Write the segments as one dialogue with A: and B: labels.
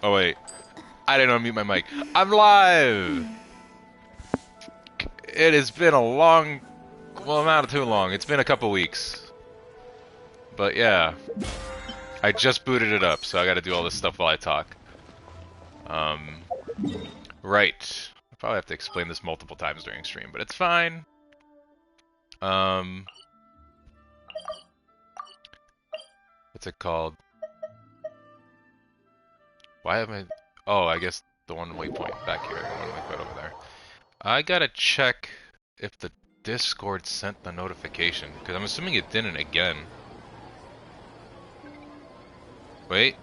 A: Oh wait, I didn't unmute my mic. I'm live! It has been a long... Well, not too long. It's been a couple weeks. But yeah. I just booted it up, so I gotta do all this stuff while I talk. Right. I probably have to explain this multiple times during stream, but it's fine. What's it called? Why am I... Oh, I guess the one waypoint back here, the one waypoint over there. I gotta check if the Discord sent the notification, because I'm assuming it didn't again. Wait.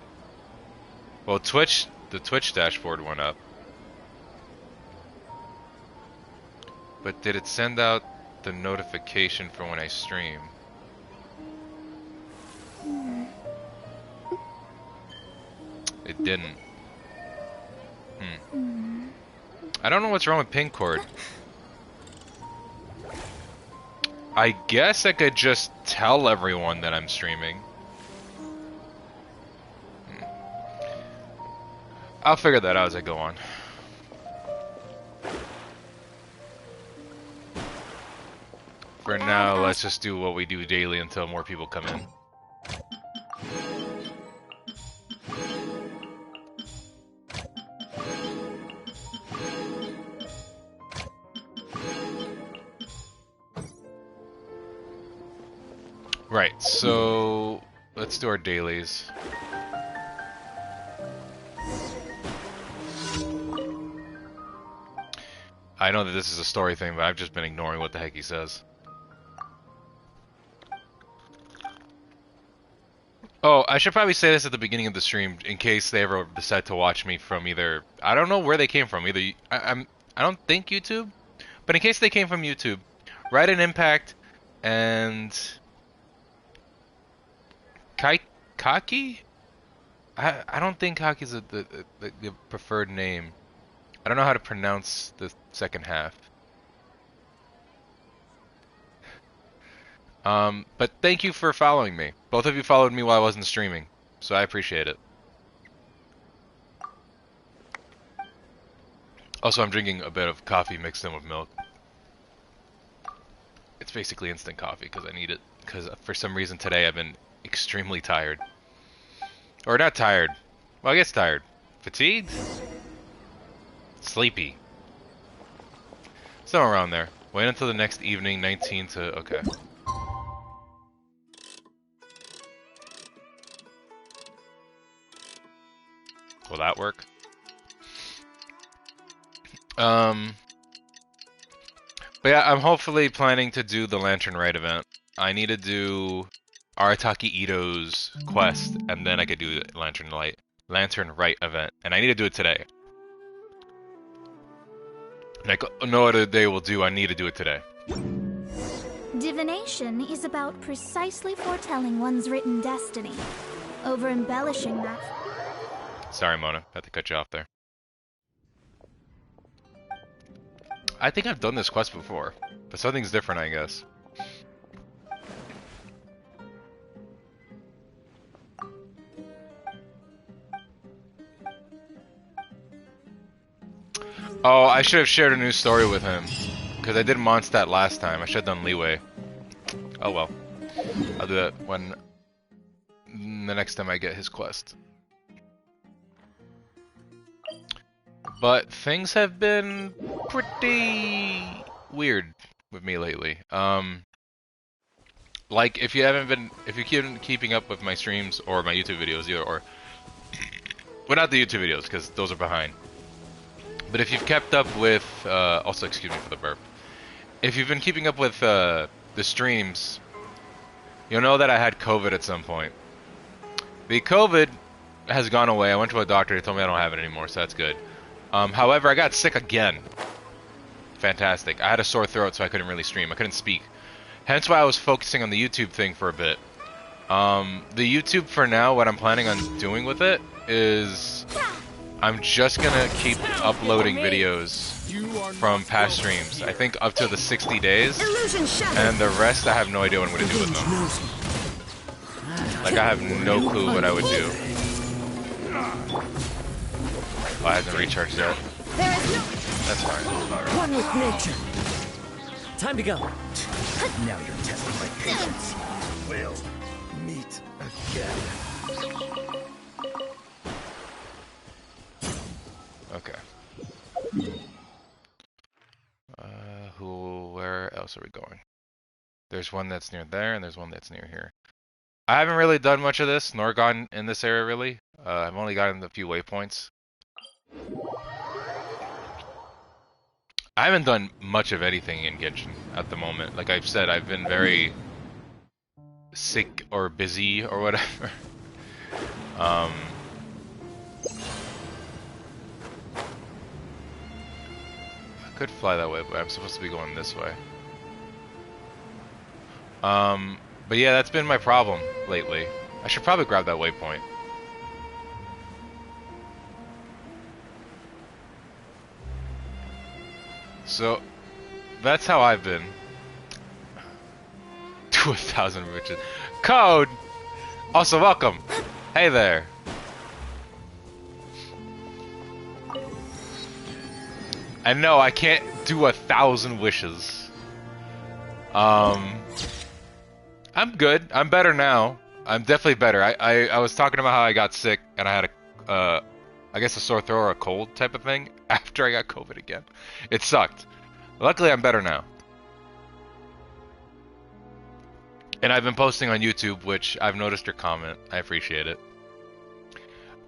A: Well, the Twitch dashboard went up. But did it send out the notification for when I stream? It didn't. I don't know what's wrong with Pinkcord. I guess I could just tell everyone that I'm streaming. I'll figure that out as I go on. For now, let's just do what we do daily until more people come in. Right, so let's do our dailies. I know that this is a story thing, but I've just been ignoring what the heck he says. Oh, I should probably say this at the beginning of the stream in case they ever decide to watch me from either... I don't know where they came from. Either I don't think YouTube, but in case they came from YouTube, write an Impact and Kaki? I don't think Kaki's the preferred name. I don't know how to pronounce the second half. But thank you for following me. Both of you followed me while I wasn't streaming, so I appreciate it. Also, I'm drinking a bit of coffee mixed in with milk. It's basically instant coffee because I need it. Because for some reason today I've been extremely tired. Or not tired. Well, I guess tired. Fatigued? Sleepy. Somewhere around there. Wait until the next evening, 19 to... Okay. Will that work? But yeah, I'm hopefully planning to do the Lantern Rite event. I need to do Arataki Itto's quest, and then I could do the Lantern Rite event. And I need to do it today. Like, no other day will do, I need to do it today.
B: Divination is about precisely foretelling one's written destiny, over-embellishing that.
A: Sorry, Mona. Had to cut you off there. I think I've done this quest before, but something's different, I guess. Oh, I should have shared a new story with him, because I did Mondstadt last time. I should have done Liyue. Oh well. I'll do that when the next time I get his quest. But things have been pretty weird with me lately. Like if you keep keeping up with my streams or my YouTube videos either, or well, not the YouTube videos because those are behind. But if you've kept up with, also excuse me for the burp. If you've been keeping up with the streams, you'll know that I had COVID at some point. The COVID has gone away. I went to a doctor. He told me I don't have it anymore, so that's good. However, I got sick again. Fantastic. I had a sore throat, so I couldn't really stream. I couldn't speak. Hence why I was focusing on the YouTube thing for a bit. The YouTube for now, what I'm planning on doing with it is I'm just gonna keep uploading videos from past streams. I think up to the 60 days. And the rest, I have no idea what I'm gonna do with them. Like, I have no clue what I would do. Oh, I haven't recharged yet.
C: There is no...
A: That's fine.
D: One with nature. Time to go.
E: Now you're testing my patience. We'll meet again.
A: Okay. Where else are we going? There's one that's near there, and there's one that's near here. I haven't really done much of this, nor gone in this area really. I've only gotten a few waypoints. I haven't done much of anything in Genshin at the moment. Like I've said, I've been very sick or busy or whatever. I could fly that way, but I'm supposed to be going this way. But yeah, that's been my problem lately. I should probably grab that waypoint. So, that's how I've been. To 1,000 riches. Code! Also, welcome! Hey there! And no, I can't do 1,000 wishes. I'm good. I'm better now. I'm definitely better. I was talking about how I got sick and I had a, I guess a sore throat or a cold type of thing after I got COVID again. It sucked. Luckily, I'm better now. And I've been posting on YouTube, which I've noticed your comment. I appreciate it.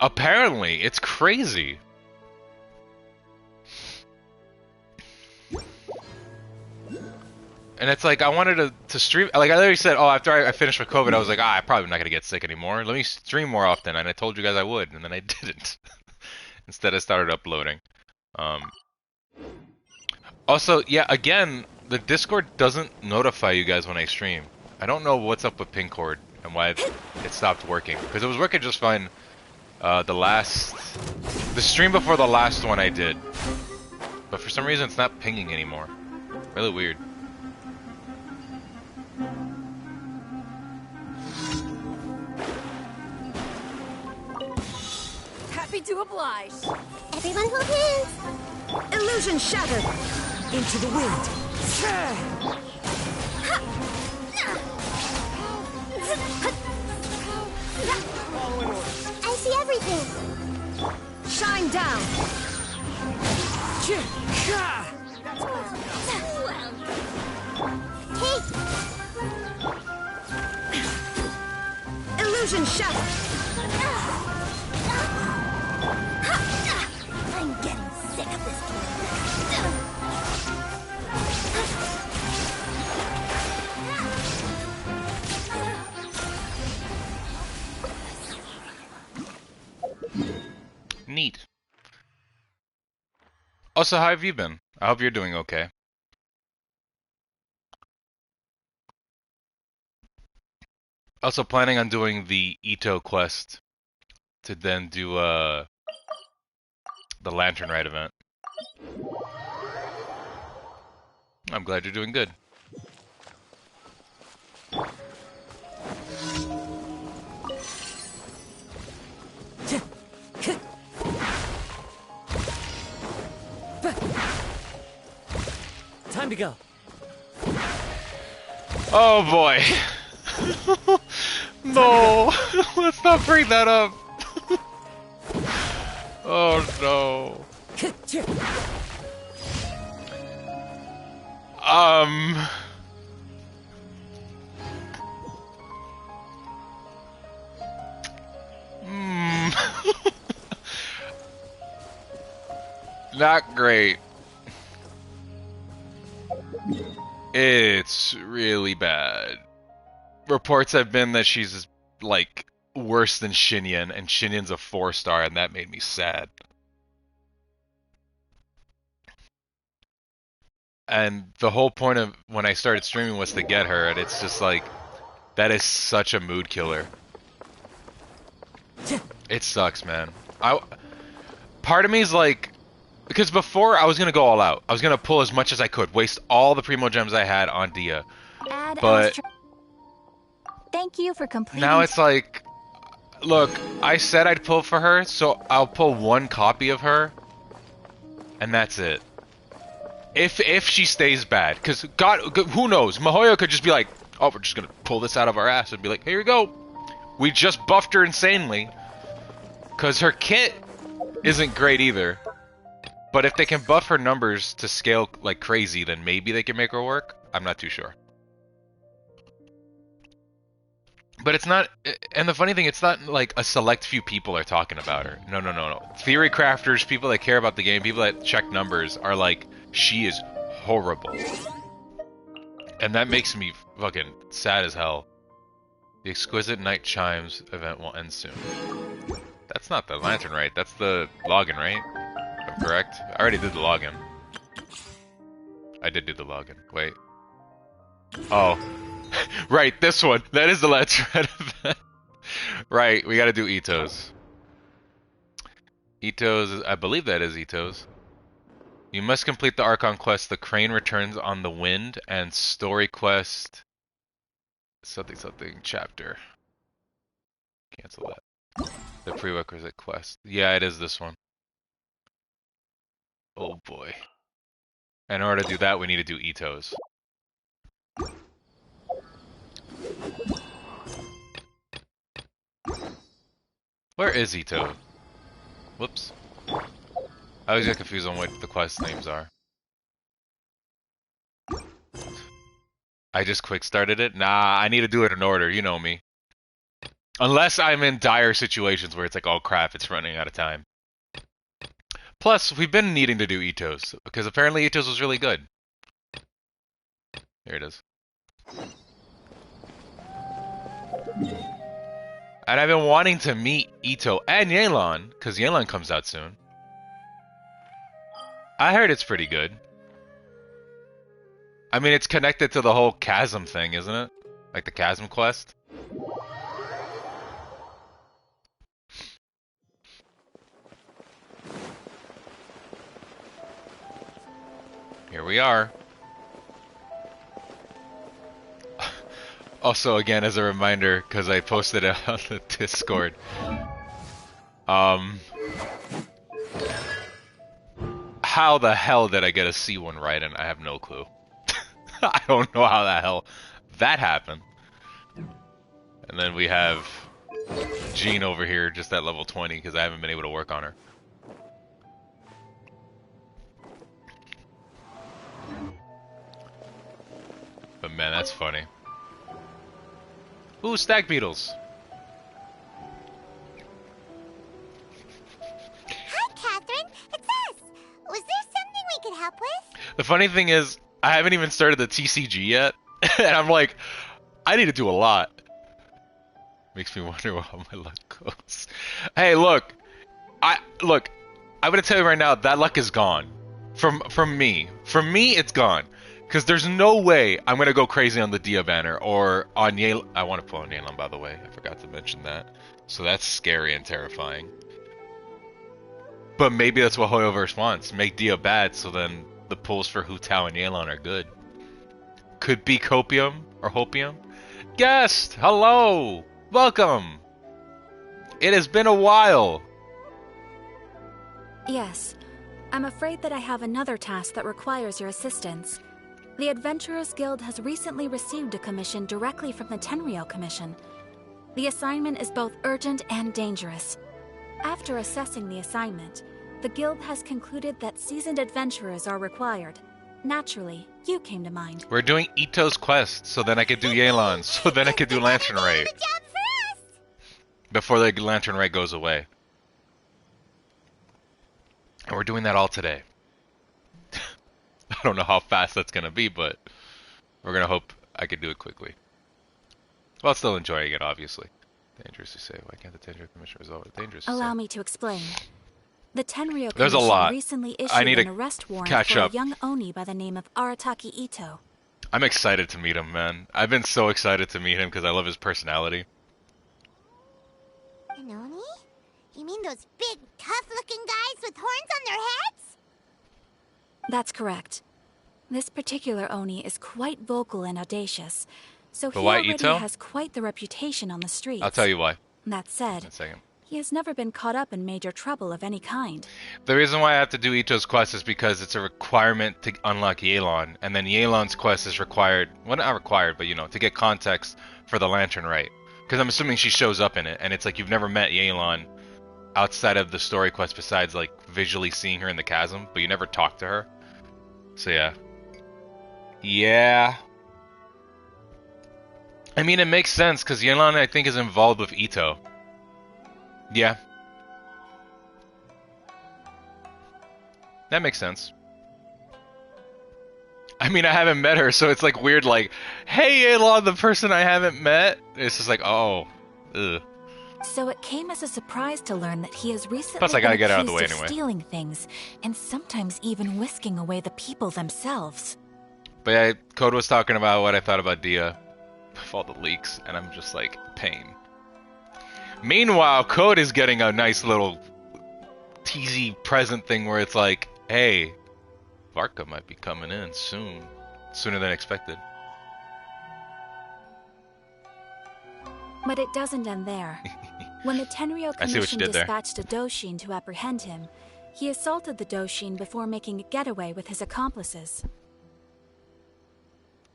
A: Apparently, it's crazy. And it's like, I wanted to stream, like I literally said, oh, after I finished with COVID, I was like, I'm probably not going to get sick anymore. Let me stream more often. And I told you guys I would, and then I didn't. Instead, I started uploading. Also, yeah, again, the Discord doesn't notify you guys when I stream. I don't know what's up with Pingcord and why it stopped working. Because it was working just fine the stream before the last one I did. But for some reason, it's not pinging anymore. Really weird.
C: Happy to oblige.
B: Everyone hold hands.
C: Illusion shattered.
D: Into the wind.
B: I see everything.
C: Shine down.
B: Hey,
C: Illusion shattered.
B: I'm getting sick of this game.
A: Neat. Also, how have you been? I hope you're doing okay. Also planning on doing the Itto quest to then do the Lantern Rite event. I'm glad you're doing good.
D: Time to go.
A: Oh boy. No. Let's not bring that up. Oh no. Not great. It's really bad. Reports have been that she's like worse than Xinyan, and Xinyan's a 4-star, and that made me sad. And the whole point of when I started streaming was to get her, and it's just like, that is such a mood killer. It sucks, man. Part of me is like, because before I was gonna go all out. I was gonna pull as much as I could, waste all the Primo Gems I had on Dehya. But
B: thank you for completing.
A: now it's like, Look, I said I'd pull for her, so I'll pull one copy of her, and that's it. If she stays bad, because God, who knows? Mihoyo could just be like, oh, we're just gonna pull this out of our ass and be like, here you go. We just buffed her insanely, because her kit isn't great either. But if they can buff her numbers to scale like crazy, then maybe they can make her work. I'm not too sure. But it's not, and the funny thing, it's not like a select few people are talking about her. No, no, no, no. Theory crafters, people that care about the game, people that check numbers are like, she is horrible. And that makes me fucking sad as hell. The Exquisite Night Chimes event will end soon. That's not the lantern, right? That's the login, right? If I'm correct? I already did the login. I did do the login. Wait. Oh. Right, this one. That is the lantern event. Right, we gotta do Itto's. Itto's, I believe that is Itto's. You must complete the Archon quest, The Crane Returns on the Wind, and story quest... something something chapter. Cancel that. The prerequisite quest. Yeah, it is this one. Oh boy. In order to do that, we need to do Itto's. Where is Itto? Whoops. I always get confused on what the quest names are. I just quick started it? Nah, I need to do it in order, you know me. Unless I'm in dire situations where it's like, oh crap, it's running out of time. Plus, we've been needing to do Itto's, because apparently Itto's was really good. Here it is. And I've been wanting to meet Itto and Yelan, because Yelan comes out soon. I heard it's pretty good. I mean, it's connected to the whole CHASM thing, isn't it? Like the CHASM quest? Here we are. Also, again, as a reminder, because I posted it on the Discord. How the hell did I get a C1 right? And I have no clue. I don't know how the hell that happened. And then we have Jean over here, just at level 20, because I haven't been able to work on her. But man, that's funny. Ooh, stag beetles.
F: Hi, Catherine. It's us. Was there something we could help with?
A: The funny thing is, I haven't even started the TCG yet, and I'm like, I need to do a lot. Makes me wonder how my luck goes. Hey, look, I'm gonna tell you right now, that luck is gone. From me. From me, it's gone. Because there's no way I'm going to go crazy on the Dehya banner or on Yelan. I want to pull on Yelan, by the way. I forgot to mention that. So that's scary and terrifying. But maybe that's what HoyoVerse wants. Make Dehya bad so then the pulls for Hu Tao and Yelan are good. Could be Copium or Hopium. Guest! Hello! Welcome! It has been a while.
G: Yes. I'm afraid that I have another task that requires your assistance. The Adventurers Guild has recently received a commission directly from the Tenryou Commission. The assignment is both urgent and dangerous. After assessing the assignment, the Guild has concluded that seasoned adventurers are required. Naturally, you came to mind.
A: We're doing Itto's quest, so then I could do Yelan, so then I could do Lantern Ray.
F: Good job for us.
A: Before the Lantern Ray goes away. And we're doing that all today. I don't know how fast that's going to be, but we're going to hope I can do it quickly. While still enjoying it, obviously. Dangerous to say. Why can't the Tenryou Commission resolve it? Dangerous to say.
G: Allow me to explain. The Tenryou
A: There's a
G: Commission
A: lot.
G: recently
A: I
G: issued
A: need
G: an
A: to
G: arrest warrant
A: catch
G: for
A: up.
G: a young Oni by the name of Arataki Itto.
A: I'm excited to meet him, man. I've been so excited to meet him because I love his personality.
F: An Oni? You mean those big, tough-looking guys with horns on their heads?
G: That's correct. This particular Oni is quite vocal and audacious, so
A: But
G: he
A: why
G: already
A: Itto?
G: has quite the reputation on the streets.
A: I'll tell you why.
G: That said, he has never been caught up in major trouble of any kind.
A: The reason why I have to do Itto's quest is because it's a requirement to unlock Yelan, and then Yelan's quest is required, well not required, but you know, to get context for the Lantern Rite. Because I'm assuming she shows up in it, and it's like you've never met Yelan outside of the story quest besides like visually seeing her in the chasm, but you never talk to her. So yeah. Yeah. I mean, it makes sense, because Yelan, I think, is involved with Itto. Yeah. That makes sense. I mean, I haven't met her, so it's like weird, like, hey, Yelan, the person I haven't met. It's just like, oh, ugh.
G: So it came as a surprise to learn that he has recently
A: Plus, I gotta
G: been
A: get out of the
G: accused
A: way
G: of
A: anyway.
G: stealing things, and sometimes even whisking away the people themselves.
A: But yeah, Code was talking about what I thought about Dehya with all the leaks, and I'm just like, pain. Meanwhile, Code is getting a nice little teasy present thing where it's like, hey, Varka might be coming in soon. Sooner than expected.
G: But it doesn't end there. When the Tenryou
A: I see what
G: Commission
A: you did there.
G: dispatched a Doshin to apprehend him, he assaulted the Doshin before making a getaway with his accomplices.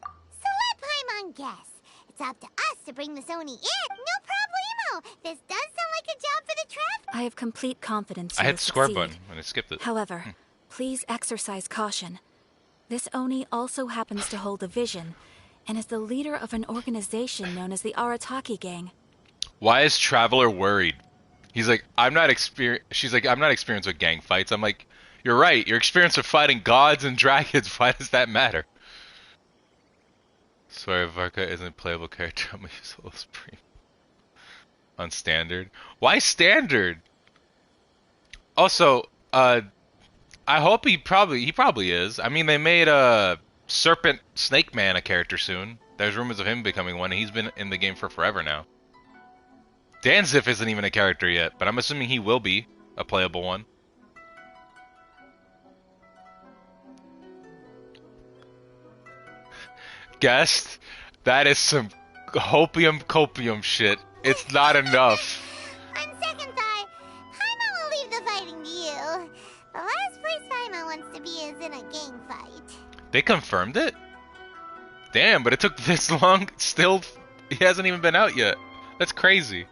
F: So let Paimon guess. It's up to us to bring the Sony in. No problemo. This does sound like a job for the traffic.
G: I have complete confidence
A: I
G: you
A: hit
G: will
A: the square
G: succeed.
A: button and I skipped it.
G: However, please exercise caution. This Oni also happens to hold a vision, and is the leader of an organization known as the Arataki Gang.
A: Why is Traveler worried? He's like, she's like, I'm not experienced with gang fights. I'm like, you're right. You're experienced with fighting gods and dragons. Why does that matter? Sorry, Varka isn't a playable character. I'm gonna use a Supreme. On standard. Why standard? Also, I hope he probably is. I mean, they made a Serpent Snake Man a character soon. There's rumors of him becoming one. He's been in the game for forever now. Dainsleif isn't even a character yet, but I'm assuming he will be a playable one. Guest, that is some hopium copium shit. It's not enough.
F: On second thought, Paimon will leave the fighting to you. The last place Paimon wants to be is in a gang fight.
A: They confirmed it? Damn, but it took this long. Still, he hasn't even been out yet. That's crazy.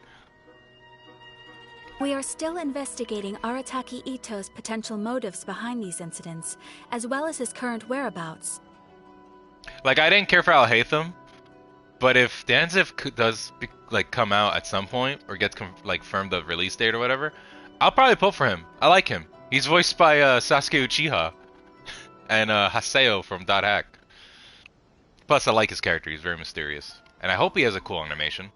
G: We are still investigating Arataki Itto's potential motives behind these incidents, as well as his current whereabouts.
A: Like, I didn't care for Al-Haytham, but if Dainsleif does come out at some point or gets confirmed the release date or whatever, I'll probably pull for him. I like him. He's voiced by Sasuke Uchiha and Haseo from Dot Hack. Plus, I like his character. He's very mysterious, and I hope he has a cool animation.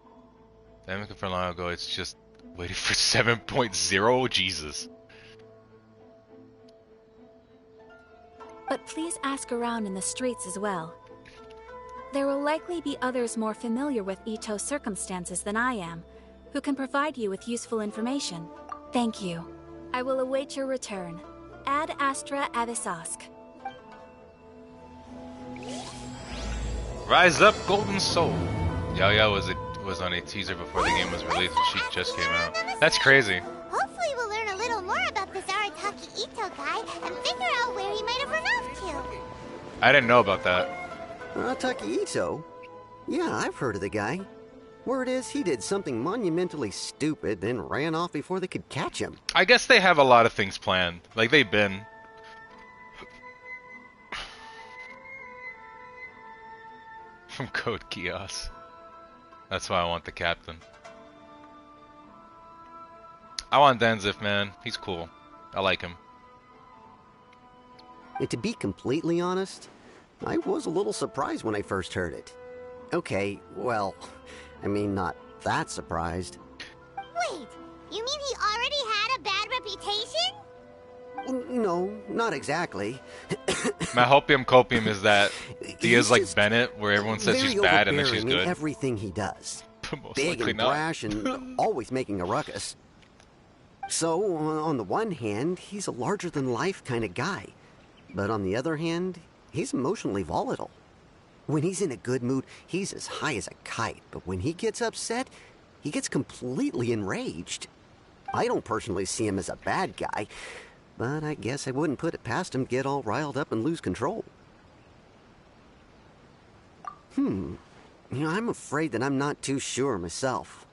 A: I'm looking for long ago. It's just waiting for 7.0. Jesus.
G: But please ask around in the streets as well. There will likely be others more familiar with Itto's circumstances than I am, who can provide you with useful information. Thank you. I will await your return. Ad Astra Avisask.
A: Rise up, Golden Soul. Yaoya was on a teaser before the game was released, and she just came out. That's crazy.
F: Hopefully we'll learn a little more about this Arataki Itto guy and figure out where he might have run off to.
A: I didn't know about that.
H: Arataki Itto? Yeah, I've heard of the guy. Word is he did something monumentally stupid, then ran off before they could catch him.
A: I guess they have a lot of things planned. Like, they've been. From Code Geass. That's why I want the captain. I want Dainsleif, man. He's cool. I like him.
H: And to be completely honest, I was a little surprised when I first heard it. Okay, well, I mean, not that surprised.
F: Wait, you mean he already had a bad reputation?
H: No, not exactly.
A: My hopium copium is that Dia's like Bennett, where everyone says she's bad and then she's good.
H: In everything he does.
A: Most
H: Big
A: likely
H: and
A: not.
H: brash and always making a ruckus. So, on the one hand, he's a larger-than-life kind of guy. But on the other hand, he's emotionally volatile. When he's in a good mood, he's as high as a kite. But when he gets upset, he gets completely enraged. I don't personally see him as a bad guy, but I guess I wouldn't put it past him to get all riled up and lose control. You know, I'm afraid that I'm not too sure myself.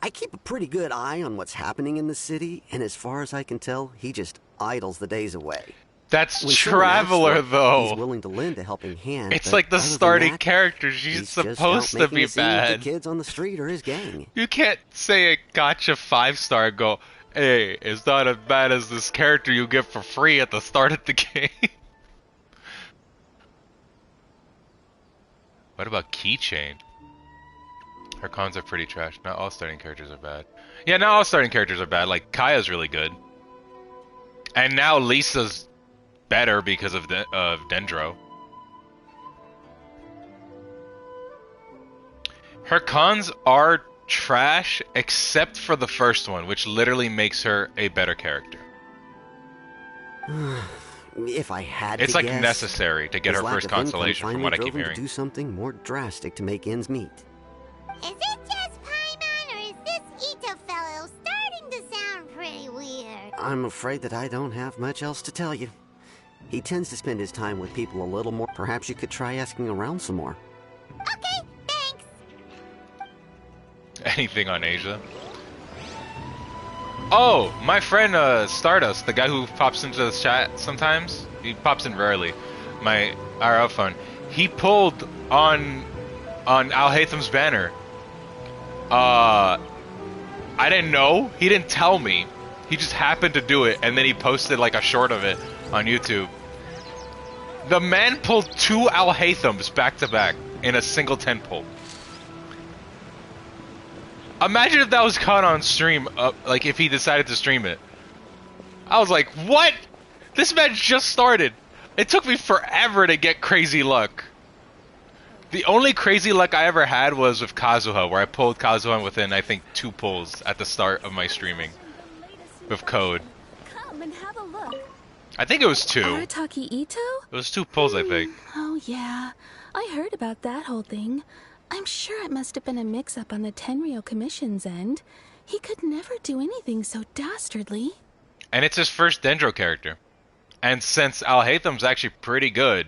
H: I keep a pretty good eye on what's happening in the city, and as far as I can tell, he just idles the days away.
A: That's
H: When someone asks
A: Traveler,
H: for it,
A: though.
H: He's willing to lend a helping hand.
A: It's
H: but
A: like the
H: other than
A: starting
H: that,
A: character. She's
H: he's just
A: supposed
H: out
A: to
H: making
A: be
H: a scene with
A: bad.
H: the kids on the street or his gang.
A: You can't say a gotcha 5-star and go, hey, it's not as bad as this character you get for free at the start of the game. What about Keychain? Her cons are pretty trash. Not all starting characters are bad. Yeah, not all starting characters are bad. Like, Kaeya's really good. And now Lisa's better because of Dendro. Her cons are trash, except for the first one, which literally makes her a better character.
H: If I had
A: It's
H: to
A: like
H: guess,
A: necessary to get
H: his
A: her
H: lack
A: first
H: of income
A: consolation from
H: finally
A: what I
H: drove
A: keep
H: him
A: hearing.
H: to do something more drastic to make ends meet.
F: Is it just Paimon, or is this Itto fellow starting to sound pretty weird?
H: I'm afraid that I don't have much else to tell you. He tends to spend his time with people a little more. Perhaps you could try asking around some more.
F: Okay, thanks.
A: Anything on Asia? Oh, my friend Stardust, the guy who pops into the chat sometimes. He pops in rarely. My IRL phone. He pulled on Al Haytham's banner. I didn't know. He didn't tell me. He just happened to do it, and then he posted like a short of it on YouTube. The man pulled 2 Al Haythams back to back in a single 10 pull. Imagine if that was caught on stream, like if he decided to stream it. I was like, what? This match just started. It took me forever to get crazy luck. The only crazy luck I ever had was with Kazuha, where I pulled Kazuha within, I think, 2 pulls at the start of my streaming. With code.
G: Come and have a look.
A: I think it was 2.
G: Arataki Itto?
A: It was 2 pulls, I think.
G: Oh, yeah. I heard about that whole thing. I'm sure it must have been a mix-up on the Tenryou Commission's end. He could never do anything so dastardly.
A: And it's his first Dendro character. And since Al Haytham's actually pretty good,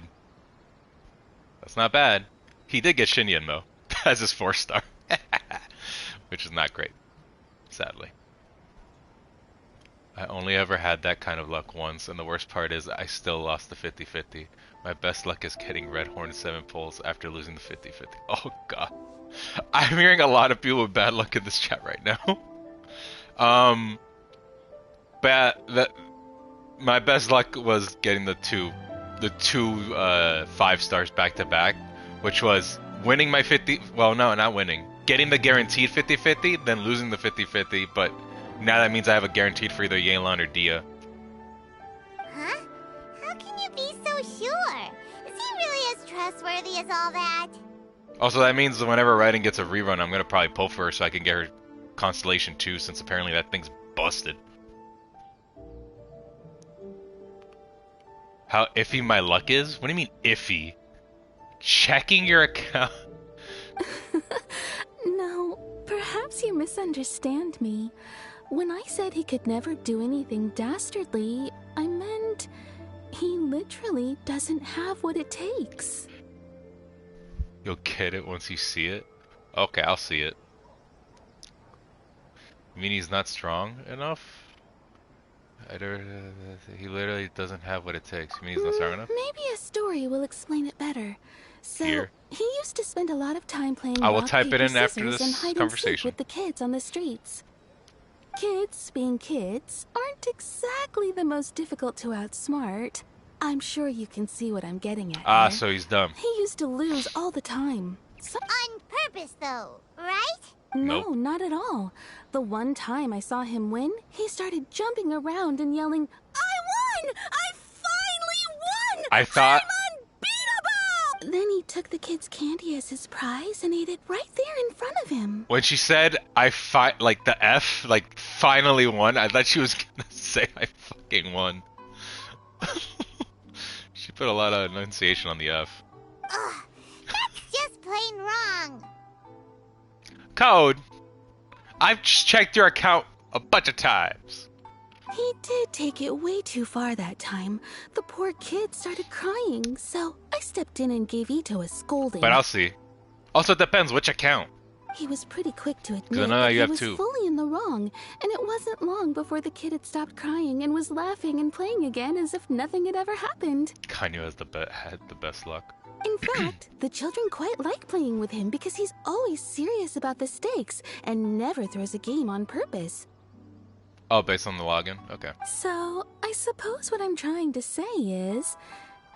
A: that's not bad. He did get Shinyan, though, as his 4-star. Which is not great, sadly. I only ever had that kind of luck once, and the worst part is I still lost the 50-50. My best luck is getting Red Horn 7 pulls after losing the 50-50. Oh god. I'm hearing a lot of people with bad luck in this chat right now. My best luck was getting the two 5-stars back to back, which was winning my 50, well no, not winning. Getting the guaranteed 50-50, then losing the 50-50, but now that means I have a guaranteed for either Yelan or Dehya.
F: Huh? How can you be so sure? Is he really as trustworthy as all that?
A: Also, that means that whenever Raiden gets a rerun, I'm gonna probably pull for her so I can get her Constellation 2, since apparently that thing's busted. How iffy my luck is? What do you mean iffy? Checking your account?
G: No, perhaps you misunderstand me. When I said he could never do anything dastardly, I meant he literally doesn't have what it takes.
A: You'll get it once you see it? Okay, I'll see it. You mean he's not strong enough? He literally doesn't have what it takes. You mean he's not strong enough?
G: Maybe a story will explain it better. So,
A: Here.
G: he used to spend a lot of time playing
A: I will
G: rock,
A: type it
G: paper,
A: in after
G: scissors,
A: this
G: and hide and seek
A: conversation.
G: with the kids on the streets. Kids, being kids, aren't exactly the most difficult to outsmart. I'm sure you can see what I'm getting at
A: Ah,
G: here.
A: so he's dumb.
G: He used to lose all the time.
F: On purpose, though, right?
G: No,
A: Nope.
G: not at all. The one time I saw him win, he started jumping around and yelling, "I won! I finally won!
A: I thought...
G: I'm unbeatable!" Then he took the kid's candy as his prize and ate it right there in front of him.
A: When she said, like the F, like, finally won, I thought she was gonna say, I fucking won. She put a lot of enunciation on the F.
F: Ugh, that's just plain wrong.
A: code. I've just checked your account a bunch of times.
G: He did take it way too far that time. The poor kid started crying, so I stepped in and gave Itto a scolding.
A: But I'll see. Also, it depends which account.
G: He was pretty quick to admit
A: I know
G: that
A: you
G: he
A: have
G: was
A: two.
G: fully in the wrong, and it wasn't long before the kid had stopped crying and was laughing and playing again as if nothing had ever happened.
A: Ganyu has had the best luck.
G: In fact, the children quite like playing with him because he's always serious about the stakes and never throws a game on purpose.
A: Oh, based on the login? Okay.
G: So, I suppose what I'm trying to say is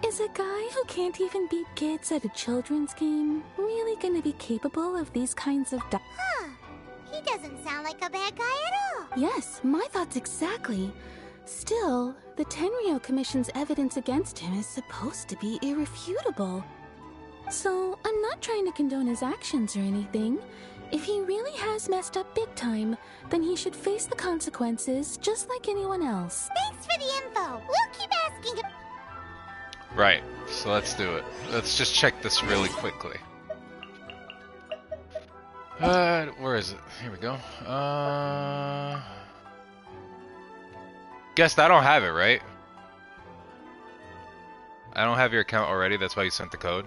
G: a guy who can't even beat kids at a children's game really gonna be capable of these kinds of
F: Huh. He doesn't sound like a bad guy at all.
G: Yes, my thoughts exactly. Still, the Tenryou Commission's evidence against him is supposed to be irrefutable. So, I'm not trying to condone his actions or anything. If he really has messed up big time, then he should face the consequences just like anyone else.
F: Thanks for the info. We'll keep asking him.
A: Right, so let's do it. Let's just check this really quickly. Where is it? Here we go. Guess I don't have it, right? I don't have your account already, that's why you sent the code.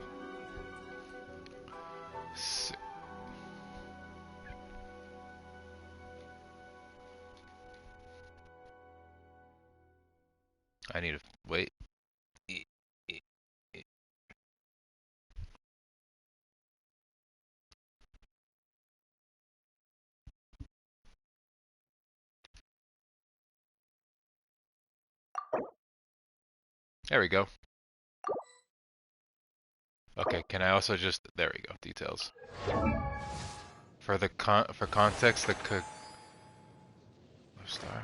A: I need to wait. There we go. Okay, can I also just, there we go, details. For the for context, the star.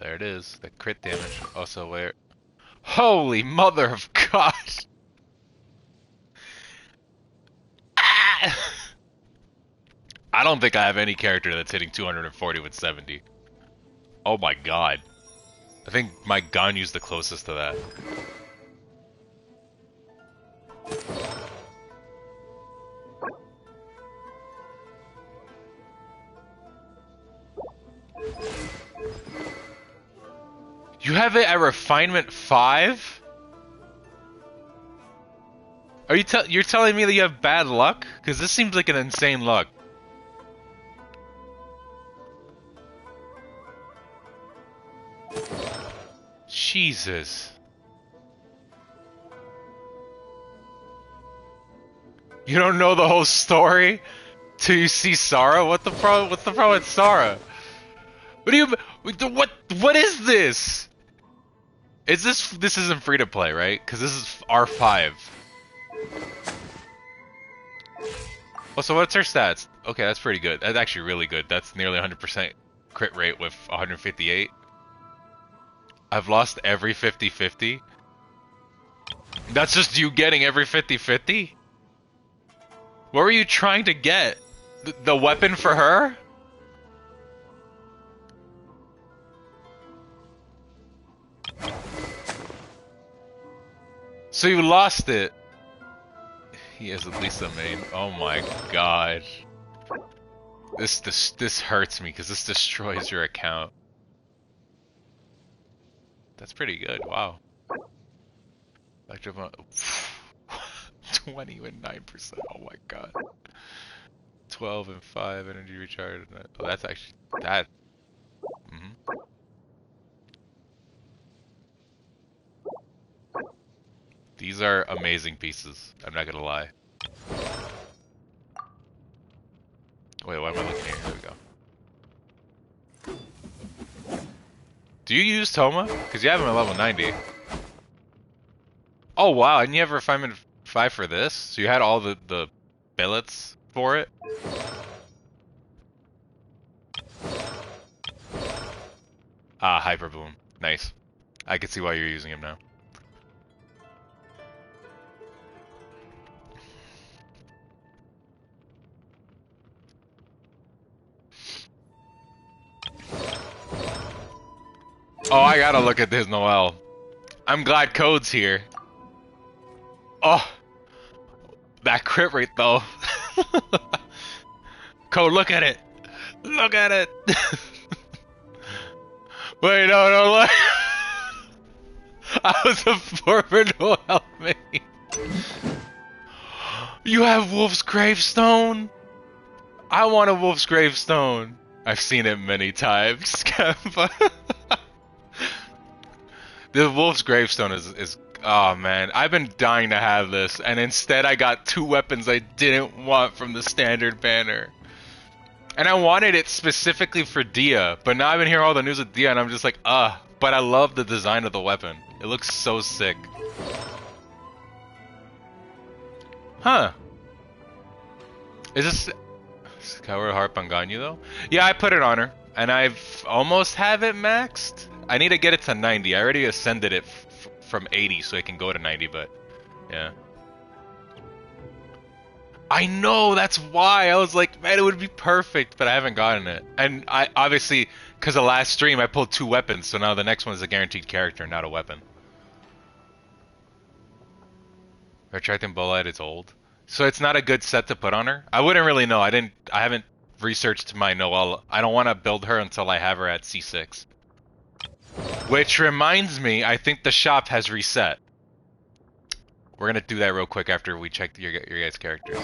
A: There it is, the crit damage. Also where, holy mother of God! Ah! I don't think I have any character that's hitting 240 with 70. Oh my god. I think my Ganyu's the closest to that. You have it at refinement 5? Are you you're telling me that you have bad luck? Because this seems like an insane luck. Jesus. You don't know the whole story till you see Sarah? What's the problem with Sarah? What do you what is this? Is this isn't free to play, right? Cuz this is R5. Oh, so what's her stats? Okay, that's pretty good. That's actually really good. That's nearly 100% crit rate with 158. I've lost every 50-50. That's just you getting every 50-50? What were you trying to get? The weapon for her? So you lost it. He is at least a main. Oh my god. This hurts me because this destroys your account. That's pretty good. Wow. Electric 20 with 9%. Oh my god. 12 and 5 energy recharge. Oh, that's actually that. These are amazing pieces. I'm not gonna lie. Wait, why am I looking here? Here we go. Do you use Toma? Because you have him at level 90. Oh wow, and you have refinement 5 for this? So you had all the billets for it? Ah, Hyper Bloom. Nice. I can see why you're using him now. Oh, I gotta look at this Noel. I'm glad Code's here. Oh, that crit rate though. Code, look at it. Look at it. Wait, no, look. I was a forward, no help me. You have Wolf's Gravestone? I want a Wolf's Gravestone. I've seen it many times. The Wolf's Gravestone is oh man, I've been dying to have this, and instead I got 2 weapons I didn't want from the standard banner. And I wanted it specifically for Dehya, but now I've been hearing all the news with Dehya and I'm just like, but I love the design of the weapon. It looks so sick. Huh. Is this Skyward Harp on Ganyu though? Yeah, I put it on her, and I've almost have it maxed. I need to get it to 90. I already ascended it from 80 so it can go to 90, but yeah. I know, that's why. I was like, man, it would be perfect, but I haven't gotten it. And I obviously, because the last stream, I pulled 2 weapons, so now the next one is a guaranteed character, not a weapon. Retracting Bolide is old. So it's not a good set to put on her? I wouldn't really know. I haven't researched my Noelle. I don't want to build her until I have her at C6. Which reminds me, I think the shop has reset. We're gonna do that real quick after we check your guys' characters.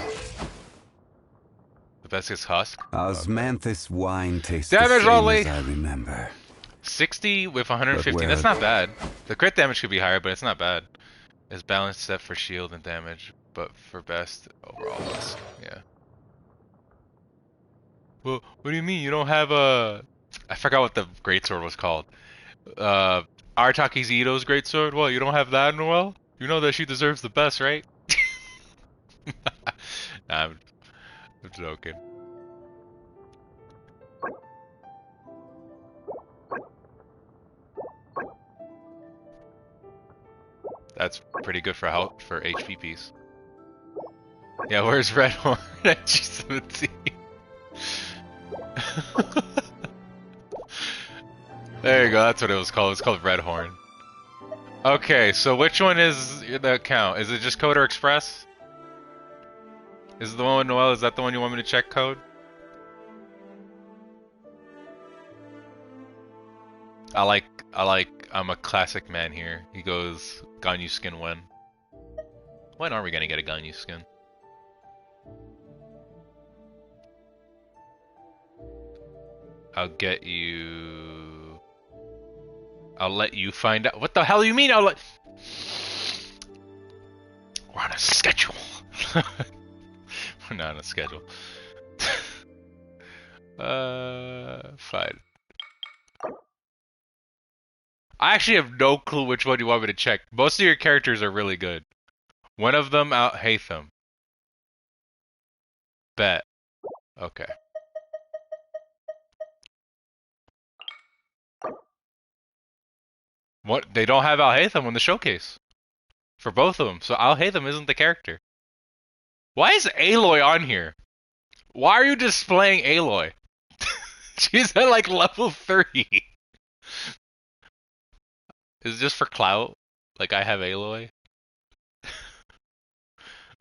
A: The best is Husk.
I: Osmanthus wine tastes
A: Damage
I: the
A: only.
I: same as I remember.
A: 60 with 150. That's not bad. The crit damage could be higher, but it's not bad. It's balanced set for shield and damage, but for best overall Husk. Yeah. Well, what do you mean you don't have a? I forgot what the greatsword was called. Artaki's Itto's greatsword. Well, you don't have that, Noelle? You know that she deserves the best, right? Nah, I'm joking. That's pretty good for health for HP piece. Yeah, where's Red Horn at G17? There you go, that's what it was called. It's called Red Horn. Okay, so which one is the account? Is it just Code or Express? Is the one with Noelle, is that the one you want me to check, Code? I'm a classic man here. He goes, Ganyu skin when? When are we gonna get a Ganyu skin? I'll get you... I'll let you find out. What the hell do you mean I'll let... We're on a schedule. We're not on a schedule. Fine. I actually have no clue which one you want me to check. Most of your characters are really good. One of them out Haytham. Bet. Okay. What? They don't have Al-Haytham in the showcase. For both of them. So Al-Haytham isn't the character. Why is Aloy on here? Why are you displaying Aloy? She's at like level 30. Is it just for clout? Like I have Aloy?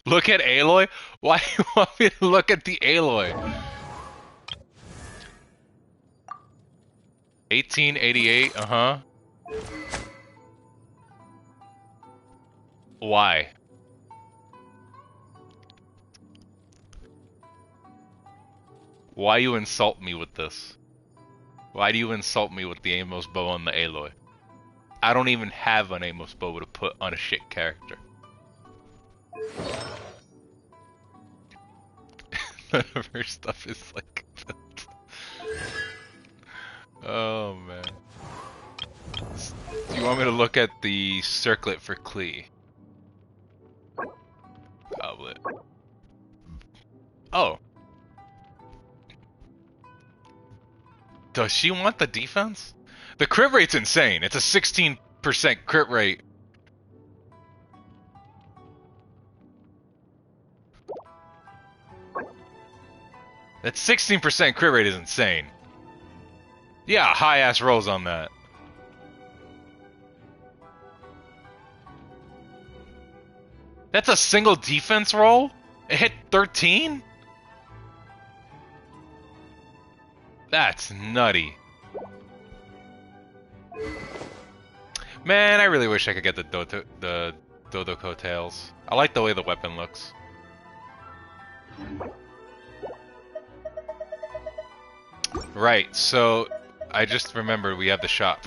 A: Look at Aloy? Why do you want me to look at the Aloy? 1888, uh-huh. Why? Why you insult me with this? Why do you insult me with the Amos bow on the Aloy? I don't even have an Amos bow to put on a shit character. None of her stuff is like that. Oh man. Do you want me to look at the circlet for Klee? Goblet. Oh. Does she want the defense? The crit rate's insane. It's a 16% crit rate. That 16% crit rate is insane. Yeah, high ass rolls on that. That's a single defense roll? It hit 13? That's nutty. Man, I really wish I could get the Dodo coattails. I like the way the weapon looks. Right, so I just remembered we have the shop.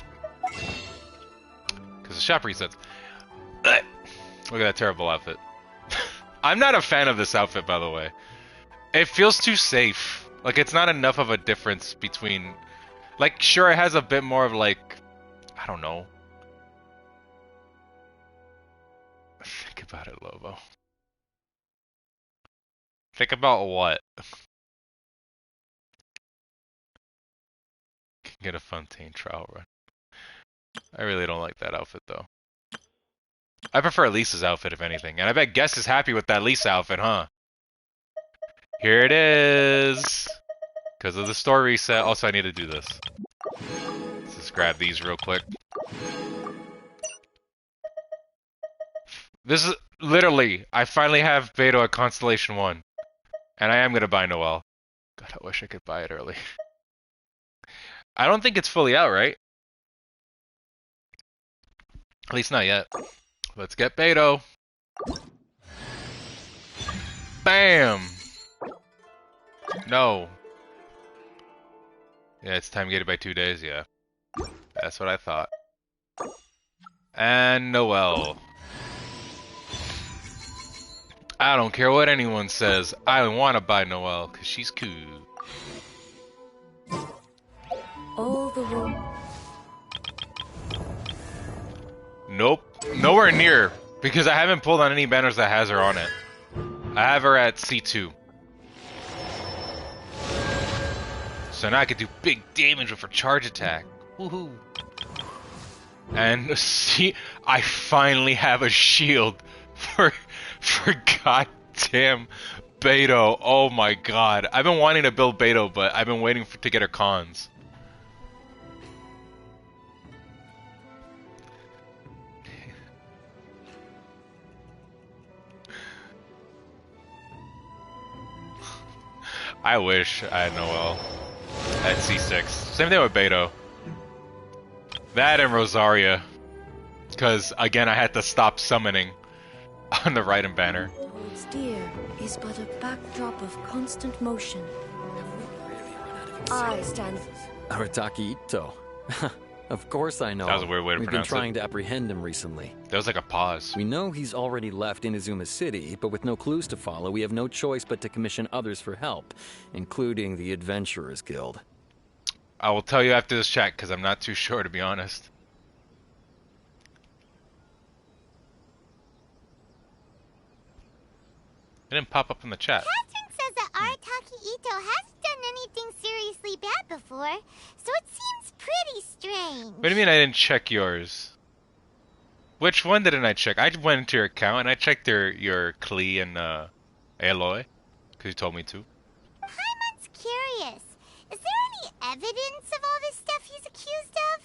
A: Because the shop resets. Look at that terrible outfit. I'm not a fan of this outfit, by the way. It feels too safe. Like, it's not enough of a difference between... Like, sure, it has a bit more of, like... I don't know. Think about it, Lobo. Think about what? Can get a Fontaine trial run. I really don't like that outfit, though. I prefer Lisa's outfit, if anything. And I bet Guess is happy with that Lisa outfit, huh? Here it is! Because of the store reset. Also, I need to do this. Let's just grab these real quick. This is literally, I finally have Beidou at Constellation 1. And I am going to buy Noelle. God, I wish I could buy it early. I don't think it's fully out, right? At least not yet. Let's get Beidou. Bam! No. Yeah, it's time gated by 2 days, yeah. That's what I thought. And Noelle. I don't care what anyone says. I want to buy Noelle, because she's cool.
C: All the room.
A: Nope. Nowhere near. Because I haven't pulled on any banners that has her on it. I have her at C2. So now I can do big damage with her charge attack. Woohoo. And see, I finally have a shield for goddamn Beidou. Oh my god. I've been wanting to build Beidou, but I've been waiting to get her cons. I wish I had Noelle at C6. Same thing with Beidou. That and Rosaria. Because, again, I had to stop summoning on the Raiden banner.
C: Toad's deer is but a backdrop of constant motion. I stand...
J: Arataki Itto. Of course I know.
A: That was a weird way to
J: We've
A: pronounce
J: been trying to apprehend him recently.
A: There was like a pause.
J: We know he's already left Inazuma City, but with no clues to follow, we have no choice but to commission others for help, including the Adventurers Guild.
A: I will tell you after this chat, because I'm not too sure, to be honest. It didn't pop up in the chat.
F: Catherine says that Arataki Itto hasn't done anything seriously bad before, so it seems pretty strange.
A: What do you mean I didn't check yours? Which one didn't I check? I went into your account and I checked your Klee and Aloy, because you told me to.
F: Paimon's curious. Is there any evidence of all this stuff he's accused of?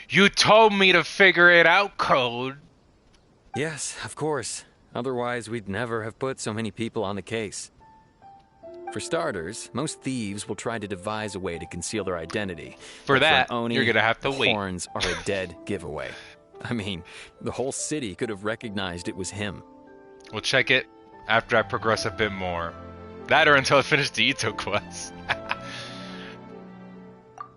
A: You told me to figure it out, Code.
J: Yes, of course. Otherwise, we'd never have put so many people on the case. For starters, most thieves will try to devise a way to conceal their identity.
A: For that,
J: Oni,
A: you're gonna have to wait.
J: Horns are a dead giveaway. I mean, the whole city could have recognized it was him.
A: We'll check it after I progress a bit more. That or until I finish the Itto quest.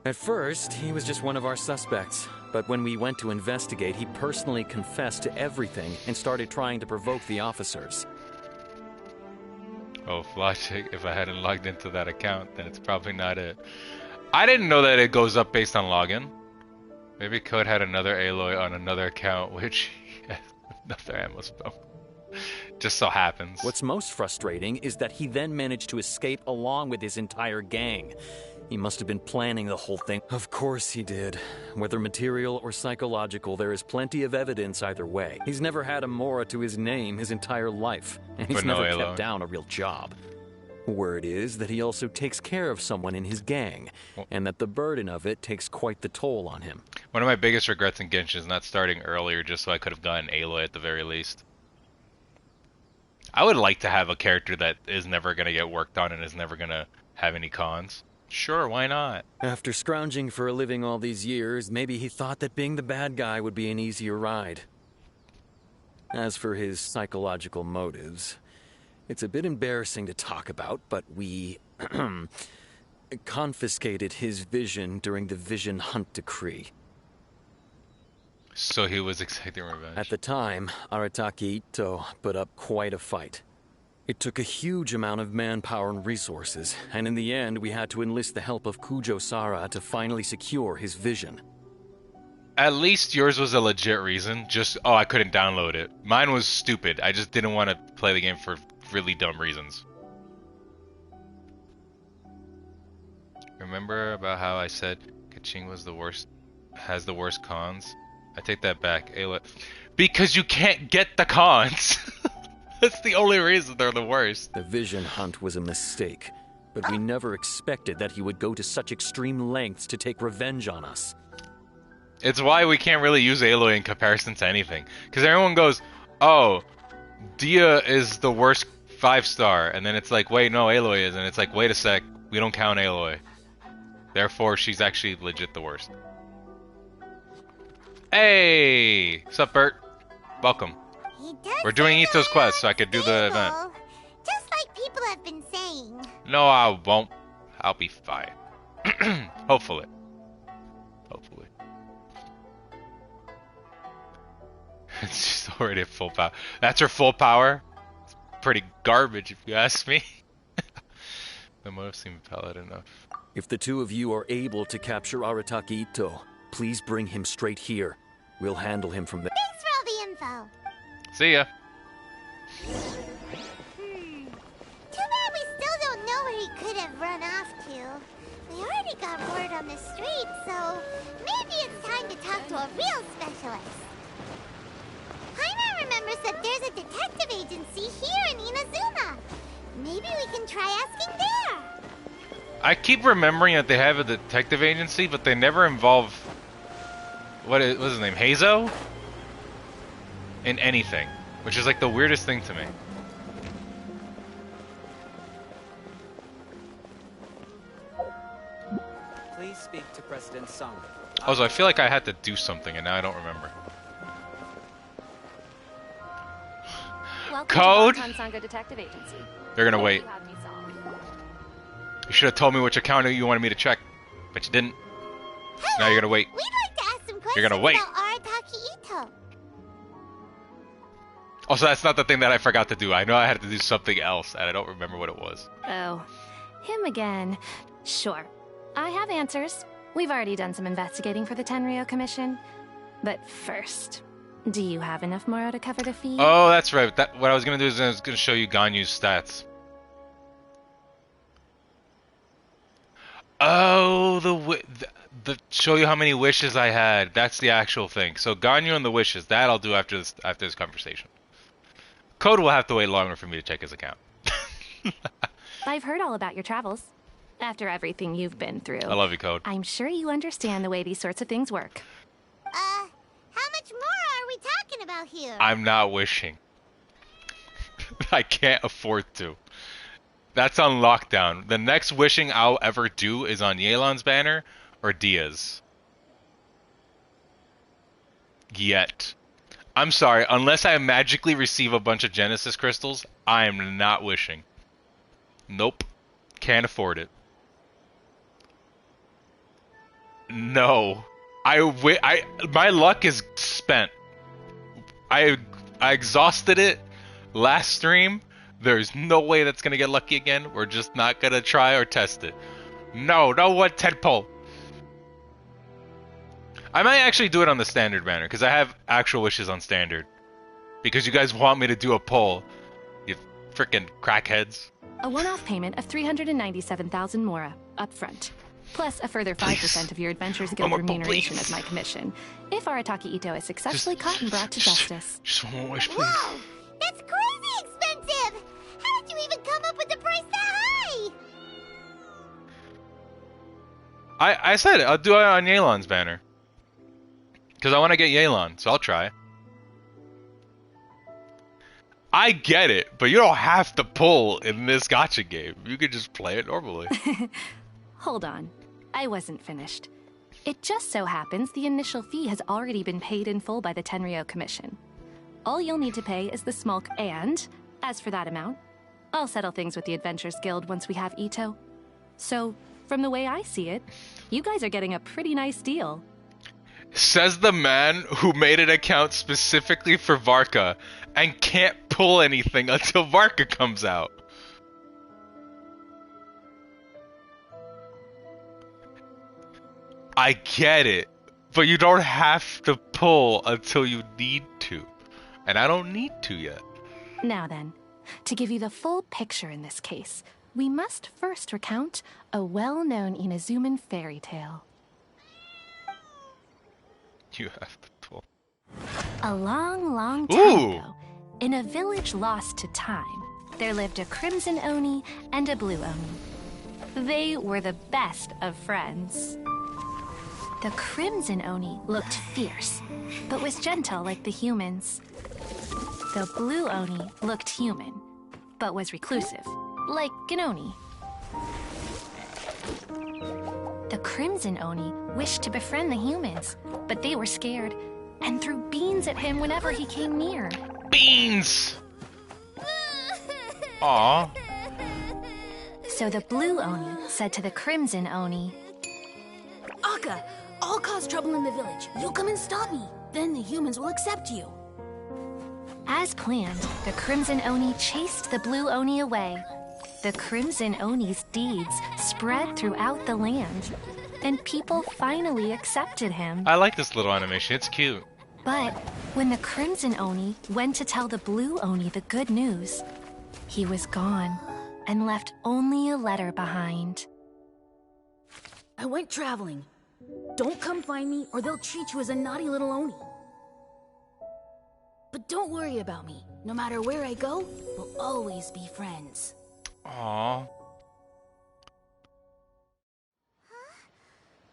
J: At first, he was just one of our suspects. But when we went to investigate, he personally confessed to everything and started trying to provoke the officers.
A: Oh, logic. If I hadn't logged into that account, then it's probably not it. I didn't know that it goes up based on login. Maybe Code had another Aloy on another account, which has another ammo spell. Just so happens.
J: What's most frustrating is that he then managed to escape along with his entire gang. He must have been planning the whole thing. Of course he did. Whether material or psychological, there is plenty of evidence either way. He's never had a Mora to his name his entire life, and he's never kept down a real job. Word is that he also takes care of someone in his gang, and that the burden of it takes quite the toll on him.
A: One of my biggest regrets in Genshin is not starting earlier just so I could have gotten Aloy at the very least. I would like to have a character that is never going to get worked on and is never going to have any cons. Sure, why not?
J: After scrounging for a living all these years, maybe he thought that being the bad guy would be an easier ride. As for his psychological motives, it's a bit embarrassing to talk about, but we confiscated his vision during the Vision Hunt Decree.
A: So he was exacting revenge.
J: At the time, Arataki Itto put up quite a fight. It took a huge amount of manpower and resources, and in the end we had to enlist the help of Kujo Sara to finally secure his vision.
A: At least yours was a legit reason, just, oh, I couldn't download it. Mine was stupid, I just didn't want to play the game for really dumb reasons. Remember about how I said Keqing was the worst, has the worst cons? I take that back. Ayla. Because you can't get the cons! That's the only reason they're the worst.
J: The Vision Hunt was a mistake, but we never expected that he would go to such extreme lengths to take revenge on us.
A: It's why we can't really use Aloy in comparison to anything. Because everyone goes, oh, Dehya is the worst 5-star, and then it's like, wait, no, Aloy is, and it's like, wait a sec, we don't count Aloy. Therefore, she's actually legit the worst. Hey! What's up, Bert? Welcome. We're doing Itto's quest, so I could do the event.
F: Just like people have been saying.
A: No, I won't. I'll be fine. Hopefully. Hopefully. It's just already at full power. That's her full power? It's pretty garbage, if you ask me. The motive seemed valid enough.
J: If the two of you are able to capture Arataki Itto, please bring him straight here. We'll handle him from there.
F: Thanks for all the info.
A: See ya.
F: Too bad we still don't know where he could have run off to. We already got word on the street, so maybe it's time to talk to a real specialist. Paimon remembers that there's a detective agency here in Inazuma. Maybe we can try asking there.
A: I keep remembering that they have a detective agency, but they never involve... what's his name? Heizo? In anything. Which is like the weirdest thing to me.
K: Please speak to President Sung.
A: Also, I feel like I had to do something, and now I don't remember.
L: Welcome
A: Code?
L: To Sanga Detective Agency.
A: They're gonna wait. You should have told me which account you wanted me to check, but you didn't. So now you're gonna wait.
F: We'd like to ask some questions
A: You're gonna wait.
F: about Arataki Itto.
A: Also, that's not the thing that I forgot to do. I know I had to do something else, and I don't remember what it was.
L: Oh, him again. Sure. I have answers. We've already done some investigating for the Tenryou Commission. But first, do you have enough Moro to cover the fee?
A: Oh, that's right. What I was gonna do is I was gonna show you Ganyu's stats. Oh, the show you how many wishes I had. That's the actual thing. So Ganyu and the wishes. That I'll do after this conversation. Code will have to wait longer for me to check his account.
L: I've heard all about your travels. After everything you've been through.
A: I love you, Code.
L: I'm sure you understand the way these sorts of things work.
F: How much more are we talking about here?
A: I'm not wishing. I can't afford to. That's on lockdown. The next wishing I'll ever do is on Yelan's banner or Dehya's. Yet. I'm sorry, unless I magically receive a bunch of Genesis crystals, I am not wishing. Nope. Can't afford it. No. My luck is spent. I exhausted it last stream. There's no way that's gonna get lucky again. We're just not gonna try or test it. No what tadpole. I might actually do it on the standard banner because I have actual wishes on standard. Because you guys want me to do a poll, you freaking crackheads.
L: A one-off payment of 397,000 Mora up front, plus a further 5% of your Adventurers Guild remuneration as my commission, if Arataki Itto is successfully caught and brought to justice.
A: Just one more wish, please.
F: Whoa! That's crazy expensive! How did you even come up with the price that high?
A: I said it. I'll do it on Yelan's banner. Because I want to get Yelan, so I'll try. I get it, but you don't have to pull in this gacha game. You could just play it normally.
L: Hold on. I wasn't finished. It just so happens the initial fee has already been paid in full by the Tenryou Commission. All you'll need to pay is the smulk, and, as for that amount, I'll settle things with the Adventurers Guild once we have Itto. So, from the way I see it, you guys are getting a pretty nice deal.
A: Says the man who made an account specifically for Varka and can't pull anything until Varka comes out. I get it, but you don't have to pull until you need to. And I don't need to yet.
L: Now then, to give you the full picture in this case, we must first recount a well-known Inazuman fairy tale.
A: You have to pull.
L: A long, long time ago, in a village lost to time, there lived a Crimson Oni and a Blue Oni. They were the best of friends. The Crimson Oni looked fierce, but was gentle like the humans. The Blue Oni looked human, but was reclusive, like an Oni. The Crimson Oni wished to befriend the humans, but they were scared and threw beans at him whenever he came near.
A: Beans! Aww.
L: So the Blue Oni said to the Crimson Oni,
M: Akka, I'll cause trouble in the village. You come and stop me. Then the humans will accept you.
L: As planned, the Crimson Oni chased the Blue Oni away. The Crimson Oni's deeds spread throughout the land, and people finally accepted him.
A: I like this little animation, it's cute.
L: But when the Crimson Oni went to tell the Blue Oni the good news, he was gone and left only a letter behind.
M: I went traveling. Don't come find me or they'll treat you as a naughty little Oni. But don't worry about me. No matter where I go, we'll always be friends.
A: Aww.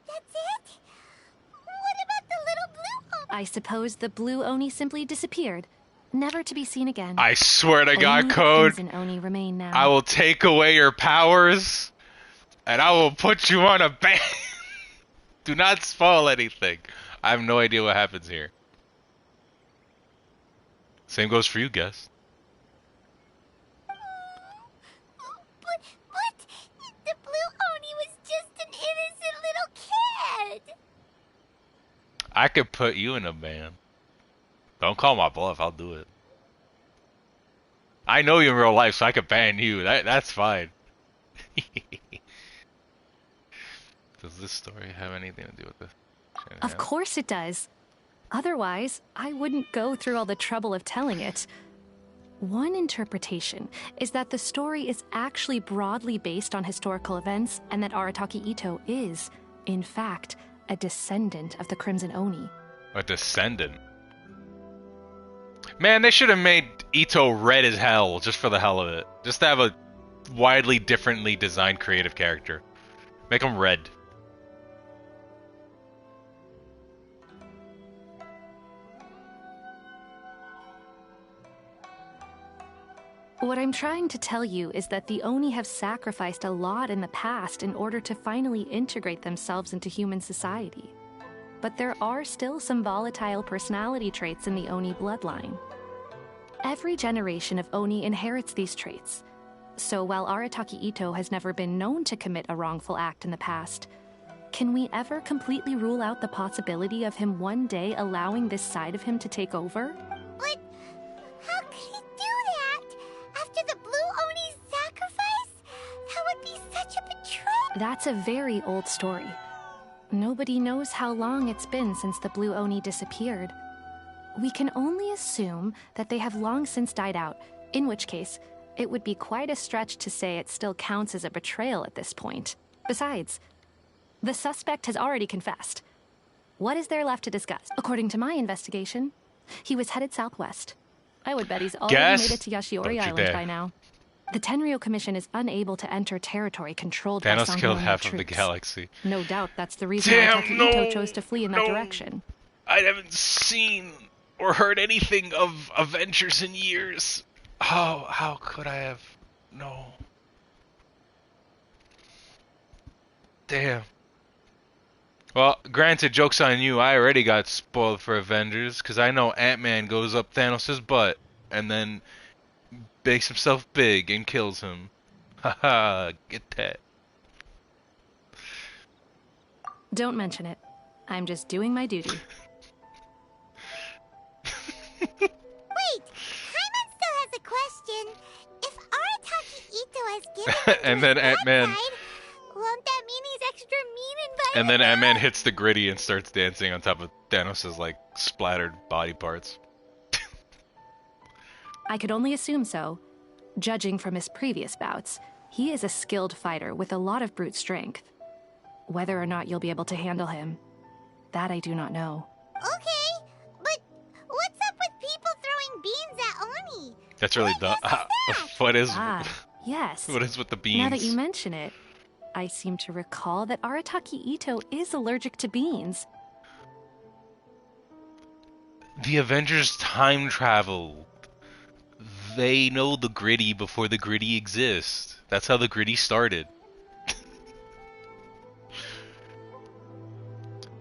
F: That's it? What about the little Blue Oni?
L: I suppose the Blue Oni simply disappeared, never to be seen again.
A: I swear to God,
L: Only the
A: Code,
L: Crimson Oni remain now.
A: I will take away your powers, and I will put you on a ban. Do not spoil anything. I have no idea what happens here. Same goes for you, guest.
F: But the Blue Oni was just an innocent little kid.
A: I could put you in a ban. Don't call my bluff, I'll do it. I know you in real life, so I could ban you. That's fine. Does this story have anything to do with this?
L: Of course it does. Otherwise, I wouldn't go through all the trouble of telling it. One interpretation is that the story is actually broadly based on historical events and that Arataki Itto is, in fact, a descendant of the Crimson Oni.
A: A descendant? Man, they should have made Itto red as hell just for the hell of it. Just to have a widely differently designed creative character. Make him red.
L: What I'm trying to tell you is that the Oni have sacrificed a lot in the past in order to finally integrate themselves into human society. But there are still some volatile personality traits in the Oni bloodline. Every generation of Oni inherits these traits. So while Arataki Itto has never been known to commit a wrongful act in the past, can we ever completely rule out the possibility of him one day allowing this side of him to take over?
F: But how could he do that? After the Blue Oni's sacrifice? That would be such a betrayal.
L: That's a very old story. Nobody knows how long it's been since the Blue Oni disappeared. We can only assume that they have long since died out, in which case, it would be quite a stretch to say it still counts as a betrayal at this point. Besides, the suspect has already confessed. What is there left to discuss? According to my investigation, he was headed southwest. I would bet he's already made it to Yashiori Island by now. The Tenryou Commission is unable to enter territory controlled by
A: Thanos killed
L: Sanguinian
A: half
L: troops.
A: of the galaxy.
L: No doubt that's the reason
A: Damn,
L: Arataki
A: no,
L: Itto chose to flee in that direction.
A: I haven't seen or heard anything of Avengers in years. How could I have? No. Damn. Well, granted, joke's on you. I already got spoiled for Avengers, because I know Ant-Man goes up Thanos' butt, and then makes himself big and kills him. Haha, get that.
L: Don't mention it. I'm just doing my duty.
F: Wait, Paimon still has a question. If Arataki Itto has given
A: And then Ant-Man.
F: Won't that mean he's extra mean and violent?
A: And then Ant-Man hits the gritty and starts dancing on top of Thanos' like splattered body parts.
L: I could only assume so. Judging from his previous bouts, he is a skilled fighter with a lot of brute strength. Whether or not you'll be able to handle him, that I do not know.
F: Okay, but what's up with people throwing beans at Oni?
A: That's really dumb. What is?
L: Yes.
A: What is with the beans?
L: Now that you mention it, I seem to recall that Arataki Itto is allergic to beans.
A: The Avengers time travel. They know the gritty before the gritty exists. That's how the gritty started.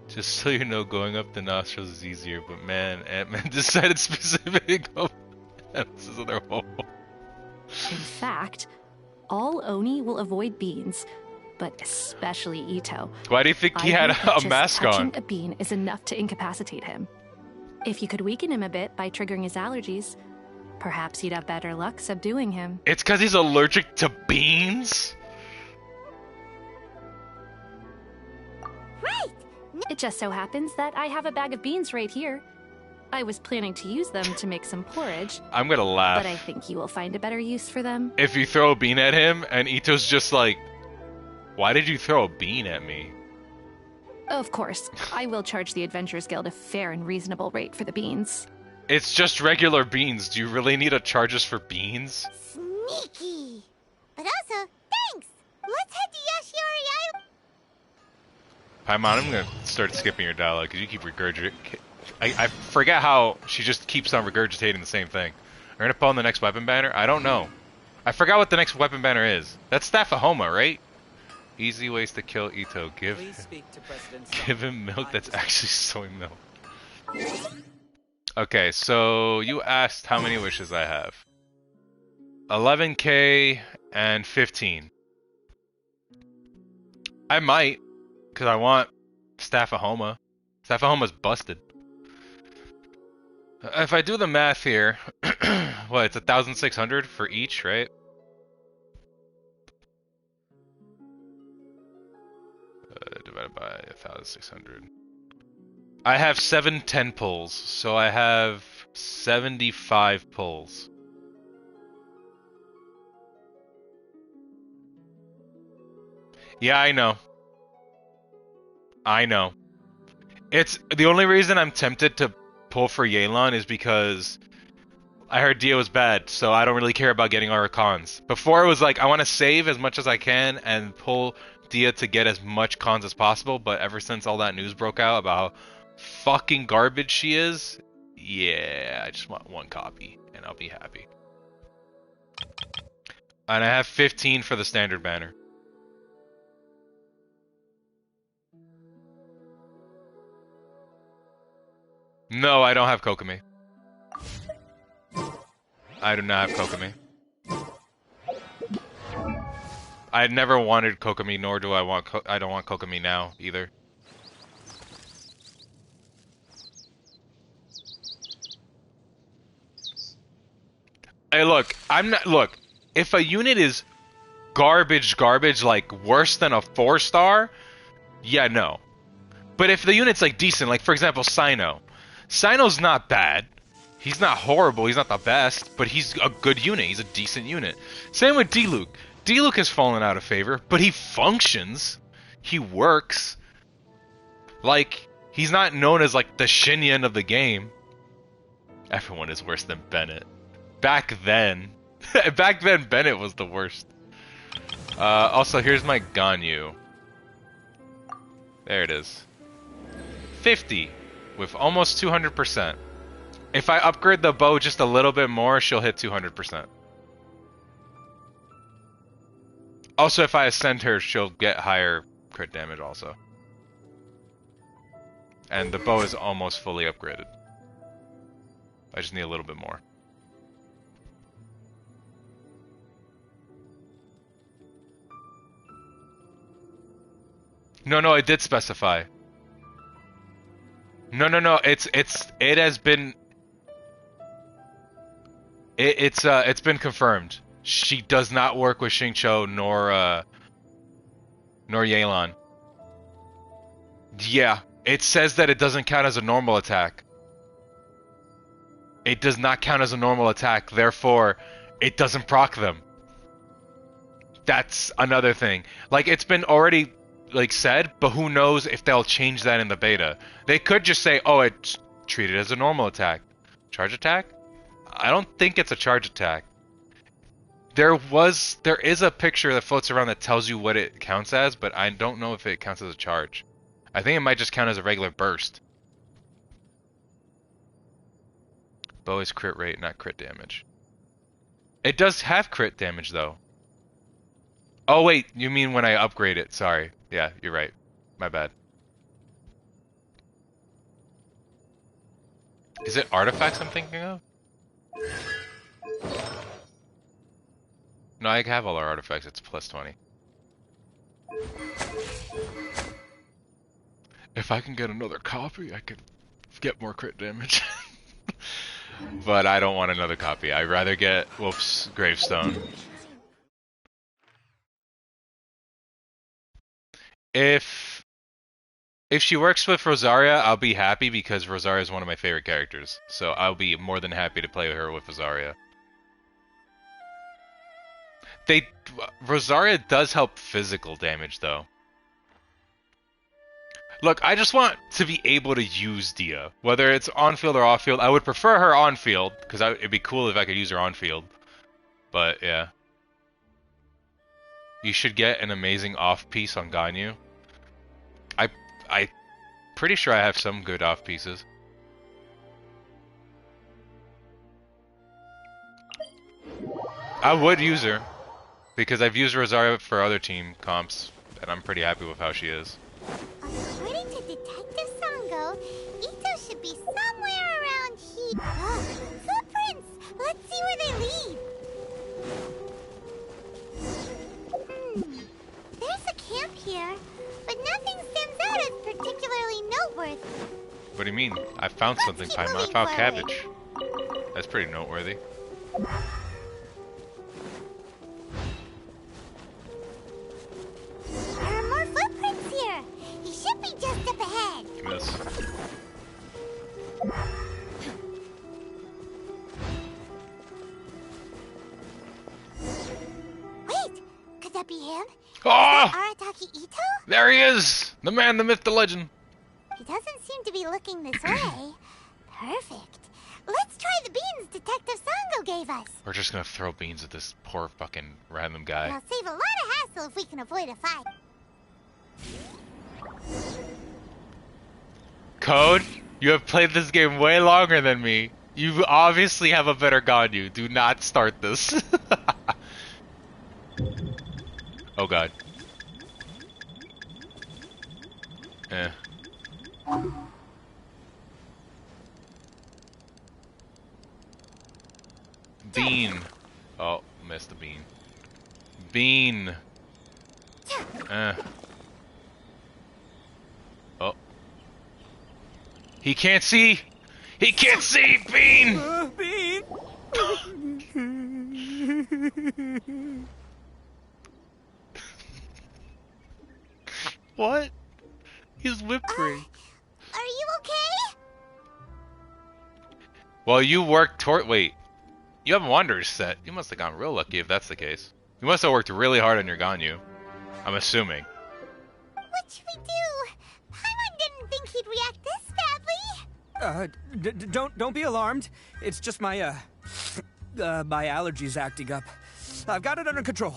A: Just so you know, going up the nostrils is easier, but man, Ant-Man decided specifically to go This is their hole.
L: In fact, all Oni will avoid beans, but especially Itto.
A: Why do you think he had a mask on?
L: Touching a bean is enough to incapacitate him. If you could weaken him a bit by triggering his allergies, perhaps you'd have better luck subduing him.
A: It's because he's allergic to beans?
F: Right!
L: It just so happens that I have a bag of beans right here. I was planning to use them to make some porridge.
A: I'm gonna laugh.
L: But I think you will find a better use for them.
A: If you throw a bean at him and Itto's just like, why did you throw a bean at me?
L: Of course, I will charge the Adventurers Guild a fair and reasonable rate for the beans.
A: It's just regular beans. Do you really need a charges for beans?
F: Sneaky! But also, thanks! Let's head to Yashiori Island.
A: Paimon, I'm gonna start skipping your dialogue because you keep regurgitating. I forget how she just keeps on regurgitating the same thing. Are we gonna pull on the next weapon banner? I don't know. I forgot what the next weapon banner is. That's Staff of Homa, right? Easy ways to kill Itto. Give him milk that's actually soy milk. Okay, so you asked how many wishes I have. 11k and 15. I might, because I want Staff of Homa. Staff of Homa's busted. If I do the math here, what, it's 1,600 for each, right? Divided by 1,600. I have 710 pulls, so I have 75 pulls. Yeah, I know. I know. It's the only reason I'm tempted to pull for Yelan is because I heard Dehya was bad, so I don't really care about getting our cons. Before it was like I want to save as much as I can and pull Dehya to get as much cons as possible, but ever since all that news broke out about how fucking garbage she is, yeah, I just want one copy and I'll be happy. And I have 15 for the standard banner. No, I don't have Kokomi. I do not have Kokomi. I never wanted Kokomi, nor do I want. I don't want Kokomi now either. Hey, look, I'm not. Look, if a unit is garbage, like worse than a 4-star, yeah, no. But if the unit's like decent, like for example, Sino. Sino's not bad. He's not horrible. He's not the best, but he's a good unit. He's a decent unit. Same with D-Luke. D-Luke has fallen out of favor, but he functions. He works. Like, he's not known as like the Shinyan of the game. Everyone is worse than Bennett. Back then. Back then, Bennett was the worst. Also, here's my Ganyu. There it is. 50 with almost 200%. If I upgrade the bow just a little bit more, she'll hit 200%. Also, if I ascend her, she'll get higher crit damage also. And the bow is almost fully upgraded. I just need a little bit more. No, I did specify. No, it has been... It's been confirmed. She does not work with Xingqiu nor Yelan. Yeah, it says that it doesn't count as a normal attack. It does not count as a normal attack, therefore, it doesn't proc them. That's another thing. Like, it's been already, like, said, but who knows if they'll change that in the beta. They could just say, oh, it's treated as a normal attack. Charge attack? I don't think it's a charge attack. There is a picture that floats around that tells you what it counts as, but I don't know if it counts as a charge. I think it might just count as a regular burst. Bow is crit rate, not crit damage. It does have crit damage, though. Oh, wait, you mean when I upgrade it. Sorry. Yeah, you're right. My bad. Is it artifacts I'm thinking of? No, I have all our artifacts. It's plus 20. If I can get another copy, I could get more crit damage. But I don't want another copy. I'd rather get Wolf's Gravestone. If she works with Rosaria, I'll be happy because Rosaria is one of my favorite characters. So I'll be more than happy to play her with Rosaria. Rosaria does help physical damage, though. Look, I just want to be able to use Dehya. Whether it's on-field or off-field. I would prefer her on-field, because it'd be cool if I could use her on-field. But, yeah. You should get an amazing off-piece on Ganyu. I'm pretty sure I have some good off-pieces. I would use her. Because I've used Rosaria for other team comps, and I'm pretty happy with how she is.
F: According to Detective Sango, Itto should be somewhere around here. Footprints! Let's see where they lead. There's a camp here, but nothing stands out as particularly noteworthy.
A: What do you mean? I found something, Paimon. I found cabbage. That's pretty noteworthy.
F: There are more footprints here. He should be just up ahead.
A: Yes.
F: Wait, could that be him?
A: Oh!
F: Arataki Itto?
A: There he is! The man, the myth, the legend.
F: He doesn't seem to be looking this way. Perfect. Let's try the beans Detective Sango gave us.
A: We're just gonna throw beans at this poor fucking random guy.
F: We'll save a lot of hassle if we can avoid a fight.
A: Code, you have played this game way longer than me. You obviously have a better Ganyu. Do not start this. Oh god. Eh. Bean. Oh, missed the bean. Bean. Oh. He can't see! He can't see! Bean!
D: Bean!
A: What? He's whimpering.
F: Are you okay?
A: Well, you worked toward... Wait. You have a Wanderer's set. You must have gotten real lucky if that's the case. You must have worked really hard on your Ganyu. I'm assuming.
F: What should we do? Paimon didn't think he'd react this badly.
D: Don't be alarmed. It's just my,
E: my allergies acting up. I've got it under control.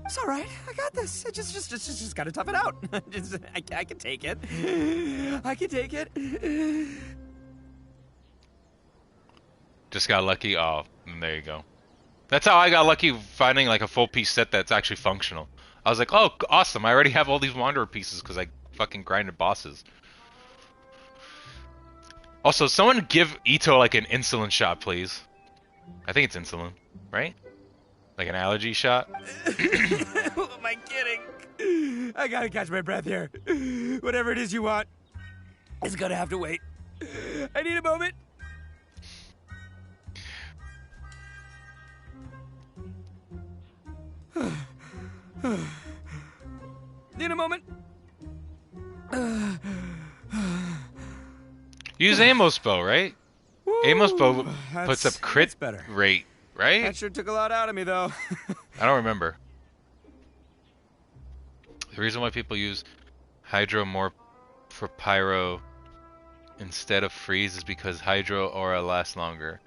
E: It's all right. I got this. Just gotta tough it out. I can take it. I can take it.
A: Just got lucky. Oh, there you go. That's how I got lucky finding like a full piece set that's actually functional. I was like, oh, awesome. I already have all these Wanderer pieces because I fucking grinded bosses. Also, someone give Itto like an insulin shot, please. I think it's insulin, right? Like an allergy shot.
E: Who am I kidding? I gotta catch my breath here. Whatever it is you want, it's gonna have to wait. I need a moment. Need a moment.
A: Use Amos bow, right? Amos bow puts up crit rate, right?
E: That sure took a lot out of me, though.
A: I don't remember. The reason why people use Hydro more for Pyro instead of Freeze is because Hydro Aura lasts longer.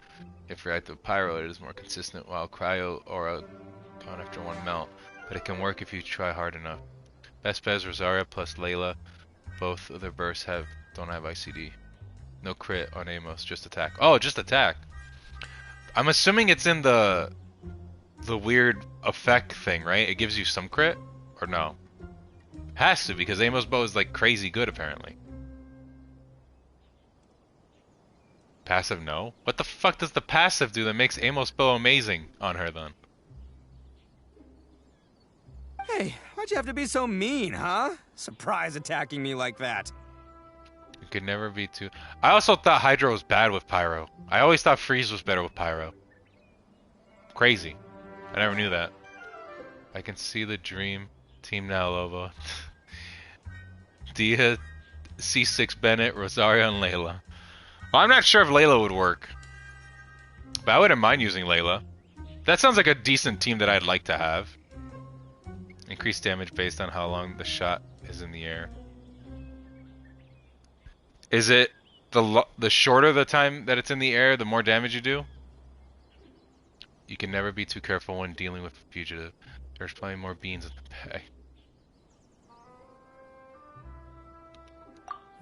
A: If reactive Pyro, it is more consistent, while Cryo Aura gone after one melt. But it can work if you try hard enough. Best bet is Rosaria plus Layla. Both of their bursts don't have ICD. No crit on Amos, just attack. Oh, just attack. I'm assuming it's in the weird effect thing, right? It gives you some crit? Or no? Has to, because Amos bow is like crazy good apparently. Passive, no? What the fuck does the passive do that makes Amos bow amazing on her then?
E: Hey, why'd you have to be so mean, huh? Surprise attacking me like that.
A: You could never be too... I also thought Hydro was bad with Pyro. I always thought Freeze was better with Pyro. Crazy. I never knew that. I can see the dream team now, Lobo. Dehya, C6 Bennett, Rosario, and Layla. Well, I'm not sure if Layla would work. But I wouldn't mind using Layla. That sounds like a decent team that I'd like to have. Increased damage based on how long the shot is in the air. Is it the shorter the time that it's in the air, the more damage you do? You can never be too careful when dealing with a fugitive. There's plenty more beans in the bag.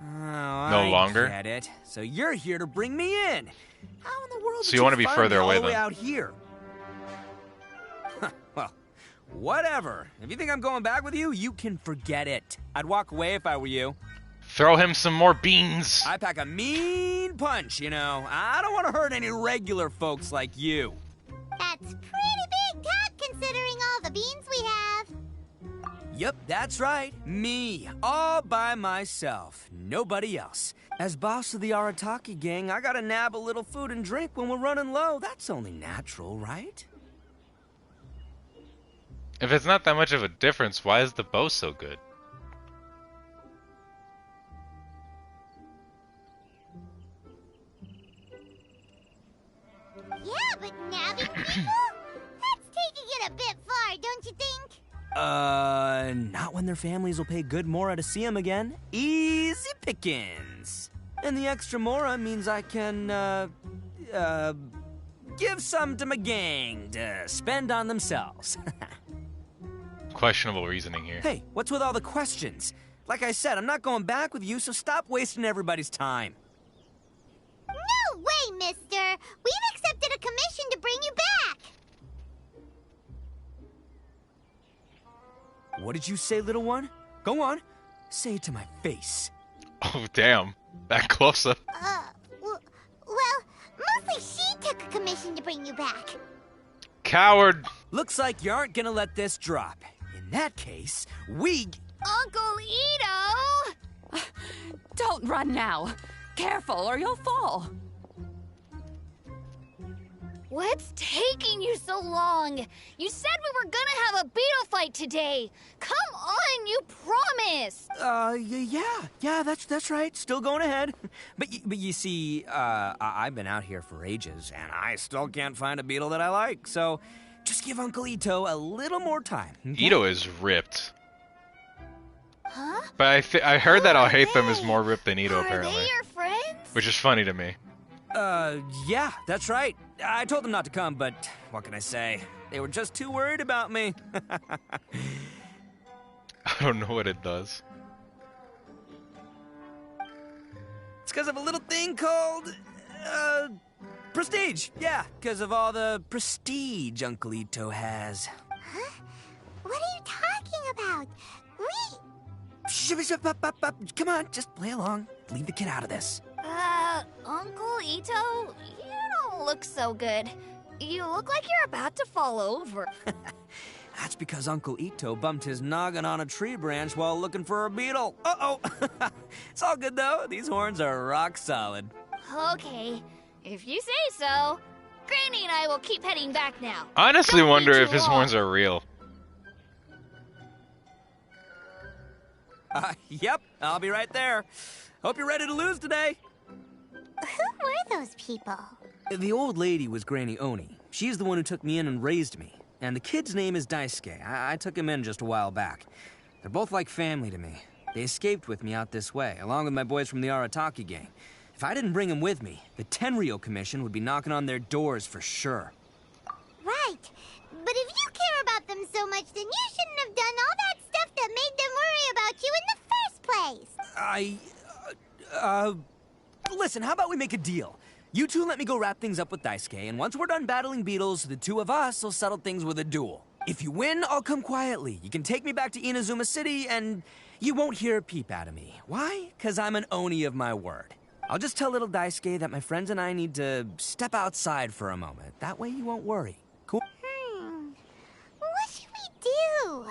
E: Oh,
A: no longer?
E: I get it. So you're here to bring me in. How in the world
A: so you want to be further away
E: all the way
A: then?
E: Out here? Well, whatever. If you think I'm going back with you, you can forget it. I'd walk away if I were you.
A: Throw him some more beans.
E: I pack a mean punch, you know. I don't want to hurt any regular folks like you.
F: That's pretty big talk considering all the beans we have.
E: Yep, that's right. Me, all by myself. Nobody else. As boss of the Arataki gang, I gotta nab a little food and drink when we're running low. That's only natural, right?
A: If it's not that much of a difference, why is the bow so good?
F: Yeah, but nabbing people? That's taking it a bit far, don't you think?
E: Not when their families will pay good mora to see them again. Easy pickings. And the extra mora means I can, give some to my gang to spend on themselves.
A: Questionable reasoning here.
E: Hey, what's with all the questions? Like I said, I'm not going back with you, so stop wasting everybody's time.
F: No way, mister! We've accepted a commission to bring you back!
E: What did you say, little one? Go on. Say it to my face.
A: Oh, damn. That close up.
F: Well, mostly she took a commission to bring you back.
A: Coward.
E: Looks like you aren't gonna let this drop. In that case, we...
N: Uncle Itto! Don't run now. Careful or you'll fall.
M: What's taking you so long? You said we were gonna have a beetle fight today. Come on, you promised.
E: Yeah, that's right. Still going ahead. But you see, I've been out here for ages, and I still can't find a beetle that I like. So, just give Uncle Itto a little more time. Okay?
A: Itto is ripped.
F: Huh?
A: But I heard that Alhaitham is more ripped than Itto, apparently.
F: Are they your friends?
A: Which is funny to me.
E: Yeah, that's right. I told them not to come, but what can I say? They were just too worried about me.
A: I don't know what it does.
E: It's because of a little thing called, prestige. Yeah, because of all the prestige Uncle Itto has.
F: Huh? What are you talking about?
E: Come on, just play along. Leave the kid out of this.
M: Uncle Itto, you don't look so good. You look like you're about to fall over.
E: That's because Uncle Itto bumped his noggin on a tree branch while looking for a beetle. Uh-oh! It's all good, though. These horns are rock solid.
M: Okay, if you say so. Granny and I will keep heading back now.
A: I honestly wonder if his horns are real.
E: Yep, I'll be right there. Hope you're ready to lose today.
F: Who were those people?
E: The old lady was Granny Oni. She's the one who took me in and raised me. And the kid's name is Daisuke. I took him in just a while back. They're both like family to me. They escaped with me out this way, along with my boys from the Arataki gang. If I didn't bring them with me, the Tenryou Commission would be knocking on their doors for sure.
F: Right. But if you care about them so much, then you shouldn't have done all that stuff that made them worry about you in the first place.
E: Listen, how about we make a deal? You two let me go wrap things up with Daisuke, and once we're done battling beetles, the two of us will settle things with a duel. If you win, I'll come quietly. You can take me back to Inazuma City, and you won't hear a peep out of me. Why? 'Cause I'm an Oni of my word. I'll just tell little Daisuke that my friends and I need to step outside for a moment. That way you won't worry. Cool?
F: What should we do?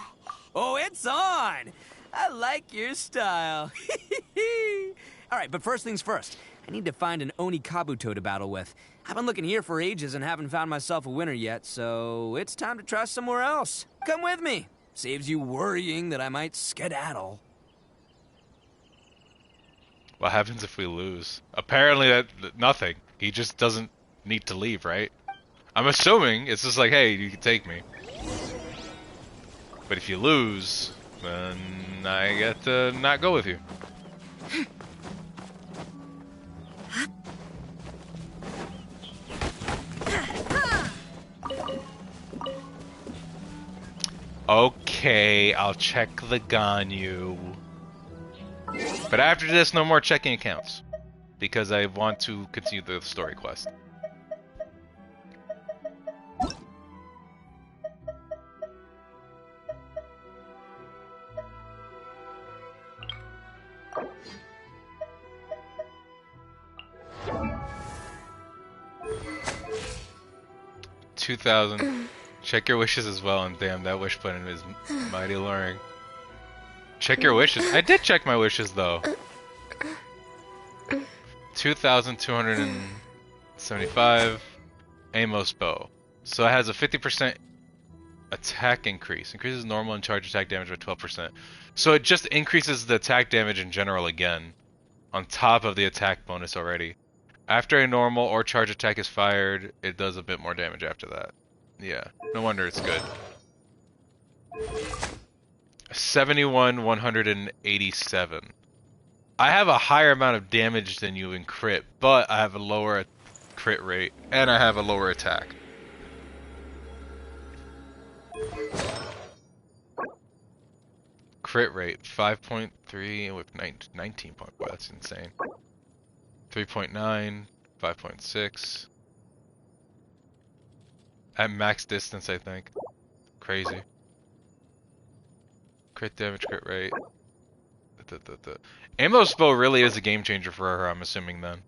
E: Oh, it's on! I like your style. All right, but first things first. I need to find an Oni Kabuto to battle with. I've been looking here for ages and haven't found myself a winner yet, so it's time to try somewhere else. Come with me. Saves you worrying that I might skedaddle.
A: What happens if we lose? Apparently nothing. He just doesn't need to leave, right? I'm assuming it's just like, hey, you can take me. But if you lose, then I get to not go with you. Okay, I'll check the Ganyu. But after this, no more checking accounts. Because I want to continue the story quest. $2,000. Check your wishes as well, and damn, that wish button is mighty alluring. Check your wishes. I did check my wishes though. 2,275 Amos bow. So it has a 50% attack increase. Increases normal and charge attack damage by 12%. So it just increases the attack damage in general again, on top of the attack bonus already. After a normal or charge attack is fired, it does a bit more damage after that. Yeah, no wonder it's good. 71,187. I have a higher amount of damage than you in crit, but I have a lower crit rate, and I have a lower attack. Crit rate, 5.3 with 19 point. Wow, that's insane. 3.9, 5.6. At max distance, I think. Crazy. Crit damage, crit rate. Amos bow really is a game changer for her, I'm assuming then.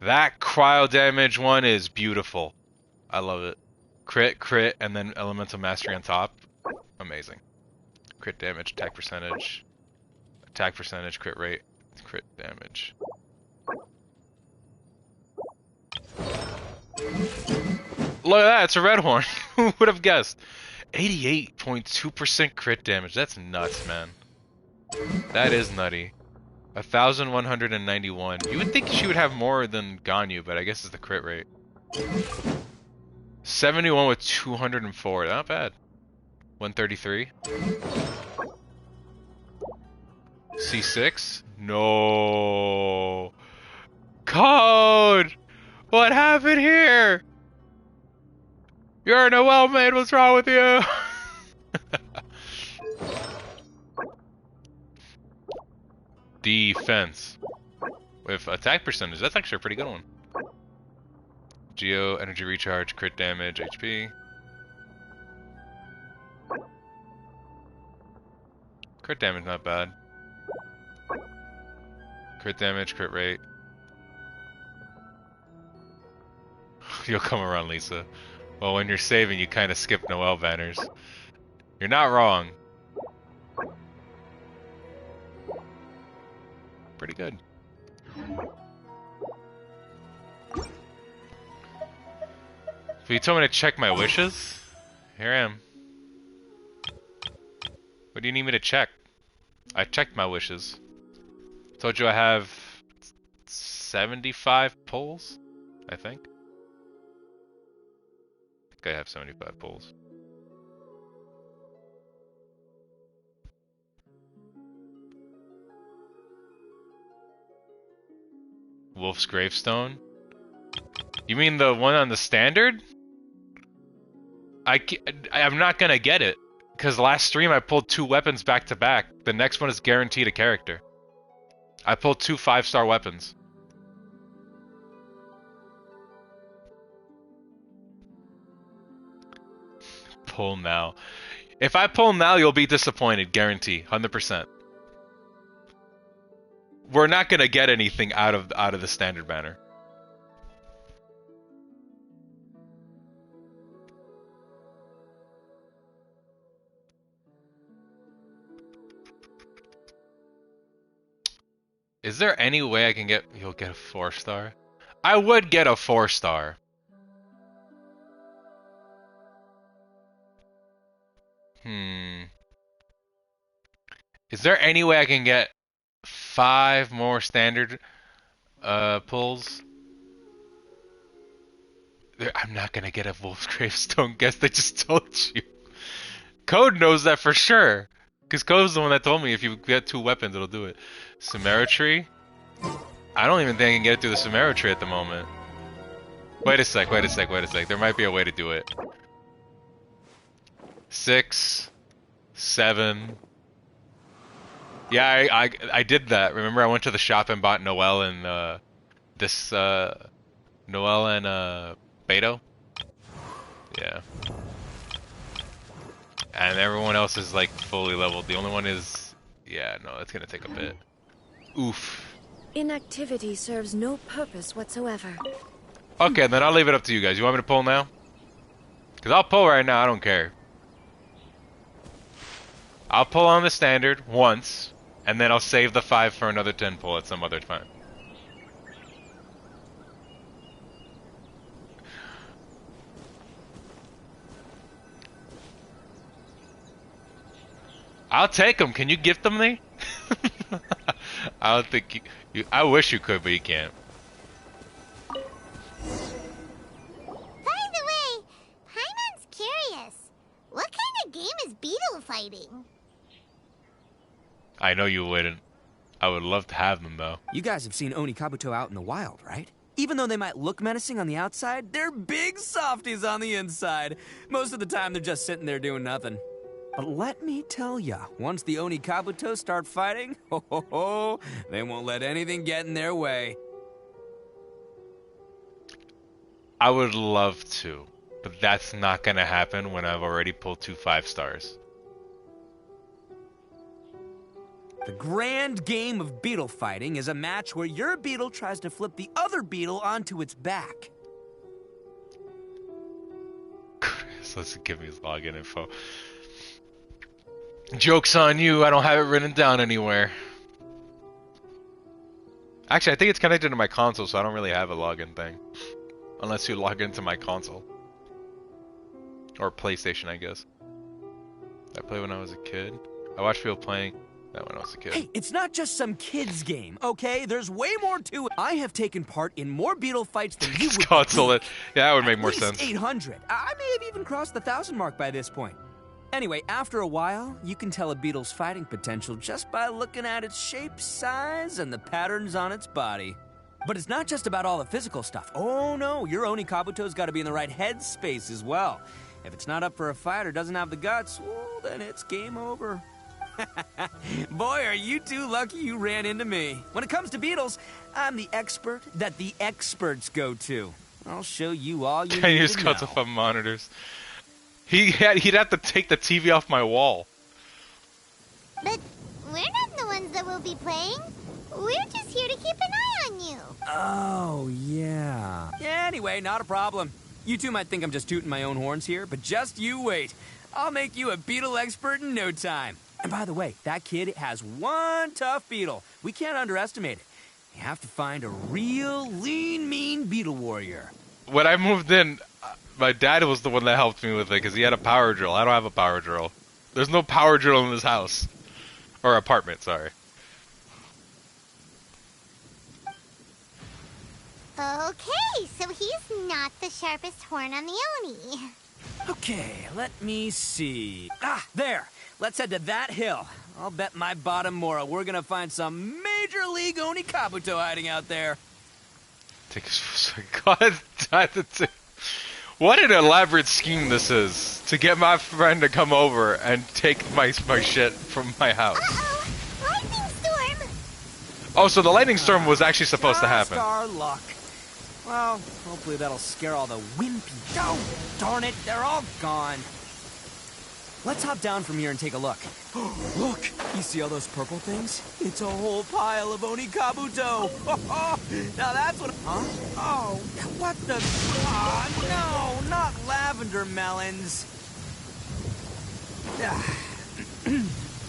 A: That cryo damage one is beautiful. I love it. Crit, and then elemental mastery on top. Amazing. Crit damage, attack percentage, crit rate, crit damage. Look at that, it's a red horn. Who would have guessed? 88.2% crit damage. That's nuts, man. That is nutty. 1,191. You would think she would have more than Ganyu, but I guess it's the crit rate. 71 with 204. Not bad. 133. C6? No. Code! What happened here? You're a Noel maid, what's wrong with you? Defense. With attack percentage, that's actually a pretty good one. Geo, energy recharge, crit damage, HP. Crit damage, not bad. Crit damage, crit rate. You'll come around, Lisa. Well, when you're saving, you kind of skip Noel banners. You're not wrong. Pretty good. So you told me to check my wishes? Here I am. What do you need me to check? I checked my wishes. Told you I have 75 pulls, I think. I have 75 pulls. Wolf's Gravestone? You mean the one on the standard? I'm not gonna get it. Because last stream I pulled 2 weapons back to back. The next one is guaranteed a character. I pulled 2 5-star weapons. Pull now. If I pull now, you'll be disappointed. Guarantee. 100%. We're not gonna get anything out of the standard banner. Is there any way I can get... You'll get a 4-star? I would get a 4-star. Is there any way I can get 5 more standard pulls? I'm not gonna get a Wolf's Gravestone. Guess I just told you. Code knows that for sure. Because Code's the one that told me if you get 2 weapons, it'll do it. Samaritree? I don't even think I can get it through the Samaritree at the moment. Wait a sec. There might be a way to do it. 6, 7. Yeah, I did that. Remember I went to the shop and bought Noel and Noel and Beidou? Yeah. And everyone else is like fully leveled. The only one is... Yeah, no, that's gonna take a bit. Oof.
C: Inactivity serves no purpose whatsoever.
A: Okay, then I'll leave it up to you guys. You want me to pull now? Because I'll pull right now, I don't care. I'll pull on the standard once, and then I'll save the 5 for another 10 pull at some other time. I'll take them. Can you gift them me? I don't think you... I wish you could, but you can't.
F: By the way, Paimon's curious. What kind of game is Beidou fighting?
A: I know you wouldn't. I would love to have them, though.
E: You guys have seen Oni Kabuto out in the wild, right? Even though they might look menacing on the outside, they're big softies on the inside. Most of the time, they're just sitting there doing nothing. But let me tell ya, once the Oni Kabuto start fighting, they won't let anything get in their way.
A: I would love to, but that's not gonna happen when I've already pulled 2 5-stars.
E: The grand game of beetle fighting is a match where your beetle tries to flip the other beetle onto its back.
A: Chris, let's give me his login info. Joke's on you, I don't have it written down anywhere. Actually, I think it's connected to my console, so I don't really have a login thing. Unless you log into my console. Or PlayStation, I guess. I played when I was a kid. I watched people playing that when I was a kid.
E: Hey, it's not just some kid's game, okay? There's way more to it. I have taken part in more beetle fights than you would.
A: Console it. Yeah, that would make more sense.
E: 800. I may have even crossed the 1,000 mark by this point. Anyway, after a while, you can tell a beetle's fighting potential just by looking at its shape, size, and the patterns on its body. But it's not just about all the physical stuff. Oh no, your Onikabuto's got to be in the right headspace as well. If it's not up for a fight or doesn't have the guts, well, then it's game over. Boy, are you two lucky you ran into me. When it comes to beetles, I'm the expert that the experts go to. I'll show you all you
A: Can
E: need
A: use
E: to know.
A: custom monitors. He'd have to take the TV off my wall.
F: But we're not the ones that will be playing. We're just here to keep an eye on you.
E: Oh, yeah. Anyway, not a problem. You two might think I'm just tooting my own horns here, but just you wait. I'll make you a beetle expert in no time. And by the way, that kid has one tough beetle. We can't underestimate it. You have to find a real lean, mean beetle warrior.
A: When I moved in, my dad was the one that helped me with it because he had a power drill. I don't have a power drill. There's no power drill in this house. Or apartment, sorry.
F: Okay, so he's not the sharpest horn on the Oni.
E: Okay, let me see. Ah, there. Let's head to that hill. I'll bet my bottom Mora we're gonna find some major league Onikabuto hiding out there.
A: God, what an elaborate scheme this is to get my friend to come over and take my shit from my house.
F: Uh-oh, lightning storm!
A: Oh, so the lightning storm was actually supposed to happen.
E: Our luck. Well, hopefully that'll scare all the wimpy. Oh, darn it, they're all gone. Let's hop down from here and take a look. Look, you see all those purple things? It's a whole pile of Onikabuto. Now that's what... Huh? Oh, what the... Oh, no, not lavender melons.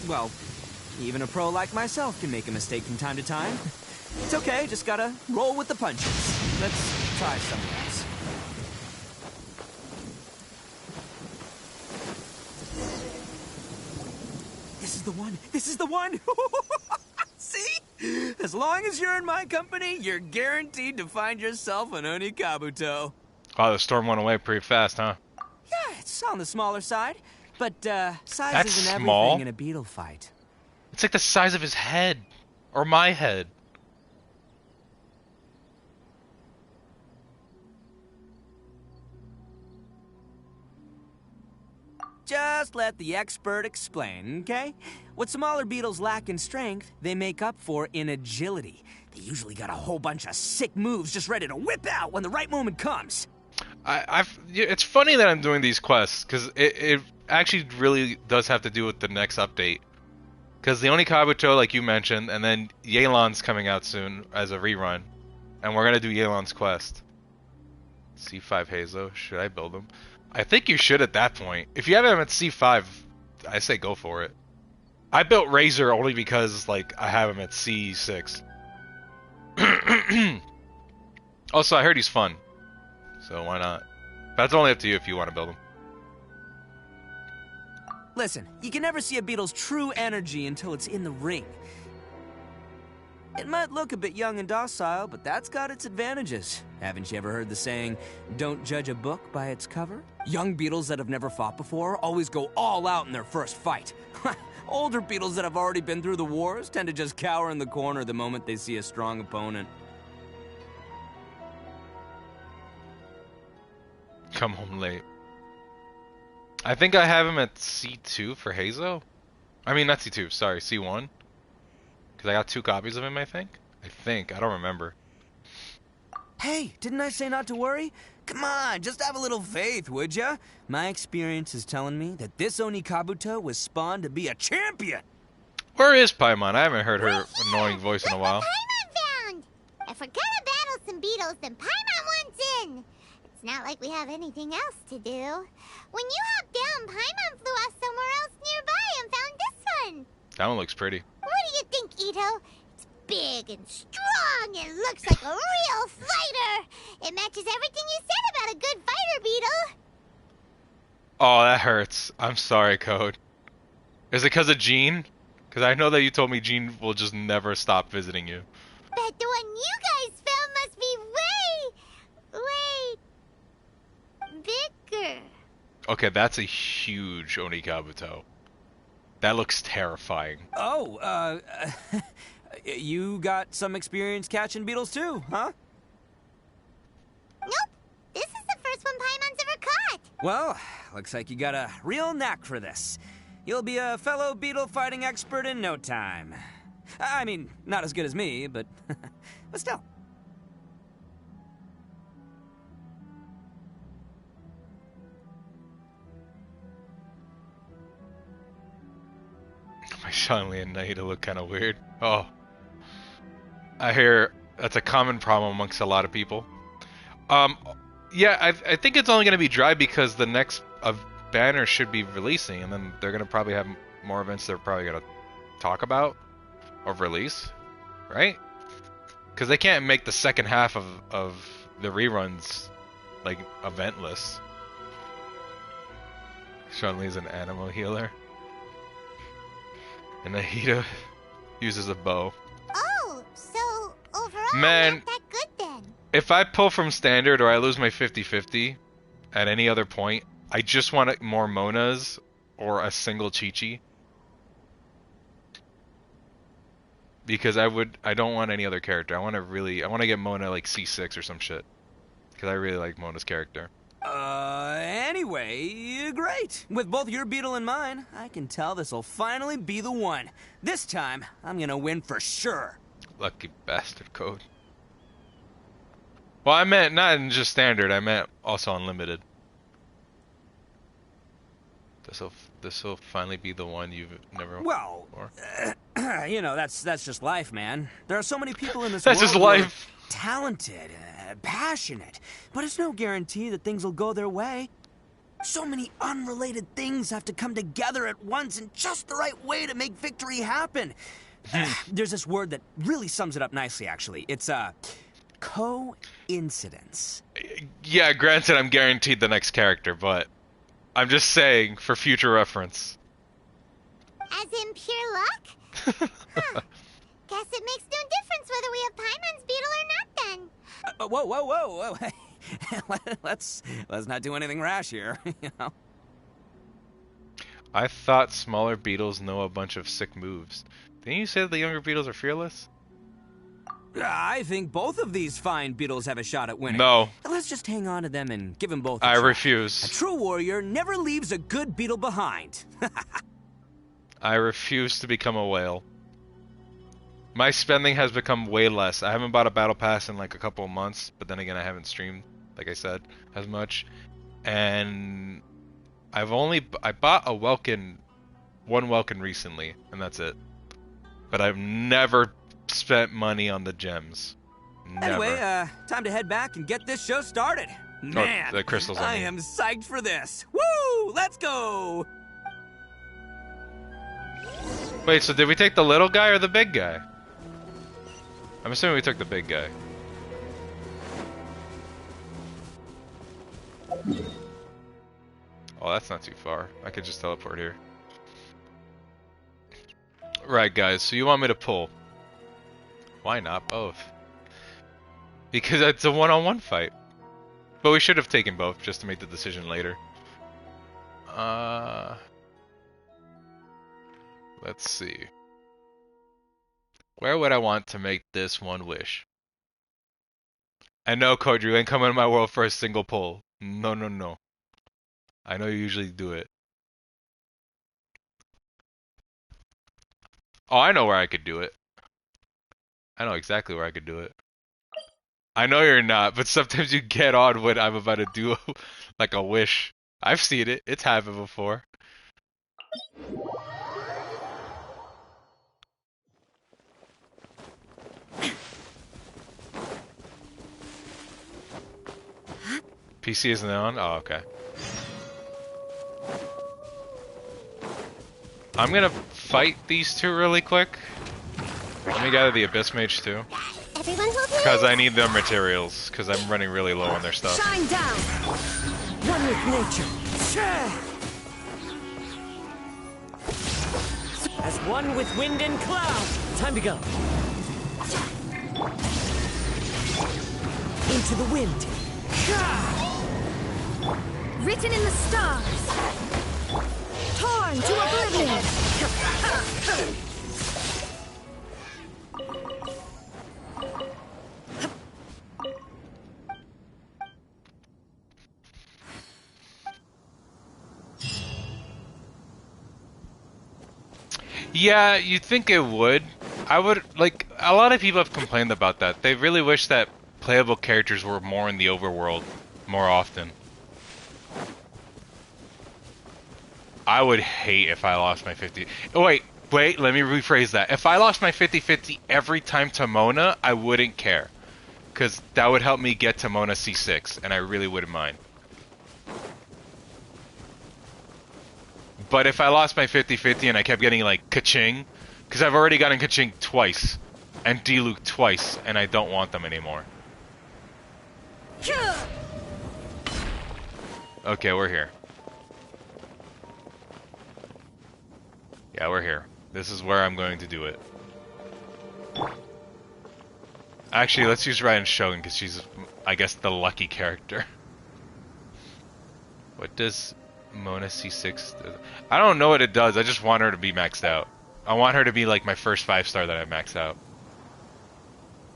E: Well, even a pro like myself can make a mistake from time to time. It's okay, just gotta roll with the punches. Let's try something else. This is the one! This is the one! See? As long as you're in my company, you're guaranteed to find yourself an Onikabuto.
A: Oh, the storm went away pretty fast, huh?
E: Yeah, it's on the smaller side. But, size
A: That's
E: isn't
A: small.
E: everything in a beetle fight.
A: It's like the size of his head. Or my head.
E: Just let the expert explain, okay? What smaller beetles lack in strength, they make up for in agility. They usually got a whole bunch of sick moves just ready to whip out when the right moment comes.
A: It's funny that I'm doing these quests, because it actually really does have to do with the next update. Because the Onikabuto, like you mentioned, and then Yelan's coming out soon as a rerun. And we're going to do Yelan's quest. C5 Hazo, should I build him? I think you should at that point. If you have him at C5, I say go for it. I built Razor only because, like, I have him at C6. Also, I heard he's fun. So why not? That's only up to you if you want to build him.
E: Listen, you can never see a beetle's true energy until it's in the ring. It might look a bit young and docile, but that's got its advantages. Haven't you ever heard the saying, don't judge a book by its cover? Young beetles that have never fought before always go all out in their first fight. Older beetles that have already been through the wars tend to just cower in the corner the moment they see a strong opponent.
A: Come home late. I think I have him at C2 for Hazo. I mean, not C2, sorry, C1. Because I got 2 copies of him, I think. I don't remember.
E: Hey, didn't I say not to worry? Come on, just have a little faith, would ya? My experience is telling me that this Onikabuto was spawned to be a champion.
A: Where is Paimon? I haven't heard her annoying voice in a while.
F: Paimon found! If we're gonna battle some beetles, then Paimon wants in! It's not like we have anything else to do. When you hopped down, Paimon flew off somewhere else nearby and found this one.
A: That one looks pretty.
F: What do you think, Itto? It's big and strong and looks like a real fighter. It matches everything you said about a good fighter beetle.
A: Oh, that hurts. I'm sorry, Code. Is it because of Jean? Because I know that you told me Jean will just never stop visiting you.
F: Bet the one you guys found must be way bigger.
A: Okay, that's a huge Onikabuto. That looks terrifying.
E: Oh, you got some experience catching beetles too, huh?
F: Nope. This is the first one Paimon's ever caught.
E: Well, looks like you got a real knack for this. You'll be a fellow beetle fighting expert in no time. I mean, not as good as me, but still.
A: My Xiangling and Nahida look kind of weird. Oh. I hear that's a common problem amongst a lot of people. Yeah, I think it's only going to be dry because the next banner should be releasing, and then they're going to probably have more events they're probably going to talk about or release, right? Because they can't make the second half of the reruns, like, eventless. Xiangling's an animal healer. And Nahida uses a bow.
F: Oh, so overall,
A: Man,
F: not that good then.
A: if I pull from standard or I lose my 50-50 at any other point, I just want more Monas or a single Chichi. Because I don't want any other character. I want to get Mona like C6 or some shit. Because I really like Mona's character.
E: Anyway, great. With both your beetle and mine, I can tell this'll finally be the one. This time, I'm gonna win for sure.
A: Lucky bastard code. Well, I meant not in just standard, I meant also unlimited. This'll finally be the one you've never
E: Well, you know, that's just life, man. There are so many people in this
A: That's
E: world
A: just
E: who are
A: life.
E: talented, passionate, but it's no guarantee that things will go their way. So many unrelated things have to come together at once in just the right way to make victory happen. There's this word that really sums it up nicely, actually. It's coincidence.
A: Yeah, granted I'm guaranteed the next character, but I'm just saying for future reference.
F: As in pure luck? Huh. Guess it makes no difference whether we have Paimon's beetle or not then.
E: Whoa. Let's not do anything rash here, you know.
A: I thought smaller beetles know a bunch of sick moves. Didn't you say that the younger beetles are fearless?
E: I think both of these fine beetles have a shot at winning.
A: No.
E: Let's just hang on to them and give them both a
A: I
E: try.
A: refuse.
E: A true warrior never leaves a good beetle behind.
A: I refuse to become a whale. My spending has become way less. I haven't bought a battle pass in like a couple of months, but then again I haven't streamed, like I said, as much. And I bought a one Welkin recently, and that's it. But I've never spent money on the gems. Never.
E: Anyway, time to head back and get this show started. Man,
A: the crystals
E: I am psyched for this. Woo! Let's go!
A: Wait, so did we take the little guy or the big guy? I'm assuming we took the big guy. Oh, that's not too far. I could just teleport here. Right, guys, so you want me to pull. Why not both? Because it's a one-on-one fight. But we should have taken both just to make the decision later. Let's see. Where would I want to make this one wish? I know, Code, you ain't coming to my world for a single pull. No. I know you usually do it. Oh, I know where I could do it. I know exactly where I could do it. I know you're not, but sometimes you get on when I'm about to do like a wish. I've seen it. It's happened before. PC isn't on? Oh, okay. I'm gonna fight these two really quick. Let me gather the Abyss Mage too. Because I need their materials, because I'm running really low on their stuff.
D: Shine down! One with nature. As one with wind and cloud. Time to go. Into the wind.
B: Written in the stars. Torn to oblivion.
A: Yeah, you'd think it would. I would, like, a lot of people have complained about that. They really wish that playable characters were more in the overworld more often. I would hate if I lost my 50... Oh, wait, let me rephrase that. If I lost my 50-50 every time to Mona, I wouldn't care. Because that would help me get to Mona C6, and I really wouldn't mind. But if I lost my 50-50 and I kept getting, like, Keqing, because I've already gotten Keqing twice, and Diluc twice, and I don't want them anymore. Okay, we're here. Yeah, we're here. This is where I'm going to do it. Actually, let's use Ryan Shogun, because she's, I guess, the lucky character. What does Mona C6 do? I don't know what it does, I just want her to be maxed out. I want her to be like my first 5-star that I max out.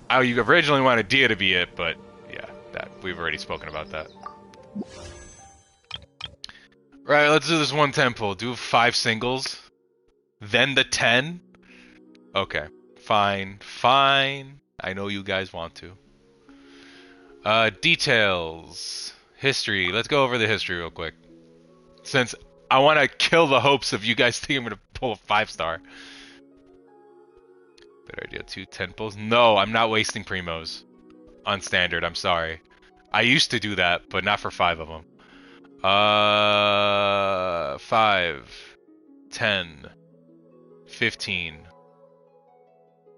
A: Oh, you originally wanted Dehya to be it, but yeah, that we've already spoken about that. Right, let's do this 110 pull. Do 5 singles, then the 10. Okay, fine. I know you guys want to. Details. History. Let's go over the history real quick. Since I want to kill the hopes of you guys thinking I'm going to pull a 5-star. Better idea, 2 10 pulls. No, I'm not wasting primos on standard. I'm sorry. I used to do that, but not for 5 of them. 5, 10, 15,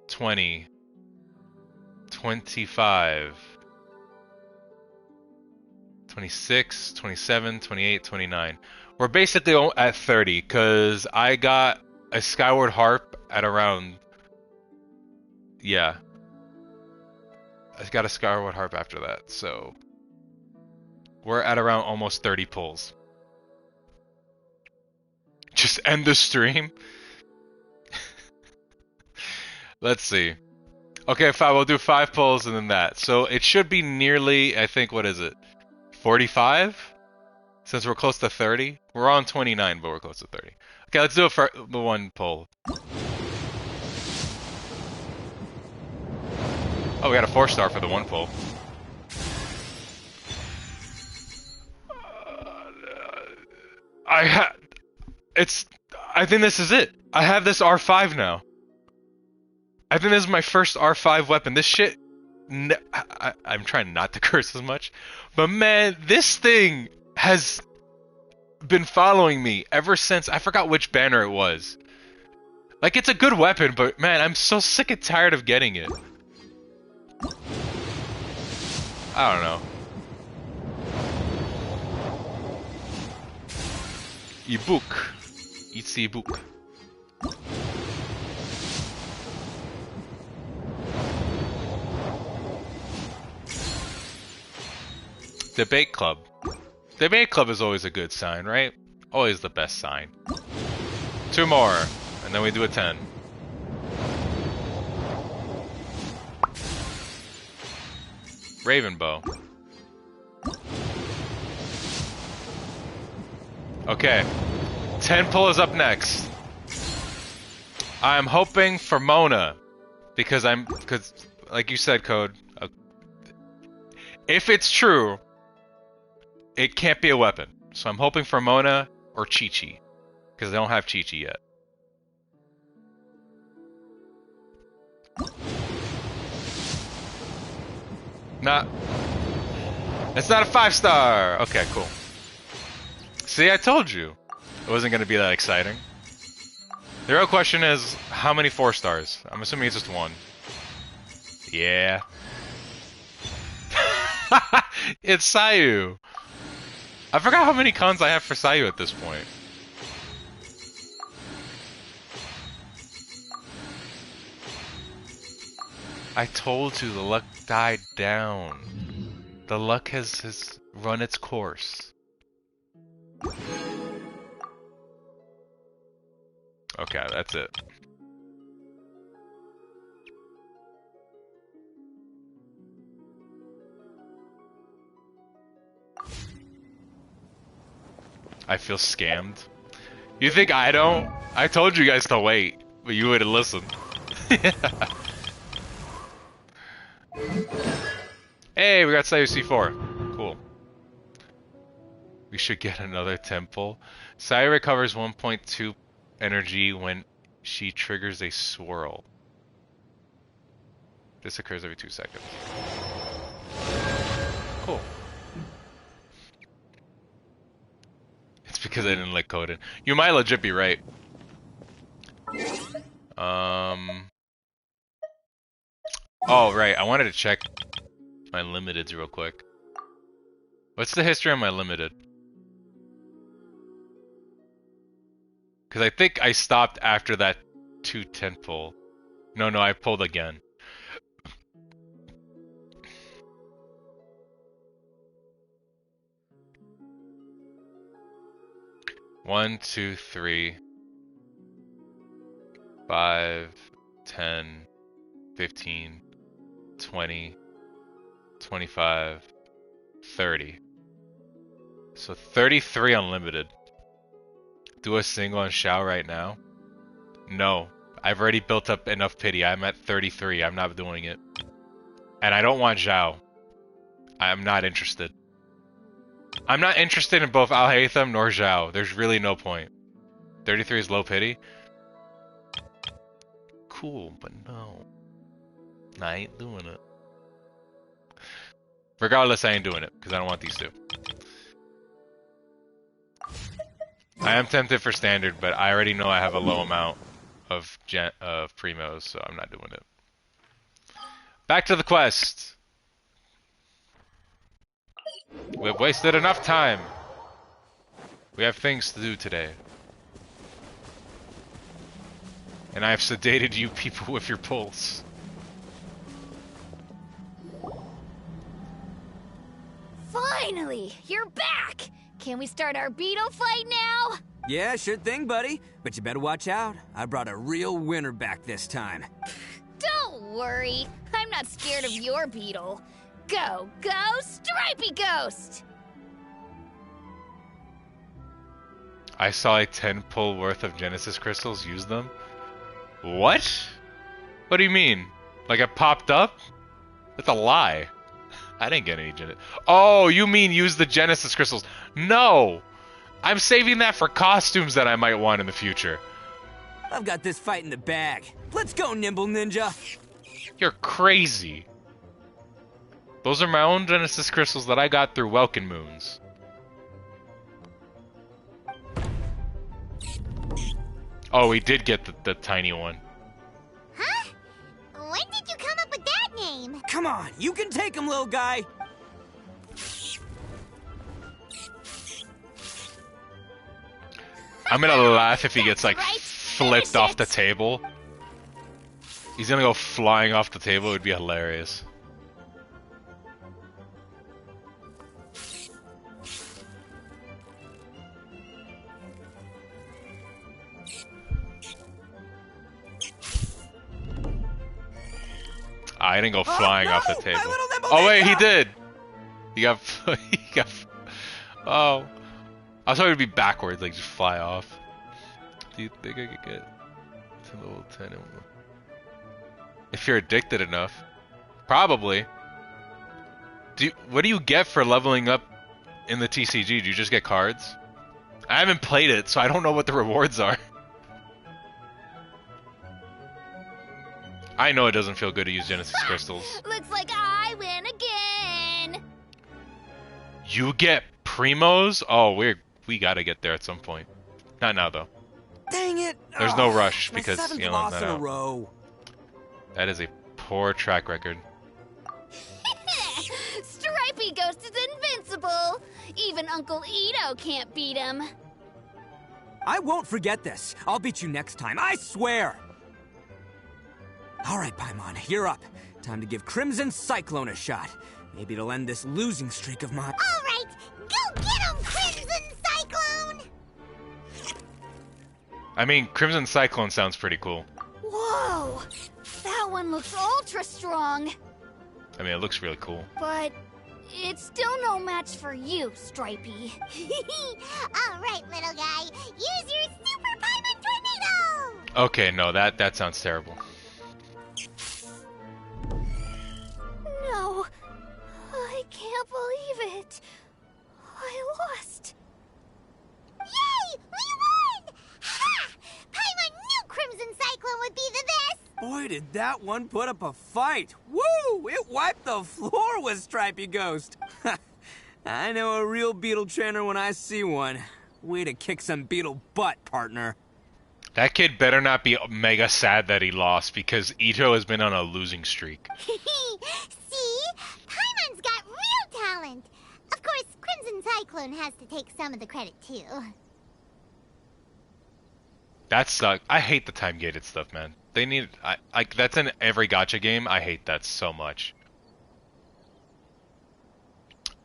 A: 20, 25, 26, 27, 28, 29. We're basically at 30 because I got a Skyward Harp at around... Yeah. I got a Skyward Harp after that, so... We're at around almost 30 pulls. Just end the stream? Let's see. Okay, fine, we'll do 5 pulls and then that. So it should be nearly, I think, what is it? 45? Since we're close to 30? We're on 29, but we're close to 30. Okay, let's do it for the 1 pull. Oh, we got a 4-star for the 1 pull. I think this is it. I have this R5 now. I think this is my first R5 weapon. This shit... I'm trying not to curse as much. But man, this thing has been following me ever since... I forgot which banner it was. Like, it's a good weapon, but man, I'm so sick and tired of getting it. I don't know. Ebook. It's the ebook. Debate club. Debate club is always a good sign, right? Always the best sign. 2 more, and then we do a 10. Ravenbow. Okay. 10 pull is up next. I'm hoping for Mona. Because like you said, Code, if it's true, it can't be a weapon. So I'm hoping for Mona or Chichi. Because I don't have Chichi yet. It's not a 5-star! Okay, cool. See, I told you. It wasn't going to be that exciting. The real question is, how many 4-stars? I'm assuming it's just 1. Yeah. It's Sayu. I forgot how many cons I have for Sayu at this point. I told you the luck died down. The luck has run its course. Okay. That's it. I feel scammed. You think I don't? I told you guys to wait, but you wouldn't listen. Hey, we got Xiao C4. Cool. We should get another temple. Xiao recovers 1.2 energy when she triggers a swirl. This occurs every 2 seconds. Cool. It's because I didn't like coding. You might legit be right. Oh, right. I wanted to check my limiteds real quick. What's the history on my limited? Because I think I stopped after that 210 pull. No, I pulled again. One, 2, 3, 5, 10, 15, 20, 25, 30. So 33 unlimited. Do a single on Xiao right now? No. I've already built up enough pity. I'm at 33. I'm not doing it. And I don't want Xiao. I'm not interested. I'm not interested in both Al-Haytham nor Xiao. There's really no point. 33 is low pity? Cool, but no. I ain't doing it. Regardless, I ain't doing it, because I don't want these two. I am tempted for standard, but I already know I have a low amount of primos, so I'm not doing it. Back to the quest. We've wasted enough time. We have things to do today. And I have sedated you people with your pulse.
M: Finally! You're back! Can we start our Beidou fight now?
E: Yeah, sure thing, buddy. But you better watch out. I brought a real winner back this time.
M: Don't worry. I'm not scared of your Beidou. Go, Stripey Ghost!
A: I saw a 10 pull worth of Genesis crystals. Use them. What? What do you mean? Like it popped up? That's a lie. I didn't get any Genesis. Oh, you mean use the Genesis crystals? No! I'm saving that for costumes that I might want in the future.
E: I've got this fight in the bag. Let's go, Nimble Ninja.
A: You're crazy. Those are my own Genesis crystals that I got through Welkin Moons. Oh, we did get the tiny one.
F: Huh? When did you come up with that name?
E: Come on, you can take him, little guy.
A: I'm gonna laugh if he gets like flipped off the table. He's gonna go flying off the table. It would be hilarious. I didn't go flying off the table. Oh wait, he did. He got. Oh, I was hoping it'd be backwards, like just fly off. Do you think I could get to level 10? If you're addicted enough, probably. What do you get for leveling up in the TCG? Do you just get cards? I haven't played it, so I don't know what the rewards are. I know it doesn't feel good to use Genesis crystals.
M: Looks like I win again.
A: You get primos? Oh, we gotta get there at some point. Not now though.
E: Dang it!
A: There's no rush
E: my
A: because
E: seventh
A: you know
E: loss
A: that
E: in a
A: out.
E: row.
A: That is a poor track record.
M: Stripey Ghost is invincible. Even Uncle Itto can't beat him.
E: I won't forget this. I'll beat you next time, I swear. All right, Paimon, you're up. Time to give Crimson Cyclone a shot. Maybe it'll end this losing streak of mine.
F: All right, go get him, Crimson Cyclone!
A: I mean, Crimson Cyclone sounds pretty cool.
M: Whoa! That one looks ultra strong.
A: I mean, it looks really cool.
M: But it's still no match for you, Stripey.
F: Alright, little guy. Use your Super Paimon Tornado!
A: Okay, no, that sounds terrible.
M: No. I can't believe it. I lost.
F: Yay! We won! Ha! Paimon knew Crimson Cyclone would be the best!
E: Boy, did that one put up a fight. Woo! It wiped the floor with Stripey Ghost. I know a real beetle trainer when I see one. Way to kick some beetle butt, partner.
A: That kid better not be mega sad that he lost, because Itto has been on a losing streak.
F: See? Paimon's got real talent. Of course, Crimson Cyclone has to take some of the credit, too.
A: That sucks. I hate the time-gated stuff, man. They need... that's in every gacha game. I hate that so much.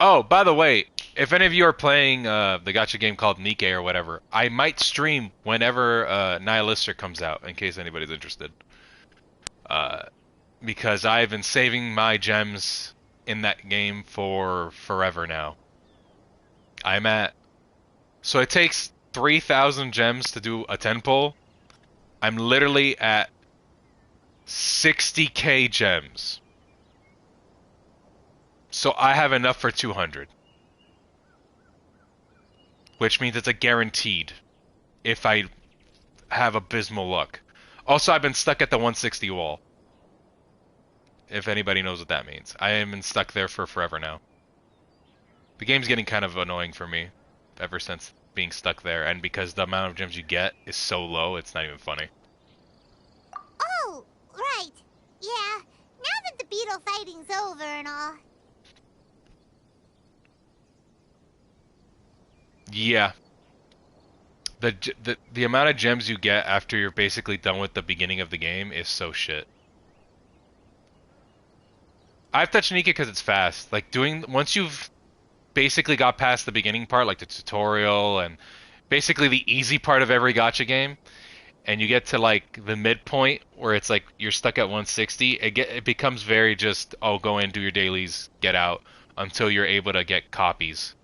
A: Oh, by the way, if any of you are playing the gacha game called Nikke or whatever, I might stream whenever Nihilister comes out, in case anybody's interested. Because I've been saving my gems in that game for forever now. I'm at... So it takes 3,000 gems to do a 10 pull. I'm literally at 60k gems. So I have enough for 200. Which means it's a guaranteed if I have abysmal luck. Also, I've been stuck at the 160 wall. If anybody knows what that means. I have been stuck there for forever now. The game's getting kind of annoying for me ever since being stuck there, and because the amount of gems you get is so low, it's not even funny.
F: Oh, right. Yeah, now that the beetle fighting's over and all.
A: Yeah. The amount of gems you get after you're basically done with the beginning of the game is so shit. I've touched Nikke because it's fast. Like, once you've basically got past the beginning part, like the tutorial and basically the easy part of every gacha game, and you get to like the midpoint where it's like you're stuck at 160, it becomes very just, oh, go in, do your dailies, get out, until you're able to get copies.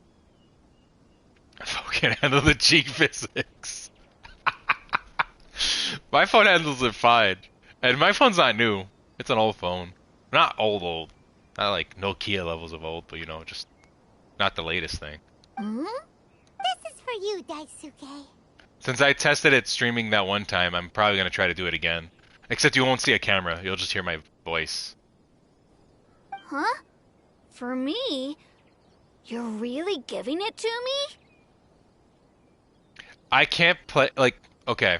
A: I fucking handle the G physics. My phone handles it fine. And my phone's not new. It's an old phone. Not old. Not like Nokia levels of old, but you know, just not the latest thing.
F: Hmm? This is for you, Daisuke.
A: Since I tested it streaming that one time, I'm probably going to try to do it again. Except you won't see a camera. You'll just hear my voice.
M: Huh? For me? You're really giving it to me?
A: I can't play... Like, okay.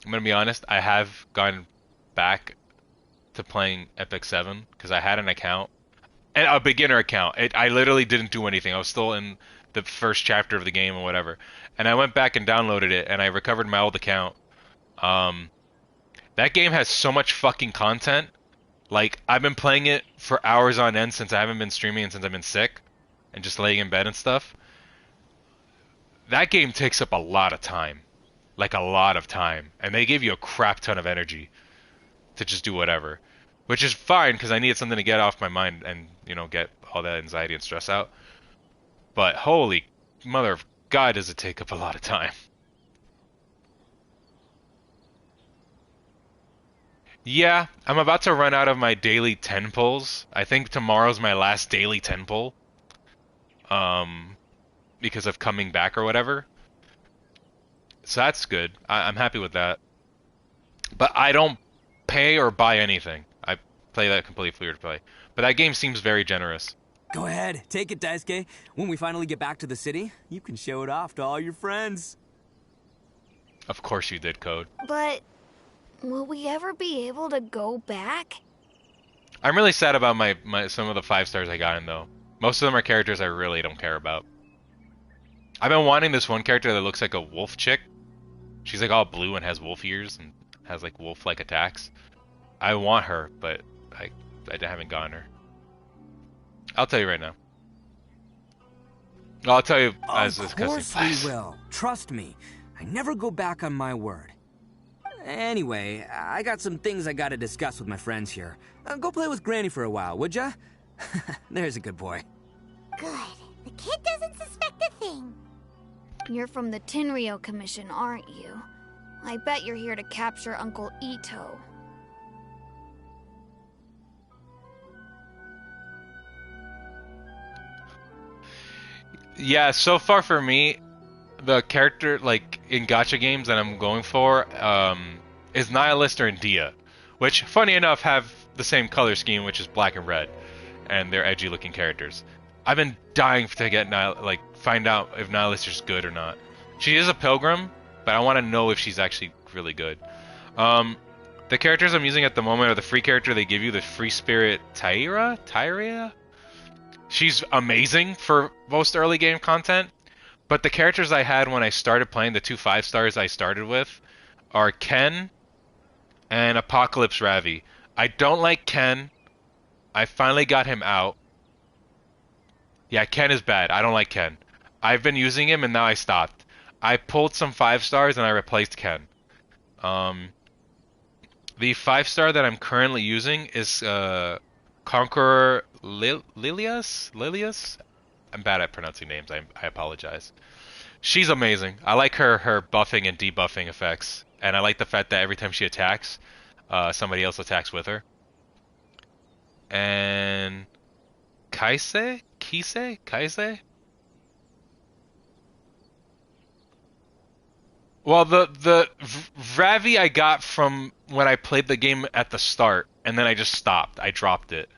A: I'm going to be honest. I have gone back to playing Epic 7 because I had an account. And a beginner account. I literally didn't do anything. I was still in the first chapter of the game or whatever. And I went back and downloaded it, and I recovered my old account. That game has so much fucking content. Like, I've been playing it for hours on end since I haven't been streaming and since I've been sick. And just laying in bed and stuff. That game takes up a lot of time. Like, a lot of time. And they give you a crap ton of energy to just do whatever. Which is fine, because I needed something to get off my mind and, you know, get all that anxiety and stress out. But holy mother of God, does it take up a lot of time. Yeah, I'm about to run out of my daily 10 pulls. I think tomorrow's my last daily 10 pull. Because of coming back or whatever. So that's good. I'm happy with that. But I don't pay or buy anything. I play that completely free to play. But that game seems very generous.
E: Go ahead, take it, Daisuke. When we finally get back to the city, you can show it off to all your friends.
A: Of course you did, Code.
M: But will we ever be able to go back?
A: I'm really sad about my some of the 5 stars I got in, though. Most of them are characters I really don't care about. I've been wanting this one character that looks like a wolf chick. She's like all blue and has wolf ears and has like wolf-like attacks. I want her, but I haven't gotten her. I'll tell you right now. I'll tell you as this cutscene
E: plays. Of course we will. Trust me. I never go back on my word. Anyway, I got some things I gotta discuss with my friends here. Go play with Granny for a while, would ya? There's a good boy.
F: Good. The kid doesn't suspect a thing.
M: You're from the Tenryou Commission, aren't you? I bet you're here to capture Uncle Itto.
A: Yeah, so far for me, the character, like, in gacha games that I'm going for, is Nihilist or Dehya, which, funny enough, have the same color scheme, which is black and red, and they're edgy-looking characters. I've been dying to get, find out if Nihilist is good or not. She is a pilgrim, but I want to know if she's actually really good. The characters I'm using at the moment are the free character they give you, the free spirit Tyria? She's amazing for most early game content, but the characters I had when I started playing, the 2 5-stars I started with, are Ken and Apocalypse Ravi. I don't like Ken. I finally got him out. Yeah, Ken is bad. I don't like Ken. I've been using him and now I stopped. I pulled some 5-stars and I replaced Ken. The 5-star that I'm currently using is Conqueror Lilius? I'm bad at pronouncing names. I apologize. She's amazing. I like her buffing and debuffing effects, and I like the fact that every time she attacks, somebody else attacks with her. And Kise? Well, the Ravi I got from when I played the game at the start, and then I just stopped. I dropped it.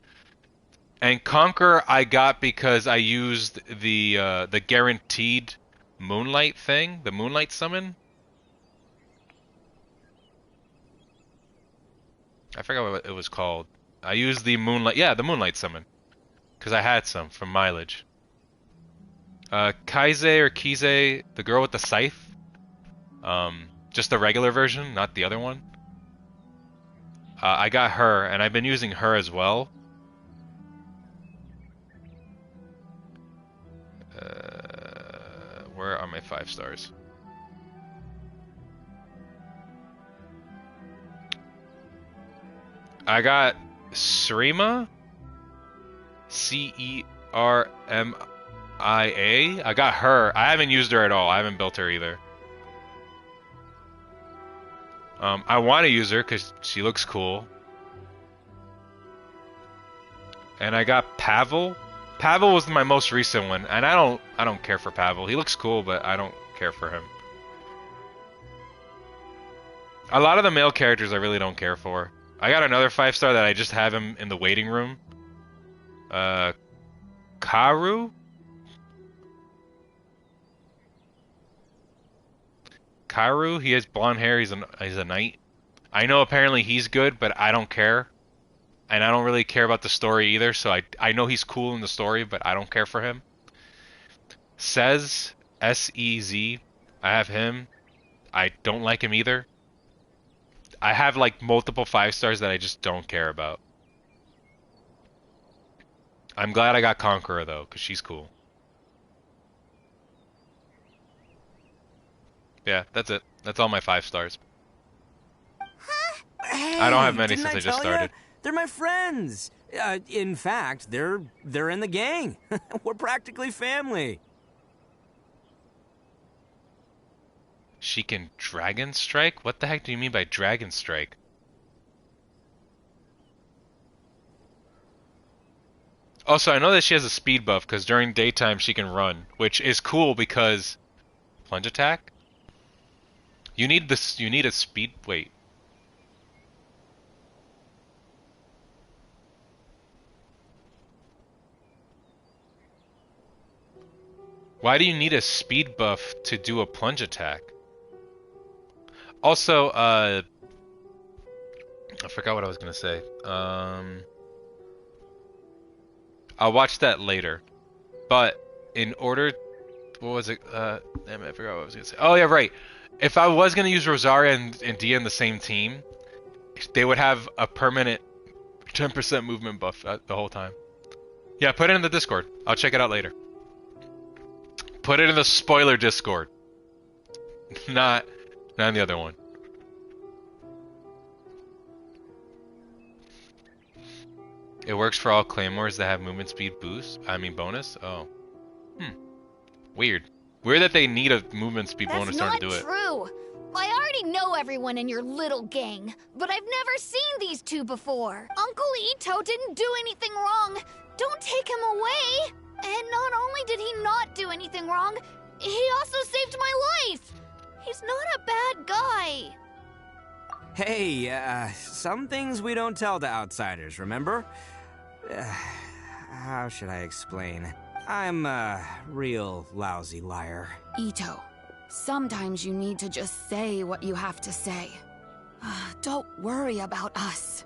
A: And Conquer I got because I used the guaranteed Moonlight thing, the Moonlight summon. I forgot what it was called. I used the Moonlight, the Moonlight summon, because I had some from Mileage. Kaize or Kize, the girl with the scythe. Just the regular version, not the other one. I got her, and I've been using her as well. Where are my 5-stars? I got Cerima. Cermia. I got her. I haven't used her at all. I haven't built her either. I want to use her because she looks cool. And I got Pavel. Pavel was my most recent one, and I don't care for Pavel. He looks cool, but I don't care for him. A lot of the male characters I really don't care for. I got another 5-star that I just have him in the waiting room. Karu? Karu, he has blonde hair, he's a knight. I know apparently he's good, but I don't care. And I don't really care about the story either, so I know he's cool in the story, but I don't care for him. Sez, S-E-Z, I have him. I don't like him either. I have like multiple 5-stars that I just don't care about. I'm glad I got Conqueror though, because she's cool. Yeah, that's it. That's all my 5-stars.
E: Huh? Hey,
A: I don't have many since I just started.
E: They're my friends. In fact, they're in the gang. We're practically family.
A: She can Dragon Strike? What the heck do you mean by Dragon Strike? Also, I know that she has a speed buff because during daytime she can run, which is cool because plunge attack. You need this. You need a speed. Wait. Why do you need a speed buff to do a plunge attack? Also, I forgot what I was gonna say. I'll watch that later. But in order, what was it? Damn it, I forgot what I was gonna say. Oh yeah, right. If I was gonna use Rosaria and Dehya in the same team, they would have a permanent 10% movement buff the whole time. Yeah, put it in the Discord. I'll check it out later. Put it in the spoiler Discord. Not in the other one. It works for all claymores that have movement speed boost. I mean bonus. Oh. Weird. Weird that they need a movement speed bonus in order to do it.
M: That's not true. I already know everyone in your little gang, but I've never seen these two before. Uncle Itto didn't do anything wrong. Don't take him away. And not only did he not do anything wrong, he also saved my life. He's not a bad guy.
E: Hey, some things we don't tell to outsiders, remember? How should I explain? I'm a real lousy liar.
N: Itto, sometimes you need to just say what you have to say. Don't worry about us.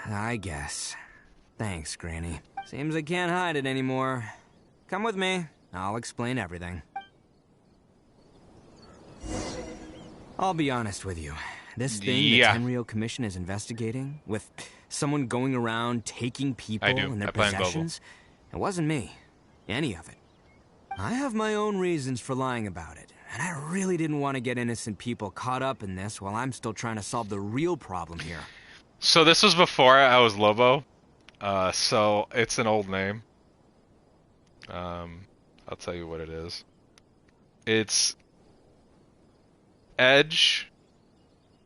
E: I guess. Thanks, Granny. Seems I can't hide it anymore. Come with me. I'll explain everything. I'll be honest with you. This thing the Tenryou Commission is investigating, with someone going around taking people and their possessions, it wasn't me. Any of it. I have my own reasons for lying about it, and I really didn't want to get innocent people caught up in this while I'm still trying to solve the real problem here.
A: So this was before I was Lobo, so it's an old name. I'll tell you what it is. It's Edge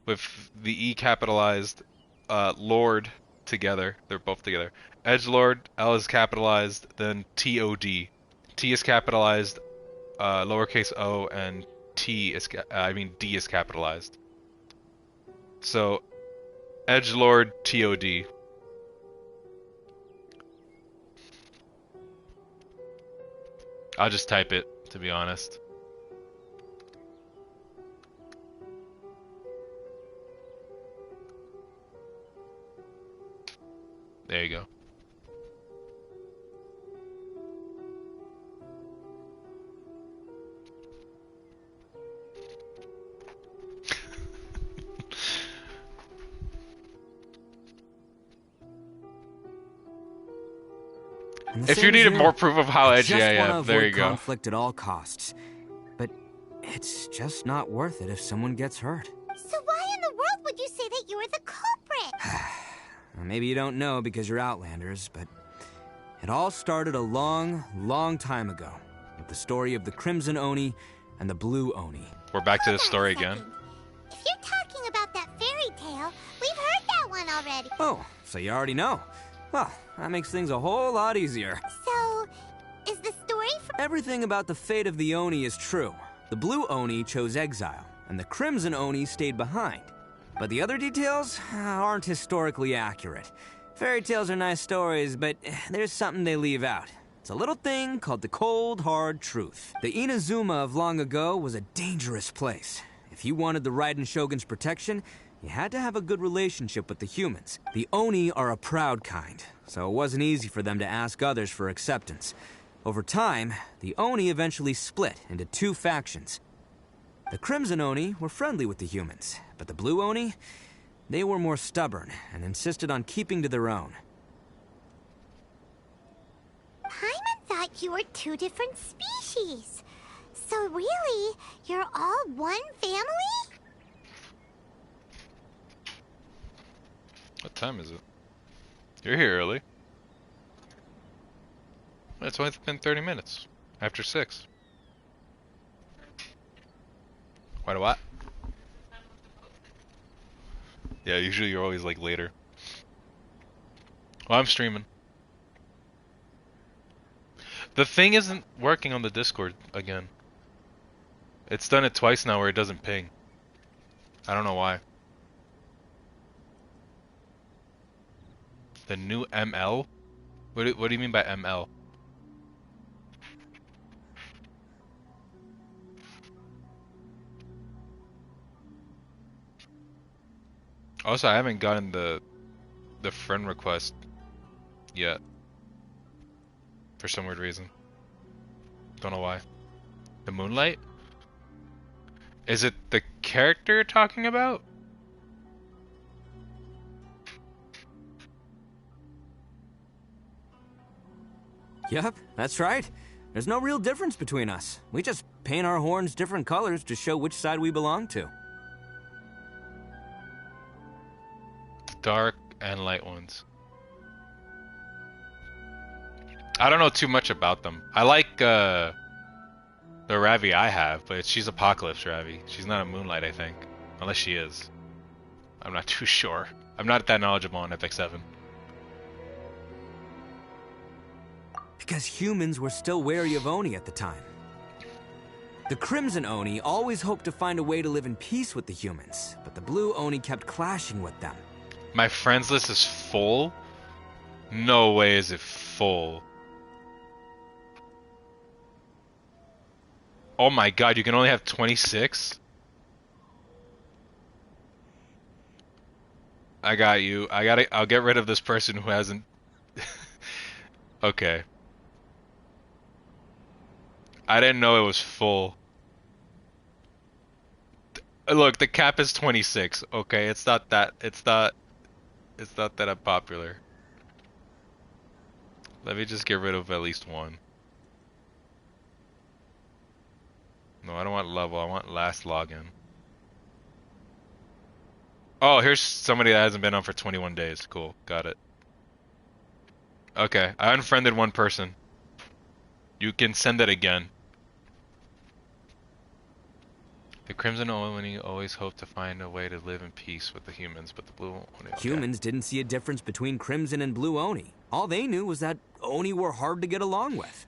A: with the E capitalized, Lord together. They're both together. Edge Lord, L is capitalized, then TOD. T is capitalized, lowercase o, and D is capitalized. So, Edgelord TOD. I'll just type it, to be honest. There you go. If you needed more proof of how edgy I am, there you go.
E: Conflict at all costs, but it's just not worth it if someone gets hurt.
F: So why in the world would you say that you were the culprit?
E: Maybe you don't know because you're Outlanders, but it all started a long, long time ago with the story of the Crimson Oni and the Blue Oni.
A: We're back to the story again.
F: If you're talking about that fairy tale, we've heard that one already.
E: Oh, so you already know. Well, that makes things a whole lot easier.
F: So, is the story from...
E: Everything about the fate of the Oni is true. The Blue Oni chose exile, and the Crimson Oni stayed behind. But the other details aren't historically accurate. Fairy tales are nice stories, but there's something they leave out. It's a little thing called the cold, hard truth. The Inazuma of long ago was a dangerous place. If you wanted the Raiden Shogun's protection, you had to have a good relationship with the humans. The Oni are a proud kind, so it wasn't easy for them to ask others for acceptance. Over time, the Oni eventually split into two factions. The Crimson Oni were friendly with the humans, but the Blue Oni, they were more stubborn and insisted on keeping to their own.
F: Paimon thought you were two different species. So really, you're all one family?
A: What time is it? You're here early. It's only been 30 minutes. After 6. Quite a what? Yeah, usually you're always like later. Well, I'm streaming. The thing isn't working on the Discord again. It's done it twice now where it doesn't ping. I don't know why. The new ML? What do you mean by ML? Also, I haven't gotten the friend request yet. For some weird reason. Don't know why. The Moonlight? Is it the character you're talking about?
E: Yep, that's right. There's no real difference between us. We just paint our horns different colors to show which side we belong to.
A: Dark, and light ones. I don't know too much about them. I like the Ravi I have, but she's Apocalypse Ravi. She's not a Moonlight, I think. Unless she is. I'm not too sure. I'm not that knowledgeable on Epic 7.
E: Because humans were still wary of Oni at the time. The Crimson Oni always hoped to find a way to live in peace with the humans, but the Blue Oni kept clashing with them.
A: My friends list is full? No way is it full. Oh my god, you can only have 26? I got you. I'll get rid of this person who hasn't... Okay. I didn't know it was full. Look, the cap is 26. Okay, it's not that unpopular. Let me just get rid of at least one. No, I don't want level. I want last login. Oh, here's somebody that hasn't been on for 21 days. Cool, got it. Okay, I unfriended one person. You can send it again. The Crimson Oni always hoped to find a way to live in peace with the humans, but the Blue Oni... Okay.
E: Humans didn't see a difference between Crimson and Blue Oni. All they knew was that Oni were hard to get along with.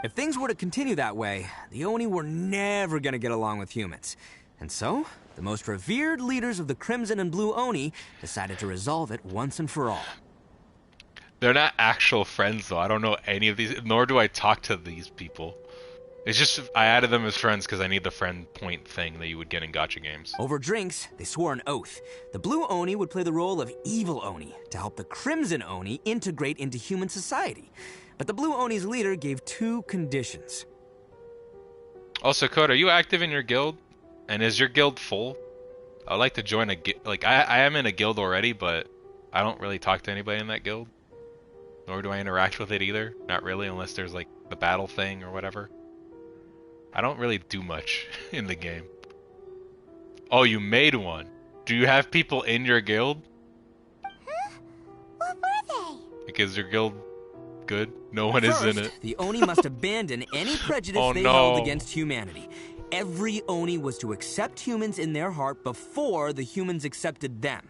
E: If things were to continue that way, the Oni were never going to get along with humans. And so, the most revered leaders of the Crimson and Blue Oni decided to resolve it once and for all.
A: They're not actual friends, though. I don't know any of these, nor do I talk to these people. It's just, I added them as friends because I need the friend point thing that you would get in gacha games.
E: Over drinks, they swore an oath. The Blue Oni would play the role of evil Oni to help the Crimson Oni integrate into human society. But the Blue Oni's leader gave 2 conditions.
A: Also, Code, are you active in your guild? And is your guild full? I'd like to join a guild. Like, I am in a guild already, but I don't really talk to anybody in that guild. Nor do I interact with it either. Not really, unless there's like the battle thing or whatever. I don't really do much in the game. Oh, you made one. Do you have people in your guild?
F: Huh? What were they?
A: Is your guild good? No one is in it.
E: The Oni must abandon any prejudice they held against humanity. Every Oni was to accept humans in their heart before the humans accepted them.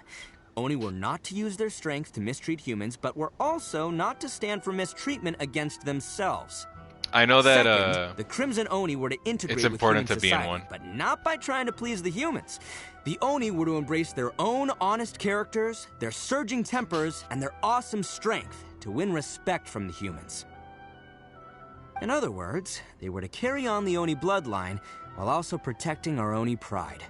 E: Oni were not to use their strength to mistreat humans, but were also not to stand for mistreatment against themselves.
A: I know that
E: Second, the Crimson Oni were to integrate
A: it's important
E: with
A: to
E: human
A: be in
E: society,
A: one.
E: but not by trying to please the humans. The Oni were to embrace their own honest characters, their surging tempers, and their awesome strength to win respect from the humans. In other words, they were to carry on the Oni bloodline while also protecting our Oni pride.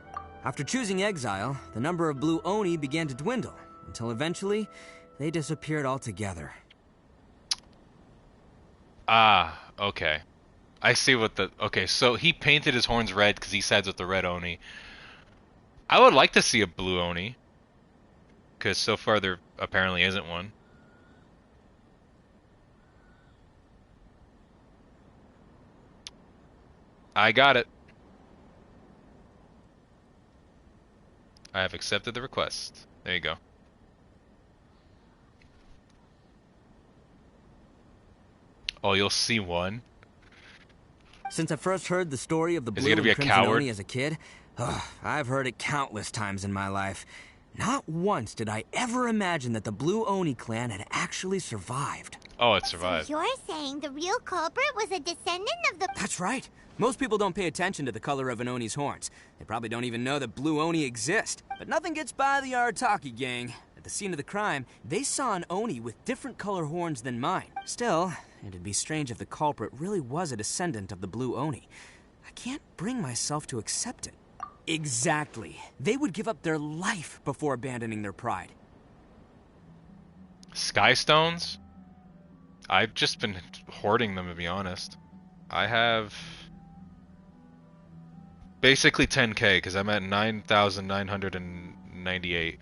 E: After choosing exile, the number of Blue Oni began to dwindle, until eventually, they disappeared altogether.
A: Ah, okay. I see what the... Okay, so he painted his horns red because he sides with the red Oni. I would like to see a blue Oni. Because so far there apparently isn't one. I got it. I have accepted the request. There you go. Oh, you'll see one.
E: Since I first heard the story of the
A: Is
E: Blue
A: he gonna
E: and
A: be a
E: Crimson
A: coward?
E: Oni as a kid, I've heard it countless times in my life. Not once did I ever imagine that the Blue Oni clan had actually survived.
A: Oh, it survived.
F: You're saying the real culprit was a descendant of the...
E: That's right. Most people don't pay attention to the color of an Oni's horns. They probably don't even know that Blue Oni exist. But nothing gets by the Arataki gang. At the scene of the crime, they saw an Oni with different color horns than mine. Still, it'd be strange if the culprit really was a descendant of the Blue Oni. I can't bring myself to accept it. Exactly. They would give up their life before abandoning their pride.
A: Sky Stones? I've just been hoarding them, to be honest. I have... basically 10k, because I'm at 9,998.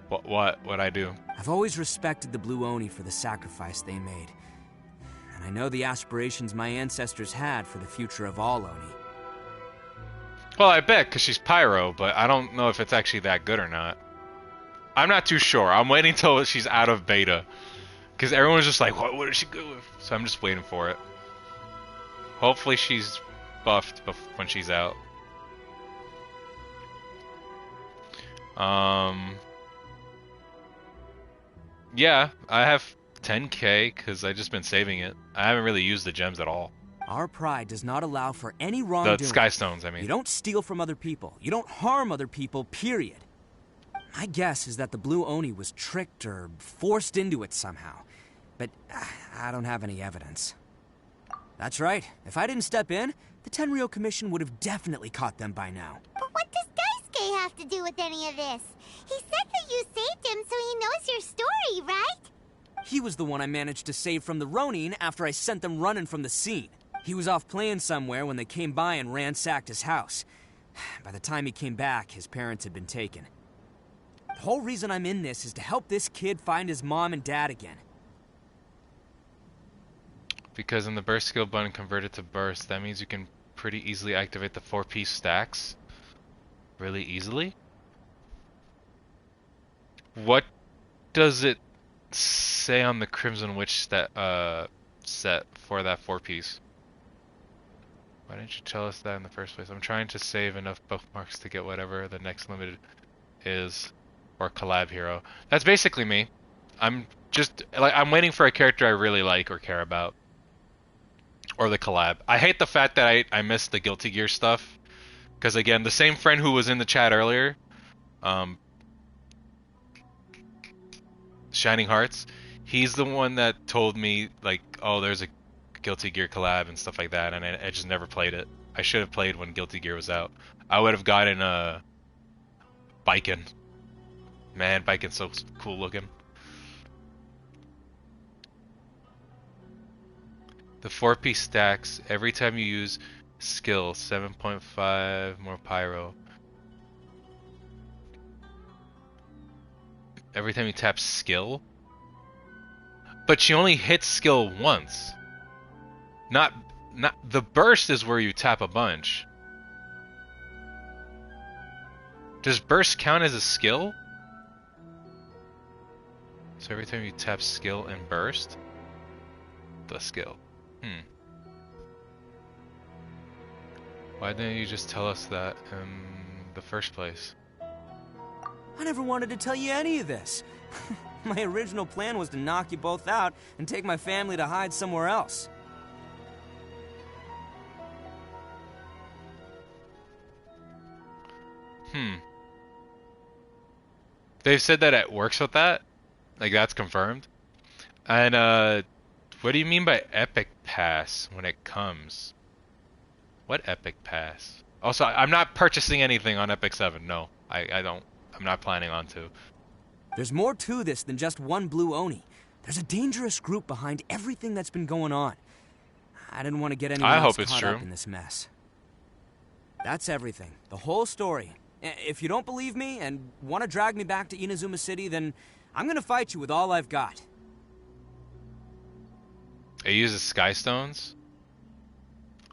A: What'd I do?
E: I've always respected the Blue Oni for the sacrifice they made. and I know the aspirations my ancestors had for the future of all Oni.
A: Well, I bet, because she's Pyro, but I don't know if it's actually that good or not. I'm not too sure. I'm waiting till she's out of beta. Because everyone's just like, what does she go with? So I'm just waiting for it. Hopefully she's buffed when she's out. Yeah, I have 10k because I've just been saving it. I haven't really used the gems at all.
E: Our pride does not allow for any wrongdoing.
A: The Sky Stones, I mean.
E: You don't steal from other people. You don't harm other people, period. My guess is that the Blue Oni was tricked or forced into it somehow. But I don't have any evidence. That's right. If I didn't step in, the Tenryou Commission would have definitely caught them by now.
F: But what does Daisuke have to do with any of this? He said that you saved him so he knows your story, right?
E: He was the one I managed to save from the Ronin after I sent them running from the scene. He was off playing somewhere when they came by and ransacked his house. By the time he came back, his parents had been taken. The whole reason I'm in this is to help this kid find his mom and dad again.
A: Because in the burst skill button converted to burst, that means you can pretty easily activate the 4-piece stacks. Really easily? What does it say on the Crimson Witch set for that 4-piece? Why didn't you tell us that in the first place? I'm trying to save enough bookmarks to get whatever the next limited is, or collab hero. That's basically me. I'm just like, I'm waiting for a character I really like or care about, or the collab. I hate the fact that I missed the Guilty Gear stuff, because again, the same friend who was in the chat earlier, Shining Hearts, he's the one that told me like, oh, there's a Guilty Gear collab and stuff like that, and I just never played it. I should have played when Guilty Gear was out. I would have gotten Biken. Man, Biken's so cool looking. The 4-piece stacks every time you use skill, 7.5 more pyro. Every time you tap skill? But she only hits skill once. Not the burst is where you tap a bunch. Does burst count as a skill? So every time you tap skill and burst, the skill. Why didn't you just tell us that in the first place?
E: I never wanted to tell you any of this. My original plan was to knock you both out and take my family to hide somewhere else.
A: They've said that it works with that? Like, that's confirmed? And, what do you mean by Epic Pass when it comes? What Epic Pass? Also, I'm not purchasing anything on Epic 7, no. I don't. I'm not planning on to.
E: There's more to this than just one Blue Oni. There's a dangerous group behind everything that's been going on. I didn't want to get anyone else caught up in this mess. That's everything. The whole story. If you don't believe me and want to drag me back to Inazuma City, then I'm gonna fight you with all I've got.
A: It uses Sky Stones?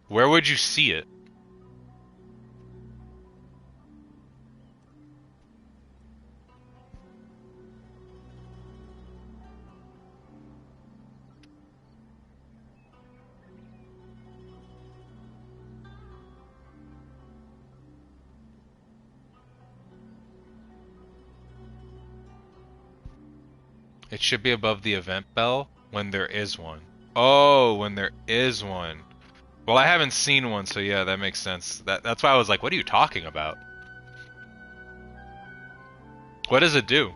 A: Where would you see it? It should be above the event bell when there is one. Oh, when there is one. Well, I haven't seen one, so yeah, that makes sense. That's why I was like, what are you talking about? What does it do?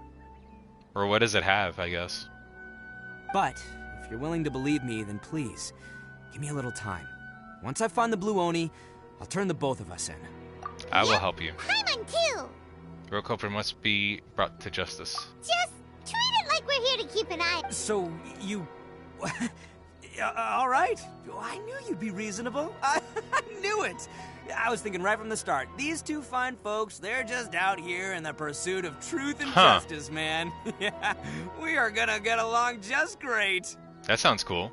A: Or what does it have, I guess?
E: But, if you're willing to believe me, then please, give me a little time. Once I find the Blue Oni, I'll turn the both of us in.
A: I will help you.
F: Paimon too!
A: Real culprit must be brought to justice.
F: Just treat it like we're here to keep an eye.
E: So, you... all right. I knew you'd be reasonable. I knew it. I was thinking right from the start. These two fine folks, they're just out here in the pursuit of truth and justice, man. Yeah, we are gonna get along just great.
A: That sounds cool.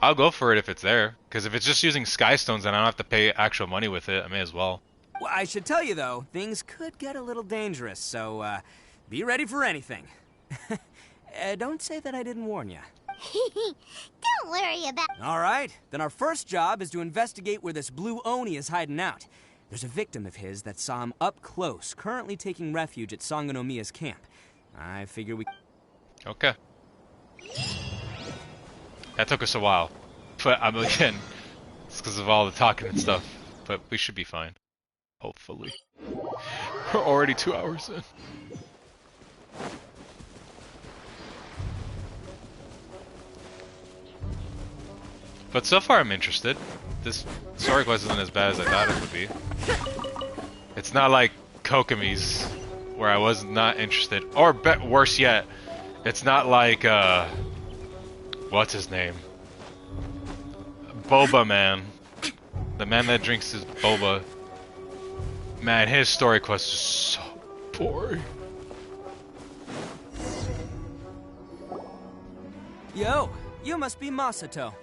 A: I'll go for it if it's there. Because if it's just using sky stones, then I don't have to pay actual money with it. I may as well.
E: Well, I should tell you, though, things could get a little dangerous, so, be ready for anything. Don't say that I didn't warn you.
F: Don't worry about...
E: All right, then our first job is to investigate where this blue Oni is hiding out. There's a victim of his that saw him up close, currently taking refuge at Sangonomiya's camp. I figure we...
A: Okay. That took us a while. But, again, it's because of all the talking and stuff. But we should be fine. Hopefully. We're already 2 hours in. But so far I'm interested. This story quest isn't as bad as I thought it would be. It's not like Kokomi's, where I was not interested. Or worse yet, it's not like, what's his name? Boba Man. The man that drinks his boba. Man, his story quest is so boring.
E: Yo, you must be Masato.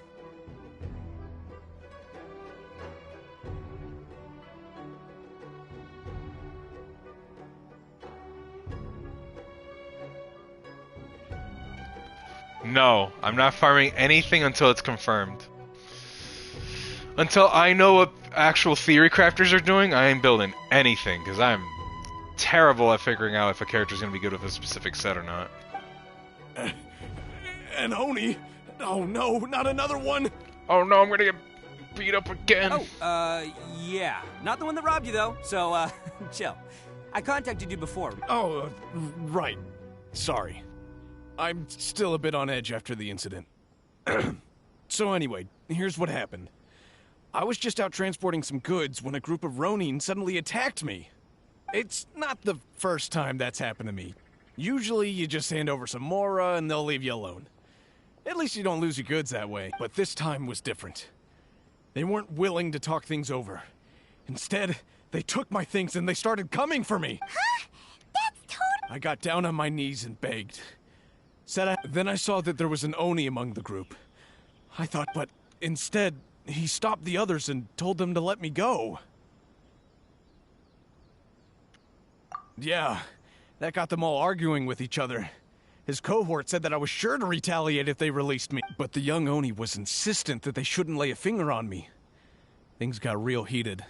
A: No, I'm not farming anything until it's confirmed. Until I know what actual theory crafters are doing, I ain't building anything, because I'm terrible at figuring out if a character's going to be good with a specific set or not.
O: An Oni? Oh no, not another one!
A: Oh no, I'm going to get beat up again.
E: Oh, yeah. Not the one that robbed you, though, so, chill. I contacted you before.
O: Oh, right. Sorry. I'm still a bit on edge after the incident. So anyway, here's what happened. I was just out transporting some goods when a group of Ronin suddenly attacked me. It's not the first time that's happened to me. Usually you just hand over some Mora and they'll leave you alone. At least you don't lose your goods that way. But this time was different. They weren't willing to talk things over. Instead, they took my things and they started coming for me.
F: Huh? That's totally...
O: I got down on my knees and begged. Then I saw that there was an Oni among the group. I thought, but instead, he stopped the others and told them to let me go. Yeah, that got them all arguing with each other. His cohort said that I was sure to retaliate if they released me, but the young Oni was insistent that they shouldn't lay a finger on me. Things got real heated.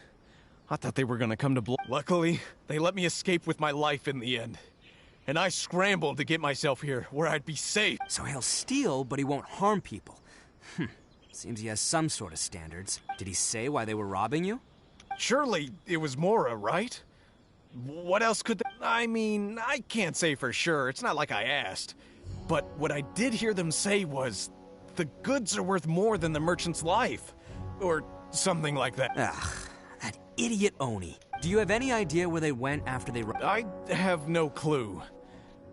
O: I thought they were gonna come to blows. Luckily, they let me escape with my life in the end. And I scrambled to get myself here, where I'd be safe.
E: So he'll steal, but he won't harm people. Seems he has some sort of standards. Did he say why they were robbing you?
O: Surely it was Mora, right? What else could they... I mean, I can't say for sure. It's not like I asked. But what I did hear them say was, the goods are worth more than the merchant's life. Or something like that.
E: Ugh, that idiot Oni. Do you have any idea where they went after they...
O: I have no clue.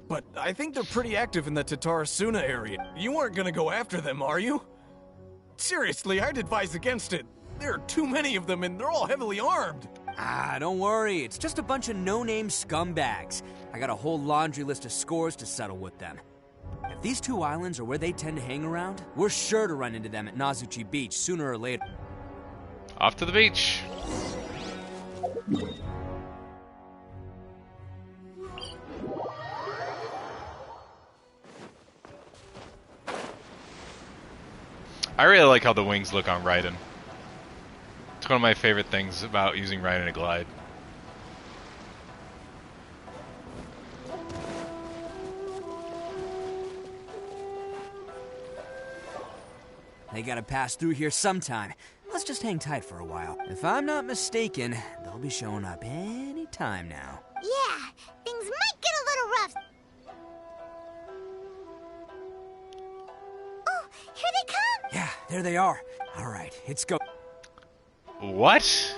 O: But I think they're pretty active in the Tatarasuna area. You weren't gonna go after them, are you? Seriously, I'd advise against it. There are too many of them and they're all heavily armed.
E: Ah, don't worry. It's just a bunch of no-name scumbags. I got a whole laundry list of scores to settle with them. If these two islands are where they tend to hang around, we're sure to run into them at Nazuchi Beach sooner or later.
A: Off to the beach. I really like how the wings look on Raiden. It's one of my favorite things about using Raiden to glide.
E: They gotta pass through here sometime. Let's just hang tight for a while. If I'm not mistaken, they'll be showing up any time now.
F: Yeah, things might get a little rough. Oh, here they come!
E: Yeah, there they are. All right, let's go.
A: What?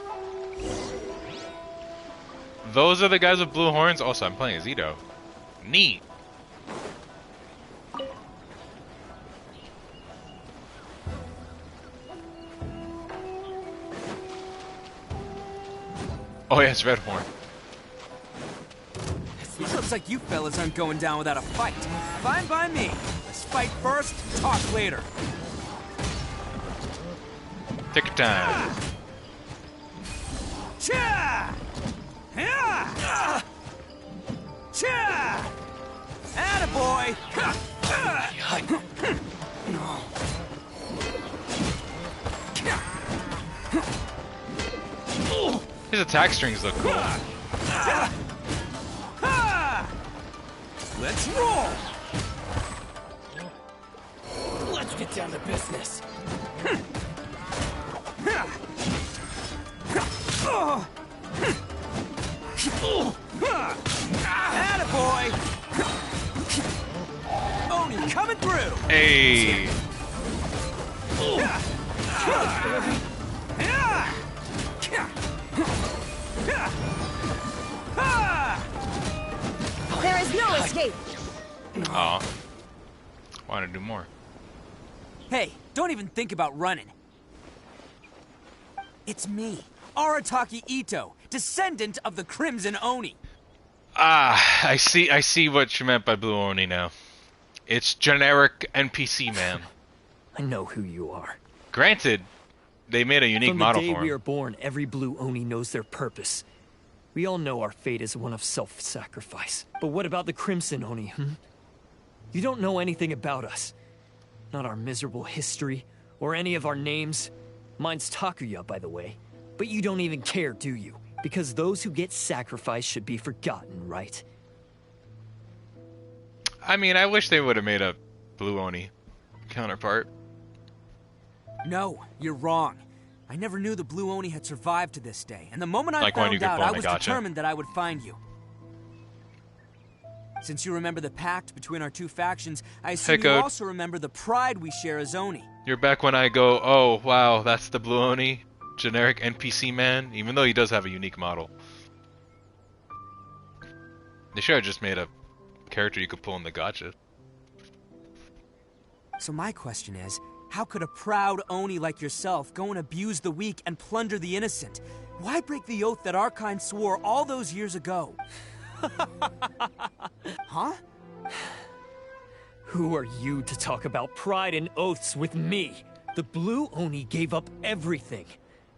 A: Those are the guys with blue horns? Also, I'm playing as Itto. Neat. Oh yeah, it's Red Horn.
E: It looks like you fellas aren't going down without a fight. Fine by me. Let's fight first, talk later.
A: Take your time.
E: Cha! Yeah! Cha! Attaboy!
A: His attack strings look cool.
E: Let's roll!
D: Let's get down to business.
E: Attaboy! Oni coming through!
A: Hey!
N: There is no escape.
A: Aw. Want to do more.
E: Hey, don't even think about running. It's me, Arataki Itto, descendant of the Crimson Oni.
A: Ah, I see what you meant by Blue Oni now. It's generic NPC man.
D: I know who you are.
A: Granted, they made a unique model
D: From the
A: for
D: day we
A: him.
D: are born, every Blue Oni knows their purpose. We all know our fate is one of self-sacrifice. But what about the Crimson Oni, You don't know anything about us. Not our miserable history, or any of our names. Mine's Takuya, by the way. But you don't even care, do you? Because those who get sacrificed should be forgotten, right?
A: I mean, I wish they would have made a Blue Oni counterpart.
E: No, you're wrong. I never knew the Blue Oni had survived to this day, and the moment I
A: Like when you
E: found
A: get
E: out,
A: born,
E: I
A: I
E: was
A: gotcha.
E: determined that I would find you. Since you remember the pact between our two factions, I assume you
A: Code.
E: also remember the pride we share as Oni.
A: You're back when I go, oh, wow, that's the Blue Oni? Generic NPC man? Even though he does have a unique model. They should have just made a character you could pull in the gacha.
E: So my question is, how could a proud Oni like yourself go and abuse the weak and plunder the innocent? Why break the oath that our kind swore all those years ago? Huh?
D: Who are you to talk about pride and oaths with me? The Blue Oni gave up everything,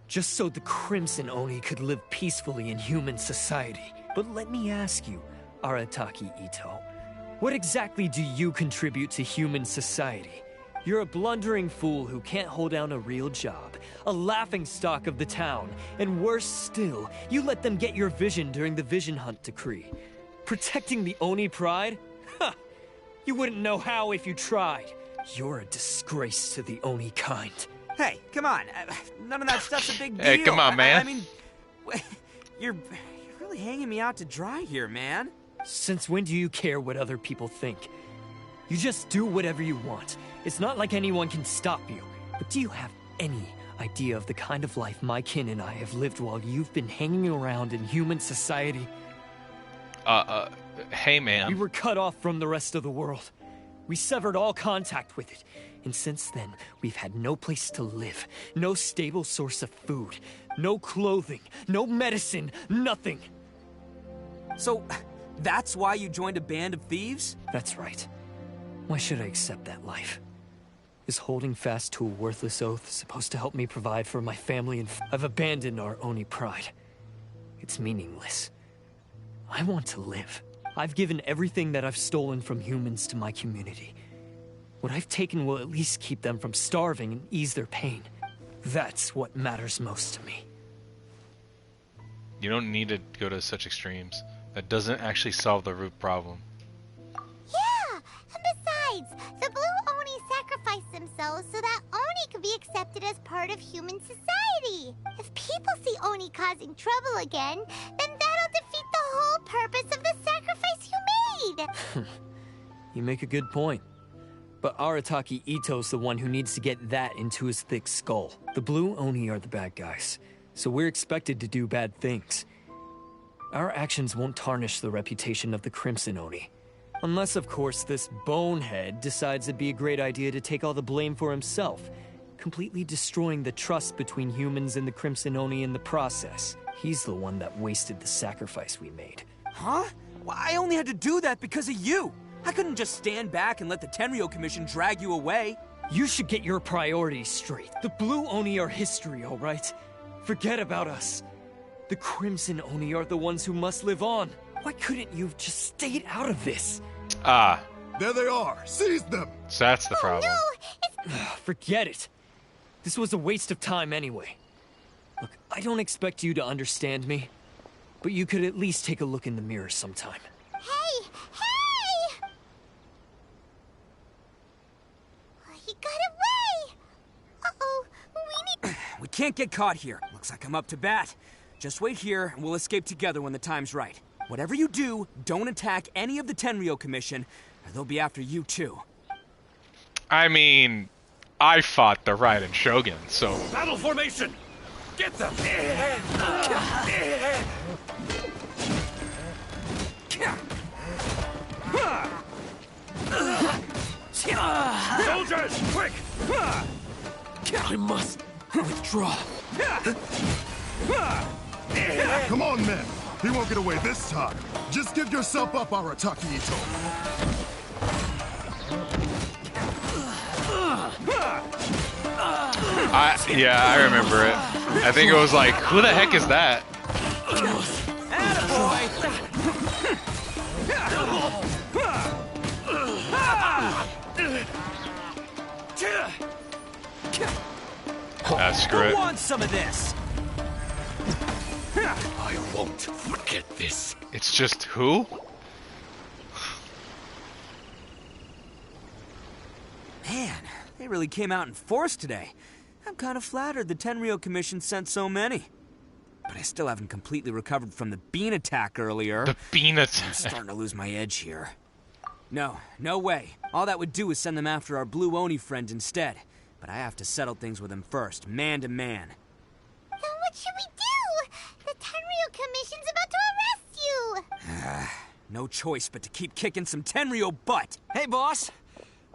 D: just so the Crimson Oni could live peacefully in human society. But let me ask you, Arataki Itto, what exactly do you contribute to human society? You're a blundering fool who can't hold down a real job, a laughingstock of the town, and worse still, you let them get your vision during the Vision Hunt decree. Protecting the Oni pride? Ha! You wouldn't know how if you tried. You're a disgrace to the Oni kind.
E: Hey, come on. None of that stuff's a big deal.
A: Hey, come on, man.
E: I mean, you're really hanging me out to dry here, man.
D: Since when do you care what other people think? You just do whatever you want. It's not like anyone can stop you. But do you have any idea of the kind of life my kin and I have lived while you've been hanging around in human society?
A: Hey, man.
D: We were cut off from the rest of the world. We severed all contact with it. And since then, we've had no place to live, no stable source of food, no clothing, no medicine, nothing.
E: So, that's why you joined a band of thieves?
D: That's right. Why should I accept that life? Is holding fast to a worthless oath supposed to help me provide for my family and I've abandoned our Oni pride. It's meaningless. I want to live. I've given everything that I've stolen from humans to my community. What I've taken will at least keep them from starving and ease their pain. That's what matters most to me.
A: You don't need to go to such extremes. That doesn't actually solve the root problem.
F: Yeah, and besides, the Blue Oni sacrificed themselves so that Oni could be accepted as part of human society. If people see Oni causing trouble again, then that'll defeat the whole purpose of the sacrifice you made.
D: You make a good point. But Arataki Itto's the one who needs to get that into his thick skull. The Blue Oni are the bad guys, so we're expected to do bad things. Our actions won't tarnish the reputation of the Crimson Oni. Unless, of course, this bonehead decides it'd be a great idea to take all the blame for himself, completely destroying the trust between humans and the Crimson Oni in the process. He's the one that wasted the sacrifice we made.
E: Huh? Well, I only had to do that because of you. I couldn't just stand back and let the Tenryo Commission drag you away.
D: You should get your priorities straight. The Blue Oni are history, alright? Forget about us. The Crimson Oni are the ones who must live on. Why couldn't you have just stayed out of this?
A: Ah.
P: There they are. Seize them.
A: So that's the problem.
D: Forget it. This was a waste of time anyway. Look, I don't expect you to understand me, but you could at least take a look in the mirror sometime.
F: Hey! Hey! He got away! Uh-oh, we need...
E: We can't get caught here. Looks like I'm up to bat. Just wait here, and we'll escape together when the time's right. Whatever you do, don't attack any of the Tenryou Commission, or they'll be after you too.
A: I mean, I fought the Raiden Shogun, so...
Q: Battle formation! Get them! Soldiers, quick!
P: I must withdraw. Come on, men. He won't get away this time. Just give yourself up, Arataki Itto.
A: Yeah, I remember it. I think it was like, who the heck is that? Screw it.
E: Who wants some of this?
Q: I won't forget this.
A: It's just who?
E: Man, they really came out in force today. I'm kind of flattered the Tenryou Commission sent so many. But I still haven't completely recovered from the bean attack earlier.
A: The bean attack?
E: I'm starting to lose my edge here. No way. All that would do is send them after our Blue Oni friend instead. But I have to settle things with him first, man to man.
F: Then what should we do? The Tenryou Commission's about to arrest you!
E: No choice but to keep kicking some Tenryou butt.
K: Hey, boss.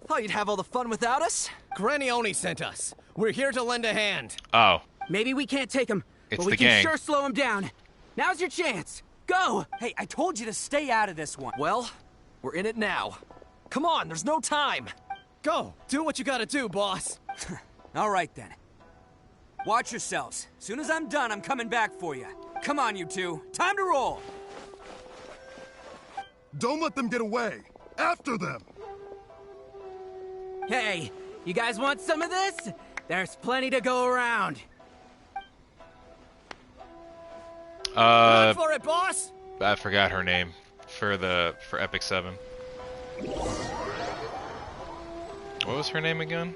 K: Thought you'd have all the fun without us?
R: Granny Oni sent us. We're here to lend a hand.
A: Oh.
E: Maybe we can't take him,
A: it's
E: but we
A: the
E: can
A: gang.
E: sure slow him down. Now's your chance. Go! Hey, I told you to stay out of this one.
K: Well, we're in it now. Come on, there's no time.
R: Go, do what you gotta do, boss.
E: All right, then. Watch yourselves. Soon as I'm done, I'm coming back for you. Come on, you two. Time to roll.
P: Don't let them get away. After them.
E: Hey, you guys want some of this? There's plenty to go around.
R: Run for it, boss!
A: I forgot her name for Epic 7. What was her name again?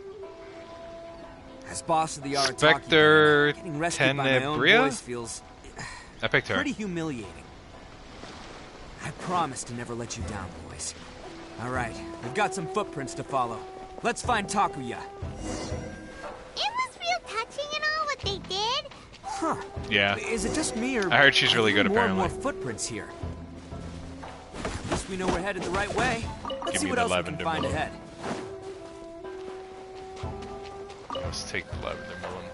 E: As boss of the Arataki,
A: Spectre
E: getting rescued by my own
A: Tenebria?
E: boys feels
A: Epic turn.
E: pretty humiliating. I promise to never let you down, boys. All right, we've got some footprints to follow. Let's find Takuya.
F: It was real touching and all what they did.
E: Huh.
A: Yeah.
E: Is it just me, or
A: I heard she's really good,
E: more and
A: apparently.
E: more footprints here? At least we know we're headed the right way. Let's
A: Give
E: see
A: me
E: what
A: the
E: else we can
A: lavender
E: find
A: balloon.
E: ahead.
A: Let's take the lavender balloon.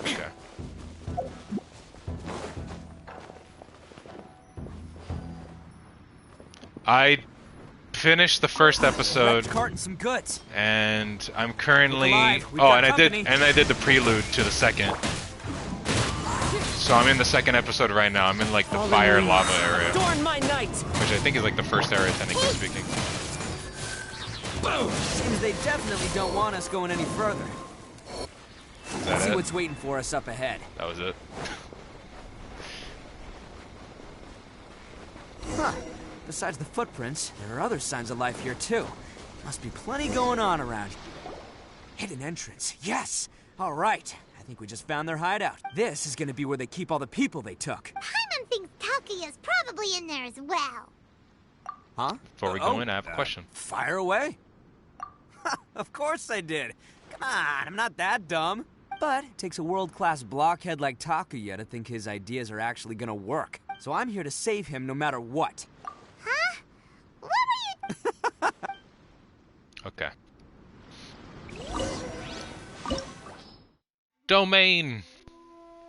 A: Okay. I finished the first episode,
E: Carting some goods.
A: and I'm currently
E: alive. We've
A: oh,
E: got
A: and
E: company.
A: I did the prelude to the second. So I'm in the second episode right now. I'm in like the fire lava area,
K: Adorn my night!
A: which I think is like the first area, technically speaking.
E: Seems they definitely don't want us going any further.
A: Is
E: Let's
A: that
E: see
A: it?
E: what's waiting for us up ahead.
A: That was it.
E: Huh. Besides the footprints, there are other signs of life here too. Must be plenty going on around here. Hidden entrance. Yes! Alright. I think we just found their hideout. This is gonna be where they keep all the people they took.
F: Paimon thinks Takuya's probably in there as well.
E: Huh?
A: Before we go in, I have a question.
E: Fire away. Of course I did. Come on, I'm not that dumb. But it takes a world-class blockhead like Takuya to think his ideas are actually gonna work. So I'm here to save him no matter what.
F: Huh? What were you...
A: Okay. Domain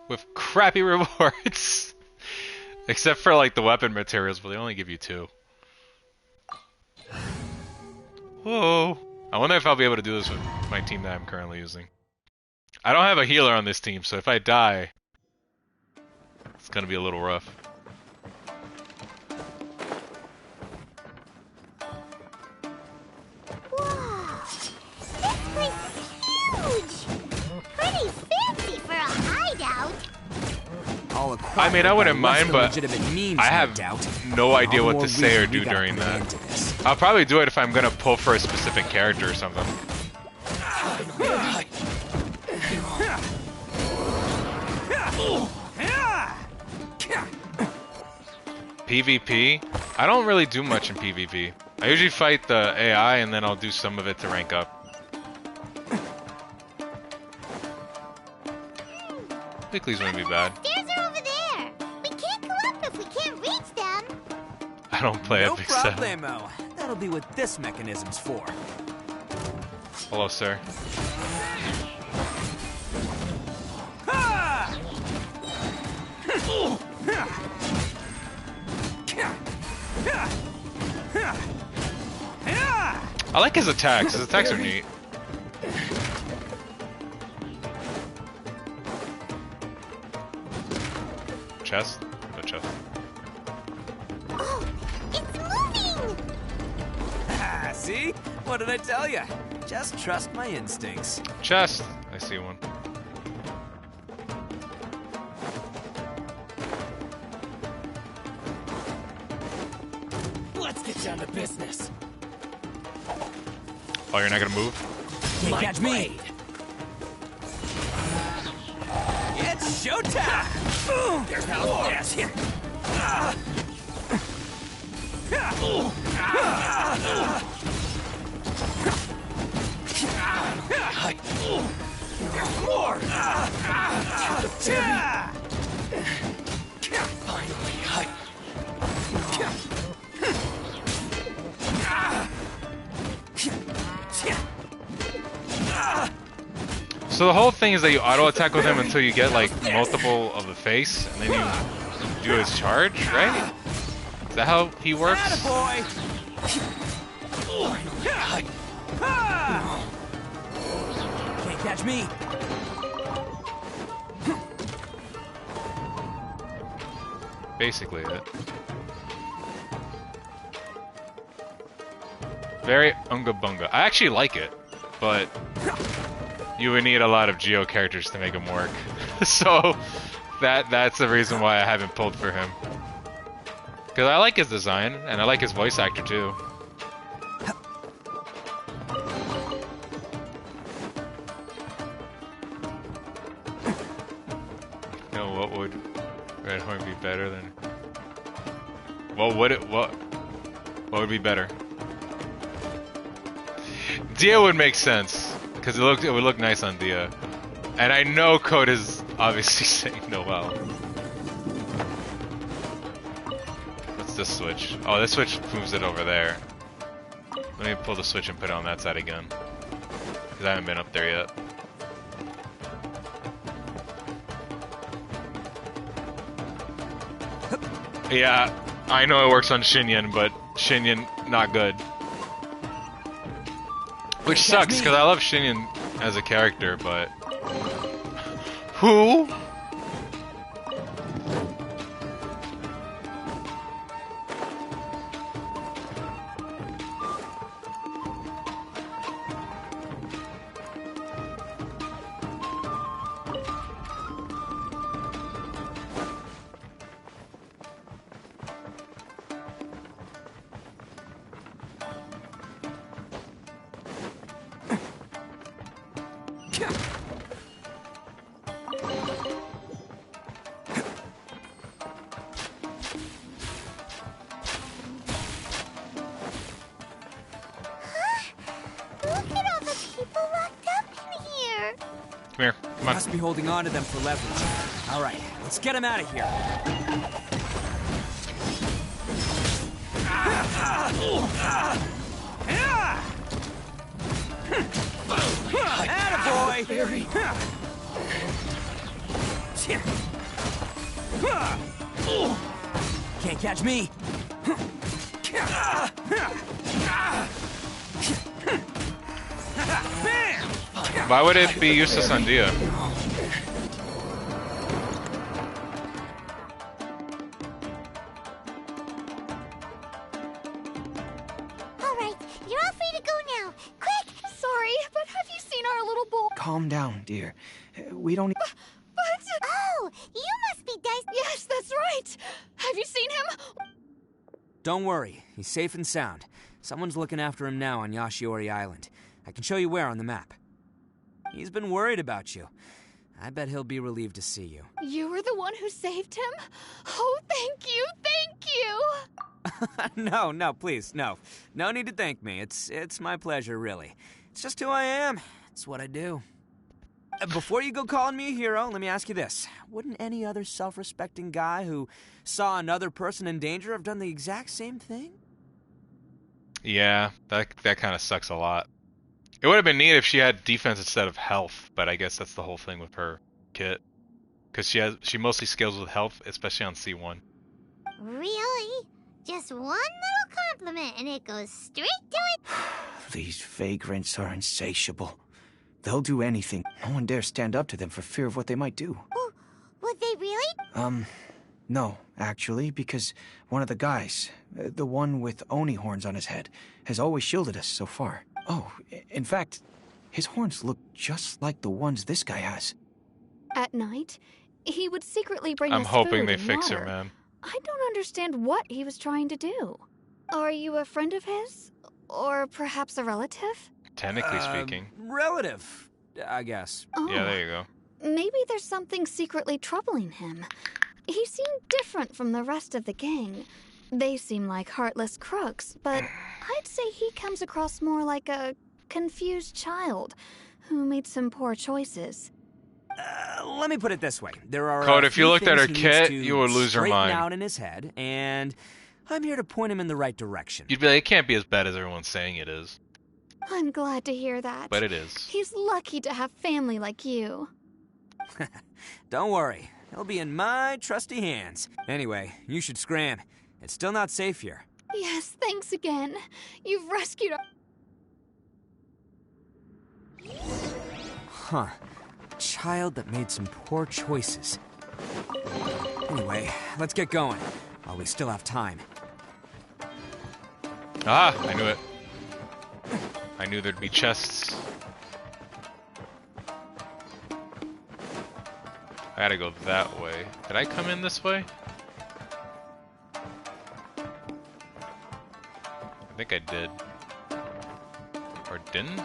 A: with crappy rewards. Except for like the weapon materials, but they only give you 2. Whoa. I wonder if I'll be able to do this with my team that I'm currently using. I don't have a healer on this team, so if I die, it's gonna be a little rough.
F: Wow, this place is huge! Pretty fancy for a hideout.
A: I mean, I wouldn't mind, but I have no idea what to say or do during that. I'll probably do it if I'm gonna pull for a specific character or something. PvP? I don't really do much in PvP. I usually fight the AI and then I'll do some of it to rank up. Klee's wouldn't be bad.
F: Stairs are over there. We can't go up if we can't reach them.
A: I don't play
E: No
A: Epic 7.
E: problemo. That'll be what this mechanism's for.
A: Hello, sir. I like his attacks. His attacks are neat. Chest? No chest.
F: Oh, it's moving!
E: See? What did I tell you? Just trust my instincts.
A: Chest! I see one.
R: Let's get down to business.
A: Oh, you're not gonna move?
E: Can't catch me! It's showtime! There's no gas here. More! Finally,
A: So the whole thing is that you auto attack with him until you get like multiple of the face, and then you do his charge, right? Is that how he works?
E: Can't catch me.
A: Basically it. Very unga bunga. I actually like it, but you would need a lot of Geo characters to make him work. So that's the reason why I haven't pulled for him. Because I like his design, and I like his voice actor too. You know, what would Red Horn be better than? What would be better? Dehya would make sense because it would look nice on Dehya, and I know Code is obviously saying Noel. What's this switch? Oh, this switch moves it over there. Let me pull the switch and put it on that side again because I haven't been up there yet. Yeah, I know it works on Xinyan, but Xinyan not good. Which sucks, because I love Xinyan as a character, but... Who?
E: Must be holding on to them for leverage. All right, let's get him out of here. Attaboy! Can't catch me.
A: Why would it be useless on Dehya?
F: Alright, you're all free to go now. Quick!
M: Sorry, but have you seen our little boy?
S: Calm down, dear. We don't...
F: Oh, you must be Dainsleif.
M: Yes, that's right! Have you seen him?
E: Don't worry, he's safe and sound. Someone's looking after him now on Yashiori Island. I can show you where on the map. He's been worried about you. I bet he'll be relieved to see you.
M: You were the one who saved him? Oh, thank you, thank you!
E: No, please, no. No need to thank me. It's my pleasure, really. It's just who I am. It's what I do. Before you go calling me a hero, let me ask you this. Wouldn't any other self-respecting guy who saw another person in danger have done the exact same thing?
A: Yeah, that kind of sucks a lot. It would have been neat if she had defense instead of health, but I guess that's the whole thing with her kit. Because she mostly scales with health, especially on C1.
F: Really? Just one little compliment and it goes straight to it.
S: These vagrants are insatiable. They'll do anything. No one dares stand up to them for fear of what they might do.
F: Oh, would they really?
S: No, actually, because one of the guys, the one with Oni horns on his head, has always shielded us so far. Oh, in fact, his horns look just like the ones this guy has.
L: At night, he would secretly bring
A: I'm
L: us
A: hoping
L: food
A: they
L: and
A: fix
L: water.
A: her, man.
L: I don't understand what he was trying to do. Are you a friend of his? Or perhaps a relative?
A: Technically speaking.
E: Relative, I guess.
L: Oh.
A: Yeah, there you go.
L: Maybe there's something secretly troubling him. He seemed different from the rest of the gang. They seem like heartless crooks, but I'd say he comes across more like a confused child who made some poor choices.
E: Let me put it this way. There are
A: Code,
E: a
A: if you
E: few
A: looked at her
E: things he needs
A: kit,
E: to
A: you would lose your
E: straighten
A: mind.
E: out in his head, and I'm here to point him in the right direction.
A: You'd be like, it can't be as bad as everyone's saying it is.
L: I'm glad to hear that.
A: But it is.
L: He's lucky to have family like you.
E: Don't worry. He'll be in my trusty hands. Anyway, you should scram. It's still not safe here.
L: Yes, thanks again. You've rescued our...
E: Huh. A child that made some poor choices. Anyway, let's get going, while we still have time.
A: Ah, I knew it. I knew there'd be chests. I gotta go that way. Did I come in this way? I think I did. Or didn't?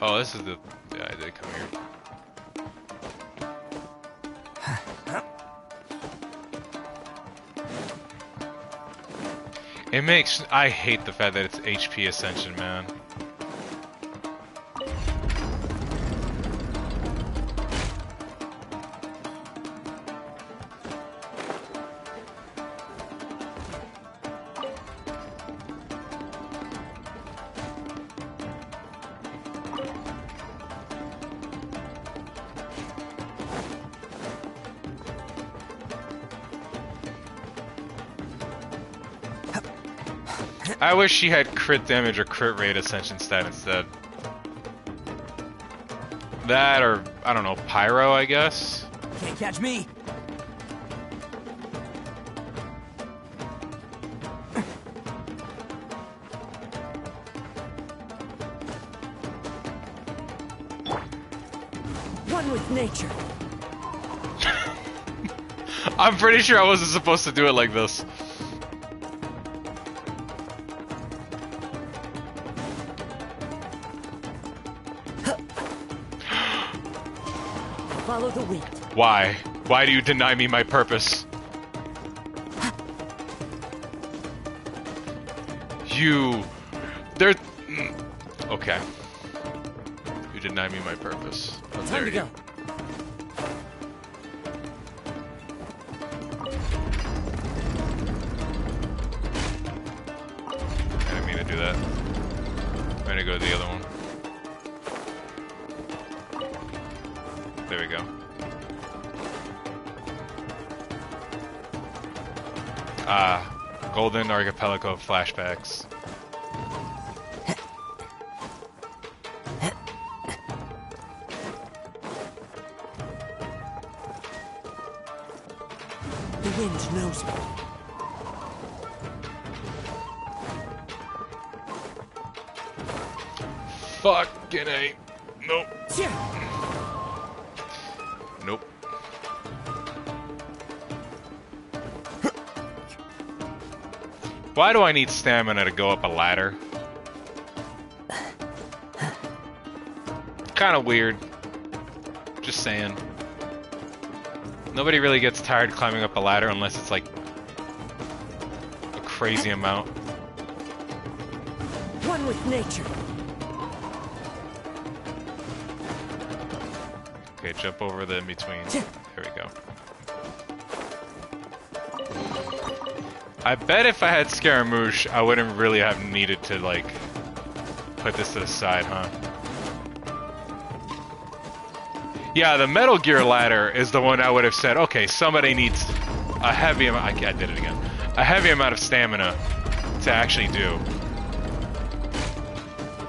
A: Oh, this is the... Yeah, I did come here. It makes... I hate the fact that it's HP Ascension, man. I wish she had crit damage or crit rate ascension stat instead. That or, I don't know, pyro, I guess?
E: Can't catch me!
N: One with nature.
A: I'm pretty sure I wasn't supposed to do it like this.
N: Follow the wind.
A: Why? Why do you deny me my purpose? You... Okay. You deny me my purpose.
N: Time to go.
A: I didn't mean to do that. I'm gonna go to the other one. There we go. Golden Archipelago flashbacks.
E: The wind knows me.
A: Fucking A. Nope. Nope. Why do I need stamina to go up a ladder? Kind of weird. Just saying. Nobody really gets tired climbing up a ladder unless it's like a crazy amount.
E: One with nature.
A: Okay, jump over the in-between. There we go. I bet if I had Scaramouche, I wouldn't really have needed to, like, put this to the side, huh? Yeah, the Metal Gear ladder is the one I would have said, okay, somebody needs a heavy amount, I did it again, a heavy amount of stamina to actually do.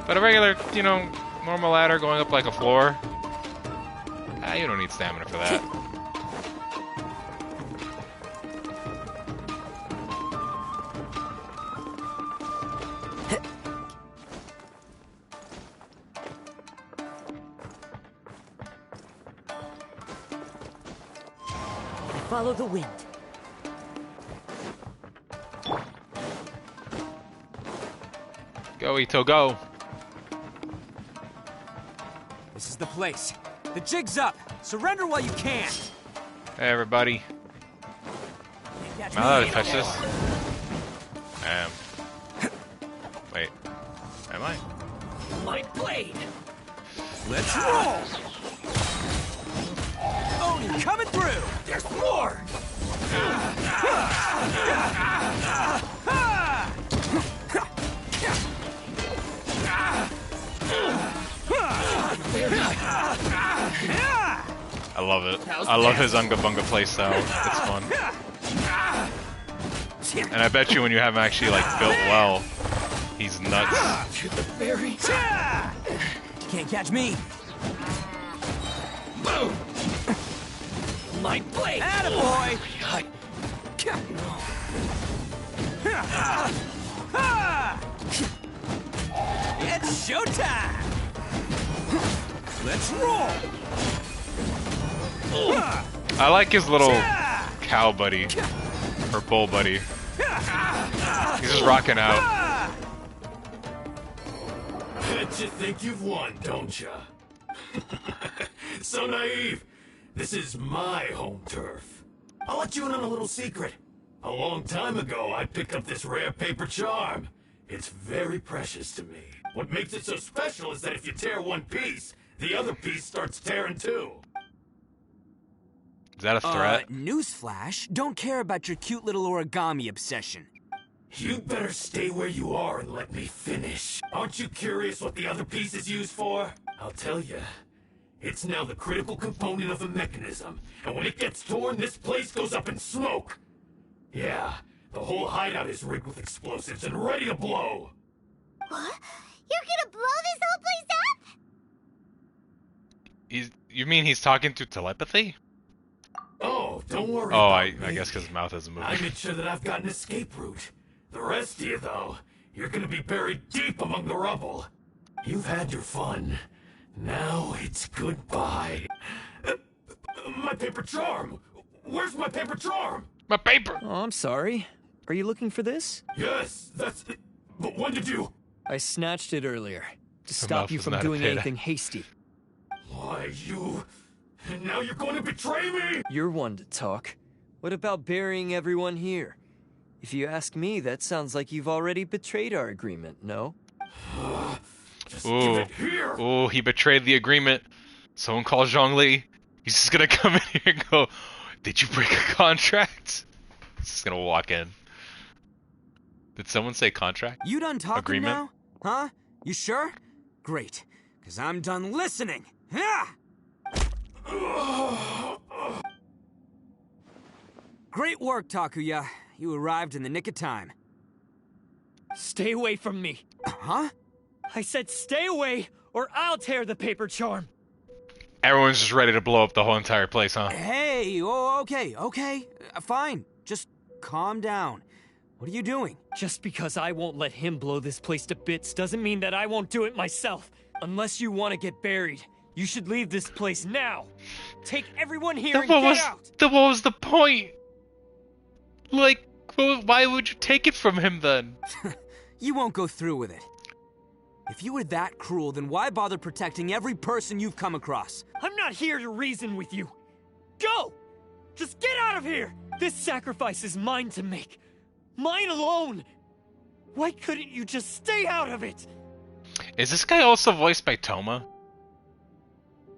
A: But a regular, you know, normal ladder going up like a floor, you don't need stamina for that.
E: Follow the wind.
A: Go, Itto, go.
E: This is the place. The jig's up. Surrender while you can.
A: Hey, everybody. Am I allowed to touch this? I am. Wait. Am I?
E: Light blade. Let's roll. Oni coming through. There's more.
A: I love it. I love his Unga Bunga playstyle. It's fun. And I bet you when you have him actually like built well, he's nuts.
E: Can't catch me. Boom. Light blade. Attaboy. It's showtime. Let's roll.
A: I like his little cow buddy or bull buddy. He's just rocking out.
Q: Bet you think you've won, don't ya? So naive. This is my home turf. I'll let you in on a little secret. A long time ago, I picked up this rare paper charm. It's very precious to me. What makes it so special is that if you tear one piece, the other piece starts tearing too.
A: Is that a threat?
E: Newsflash, don't care about your cute little origami obsession.
Q: You'd better stay where you are and let me finish. Aren't you curious what the other piece is used for? I'll tell you. It's now the critical component of the mechanism, and when it gets torn, this place goes up in smoke. Yeah, the whole hideout is rigged with explosives and ready to blow.
F: What? You're gonna blow this whole place up?
A: You mean he's talking through telepathy?
Q: Oh, don't worry
A: Oh,
Q: about me.
A: I guess because his mouth isn't moving.
Q: I made sure that I've got an escape route. The rest of you, though, you're gonna be buried deep among the rubble. You've had your fun. Now it's goodbye. My paper charm! Where's my paper charm?
A: My paper!
D: Oh, I'm sorry. Are you looking for this?
Q: Yes, that's it. But when did you...
D: I snatched it earlier, to stop you from doing anything hasty.
Q: Why, you... And now you're going to betray me?
D: You're one to talk. What about burying everyone here? If you ask me, that sounds like you've already betrayed our agreement, no?
Q: Just give it here.
A: Ooh, he betrayed the agreement. Someone call Zhongli. He's just gonna come in here and go, did you break a contract? He's just gonna walk in. Did someone say contract?
E: You done talking
A: agreement?
E: now? Huh? You sure? Great, because I'm done listening. Ah! Great work, Takuya. You arrived in the nick of time.
D: Stay away from me.
E: Huh?
D: I said stay away, or I'll tear the paper charm.
A: Everyone's just ready to blow up the whole entire place, huh?
E: Hey, oh, okay. Fine. Just calm down. What are you doing?
D: Just because I won't let him blow this place to bits doesn't mean that I won't do it myself. Unless you want to get buried, you should leave this place now. Take everyone here and get out!
A: What was the point? Like, why would you take it from him then?
E: You won't go through with it. If you were that cruel, then why bother protecting every person you've come across?
D: I'm not here to reason with you. Go! Just get out of here! This sacrifice is mine to make. Mine alone! Why couldn't you just stay out of it?
A: Is this guy also voiced by Toma?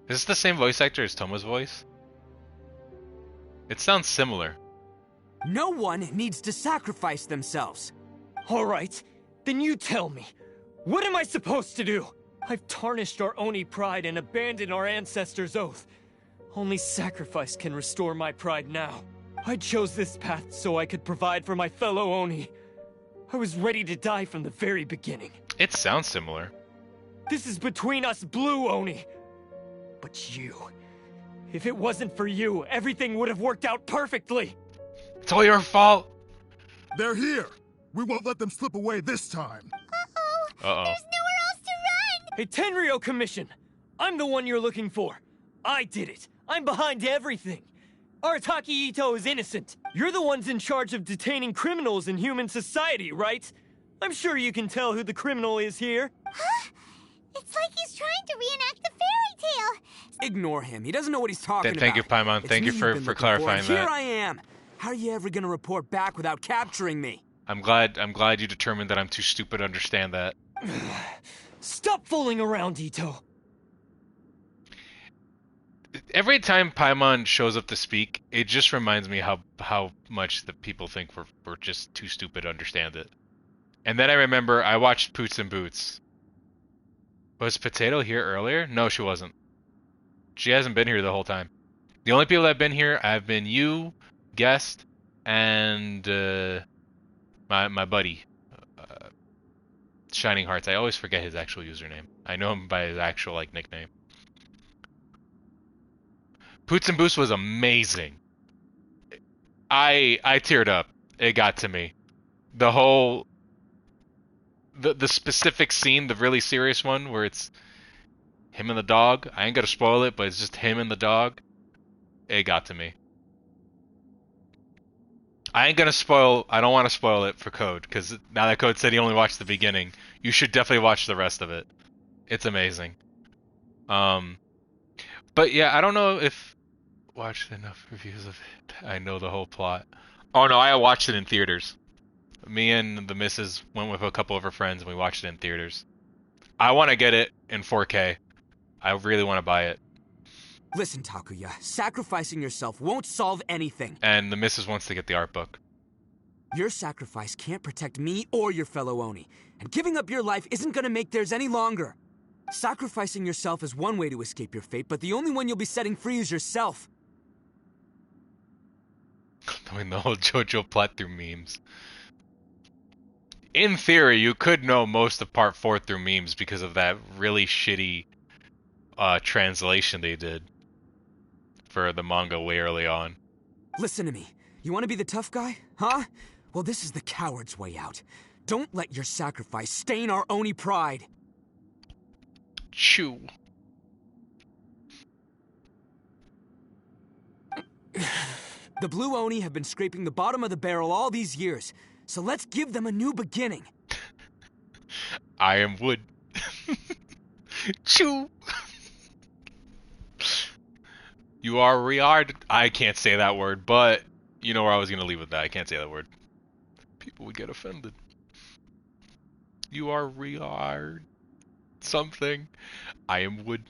A: Is this the same voice actor as Toma's voice? It sounds similar.
E: No one needs to sacrifice themselves.
D: Alright, then you tell me. What am I supposed to do? I've tarnished our Oni pride and abandoned our ancestors' oath. Only sacrifice can restore my pride now. I chose this path so I could provide for my fellow Oni. I was ready to die from the very beginning.
A: It sounds similar.
D: This is between us blue Oni. But you... If it wasn't for you, everything would have worked out perfectly.
A: It's all your fault.
P: They're here. We won't let them slip away this time.
A: Uh-oh.
F: There's nowhere else to run!
D: Hey, Tenryo Commission! I'm the one you're looking for. I did it. I'm behind everything. Arataki Itto is innocent. You're the ones in charge of detaining criminals in human society, right? I'm sure you can tell who the criminal is here.
F: Huh? It's like he's trying to reenact the fairy tale.
E: Ignore him. He doesn't know what he's talking about.
A: Thank you, Paimon. Thank you for clarifying that.
E: Here I am. How are you ever going to report back without capturing me?
A: I'm glad you determined that I'm too stupid to understand that.
D: Stop fooling around, Itto.
A: Every time Paimon shows up to speak, it just reminds me how much the people think we're just too stupid to understand it. And then I remember I watched Poots and Boots. Was Potato here earlier? No, she wasn't. She hasn't been here the whole time. The only people that have been here have been you, Guest, and my buddy, Shining Hearts. I always forget his actual username. I know him by his actual nickname. Poots and Boots was amazing. I teared up. It got to me. The whole the specific scene, the really serious one where it's him and the dog. I ain't gonna spoil it, but it's just him and the dog. It got to me. I don't want to spoil it for Code, because now that Code said he only watched the beginning, you should definitely watch the rest of it. It's amazing. But yeah, I don't know if watched enough reviews of it. I know the whole plot. Oh no, I watched it in theaters. Me and the missus went with a couple of her friends and we watched it in theaters. I want to get it in 4K. I really want to buy it.
E: Listen, Takuya, sacrificing yourself won't solve anything.
A: And the missus wants to get the art book.
E: Your sacrifice can't protect me or your fellow Oni, and giving up your life isn't going to make theirs any longer. Sacrificing yourself is one way to escape your fate, but the only one you'll be setting free is yourself.
A: Knowing the whole JoJo plot through memes. In theory, you could know most of Part 4 through memes because of that really shitty translation they did for the manga way early on.
E: Listen to me. You want to be the tough guy? Huh? Well, this is the coward's way out. Don't let your sacrifice stain our Oni pride.
A: Chew.
E: The Blue Oni have been scraping the bottom of the barrel all these years, so let's give them a new beginning.
A: I am wood. Chew. You are reard. I can't say that word, but you know where I was going to leave with that. I can't say that word. People would get offended. You are reard. Something. I am wood.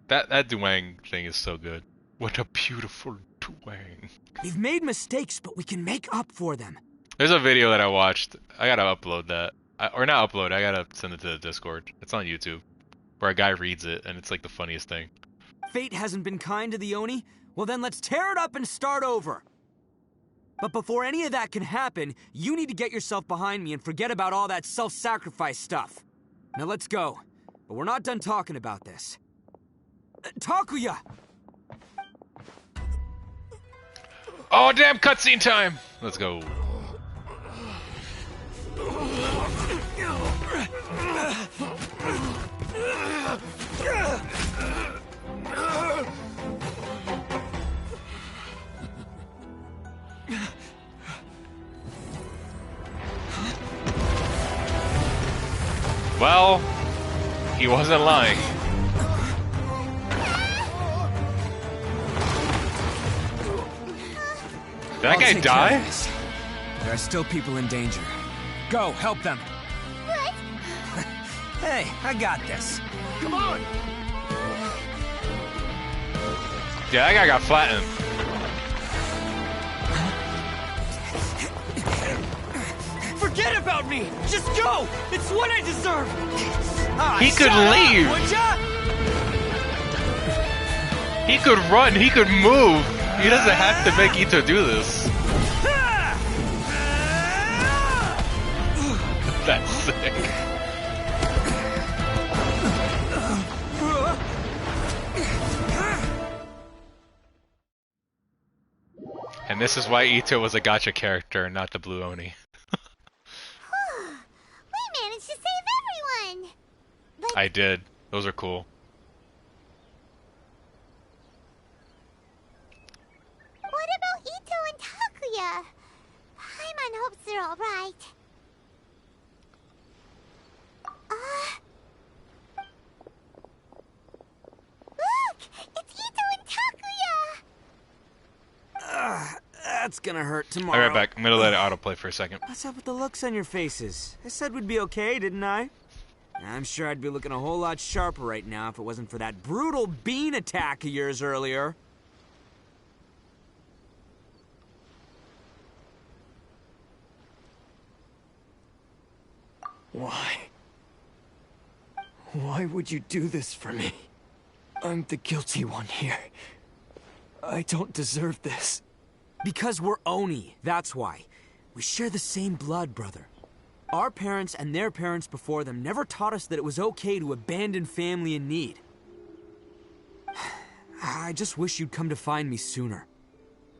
A: That Duang thing is so good. What a beautiful Duang.
E: We've made mistakes, but we can make up for them.
A: There's a video that I watched. I gotta upload that. Or not upload, I gotta send it to the Discord. It's on YouTube. Where a guy reads it, and it's like the funniest thing.
E: Fate hasn't been kind to the Oni? Well then let's tear it up and start over. But before any of that can happen, you need to get yourself behind me and forget about all that self-sacrifice stuff. Now let's go. But we're not done talking about this. Takuya!
A: Oh, damn, cutscene time! Let's go. Well, he wasn't lying. Did that guy die?
E: There are still people in danger. Go, help them.
F: What?
E: Hey, I got this.
R: Come on!
A: Yeah, that guy got flattened.
D: Forget about me! Just go! It's what I deserve!
A: He could leave! He could run, he could move! He doesn't have to make Itto do this. That's sick. And this is why Itto was a gacha character and not the Blue Oni.
F: We managed to save everyone! But
A: I did. Those are cool.
F: what about Itto and Takuya? I'm on hopes they're alright. Look! It's Itto and Takuya!
E: That's gonna hurt
A: I'll
E: tomorrow.
A: be right back. I'm gonna let it autoplay for a second.
E: What's up with the looks on your faces? I said we'd be okay, didn't I? I'm sure I'd be looking a whole lot sharper right now if it wasn't for that brutal bean attack of yours earlier.
D: Why? Why would you do this for me? I'm the guilty one here. I don't deserve this.
E: Because we're Oni, that's why. We share the same blood, brother. Our parents and their parents before them never taught us that it was okay to abandon family in need. I just wish you'd come to find me sooner.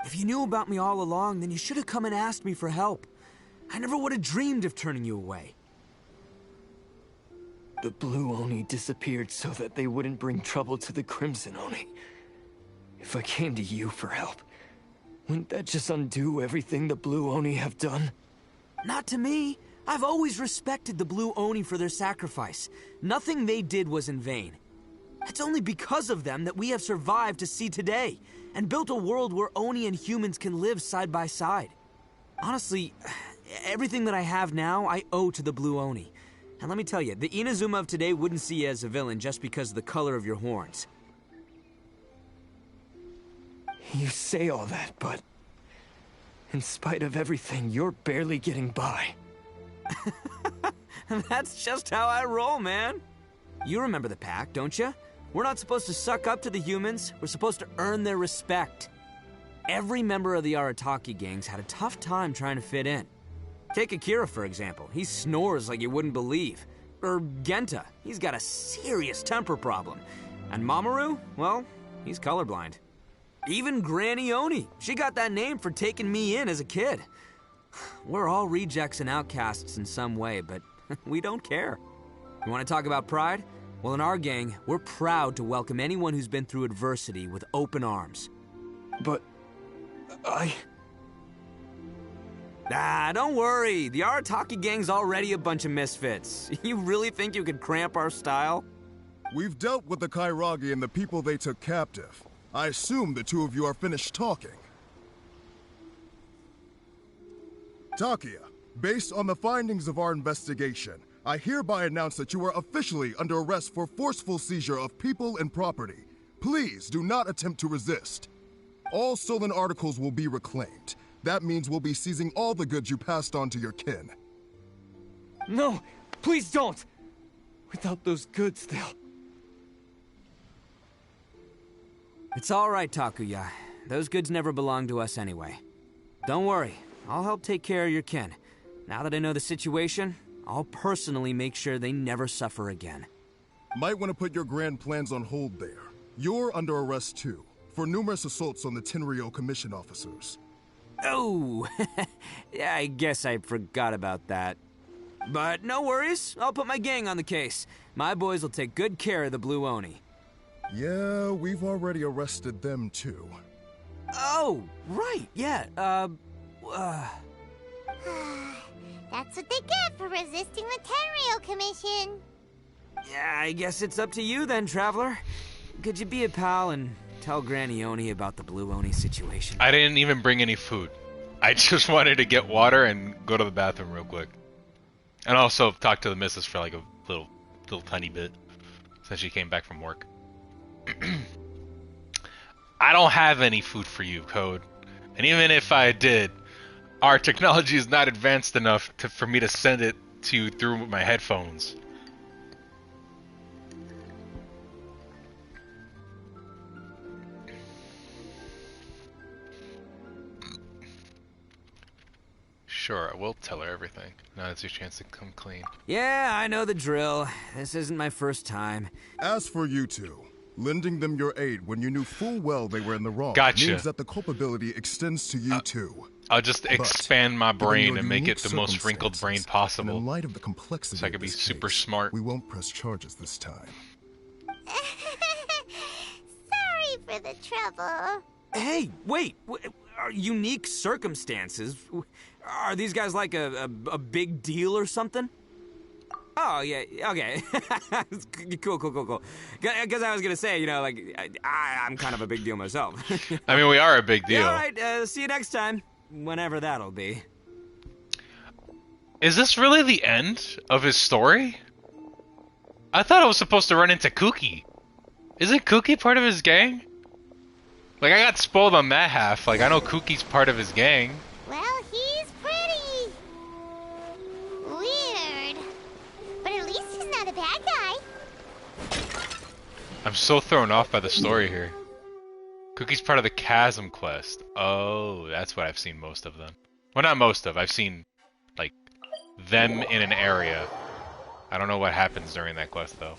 E: If you knew about me all along, then you should have come and asked me for help. I never would have dreamed of turning you away.
D: The Blue Oni disappeared so that they wouldn't bring trouble to the Crimson Oni. If I came to you for help, wouldn't that just undo everything the Blue Oni have done?
E: Not to me. I've always respected the Blue Oni for their sacrifice. Nothing they did was in vain. It's only because of them that we have survived to see today, and built a world where Oni and humans can live side by side. Honestly, everything that I have now, I owe to the Blue Oni. And let me tell you, the Inazuma of today wouldn't see you as a villain just because of the color of your horns.
D: You say all that, but in spite of everything, you're barely getting by.
E: That's just how I roll, man. You remember the pact, don't you? We're not supposed to suck up to the humans. We're supposed to earn their respect. Every member of the Arataki gangs had a tough time trying to fit in. Take Akira, for example. He snores like you wouldn't believe. Or Genta. He's got a serious temper problem. And Mamoru, well, he's colorblind. Even Granny Oni. She got that name for taking me in as a kid. We're all rejects and outcasts in some way, but we don't care. You want to talk about pride? Well, in our gang, we're proud to welcome anyone who's been through adversity with open arms.
D: But
E: don't worry. The Arataki gang's already a bunch of misfits. You really think you could cramp our style?
P: We've dealt with the Kairagi and the people they took captive. I assume the two of you are finished talking. Takuya, based on the findings of our investigation, I hereby announce that you are officially under arrest for forceful seizure of people and property. Please do not attempt to resist. All stolen articles will be reclaimed. That means we'll be seizing all the goods you passed on to your kin.
D: No, please don't! Without those goods, they'll...
E: It's all right, Takuya. Those goods never belonged to us anyway. don't worry. I'll help take care of your kin. Now that I know the situation, I'll personally make sure they never suffer again.
P: Might want to put your grand plans on hold there. You're under arrest too, for numerous assaults on the Tenryou Commission officers.
E: Oh, yeah, I guess I forgot about that. But no worries, I'll put my gang on the case. My boys will take good care of the Blue Oni.
P: Yeah, we've already arrested them too.
E: Oh, right, yeah,
F: That's what they get for resisting the Tenryou Commission.
E: Yeah, I guess it's up to you then, Traveler. Could you be a pal and tell Granny Oni about the Blue Oni situation?
A: I didn't even bring any food. I just wanted to get water and go to the bathroom real quick. And also talk to the missus for like a little tiny bit. Since she came back from work. I don't have any food for you, Code. And even if I did, our technology is not advanced enough for me to send it to you through my headphones. Sure, I will tell her everything. Now it's your chance to come clean.
E: Yeah, I know the drill. This isn't my first time.
P: As for you two, lending them your aid when you knew full well they were in the wrong
A: Gotcha.
P: means that the culpability extends to you too.
A: I'll just expand my brain and make it the most wrinkled brain
P: And
A: possible.
P: in light of the complexity
A: So I could
P: of
A: be
P: this
A: super
P: case,
A: smart.
P: We won't press charges this time.
F: Sorry for the trouble.
E: Hey, wait! Unique circumstances? Are these guys like a big deal or something? Oh, yeah, okay. Cool. Because I was going to say, you know, like, I'm kind of a big deal myself.
A: I mean, we are a big deal.
E: Yeah, all right, see you next time. Whenever that'll be.
A: Is this really the end of his story? I thought I was supposed to run into Kuki. Isn't Kuki part of his gang? Like, I got spoiled on that half. Like, I know Kuki's part of his gang.
F: Well, he's pretty weird. But at least he's not a bad guy.
A: I'm so thrown off by the story here. Kuki's part of the CHASM quest. Oh, that's what I've seen most of them. Well, not most of. I've seen, like, them in an area. I don't know what happens during that quest, though.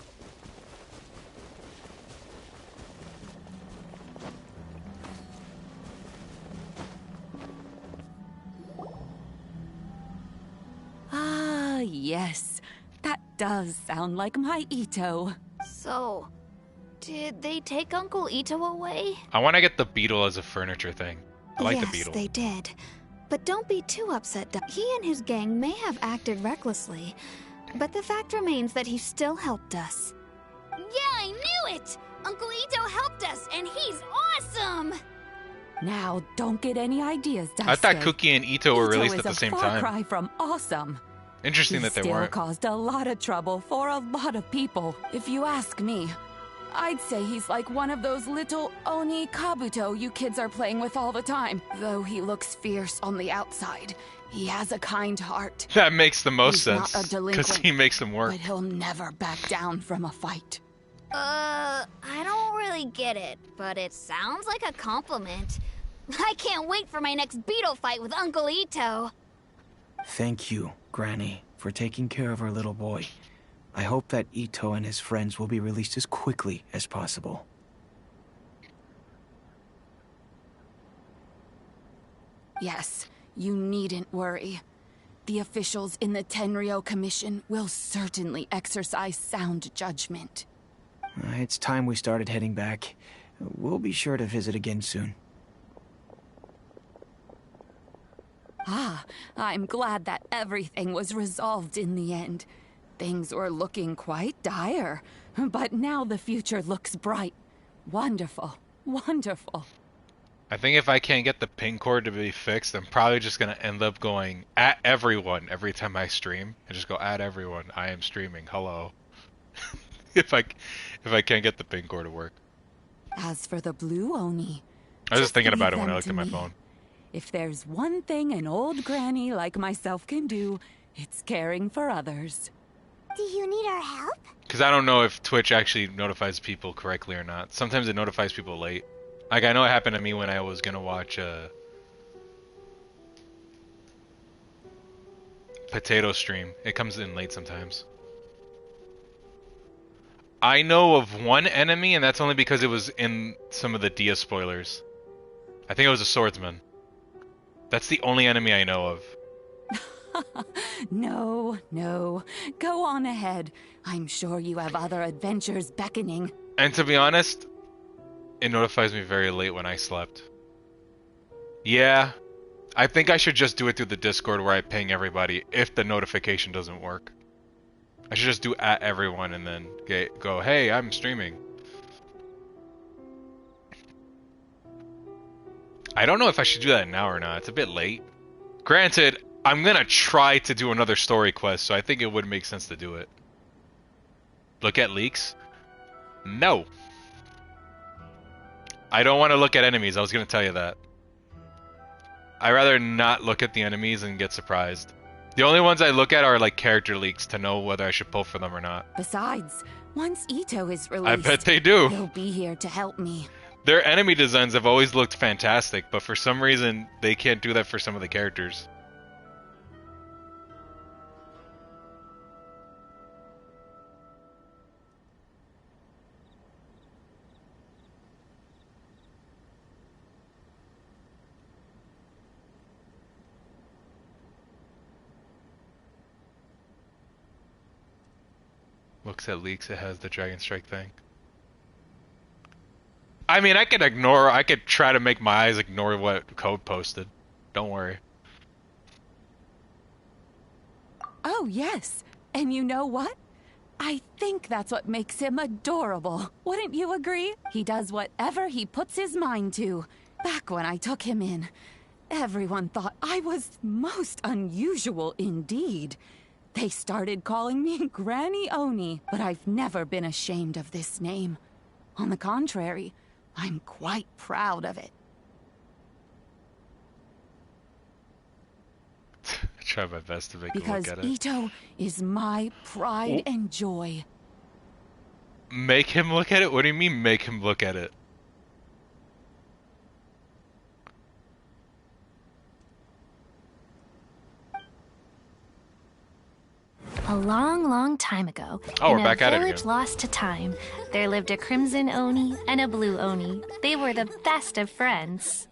N: Ah, yes. That does sound like my Itto.
M: So, did they take Uncle Itto away?
A: I want to get the beetle as a furniture thing. I like the
B: Yes,
A: beetle.
B: they did. But don't be too upset.
M: He and his gang may have acted recklessly, but the fact remains that he still helped us. Yeah, I knew it! Uncle Itto helped us, and he's awesome!
N: Now, don't get any ideas, Daisuke.
A: I thought Kuki and Itto were released
N: is
A: at the
N: a
A: same
N: far
A: time.
N: cry from awesome.
A: Interesting
N: He
A: that they
N: still
A: weren't.
N: caused a lot of trouble for a lot of people. If you ask me, I'd say he's like one of those little Oni Kabuto you kids are playing with all the time. Though he looks fierce on the outside, he has a kind heart.
A: That makes the most
N: He's not
A: sense.
N: a delinquent,
A: Because he makes them work.
N: But he'll never back down from a fight.
M: I don't really get it, but it sounds like a compliment. I can't wait for my next beetle fight with Uncle Itto.
S: Thank you, Granny, for taking care of our little boy. I hope that Itto and his friends will be released as quickly as possible.
N: Yes, you needn't worry. The officials in the Tenryou Commission will certainly exercise sound judgment.
S: It's time we started heading back. We'll be sure to visit again soon.
N: Ah, I'm glad that everything was resolved in the end. Things were looking quite dire, but now the future looks bright. Wonderful, wonderful.
A: I think if I can't get the pin cord to be fixed, I'm probably just going to end up going at everyone every time I stream. And just go at everyone. I am streaming. Hello. if I can't get the pin cord to work.
N: As for the Blue Oni,
A: I was just thinking about it
N: leave
A: when I
N: them
A: looked
N: to
A: at my
N: me.
A: phone.
N: If there's one thing an old granny like myself can do, it's caring for others.
F: Do you need our help?
A: Because I don't know if Twitch actually notifies people correctly or not. Sometimes it notifies people late. Like, I know it happened to me when I was going to watch potato stream. It comes in late sometimes. I know of one enemy, and that's only because it was in some of the Dehya spoilers. I think it was a swordsman. That's the only enemy I know of.
N: No, no. Go on ahead. I'm sure you have other adventures beckoning.
A: And to be honest, it notifies me very late when I slept. Yeah, I think I should just do it through the Discord where I ping everybody if the notification doesn't work. I should just do at everyone and then go, hey, I'm streaming. I don't know if I should do that now or not. It's a bit late. Granted, I'm gonna try to do another story quest, so I think it would make sense to do it. Look at leaks? No. I don't want to look at enemies, I was gonna tell you that. I'd rather not look at the enemies and get surprised. The only ones I look at are like character leaks to know whether I should pull for them or not.
N: Besides, once Itto is released,
A: I bet they do.
N: He'll be here to help me.
A: Their enemy designs have always looked fantastic, but for some reason, they can't do that for some of the characters. Looks at leaks, it has the Dragon Strike thing. I mean, I could try to make my eyes ignore what Code posted. Don't worry.
N: Oh, yes. And you know what? I think that's what makes him adorable. Wouldn't you agree? He does whatever he puts his mind to. Back when I took him in, everyone thought I was most unusual indeed. They started calling me Granny Oni, but I've never been ashamed of this name. On the contrary, I'm quite proud of it.
A: I try my best to make
N: because
A: him look at it.
N: Itto is my pride and joy.
A: Make him look at it? What do you mean make him look at it?
L: A long, long time ago,
A: Oh,
L: in
A: we're back
L: a
A: at it
L: village
A: again.
L: lost to time, there lived a crimson Oni and a blue Oni. They were the best of friends.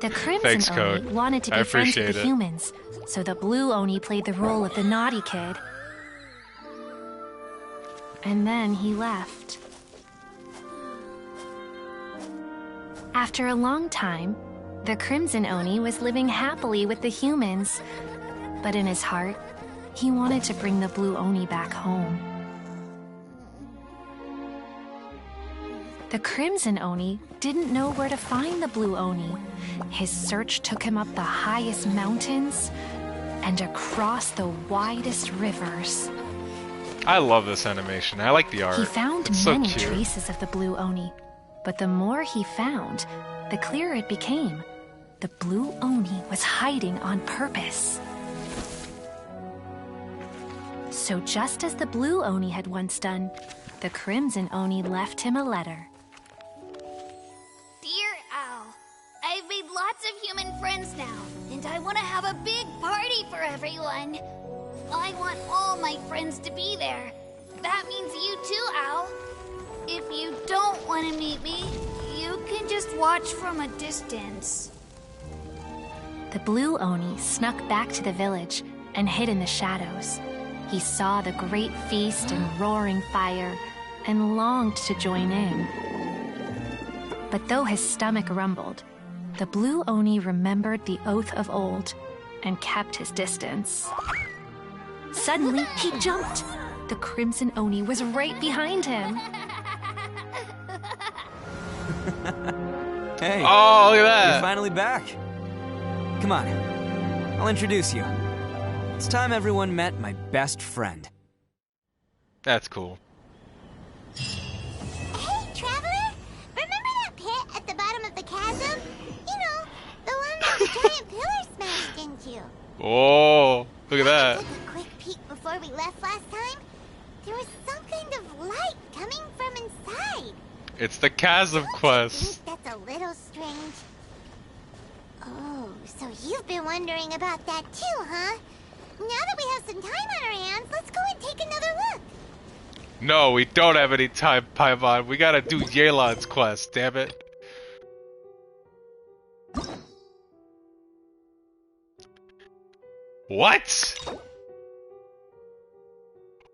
L: The crimson
A: Thanks,
L: Oni
A: Code.
L: wanted to
A: I
L: be friends with
A: appreciate
L: the
A: it.
L: humans, so the blue Oni played the role of the naughty kid. And then he left. After a long time, the crimson Oni was living happily with the humans, but in his heart, he wanted to bring the blue Oni back home. The crimson Oni didn't know where to find the blue Oni. His search took him up the highest mountains and across the widest rivers.
A: I love this animation. I like the art.
L: He found
A: It's so
L: many
A: cute.
L: traces of the blue Oni, but the more he found, the clearer it became. The blue Oni was hiding on purpose. So just as the blue Oni had once done, the crimson Oni left him a letter.
M: Dear Owl, I've made lots of human friends now, and I want to have a big party for everyone. I want all my friends to be there. That means you too, Owl. If you don't want to meet me, you can just watch from a distance.
L: The blue Oni snuck back to the village and hid in the shadows. He saw the great feast and roaring fire and longed to join in. But though his stomach rumbled, the blue Oni remembered the oath of old and kept his distance. Suddenly, he jumped. The crimson Oni was right behind him.
E: Hey.
A: Oh, look at that.
E: You're finally back. Come on. I'll introduce you. It's time everyone met my best friend.
A: That's cool.
F: Hey, Traveler! Remember that pit at the bottom of the chasm? You know, the one that the giant pillar smashed into.
A: Oh, look at that.
F: I took a quick peek before we left last time. There was some kind of light coming from inside.
A: It's the CHASM
F: I
A: quest.
F: think that's a little strange. Oh, so you've been wondering about that too, huh? Now that we have some time on our hands, let's go and take another look.
A: No, we don't have any time, Paimon. We gotta do Yelan's quest, damn it. What?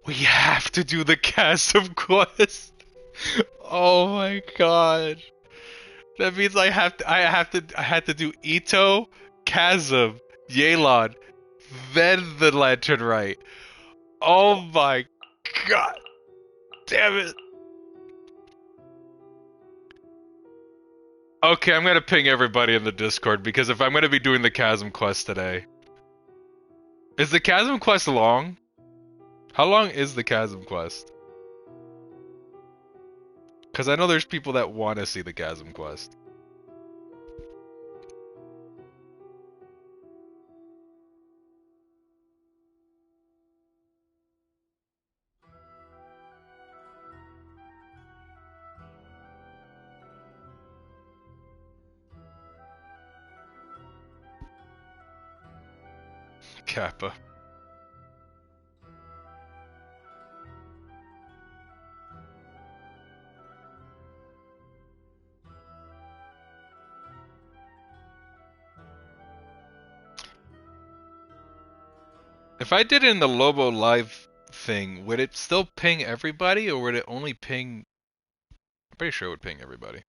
A: We have to do the CHASM quest. Oh my god. That means I had to do Itto, CHASM, Yelan, then the Lantern Rite. Oh my god. Damn it. Okay, I'm gonna ping everybody in the Discord because if I'm gonna be doing the CHASM quest today. Is the CHASM quest long? How long is the CHASM quest? Because I know there's people that want to see the CHASM quest. Kappa. If I did it in the Lobo live thing, would it still ping everybody or would it only ping... I'm pretty sure it would ping everybody.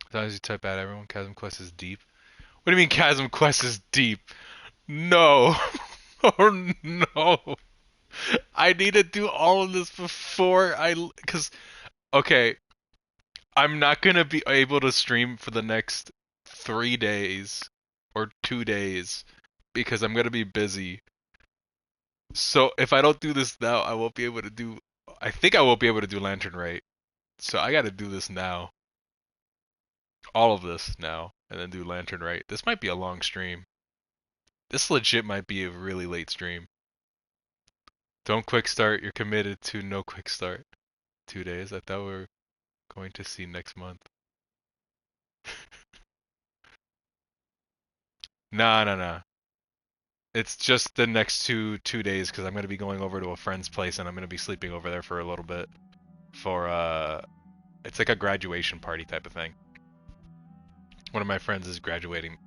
A: As long as you type out everyone, CHASM quest is deep. What do you mean CHASM quest is deep? No. Oh no. I need to do all of this before because, okay, I'm not going to be able to stream for the next 3 days or 2 days because I'm going to be busy. So if I don't do this now, I won't be able to do, I think I won't be able to do Lantern Rite. So I got to do this now. All of this now, and then do Lantern Rite. This might be a long stream. This legit might be a really late stream. Don't quick start. You're committed to no quick start. 2 days. I thought we were going to see next month. Nah. It's just the next two days because I'm going to be going over to a friend's place and I'm going to be sleeping over there for a little bit. For, it's like a graduation party type of thing. One of my friends is graduating.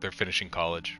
A: They're finishing college.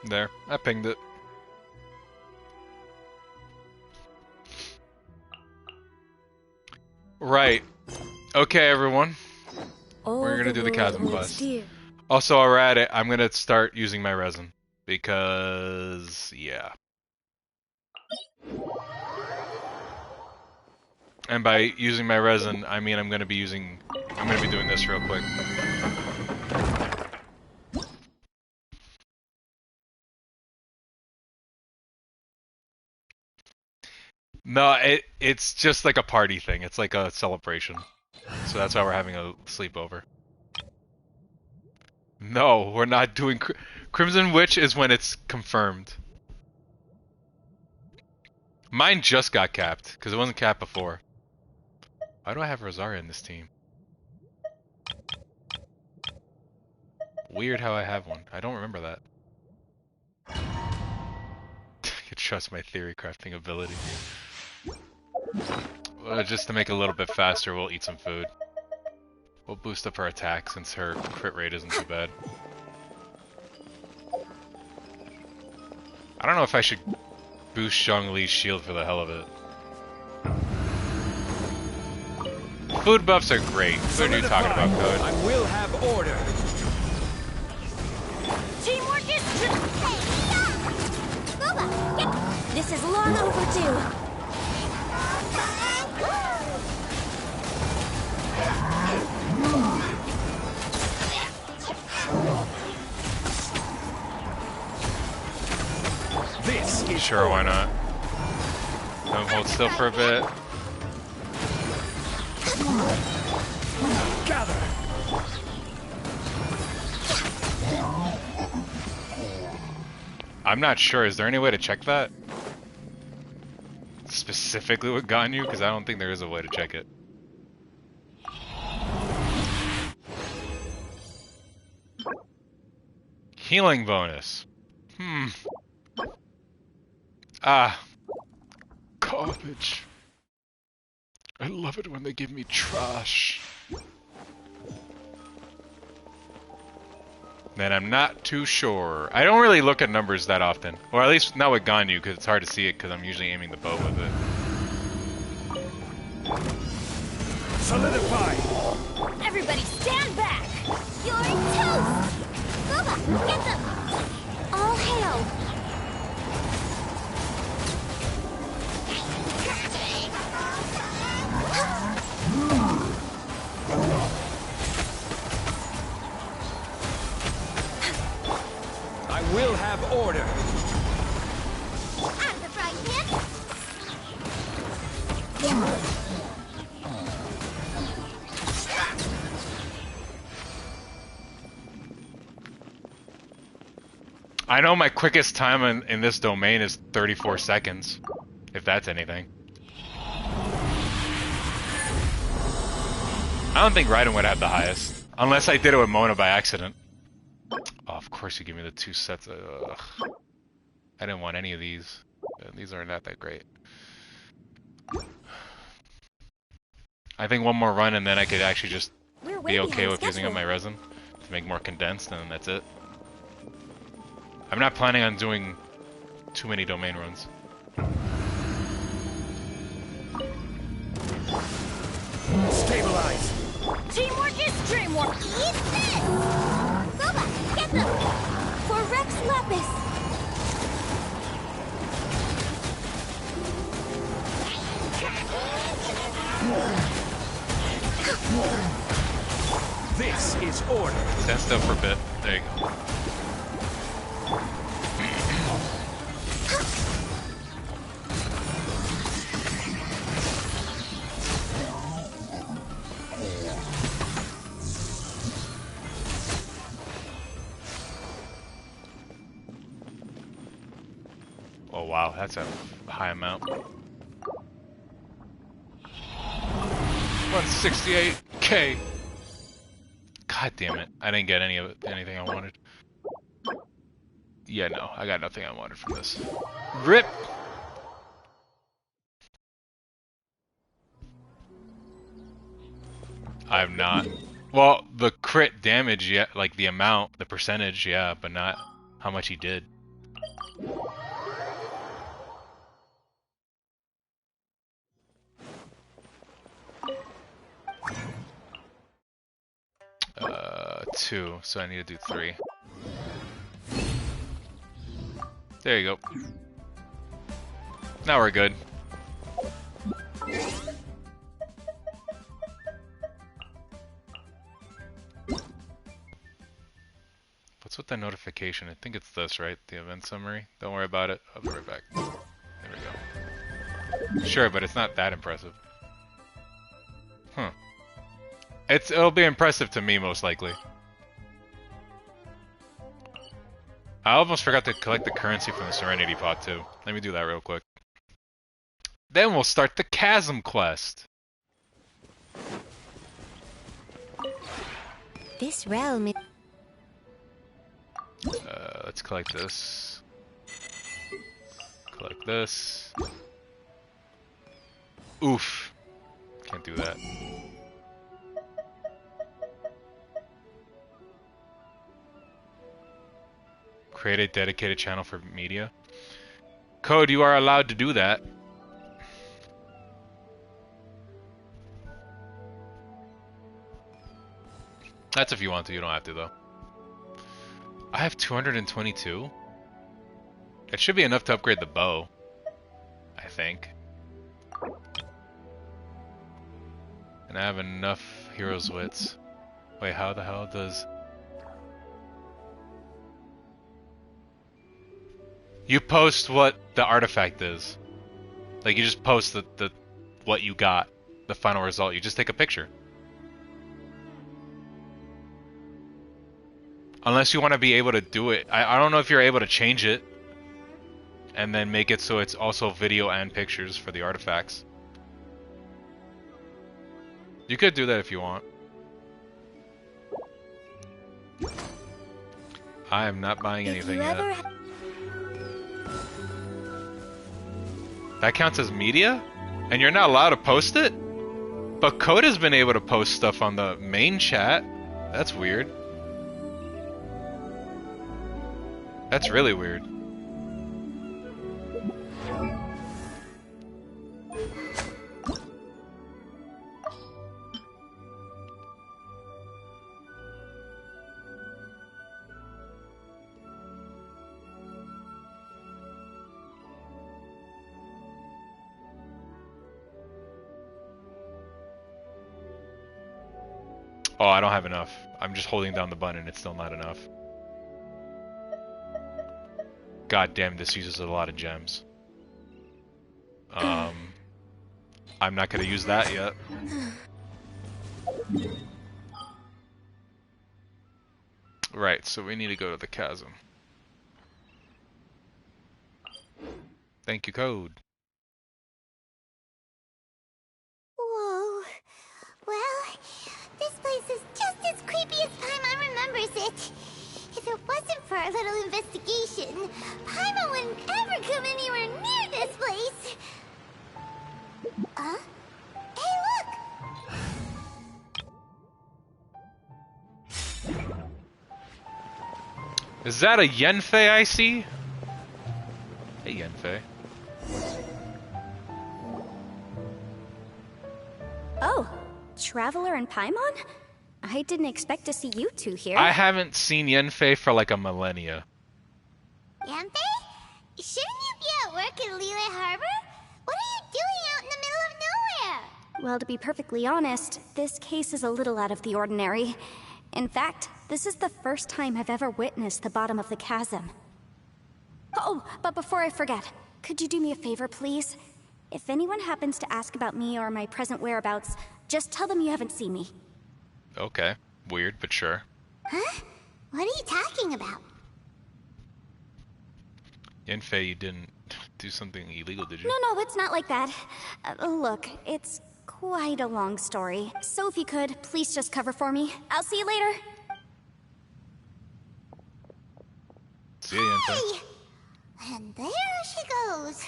A: There, I pinged it. Right. Okay, everyone. We're gonna do the CHASM quest. Also, while we're at it, I'm gonna start using my resin. Because, yeah. And by using my resin, I mean I'm gonna be doing this real quick. No, it's just like a party thing. It's like a celebration. So that's why we're having a sleepover. No, we're not doing... Crimson Witch is when it's confirmed. Mine just got capped, because it wasn't capped before. Why do I have Rosaria in this team? Weird how I have one. I don't remember that. I can trust my theory crafting ability. Just to make it a little bit faster, we'll eat some food. We'll boost up her attack since her crit rate isn't too bad. I don't know if I should boost Zhongli's shield for the hell of it. Food buffs are great. What are you talking about, Code?
K: I will have order.
F: Teamwork is This is long overdue.
K: This is
A: sure, why not? Hold still for a bit.
K: Gather.
A: I'm not sure. Is there any way to check that? Specifically with Ganyu? Because I don't think there is a way to check it. Healing bonus. Garbage. I love it when they give me trash. Man, I'm not too sure. I don't really look at numbers that often. Or at least not with Ganyu, because it's hard to see it because I'm usually aiming the bow with it.
K: Solidify!
F: Everybody stand back! You're toast! Boba, get them! All hail!
K: I will have order.
F: I'm the frying pan.
A: I know my quickest time in this domain is 34 seconds, if that's anything. I don't think Raiden would have the highest, unless I did it with Mona by accident. Oh, of course you give me the 2 sets. Ugh. I didn't want any of these. These are not that great. I think one more run and then I could actually just be okay with using up my resin to make more condensed, and then that's it. I'm not planning on doing too many domain runs.
K: Stabilize.
F: Teamwork is dreamwork. Eat this! Boba, get them! For Rex Lapis!
K: This is order.
A: Stand still for a bit. There you go. Oh wow, that's a high amount. 168k. God damn it! I didn't get anything I wanted. Yeah, no, I got nothing I wanted from this. RIP. I'm not. Well, the crit damage, yeah, like the amount, the percentage, yeah, but not how much he did. Two, so I need to do 3. There you go. Now we're good. What's with the notification? I think it's this, right? The event summary? Don't worry about it. I'll be right back. There we go. Sure, but it's not that impressive. Huh. It'll be impressive to me, most likely. I almost forgot to collect the currency from the Serenity Pot, too. Let me do that real quick. Then we'll start the CHASM quest.
F: This realm is...
A: Let's collect this. Collect this. Oof. Can't do that. Create a dedicated channel for media. Code, you are allowed to do that. That's if you want to. You don't have to, though. I have 222. It should be enough to upgrade the bow, I think. And I have enough heroes' wits. Wait, how the hell does... You post what the artifact is. Like, you just post the what you got, the final result. You just take a picture. Unless you want to be able to do it. I don't know if you're able to change it and then make it so it's also video and pictures for the artifacts. You could do that if you want. I am not buying anything yet. That counts as media? And you're not allowed to post it? But Coda's been able to post stuff on the main chat. That's weird. That's really weird. Oh, I don't have enough. I'm just holding down the button, it's still not enough. God damn, this uses a lot of gems. I'm not gonna use that yet. Right, so we need to go to the chasm. Thank you, code.
F: Whoa. Well, this place is just as creepy as Paimon remembers it. If it wasn't for our little investigation, Paimon wouldn't ever come anywhere near this place. Huh? Hey, look!
A: Is that a Yenfei I see? Hey, Yenfei.
T: Oh, Traveler and Paimon? I didn't expect to see you two here.
A: I haven't seen Yenfei for like a millennia.
F: Yanfei? Shouldn't you be at work in Liyue Harbor? What are you doing out in the middle of nowhere?
T: Well, to be perfectly honest, this case is a little out of the ordinary. In fact, this is the first time I've ever witnessed the bottom of the chasm. Oh, but before I forget, could you do me a favor, please? If anyone happens to ask about me or my present whereabouts, just tell them you haven't seen me.
A: Okay. Weird, but sure.
F: Huh? What are you talking about?
A: Yenfei, you didn't do something illegal, did you?
T: No, it's not like that. Look, it's quite a long story. So if you could, please just cover for me. I'll see you later.
A: See you, Yenfei.
F: Hey! And there she goes.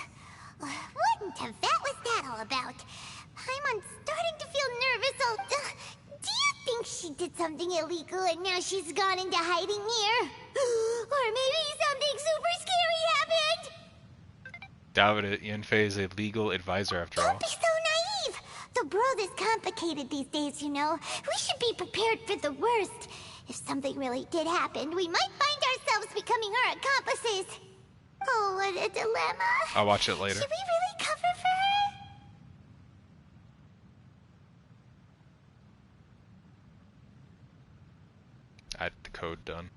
F: What in Tibet was that all about? Paimon's starting to feel nervous. Do you think she did something illegal and now she's gone into hiding here? Or maybe something super scary happened?
A: Doubt it. Yenfei is a legal advisor after all.
F: Don't be so naive. The world is complicated these days, you know. We should be prepared for the worst. If something really did happen, we might find ourselves becoming her accomplices. Oh, what a dilemma.
A: I'll watch it later.
F: Should we really cover for her?
A: Add the code done.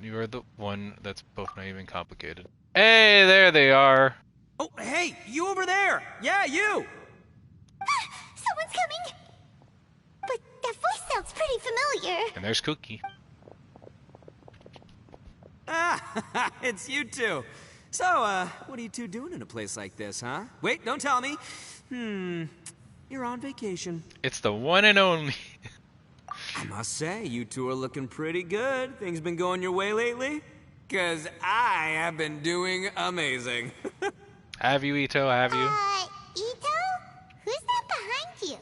A: You are the one that's both naive and complicated. Hey, there they are.
E: Oh, hey, you over there! Yeah, you!
F: Someone's coming! But that voice sounds pretty familiar.
A: And there's Cookie.
E: Ah, it's you two. So, what are you two doing in a place like this, huh? Wait, don't tell me. You're on vacation.
A: It's the one and only.
E: I must say, you two are looking pretty good. Things been going your way lately? 'Cause I have been doing amazing.
A: Have you, Itto? Have you?
F: Itto? Who's that behind you?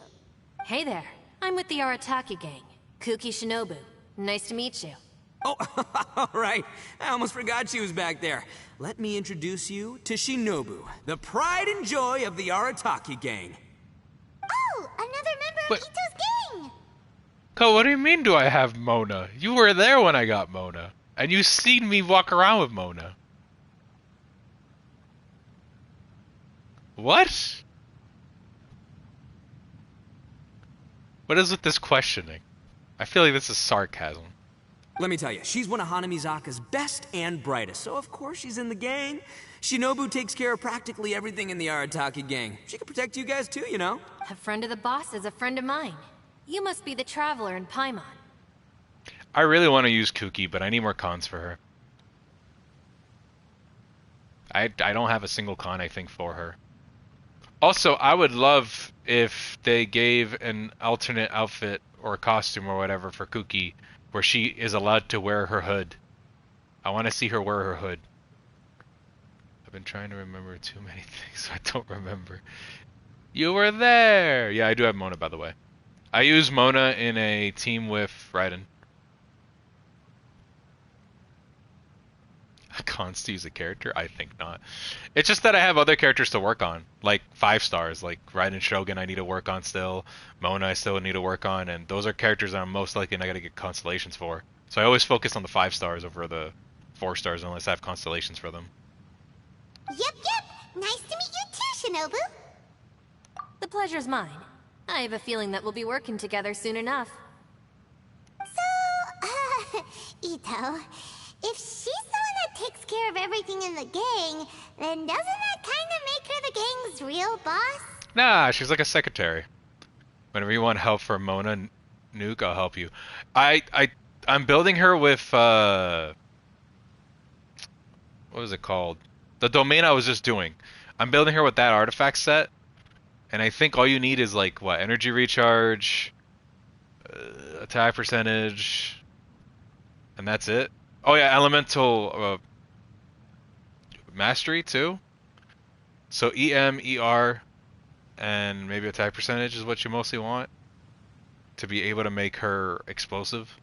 U: Hey there. I'm with the Arataki gang. Kuki Shinobu. Nice to meet you.
E: Oh, all right. I almost forgot she was back there. Let me introduce you to Shinobu, the pride and joy of the Arataki gang.
F: Oh, another member of Itto's gang!
A: Ko, what do you mean do I have Mona? You were there when I got Mona. And you seen me walk around with Mona. What? What is with this questioning? I feel like this is sarcasm.
E: Let me tell you, she's one of Hanamizaka's best and brightest, so of course she's in the gang. Shinobu takes care of practically everything in the Arataki gang. She can protect you guys too, you know?
U: A friend of the boss is a friend of mine. You must be the traveler in Paimon.
A: I really want to use Kuki, but I need more cons for her. I don't have a single con, I think, for her. Also, I would love if they gave an alternate outfit or costume or whatever for Kuki, where she is allowed to wear her hood. I want to see her wear her hood. I've been trying to remember too many things, so I don't remember. You were there! Yeah, I do have Mona, by the way. I use Mona in a team with Raiden. Cons to use a character? I think not. It's just that I have other characters to work on, like 5 stars, like Raiden Shogun I need to work on still, Mona I still need to work on, and those are characters that I'm most likely not going to get constellations for. So I always focus on the 5 stars over the 4 stars unless I have constellations for them.
F: Yep. Nice to meet you too, Shinobu.
U: The pleasure's mine. I have a feeling that we'll be working together soon enough.
F: So, Itto, if she's the one that takes care of everything in the gang, then doesn't that kind of make her the gang's real boss?
A: Nah, she's like a secretary. Whenever you want help for Mona Nuke, I'll help you. I'm building her with what was it called? The domain I was just doing. I'm building her with that artifact set, and I think all you need is like what, energy recharge, attack percentage, and that's it. Oh yeah, elemental mastery too. So EM, ER, and maybe attack percentage is what you mostly want to be able to make her explosive.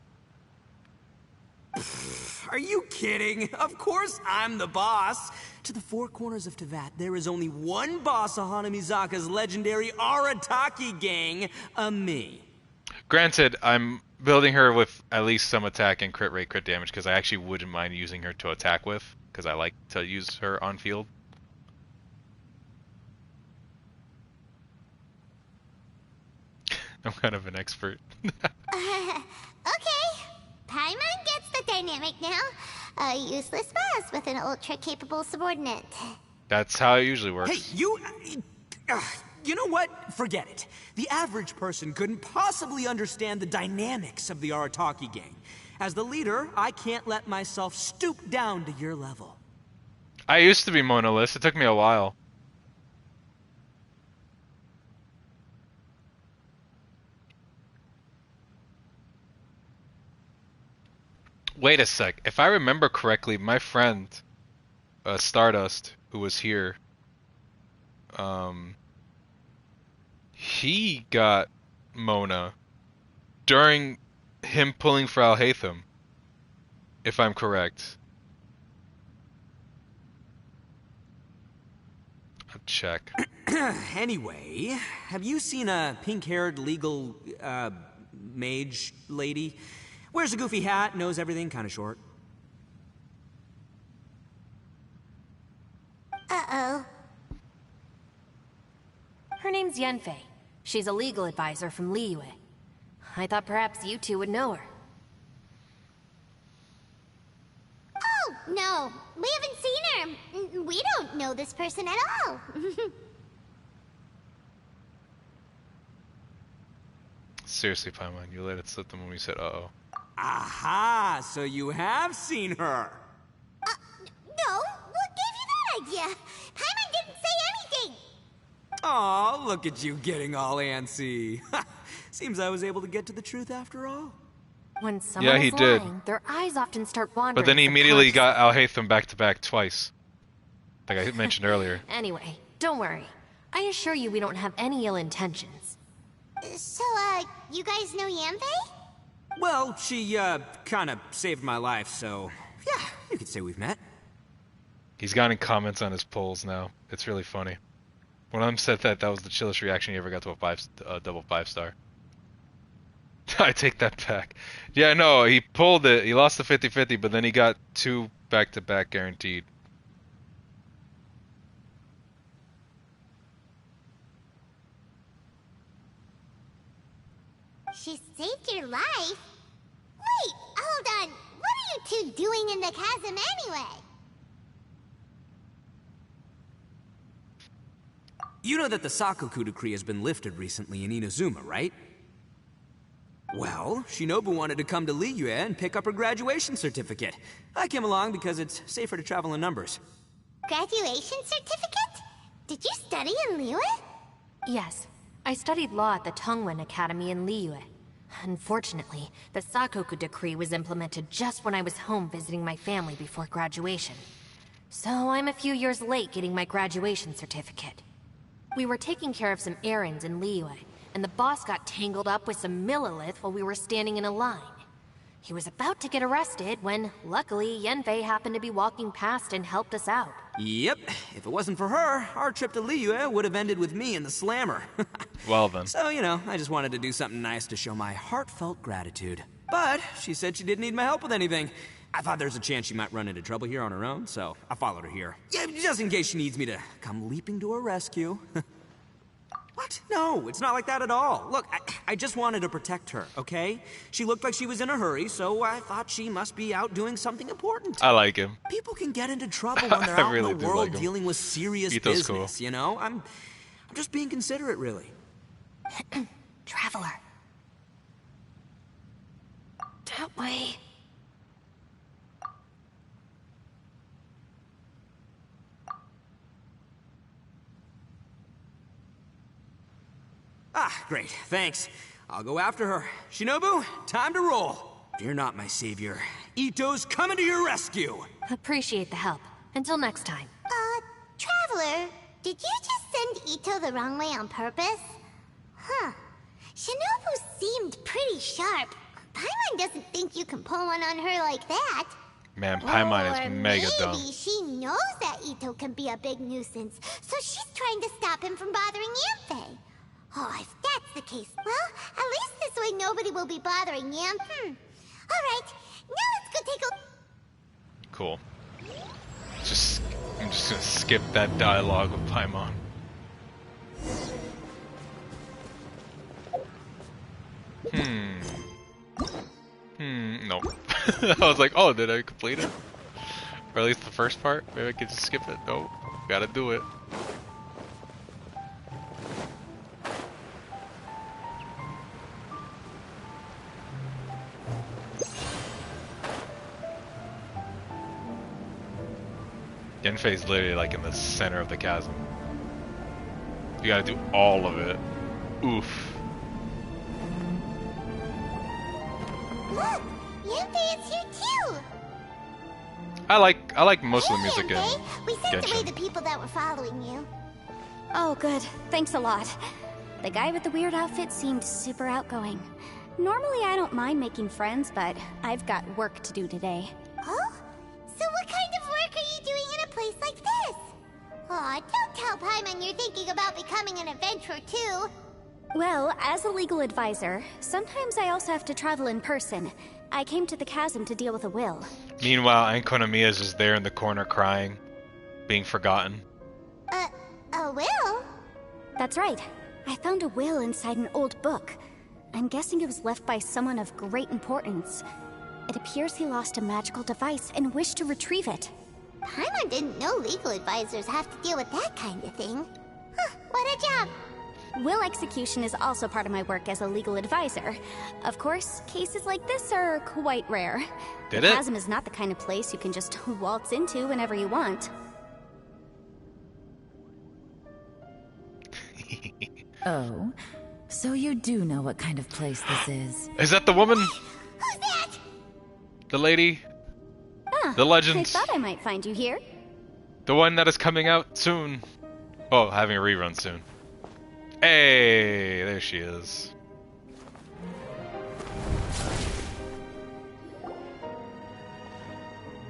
E: Are you kidding? Of course I'm the boss. To the 4 corners of Teyvat, there is only one boss of Hanamizaka's legendary Arataki gang, me.
A: Granted, I'm building her with at least some attack and crit rate, crit damage, because I actually wouldn't mind using her to attack with, because I like to use her on field. I'm kind of an expert.
F: Okay. Paimon gets the dynamic now. A useless boss with an ultra-capable subordinate.
A: That's how it usually works.
E: Hey, you know what? Forget it. The average person couldn't possibly understand the dynamics of the Arataki gang. As the leader, I can't let myself stoop down to your level.
A: I used to be Monolith. It took me a while. Wait a sec. If I remember correctly, my friend, Stardust, who was here, he got Mona during him pulling for Al-Haytham, if I'm correct. I'll check.
E: Anyway, have you seen a pink-haired legal, mage lady? Wears a goofy hat, knows everything, kind of short.
F: Uh-oh.
U: Her name's Yanfei. She's a legal advisor from Liyue. I thought perhaps you two would know her.
F: Oh, no. We haven't seen her. We don't know this person at all.
A: Seriously, Paimon, you let it slip the moment you said uh-oh.
E: Aha! So you have seen her.
F: No, what gave you that idea? Paimon didn't say anything.
E: Aw, look at you getting all antsy. Seems I was able to get to the truth after all.
U: When someone is lying, their eyes often start wandering.
A: But then he immediately got Al-Haytham back-to-back twice. Like I mentioned earlier.
U: Anyway, don't worry. I assure you we don't have any ill intentions.
F: So, you guys know Yanfei?
E: Well, she, kinda saved my life, so... yeah, you could say we've met.
A: He's gotten comments on his polls now. It's really funny. One of them said that was the chillest reaction he ever got to a double 5-star. I take that back. Yeah, no, he pulled it. He lost the 50-50, but then he got 2 back-to-back guaranteed.
F: She saved your life? Wait, hold on. What are you two doing in the chasm anyway?
E: You know that the Sakoku decree has been lifted recently in Inazuma, right? Well, Shinobu wanted to come to Liyue and pick up her graduation certificate. I came along because it's safer to travel in numbers.
F: Graduation certificate? Did you study in Liyue?
U: Yes. I studied law at the Tongwen Academy in Liyue. Unfortunately, the Sakoku decree was implemented just when I was home visiting my family before graduation. So I'm a few years late getting my graduation certificate. We were taking care of some errands in Liyue, and the boss got tangled up with some Millilith while we were standing in a line. He was about to get arrested when, luckily, Yanfei happened to be walking past and helped us out.
E: Yep, if it wasn't for her, our trip to Liyue would have ended with me and the slammer.
A: Well then.
E: So, you know, I just wanted to do something nice to show my heartfelt gratitude. But she said she didn't need my help with anything. I thought there's a chance she might run into trouble here on her own, so I followed her here. Yeah, just in case she needs me to come leaping to her rescue. What? No, it's not like that at all. Look, I just wanted to protect her, okay? She looked like she was in a hurry, so I thought she must be out doing something important.
A: I like him.
E: People can get into trouble when they're out
A: really
E: in the world
A: like
E: dealing with serious
A: Itto's
E: business,
A: cool.
E: you know? I'm just being considerate, really.
U: Traveler. That way.
E: Ah, great, thanks. I'll go after her. Shinobu, time to roll. Fear not, my savior. Itto's coming to your rescue.
U: Appreciate the help. Until next time.
F: Traveler, did you just send Itto the wrong way on purpose? Huh. Shinobu seemed pretty sharp. Paimon doesn't think you can pull one on her like that.
A: Man, Paimon is mega dumb.
F: Maybe she knows that Itto can be a big nuisance, so she's trying to stop him from bothering Yanfei. Oh, if that's the case, well, at least this way nobody will be bothering Yam. Alright, now let's go take a...
A: Cool. I'm just gonna skip that dialogue with Paimon. Nope. I was like, oh, did I complete it? Or at least the first part? Maybe I could just skip it. Nope. Gotta do it. Yanfei's literally like in the center of the chasm. You gotta do all of it. Oof.
F: Look! Yanfei is here too!
A: I like most of the music in
F: Yanfei, we sent away
A: Genshin.
F: the people that were following you.
T: Oh, good. Thanks a lot. The guy with the weird outfit seemed super outgoing. Normally I don't mind making friends, but I've got work to do today.
F: Oh? So what kind of work are you doing in a place like this? Aw, don't tell Paimon you're thinking about becoming an adventurer too.
T: Well, as a legal advisor, sometimes I also have to travel in person. I came to the chasm to deal with a will.
A: Meanwhile, Ankonomiya is just there in the corner crying, being forgotten.
F: A will?
T: That's right. I found a will inside an old book. I'm guessing it was left by someone of great importance. It appears he lost a magical device and wished to retrieve it.
F: Paimon didn't know legal advisors have to deal with that kind of thing. Huh, what a job.
T: Will execution is also part of my work as a legal advisor. Of course, cases like this are quite rare.
A: Did
T: the
A: it?
T: chasm is not the kind of place you can just waltz into whenever you want.
H: Oh, so you do know what kind of place this is.
A: Is that the woman?
F: Who's that?
A: The lady?
T: Ah,
A: The legends?
T: I thought I might find you here.
A: The one that is coming out soon. Oh, having a rerun soon. Hey, there she is.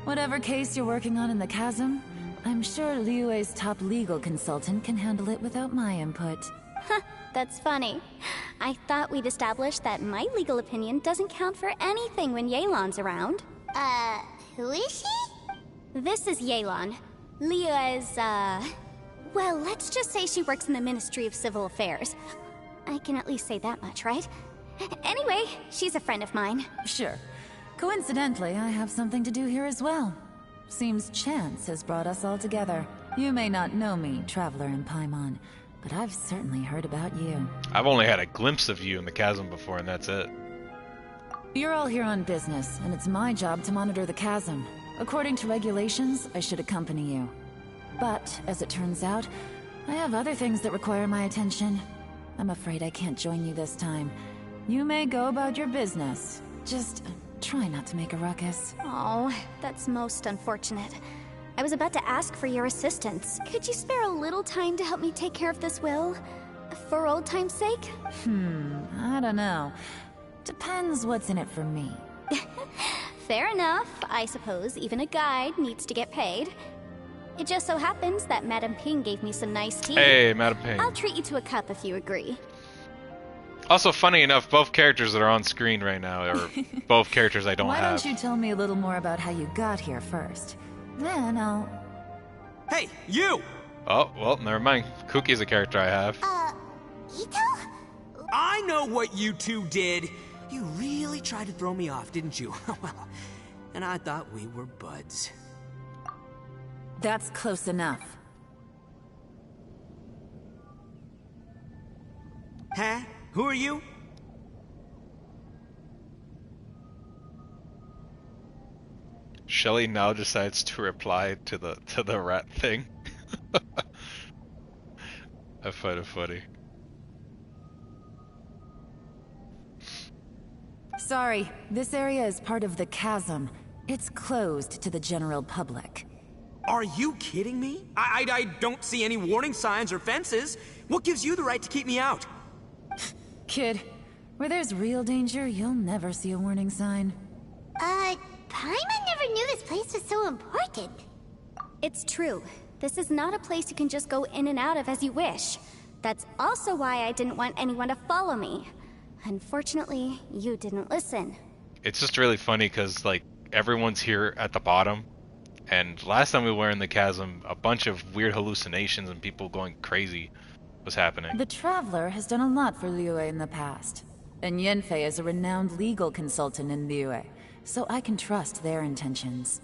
H: Whatever case you're working on in the chasm, I'm sure Liyue's top legal consultant can handle it without my input.
T: That's funny. I thought we'd established that my legal opinion doesn't count for anything when Yelan's around.
F: Who is she?
T: This is Yelan. Liyue is, well, let's just say she works in the Ministry of Civil Affairs. I can at least say that much, right? Anyway, she's a friend of mine.
H: Sure. Coincidentally, I have something to do here as well. Seems chance has brought us all together. You may not know me, traveler in Paimon, but I've certainly heard about you.
A: I've only had a glimpse of you in the chasm before, and that's it.
H: You're all here on business, and it's my job to monitor the chasm. According to regulations, I should accompany you. But, as it turns out, I have other things that require my attention. I'm afraid I can't join you this time. You may go about your business. Just try not to make a ruckus.
T: Oh, that's most unfortunate. I was about to ask for your assistance. Could you spare a little time to help me take care of this will? For old time's sake?
H: I don't know. Depends what's in it for me.
T: Fair enough. I suppose even a guide needs to get paid. It just so happens that Madame Ping gave me some nice tea.
A: Hey, Madame Ping.
T: I'll treat you to a cup if you agree.
A: Also, funny enough, both characters that are on screen right now are both characters I don't have.
H: Why don't you tell me a little more about how you got here first? Then I'll...
R: Hey, you!
A: Oh, well, never mind. Kuki's a character I have.
F: Itto?
E: I know what you two did. You really tried to throw me off, didn't you? Well, and I thought we were buds.
H: That's close enough.
E: Huh? Who are you?
A: Shelly now decides to reply to the rat thing. I find it funny.
H: Sorry, this area is part of the chasm. It's closed to the general public.
E: Are you kidding me? I don't see any warning signs or fences. What gives you the right to keep me out?
H: Kid, where there's real danger, you'll never see a warning sign.
F: Paimon never knew this place was so important.
T: It's true. This is not a place you can just go in and out of as you wish. That's also why I didn't want anyone to follow me. Unfortunately, you didn't listen.
A: It's just really funny because, like, everyone's here at the bottom. And last time we were in the chasm, a bunch of weird hallucinations and people going crazy was happening.
H: The Traveler has done a lot for Liyue in the past. And Yanfei is a renowned legal consultant in Liyue, so I can trust their intentions.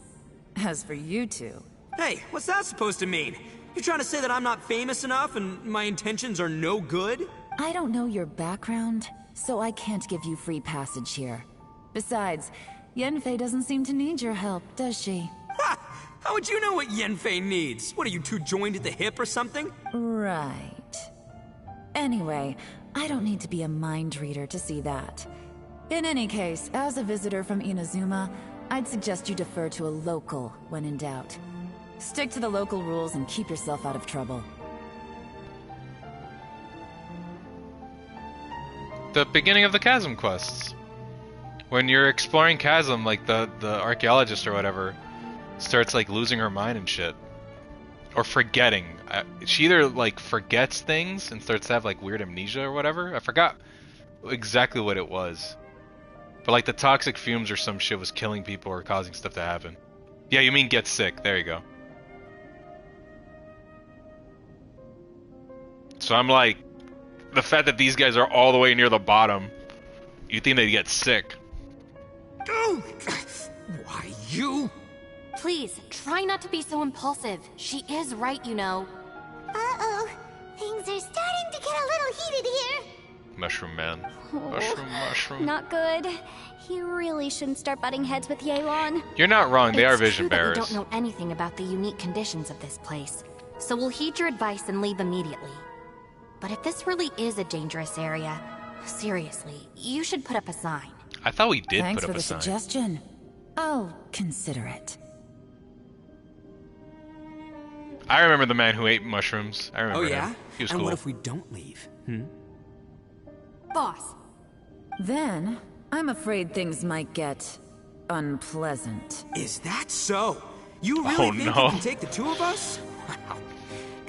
H: As for you two...
E: Hey, what's that supposed to mean? You trying to say that I'm not famous enough and my intentions are no good?
H: I don't know your background, so I can't give you free passage here. Besides, Yanfei doesn't seem to need your help, does she?
E: Ha! How would you know what Yanfei needs? What, are you two joined at the hip or something?
H: Right. Anyway, I don't need to be a mind reader to see that. In any case, as a visitor from Inazuma, I'd suggest you defer to a local when in doubt. Stick to the local rules and keep yourself out of trouble.
A: The beginning of the chasm quests. When you're exploring chasm, like the archaeologist or whatever starts like losing her mind and shit. Or forgetting. She either like forgets things and starts to have like weird amnesia or whatever. I forgot exactly what it was. But like the toxic fumes or some shit was killing people or causing stuff to happen. Yeah, you mean get sick. There you go. So I'm like, the fact that these guys are all the way near the bottom, you think they'd get sick.
E: Why, you?
U: Please, try not to be so impulsive. She is right, you know.
F: Uh-oh. Things are starting to get a little heated here.
A: Mushroom man.
T: Oh,
A: Mushroom.
T: Not good. You really shouldn't start butting heads with Yelan.
A: You're not wrong, they are
U: It's
A: vision
U: true that
A: bearers.
U: we don't know anything about the unique conditions of this place, so we'll heed your advice and leave immediately. But if this really is a dangerous area, seriously, you should put up a sign.
A: I thought we did
H: Thanks
A: put up
H: for
A: a
H: the
A: sign.
H: suggestion. I'll consider it.
A: I remember the man who ate mushrooms. I remember
E: Oh yeah?
A: him. He was
E: and
A: cool.
E: what if we don't leave?
U: Boss.
H: Then, I'm afraid things might get unpleasant.
E: Is that so? You really think you
A: no.
E: can take the two of us? Wow.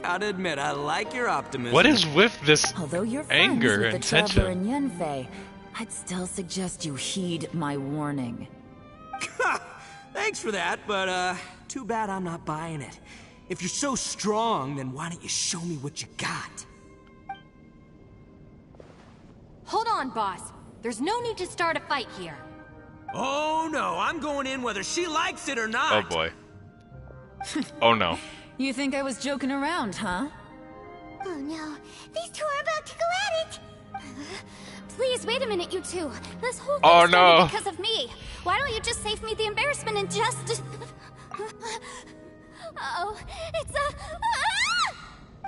E: Gotta admit, I like your optimism.
A: What is with this
H: Although you're
A: anger
H: friends
A: and
H: with the Traveler
A: tension?
H: in Yenfei, I'd still suggest you heed my warning.
E: Thanks for that, but too bad I'm not buying it. If you're so strong, then why don't you show me what you got?
U: Hold on, boss. There's no need to start a fight here.
E: Oh no, I'm going in whether she likes it or not.
A: Oh boy. Oh no.
H: You think I was joking around, huh?
F: Oh no, these two are about to go at it!
T: Please, wait a minute, you two. This whole thing
A: Oh,
T: started
A: no.
T: because of me. Why don't you just save me the embarrassment and just... Uh-oh, it's a...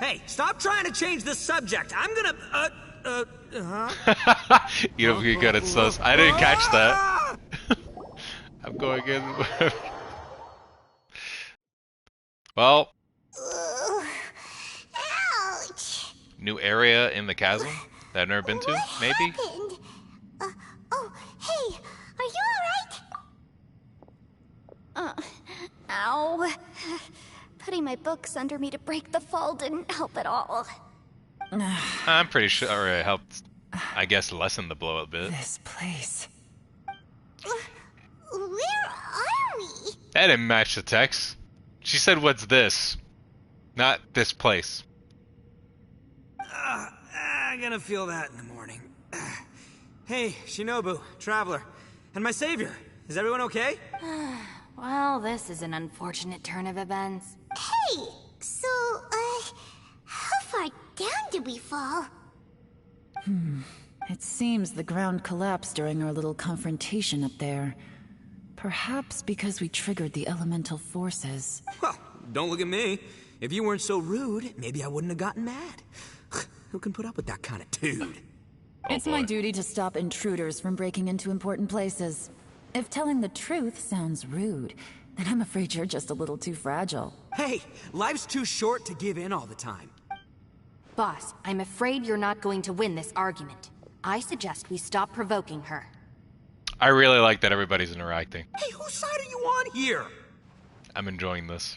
E: Hey, stop trying to change the subject. I'm gonna,
A: You don't get good at sus. I didn't catch that. I'm going in. Well.
F: Ouch!
A: New area in the chasm that I've never been to, maybe?
F: Happened? Oh, hey, are you alright?
T: Ow. Putting my books under me to break the fall didn't help at all.
A: I'm pretty sure it helped, I guess, lessen the blow a bit.
H: This place.
F: Where are we?
A: That didn't match the text. She said, "What's this?" Not this place.
E: I'm gonna feel that in the morning. Hey, Shinobu, Traveler, and my savior. Is everyone okay?
U: Well, this is an unfortunate turn of events.
F: Hey, so, how far down did we fall?
H: It seems the ground collapsed during our little confrontation up there. Perhaps because we triggered the elemental forces.
E: Well, don't look at me. If you weren't so rude, maybe I wouldn't have gotten mad. Who can put up with that kind of dude?
H: It's my duty to stop intruders from breaking into important places. If telling the truth sounds rude, then I'm afraid you're just a little too fragile.
E: Hey, life's too short to give in all the time.
U: Boss, I'm afraid you're not going to win this argument. I suggest we stop provoking her.
A: I really like that everybody's interacting.
E: Hey, whose side are you on here?
A: I'm enjoying this.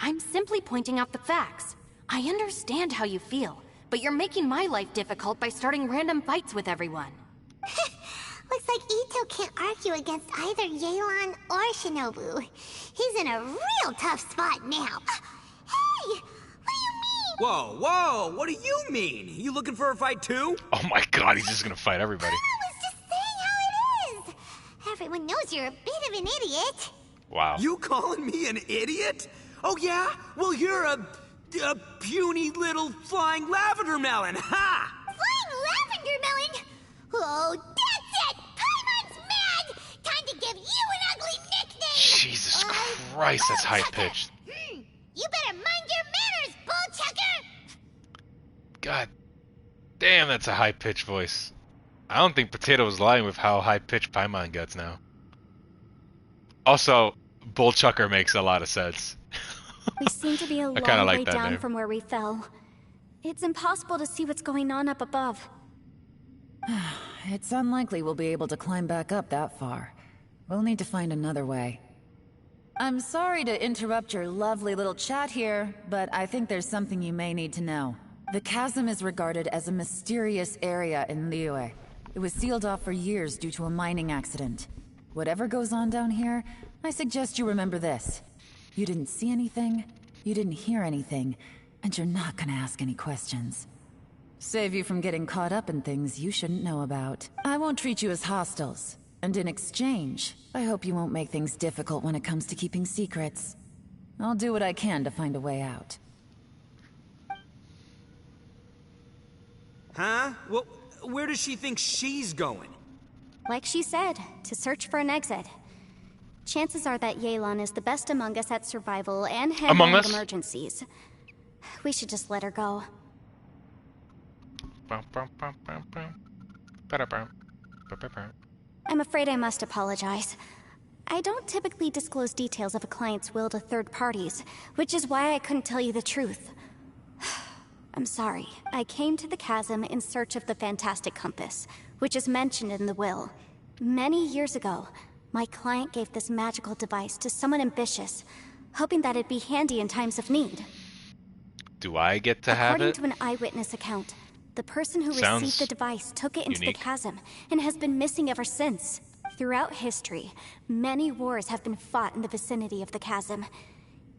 U: I'm simply pointing out the facts. I understand how you feel, but you're making my life difficult by starting random fights with everyone.
F: Looks like Itto can't argue against either Yelan or Shinobu. He's in a real tough spot now. Hey! What do you mean?
E: Whoa, what do you mean? You looking for a fight too?
A: Oh my god, he's just gonna fight everybody.
F: I was just saying how it is! Everyone knows you're a bit of an idiot.
A: Wow.
E: You calling me an idiot? Oh yeah? Well, you're a puny little flying lavender melon, ha!
F: Flying lavender melon? Oh, that's it! Paimon's mad! Time to give you an ugly nickname!
A: Jesus Christ, that's high-pitched.
F: You better mind your manners, bullchucker!
A: God damn, that's a high-pitched voice. I don't think Potato was lying with how high-pitched Paimon gets now. Also, Bullchucker makes a lot of sense.
T: We seem to be a long
A: like
T: way
A: that
T: down
A: name.
T: from where we fell. It's impossible to see what's going on up above.
H: It's unlikely we'll be able to climb back up that far. We'll need to find another way. I'm sorry to interrupt your lovely little chat here, but I think there's something you may need to know. The chasm is regarded as a mysterious area in Liyue. It was sealed off for years due to a mining accident. Whatever goes on down here, I suggest you remember this. You didn't see anything, you didn't hear anything, and you're not gonna ask any questions. Save you from getting caught up in things you shouldn't know about. I won't treat you as hostiles, and in exchange, I hope you won't make things difficult when it comes to keeping secrets. I'll do what I can to find a way out.
E: Huh? Well, where does she think she's going?
T: Like she said, to search for an exit. Chances are that Yelan is the best among us at survival and handling emergencies. We should just let her go. I'm afraid I must apologize. I don't typically disclose details of a client's will to third parties, which is why I couldn't tell you the truth. I'm sorry. I came to the chasm in search of the Fantastic Compass, which is mentioned in the will. Many years ago, my client gave this magical device to someone ambitious, hoping that it'd be handy in times of need.
A: Do I get to have
T: According
A: it?
T: to an eyewitness account, the person who
A: Sounds
T: received the device took it into
A: unique.
T: the chasm and has been missing ever since. Throughout history, many wars have been fought in the vicinity of the chasm.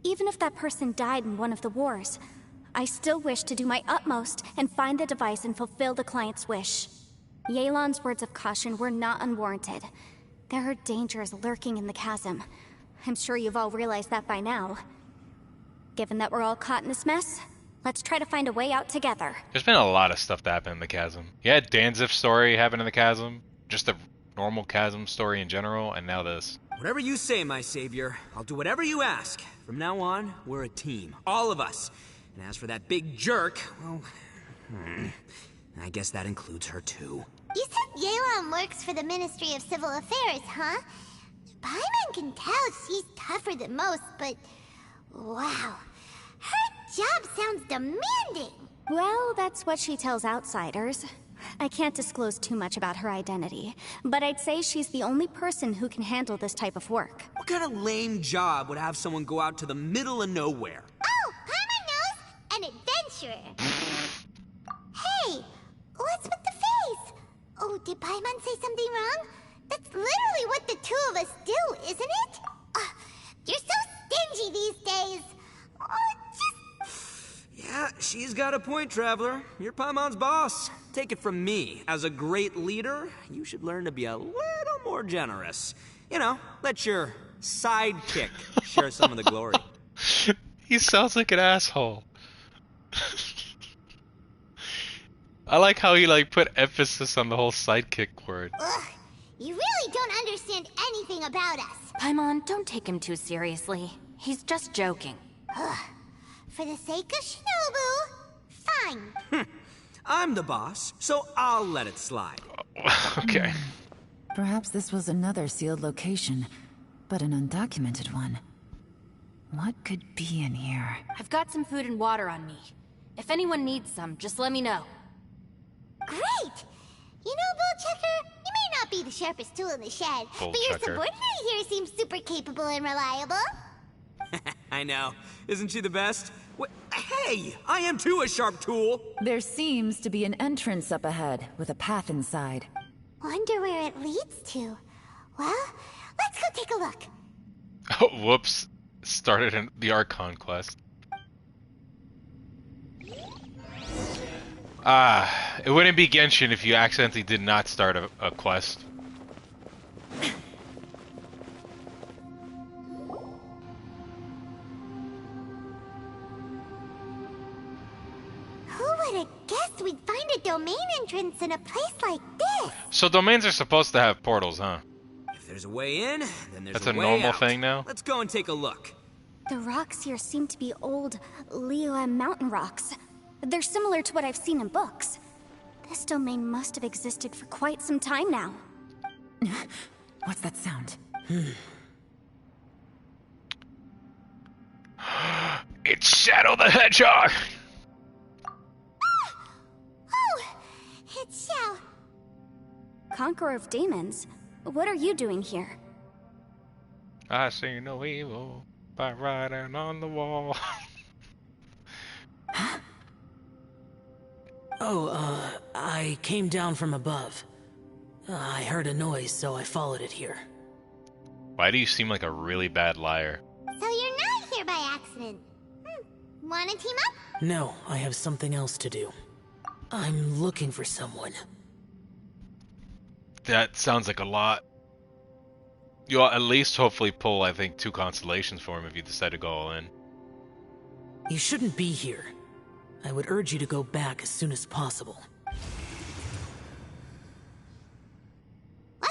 T: Even if that person died in one of the wars, I still wish to do my utmost and find the device and fulfill the client's wish. Yelan's words of caution were not unwarranted. There are dangers lurking in the chasm. I'm sure you've all realized that by now. Given that we're all caught in this mess, let's try to find a way out together.
A: There's been a lot of stuff that happened in the chasm. You had Dainsleif's story happen in the chasm, just the normal chasm story in general, and now this.
R: Whatever you say, my savior. I'll do whatever you ask. From now on, we're a team. All of us. And as for that big jerk, well... I guess that includes her too.
F: You said Yelan works for the Ministry of Civil Affairs, huh? Paimon can tell she's tougher than most, but... wow. Her job sounds demanding.
T: Well, that's what she tells outsiders. I can't disclose too much about her identity, but I'd say she's the only person who can handle this type of work.
R: What kind of lame job would have someone go out to the middle of nowhere?
F: Oh, Paimon knows! An adventurer. Hey, what's with the face? Oh, did Paimon say something wrong? That's literally what the two of us do, isn't it? You're so stingy these days.
R: Yeah, she's got a point, Traveler. You're Paimon's boss. Take it from me. As a great leader, you should learn to be a little more generous. You know, let your sidekick share some of the glory.
A: He sounds like an asshole. I like how he put emphasis on the whole sidekick word.
F: Ugh, you really don't understand anything about us.
U: Paimon, don't take him too seriously. He's just joking.
F: Ugh. For the sake of Shinobu, fine.
R: I'm the boss, so I'll let it slide.
A: Okay.
H: Perhaps this was another sealed location, but an undocumented one. What could be in here?
U: I've got some food and water on me. If anyone needs some, just let me know.
F: Great! You know, Bullchecker, you may not be the sharpest tool in the shed, but your subordinate here seems super capable and reliable.
R: I know. Isn't she the best? Hey! I am too a sharp tool!
H: There seems to be an entrance up ahead, with a path inside.
F: Wonder where it leads to. Well, let's go take a look.
A: Oh, whoops. Started in the Archon quest. It wouldn't be Genshin if you accidentally did not start a quest.
F: Who would have guessed we'd find a domain entrance in a place like this?
A: So domains are supposed to have portals, huh?
R: If there's a way in, then there's
A: That's
R: a
A: a
R: way
A: normal
R: out.
A: thing now?
R: Let's go and take a look.
T: The rocks here seem to be old Liyue mountain rocks. They're similar to what I've seen in books. This domain must have existed for quite some time now.
H: What's that sound?
A: It's Shadow the Hedgehog!
F: Oh, it's Xiao.
T: Conqueror of Demons, what are you doing here?
A: I see no evil by writing on the wall.
G: I came down from above. I heard a noise, so I followed it here.
A: Why do you seem like a really bad liar?
F: So you're not here by accident. Wanna team up?
G: No, I have something else to do. I'm looking for someone.
A: That sounds like a lot. You'll at least hopefully pull, I think, 2 constellations for him if you decide to go all in.
G: You shouldn't be here. I would urge you to go back as soon as possible.
F: Well,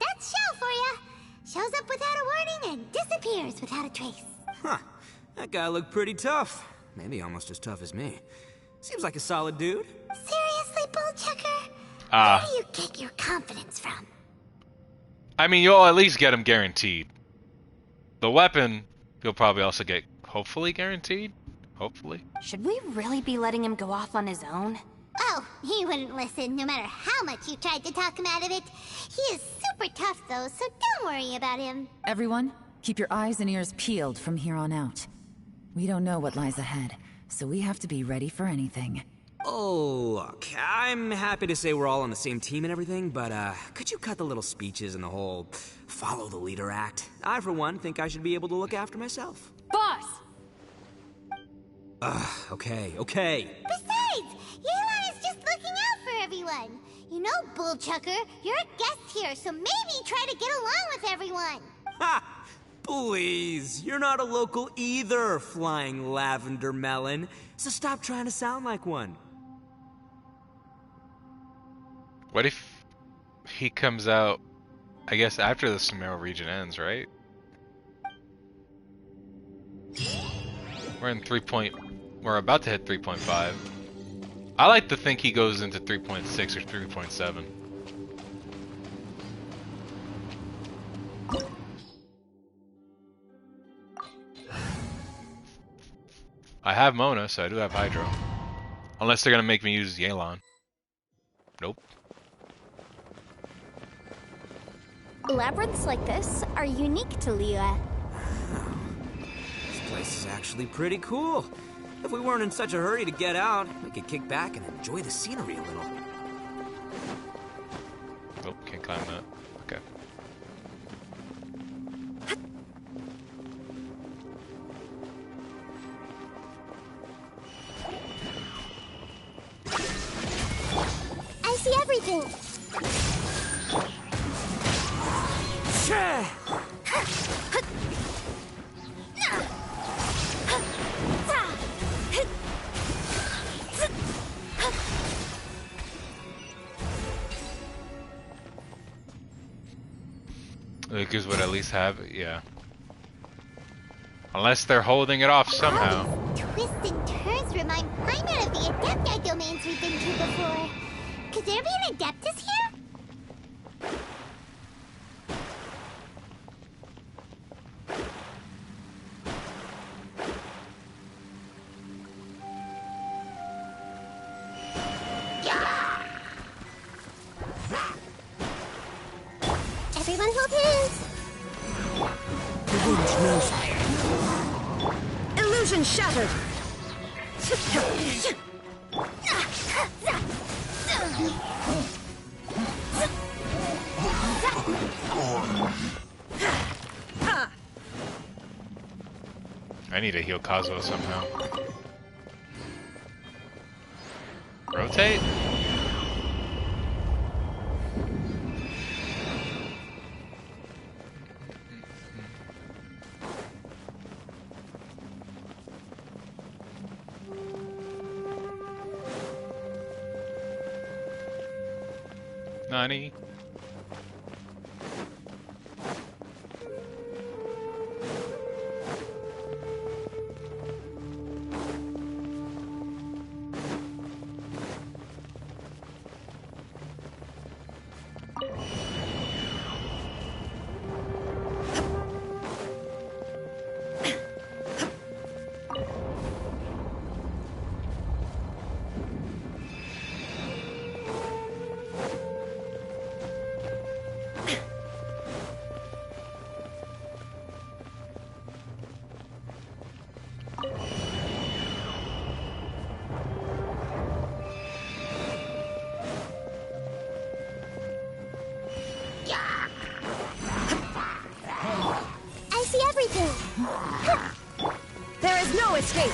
F: that's Xiao for ya. Shows up without a warning and disappears without a trace.
R: Huh. That guy looked pretty tough. Maybe almost as tough as me. Seems like a solid dude.
F: Seriously, Bullchecker? Where do you get your confidence from?
A: I mean, you'll at least get him guaranteed. The weapon, you'll probably also get, hopefully, guaranteed? Hopefully.
U: Should we really be letting him go off on his own?
F: Oh, he wouldn't listen no matter how much you tried to talk him out of it. He is super tough, though, so don't worry about him.
H: Everyone, keep your eyes and ears peeled from here on out. We don't know what lies ahead, so we have to be ready for anything.
R: Oh, look, I'm happy to say we're all on the same team and everything, but could you cut the little speeches and the whole follow the leader act? I, for one, think I should be able to look after myself.
M: Boss!
R: Okay.
F: Besides, Yelan is just looking out for everyone. You know, Bullchucker, you're a guest here, so maybe try to get along with everyone.
R: Ha! Please, you're not a local either, flying lavender melon, so stop trying to sound like one.
A: What if he comes out, I guess, after the Sumeru region ends, right? We're about to hit 3.5. I like to think he goes into 3.6 or 3.7. I have Mona, so I do have Hydro. Unless they're gonna make me use Yelan. Nope.
T: Labyrinths like this are unique to Liyue.
R: This place is actually pretty cool. If we weren't in such a hurry to get out, we could kick back and enjoy the scenery a little.
A: Nope, can't climb that. Okay.
F: I see everything.
A: Lucas would at least have it, yeah. Unless they're holding it off somehow.
F: All these twists and turns remind Paimon of the Adepti domains we've been to before. Could there be an Adeptus here? Everyone hold hands.
N: The wind knows me. Illusion shattered.
A: I need to heal Kazuha somehow. Rotate? Nani?
N: There is no escape.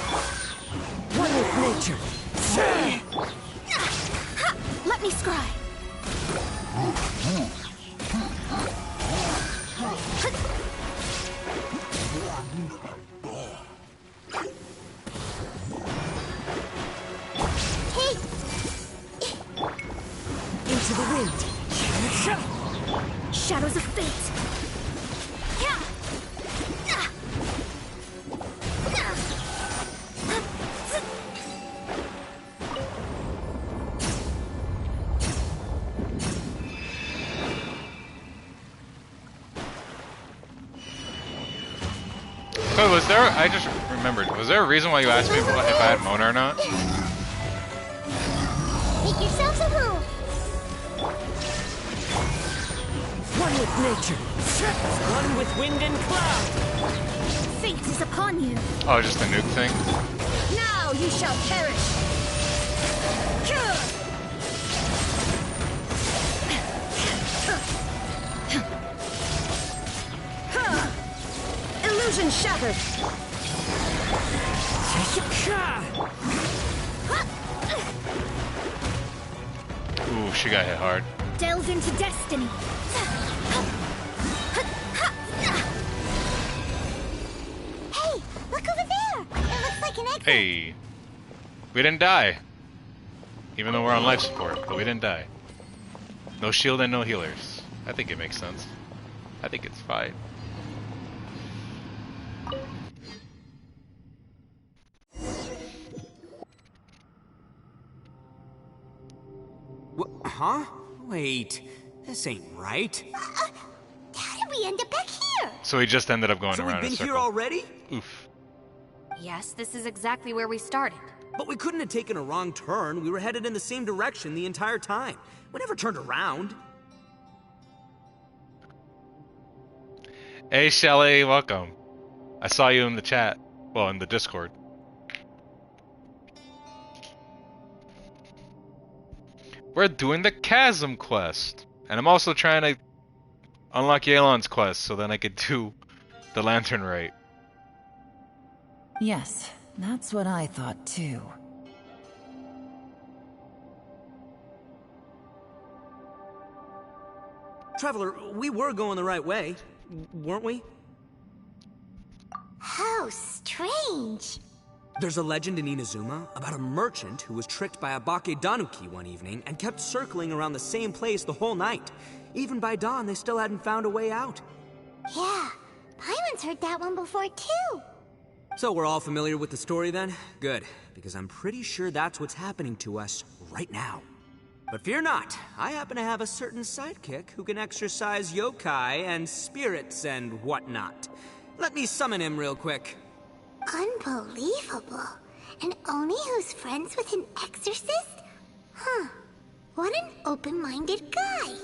N: One with nature.
T: Let me scry.
N: Into the wind.
T: Shadows of fate.
A: So was there, I just remembered, was there a reason why you asked me if I had Mona or not?
F: Make yourselves at home.
N: One with nature. One with wind and cloud.
T: Fate is upon you.
A: Oh, just the nuke thing?
N: Now
M: you shall perish! Illusion shattered!
A: Ooh, she got hit hard.
B: Delve into destiny.
F: Hey, look over there! It looks like an exit.
A: Hey, we didn't die. Even though we're on life support, but we didn't die. No shield and no healers. I think it makes sense. I think it's fine.
R: Huh? Wait, this ain't right.
F: How did we end up back here?
A: So we just ended up going
R: So
A: around
R: we've
A: in a
R: been
A: circle.
R: here already?
A: Oof.
U: Yes, this is exactly where we started.
R: But we couldn't have taken a wrong turn. We were headed in the same direction the entire time. We never turned around.
A: Hey Shelly, welcome. I saw you in the chat. Well, in the Discord. We're doing the CHASM quest. And I'm also trying to unlock Yelan's quest so then I could do the lantern right.
H: Yes, that's what I thought too.
R: Traveler, we were going the right way, weren't we?
F: How strange.
R: There's a legend in Inazuma about a merchant who was tricked by a Bake Danuki one evening and kept circling around the same place the whole night. Even by dawn, they still hadn't found a way out.
F: Yeah, Paimon's heard that one before too.
R: So we're all familiar with the story then? Good, because I'm pretty sure that's what's happening to us right now. But fear not, I happen to have a certain sidekick who can exercise yokai and spirits and whatnot. Let me summon him real quick.
F: Unbelievable. An Oni who's friends with an exorcist? Huh. What an open-minded guy.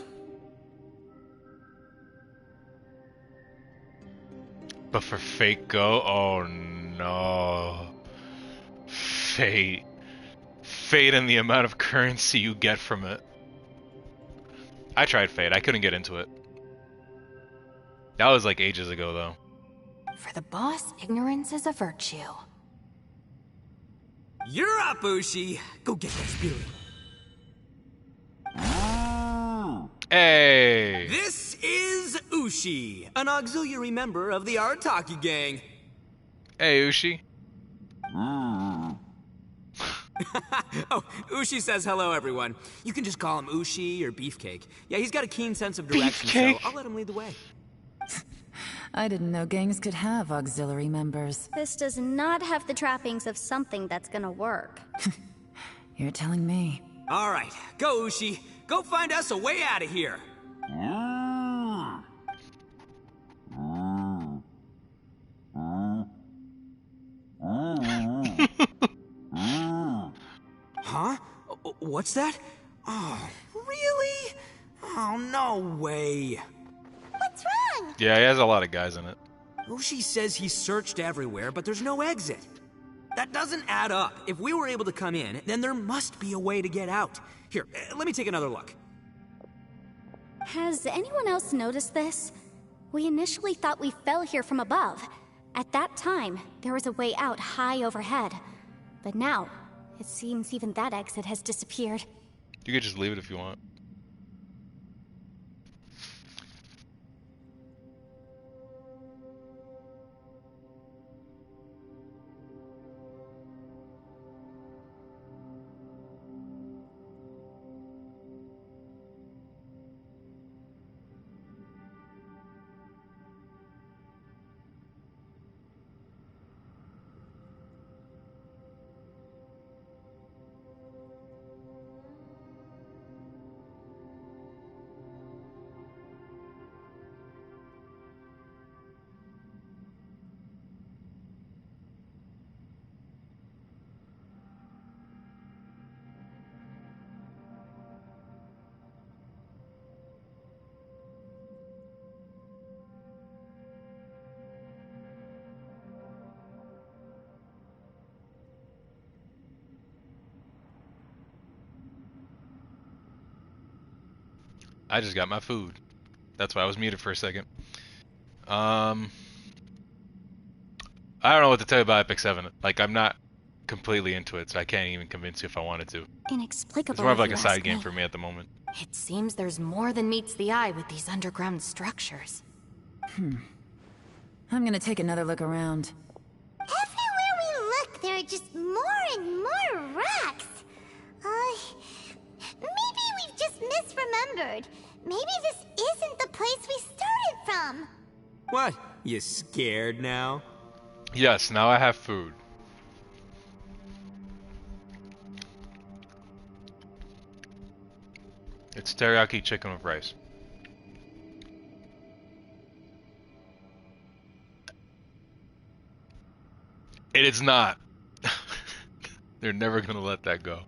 A: But for Fate Go, oh no. Fate. Fate and the amount of currency you get from it. I tried Fate, I couldn't get into it. That was like ages ago though.
U: For the boss, ignorance is a virtue.
R: You're up, Ushi! Go get that spirit.
A: Hey!
R: This is Ushi, an auxiliary member of the Arataki gang.
A: Hey, Ushi.
R: Oh, Ushi says hello, everyone. You can just call him Ushi or Beefcake. Yeah, he's got a keen sense of direction, so I'll let him lead the way.
H: I didn't know gangs could have auxiliary members.
T: This does not have the trappings of something that's gonna work.
H: You're telling me.
R: All right, go, Ushi. Go find us a way out of here. Huh? What's that? Oh, really? Oh, no way.
F: What's wrong?
A: Yeah, he has a lot of guys in it.
R: Ushi says he searched everywhere, but there's no exit. That doesn't add up. If we were able to come in, then there must be a way to get out. Here, let me take another look.
T: Has anyone else noticed this? We initially thought we fell here from above. At that time, there was a way out high overhead. But now, it seems even that exit has disappeared.
A: You could just leave it if you want. I just got my food. That's why I was muted for a second. I don't know what to tell you about Epic 7. Like, I'm not completely into it, so I can't even convince you if I wanted to.
T: Inexplicable.
A: It's more of like
T: if
A: a
T: you
A: side
T: ask
A: game
T: me.
A: for me at the moment.
U: It seems there's more than meets the eye with these underground structures.
H: I'm gonna take another look around.
F: Everywhere we look, there are just more and more rocks. Maybe we've just misremembered. Maybe this isn't the place we started from.
R: What? You scared now?
A: Yes, now I have food. It's teriyaki chicken with rice. It is not. They're never gonna let that go.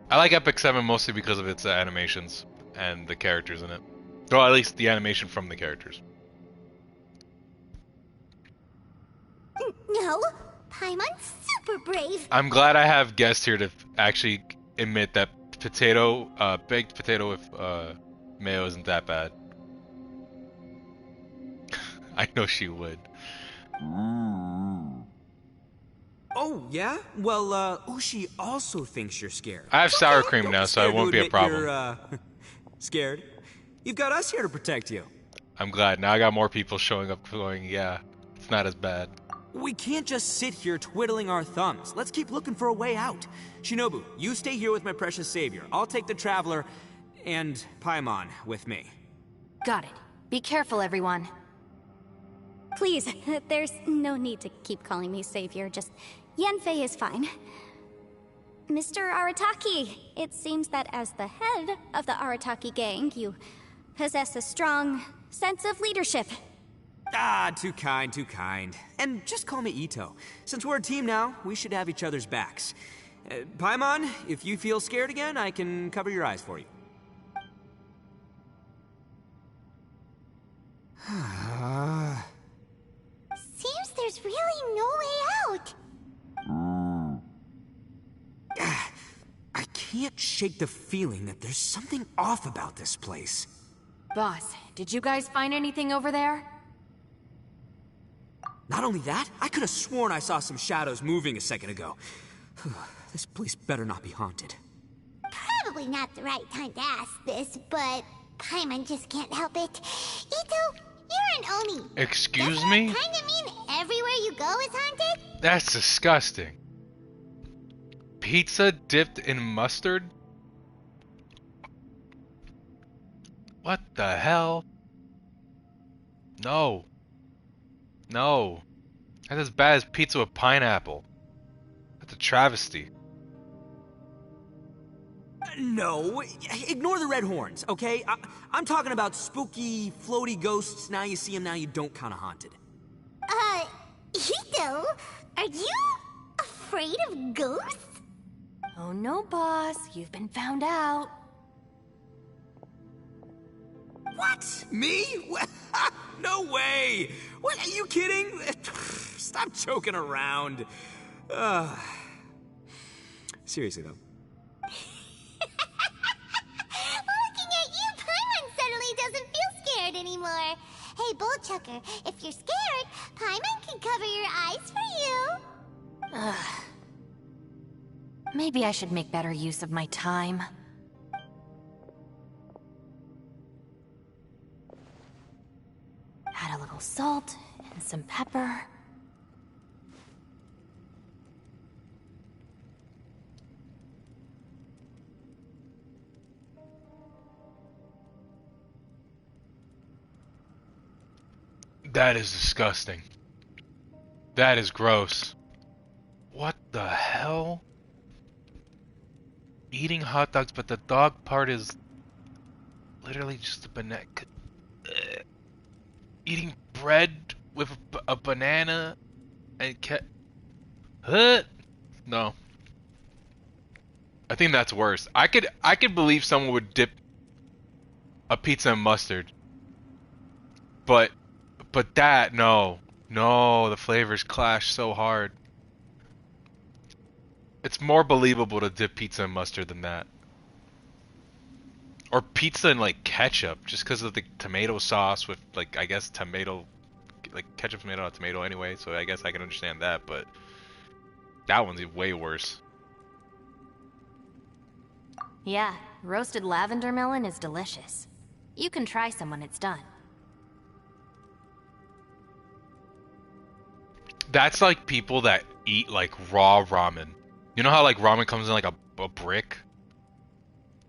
A: I like Epic 7 mostly because of its animations and the characters in it. Or at least the animation from the characters.
F: No, Paimon's super brave.
A: I'm glad I have guests here to actually admit that baked potato with mayo isn't that bad. I know she would.
R: Oh, yeah? Well, Ushi also thinks you're scared.
A: I have
R: It's
A: sour
R: okay.
A: cream
R: Don't
A: now,
R: be
A: so it
R: scared to
A: won't be a
R: admit
A: problem.
R: You're, scared. You've got us here to protect you.
A: I'm glad. Now I got more people showing up going, yeah, it's not as bad.
R: We can't just sit here twiddling our thumbs. Let's keep looking for a way out. Shinobu, you stay here with my precious savior. I'll take the Traveler and Paimon with me.
U: Got it. Be careful, everyone.
T: Please, there's no need to keep calling me savior. Just Yanfei is fine. Mr. Arataki, it seems that as the head of the Arataki gang, you possess a strong sense of leadership.
R: Ah, too kind, too kind. And just call me Itto. Since we're a team now, we should have each other's backs. Paimon, if you feel scared again, I can cover your eyes for you.
F: Seems there's really no way out.
R: I can't shake the feeling that there's something off about this place.
U: Boss, did you guys find anything over there?
R: Not only that, I could have sworn I saw some shadows moving a second ago. This place better not be haunted.
F: Probably not the right time to ask this, but Paimon just can't help it. Itto, you're an Oni.
A: Excuse me?
F: Kinda mean everywhere you go is haunted?
A: That's disgusting. Pizza dipped in mustard? What the hell? No. No. That's as bad as pizza with pineapple. That's a travesty.
R: No, ignore the red horns, okay? I'm talking about spooky, floaty ghosts. Now you see them, now you don't kind of haunted.
F: Itto, are you afraid of ghosts?
U: Oh no, boss. You've been found out.
R: What? Me? No way! What, are you kidding? Stop joking around. Seriously, though.
F: Looking at you, Paimon suddenly doesn't feel scared anymore. Hey, Bullchucker, if you're scared, Paimon can cover your eyes for you.
U: Maybe I should make better use of my time. Add a little salt and some pepper.
A: That is disgusting. That is gross. What the hell? Eating hot dogs, but the dog part is literally just a banana. Eating bread with a banana and no. I think that's worse. I could believe someone would dip a pizza in mustard. But that, no. No, the flavors clash so hard. It's more believable to dip pizza in mustard than that. Or pizza in like ketchup, just because of the tomato sauce with like, I guess tomato, like ketchup's made out of tomato anyway, so I guess I can understand that, but that one's way worse.
U: Yeah, roasted lavender melon is delicious. You can try some when it's done.
A: That's like people that eat like raw ramen. You know how like ramen comes in like a brick?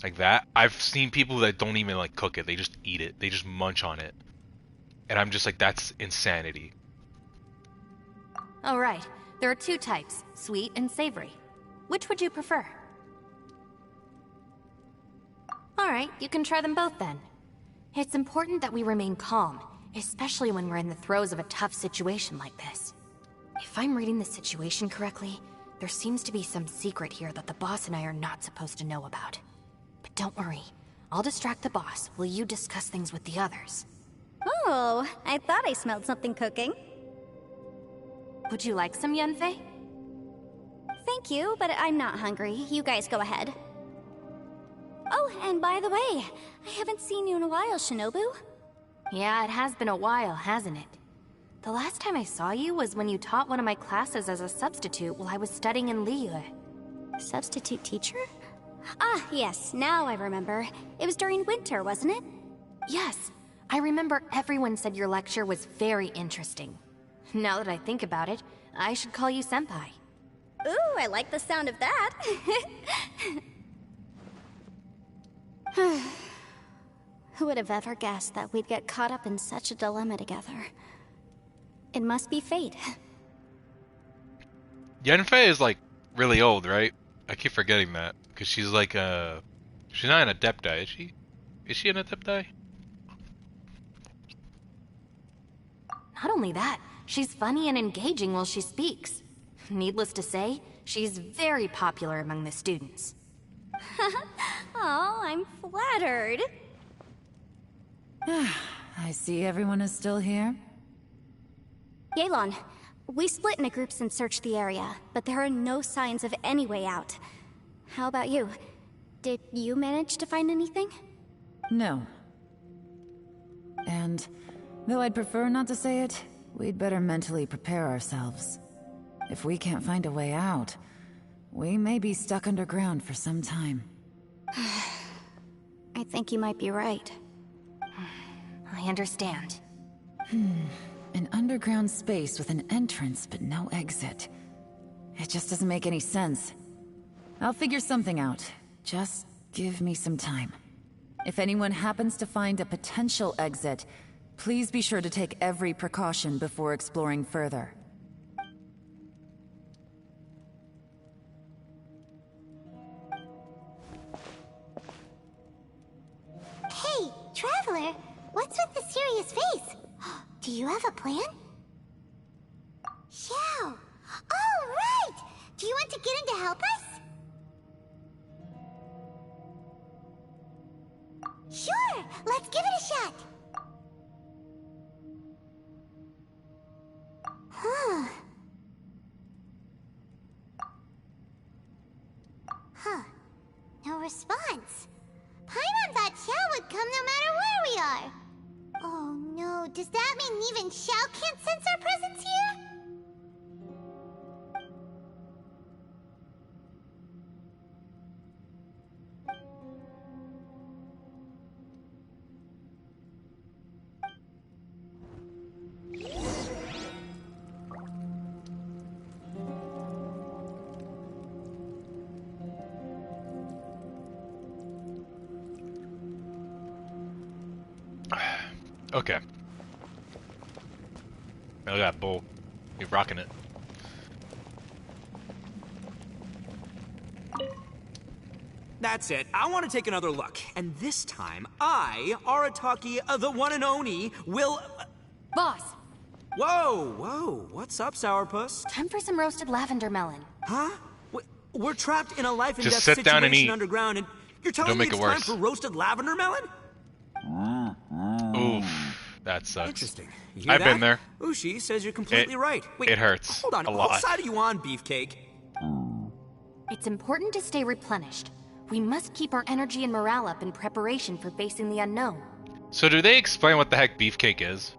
A: Like that? I've seen people that don't even like cook it. They just eat it. They just munch on it. And I'm just like, that's insanity.
U: Oh, right. There are two types, sweet and savory. Which would you prefer? Alright, you can try them both then. It's important that we remain calm, especially when we're in the throes of a tough situation like this. If I'm reading the situation correctly, there seems to be some secret here that the boss and I are not supposed to know about. But don't worry, I'll distract the boss while you discuss things with the others.
T: Oh, I thought I smelled something cooking.
U: Would you like some Yanfei?
T: Thank you, but I'm not hungry. You guys go ahead. Oh, and by the way, I haven't seen you in a while, Shinobu.
U: Yeah, it has been a while, hasn't it? The last time I saw you was when you taught one of my classes as a substitute while I was studying in Liyue.
T: Substitute teacher? Ah, yes, now I remember. It was during winter, wasn't it?
U: Yes, I remember everyone said your lecture was very interesting. Now that I think about it, I should call you Senpai.
T: Ooh, I like the sound of that. Who would have ever guessed that we'd get caught up in such a dilemma together? It must be fate.
A: Yanfei is like really old, right? I keep forgetting that because she's like she's not an adepti, is she? Is she an adepti?
U: Not only that, she's funny and engaging while she speaks. Needless to say, she's very popular among the students.
T: Oh, I'm flattered.
H: I see everyone is still here.
T: Yelan, we split into groups and searched the area, but there are no signs of any way out. How about you? Did you manage to find anything?
H: No. And though I'd prefer not to say it, we'd better mentally prepare ourselves. If we can't find a way out, we may be stuck underground for some time.
T: I think you might be right.
U: I understand.
H: An underground space with an entrance but no exit. It just doesn't make any sense. I'll figure something out. Just give me some time. If anyone happens to find a potential exit, please be sure to take every precaution before exploring further.
F: Hey, Traveler, what's with the serious face? Do you have a plan? Xiao! Oh, right! Do you want to get in to help us? Sure! Let's give it a shot! Huh. Huh. No response. Paimon thought Xiao would come no matter where we are. Oh no, does that mean even Xiao can't sense our presence here?
A: Okay. Look at that bull. You're rocking it.
R: That's it. I want to take another look. And this time, I, Arataki, the one and only, will...
U: Boss!
R: Whoa, whoa. What's up, Sourpuss?
U: Time for some roasted lavender melon.
R: Huh? We're trapped in a life and
A: Just
R: death
A: sit down and
R: situation
A: eat.
R: underground, and you're telling
A: Don't
R: me
A: make
R: it's
A: it
R: time
A: worse.
R: for roasted lavender melon?
A: Oof, that sucks.
R: Interesting. You hear
A: I've
R: that?
A: been there.
R: Ushi says you're completely right. Wait,
A: it hurts
R: hold on.
A: a lot.
R: What side are you on, Beefcake?
U: It's important to stay replenished. We must keep our energy and morale up in preparation for facing the unknown.
A: So do they explain what the heck Beefcake is?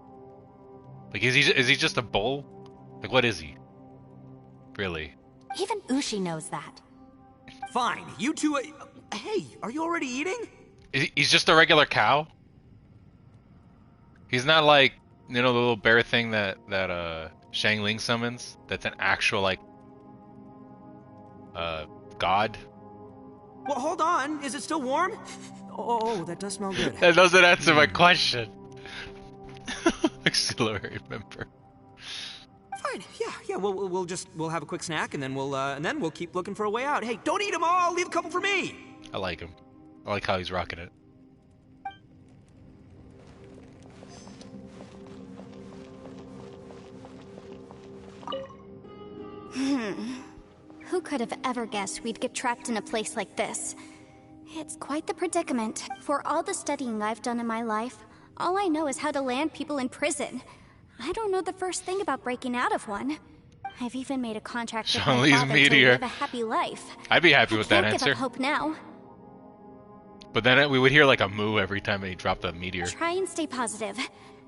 A: Like, is he just a bull? Like, what is he? Really?
U: Even Ushi knows that.
R: Fine, you two. Hey, are you already eating?
A: He's just a regular cow? He's not like, you know, the little bear thing that Xiangling summons? That's an actual, like, god?
R: Well, hold on. Is it still warm? Oh, that does smell good.
A: That doesn't answer my question. Auxiliary member.
R: Fine. Yeah. We'll have a quick snack, and then we'll keep looking for a way out. Hey, don't eat them all. Leave a couple for me.
A: I like him. I like how he's rocking it.
T: Who could have ever guessed we'd get trapped in a place like this? It's quite the predicament. For all the studying I've done in my life, all I know is how to land people in prison. I don't know the first thing about breaking out of one. I've even made a contract with my father to live a happy life.
A: I'd be happy with that answer.
T: I can't give up hope now.
A: But then we would hear like a moo every time he dropped a meteor.
T: Try and stay positive.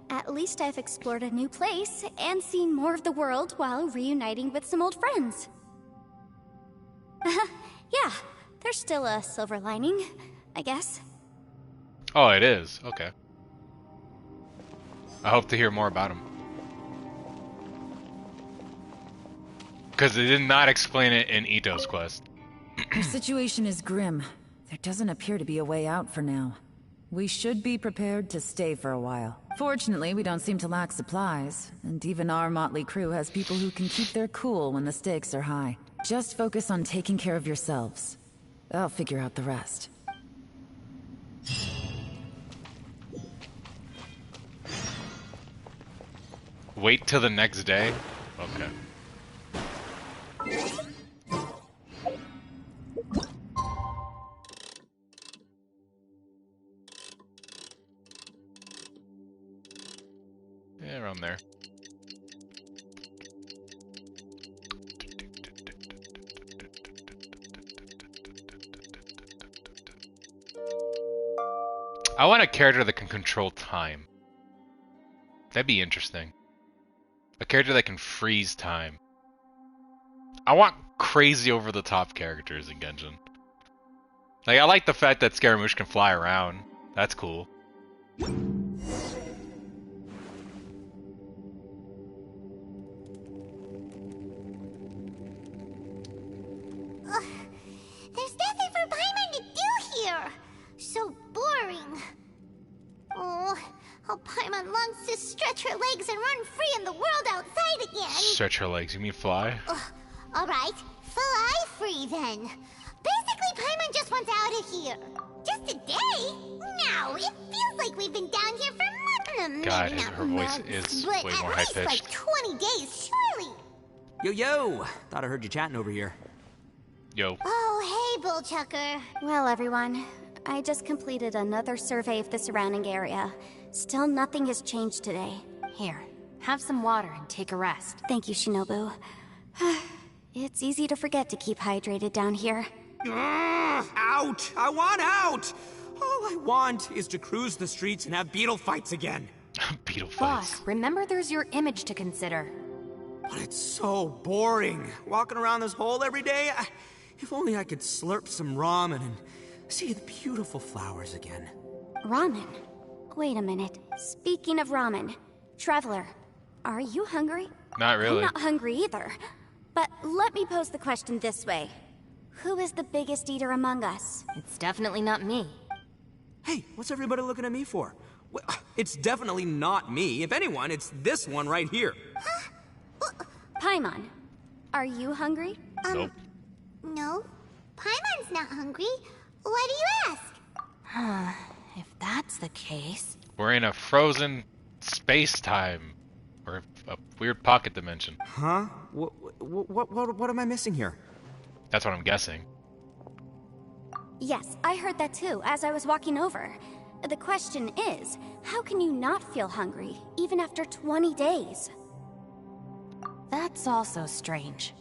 T: At least I've explored a new place and seen more of the world while reuniting with some old friends. Yeah, there's still a silver lining, I guess.
A: Oh, it is? Okay. I hope to hear more about him. Because they did not explain it in Itto's quest.
H: The situation is grim. There doesn't appear to be a way out for now. We should be prepared to stay for a while. Fortunately, we don't seem to lack supplies, and even our motley crew has people who can keep their cool when the stakes are high. Just focus on taking care of yourselves. I'll figure out the rest.
A: Wait till the next day? Okay. Yeah, around there. I want a character that can control time. That'd be interesting. A character that can freeze time. I want crazy over-the-top characters in Genshin. Like, I like the fact that Scaramouche can fly around. That's cool.
F: There's nothing for Paimon to do here. So boring. Oh, how Paimon longs to stretch her legs and run free in the world outside again.
A: Stretch her legs, you mean fly?
F: Alright, fly free then. Basically, Paimon just wants out of here. Just a day? No, it feels like we've been down here for months.
A: God, her voice is way more high-pitched.
F: Like 20 days, surely.
R: Yo! Thought I heard you chatting over here.
A: Yo.
F: Oh, hey, Bullchucker.
T: Well, everyone, I just completed another survey of the surrounding area. Still nothing has changed today.
U: Here, have some water and take a rest.
T: Thank you, Shinobu. It's easy to forget to keep hydrated down here.
R: Out! I want out! All I want is to cruise the streets and have beetle fights again.
A: Beetle fights.
U: Boss, remember there's your image to consider.
R: But it's so boring. Walking around this hole every day. If only I could slurp some ramen and see the beautiful flowers again.
T: Ramen? Wait a minute. Speaking of ramen, Traveler, are you hungry?
A: Not really.
T: I'm not hungry either. But let me pose the question this way. Who is the biggest eater among us?
U: It's definitely not me.
R: Hey, what's everybody looking at me for? Well, it's definitely not me. If anyone, it's this one right here.
T: Paimon, are you hungry?
A: Nope.
F: No, Paimon's not hungry. Why do you ask?
U: If that's the case...
A: We're in a frozen space-time. Or a weird pocket dimension.
R: Huh? What am I missing here?
A: That's what I'm guessing.
T: Yes, I heard that too, as I was walking over. The question is, how can you not feel hungry, even after 20 days?
U: That's also strange.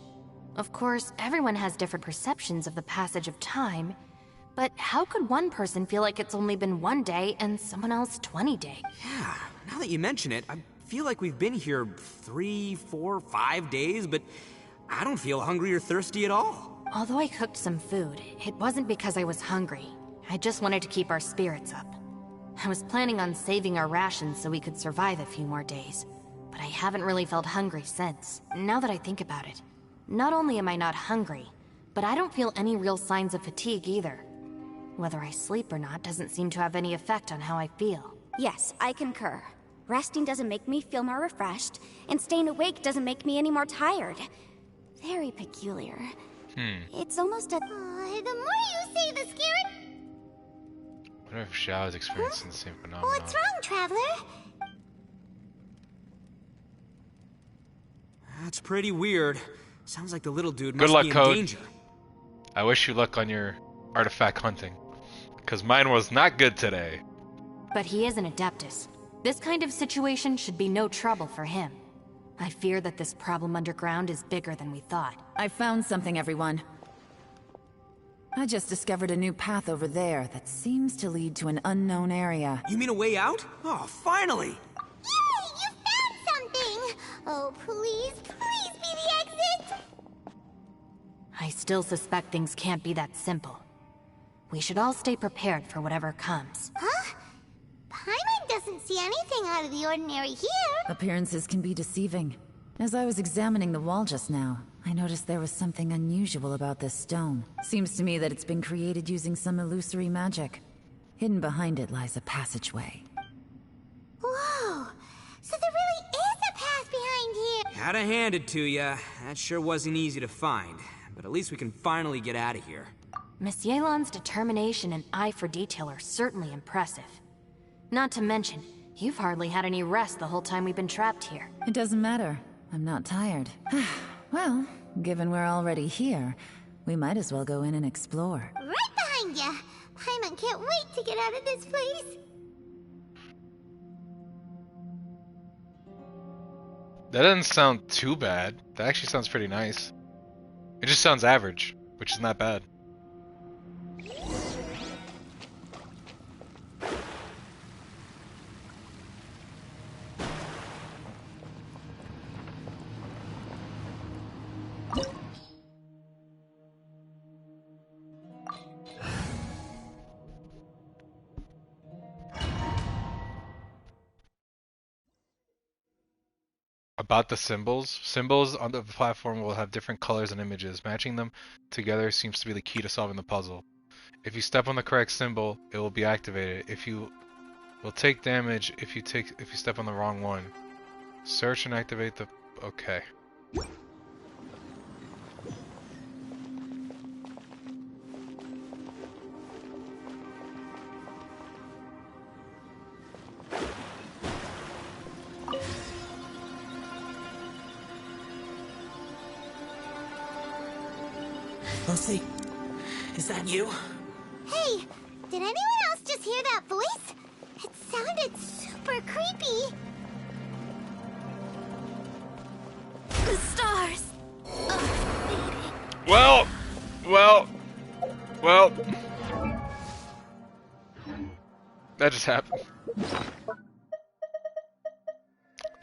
U: Of course, everyone has different perceptions of the passage of time, but how could one person feel like it's only been 1 day and someone else 20 days?
R: Yeah, now that you mention it, I feel like we've been here 3, 4, 5 days, but I don't feel hungry or thirsty at all.
U: Although I cooked some food, it wasn't because I was hungry. I just wanted to keep our spirits up. I was planning on saving our rations so we could survive a few more days, but I haven't really felt hungry since. Now that I think about it, not only am I not hungry, but I don't feel any real signs of fatigue either. Whether I sleep or not doesn't seem to have any effect on how I feel.
T: Yes, I concur. Resting doesn't make me feel more refreshed, and staying awake doesn't make me any more tired. Very peculiar. It's almost a...
F: the more you say, the scarier...
A: I wonder if Xiao is experiencing the same phenomenon.
F: What's wrong, Traveler?
R: That's pretty weird. Sounds like the little dude
A: Good
R: must
A: luck,
R: be in
A: Code.
R: danger.
A: I wish you luck on your artifact hunting, because mine was not good today.
U: But he is an Adeptus. This kind of situation should be no trouble for him. I fear that this problem underground is bigger than we thought.
H: I found something, everyone. I just discovered a new path over there that seems to lead to an unknown area.
R: You mean a way out? Oh, finally!
F: Yay! You found something! Oh, please, please be the exit!
U: I still suspect things can't be that simple. We should all stay prepared for whatever comes.
F: Huh? Paimon doesn't see anything out of the ordinary here.
H: Appearances can be deceiving. As I was examining the wall just now, I noticed there was something unusual about this stone. Seems to me that it's been created using some illusory magic. Hidden behind it lies a passageway.
F: Whoa! So there really is a path behind here!
R: Gotta hand it to ya. That sure wasn't easy to find. But at least we can finally get out of here.
U: Miss Yelan's determination and eye for detail are certainly impressive. Not to mention, you've hardly had any rest the whole time we've been trapped here.
H: It doesn't matter. I'm not tired. Well, given we're already here, we might as well go in and explore.
F: Right behind ya! Paimon can't wait to get out of this place!
A: That doesn't sound too bad. That actually sounds pretty nice. It just sounds average, which is not bad. About the symbols. Symbols on the platform will have different colors and images. Matching them together seems to be the key to solving the puzzle. If you step on the correct symbol, it will be activated. If you will take damage if you step on the wrong one. Search and activate the... Okay.
G: Lucy, is that you?
F: Hey, did anyone else just hear that voice? It sounded super creepy.
B: The stars!
A: Well. That just happened.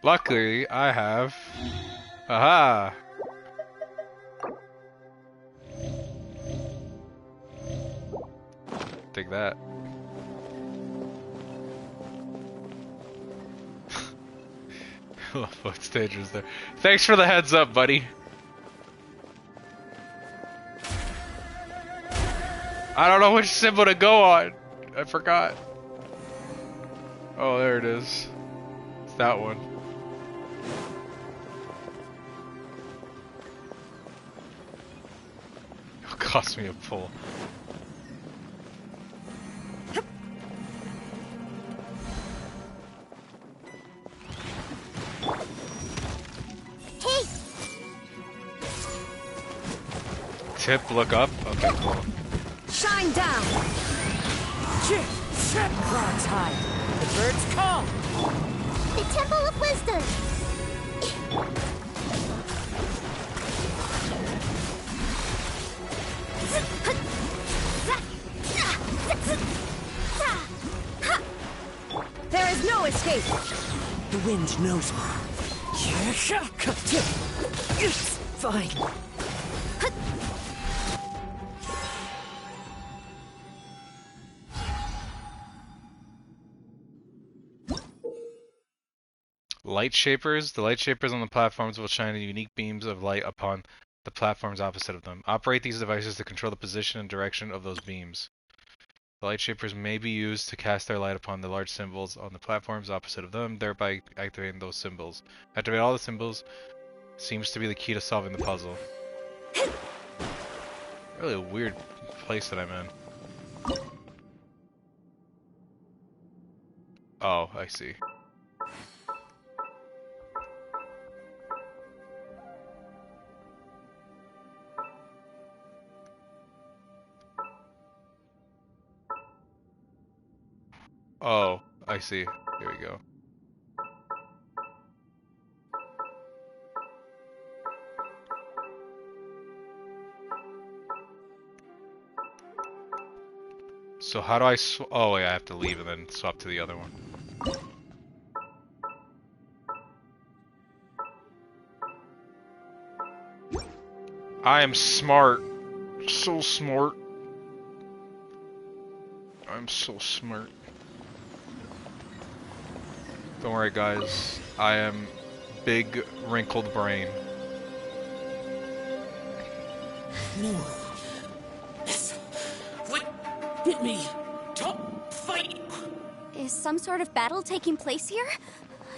A: Luckily, I have... Aha! Take that. What stage was there? Thanks for the heads up, buddy. I don't know which symbol to go on. I forgot. Oh, there it is. It's that one. It'll cost me a pull.
F: Hey!
A: Tip, look up. Okay, cool.
B: Shine down!
D: Chip! Clouds high. The birds come!
F: The Temple of Wisdom!
N: There is no escape.
D: The wind knows me. Fine.
A: Light shapers. The light shapers on the platforms will shine unique beams of light upon the platforms opposite of them. Operate these devices to control the position and direction of those beams. The light shapers may be used to cast their light upon the large symbols on the platforms opposite of them, thereby activating those symbols. Activate all the symbols seems to be the key to solving the puzzle. Really a weird place that I'm in. Oh, I see. Oh, I see. Here we go. So how do I oh wait, I have to leave and then swap to the other one. I am smart. So smart. I'm so smart. Don't worry guys, I am big wrinkled brain.
G: No. What? Get me. Top fight.
T: Is some sort of battle taking place here?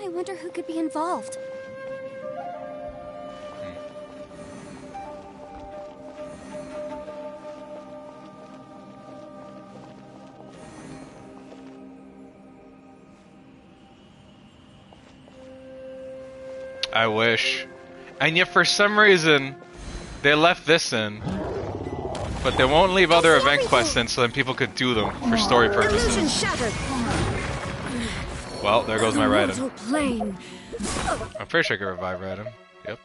T: I wonder who could be involved.
A: I wish. And yet for some reason, they left this in. But they won't leave other event quests in so then people could do them for story purposes. Well, there goes my Raiden. I'm pretty sure I can revive Raiden. Yep.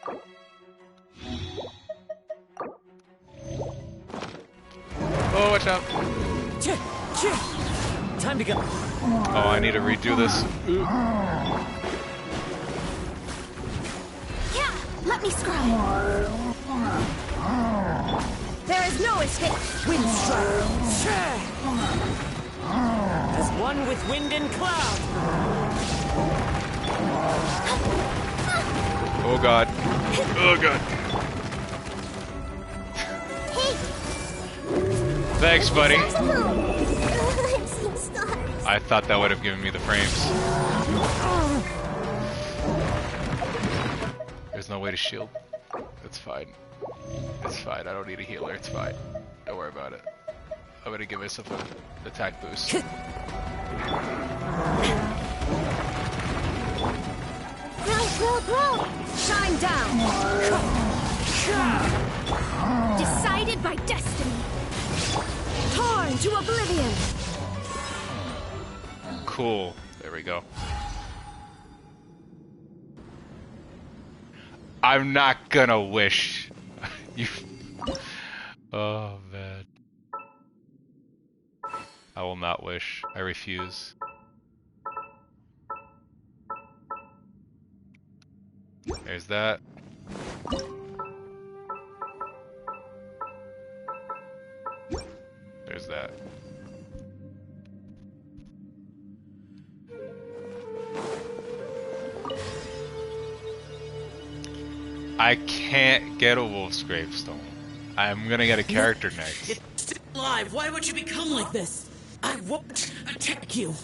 A: Oh, watch out.
D: Time to go.
A: Oh, I need to redo this.
T: Let me scry. There is no escape.
D: Wind strike. As one with wind and cloud.
A: Oh god. Oh god. Thanks, buddy. I thought that would have given me the frames. There's no way to shield. It's fine. It's fine. I don't need a healer. It's fine. Don't worry about it. I'm gonna give myself an attack boost.
T: Grow! Shine down! Decided by destiny! Torn to oblivion!
A: Cool. There we go. I'm not gonna wish. You. Oh man. I will not wish. I refuse. There's that. There's that. I can't get a wolf's gravestone. I'm gonna get a character next.
G: It's still alive. Why would you become like this? I won't attack you.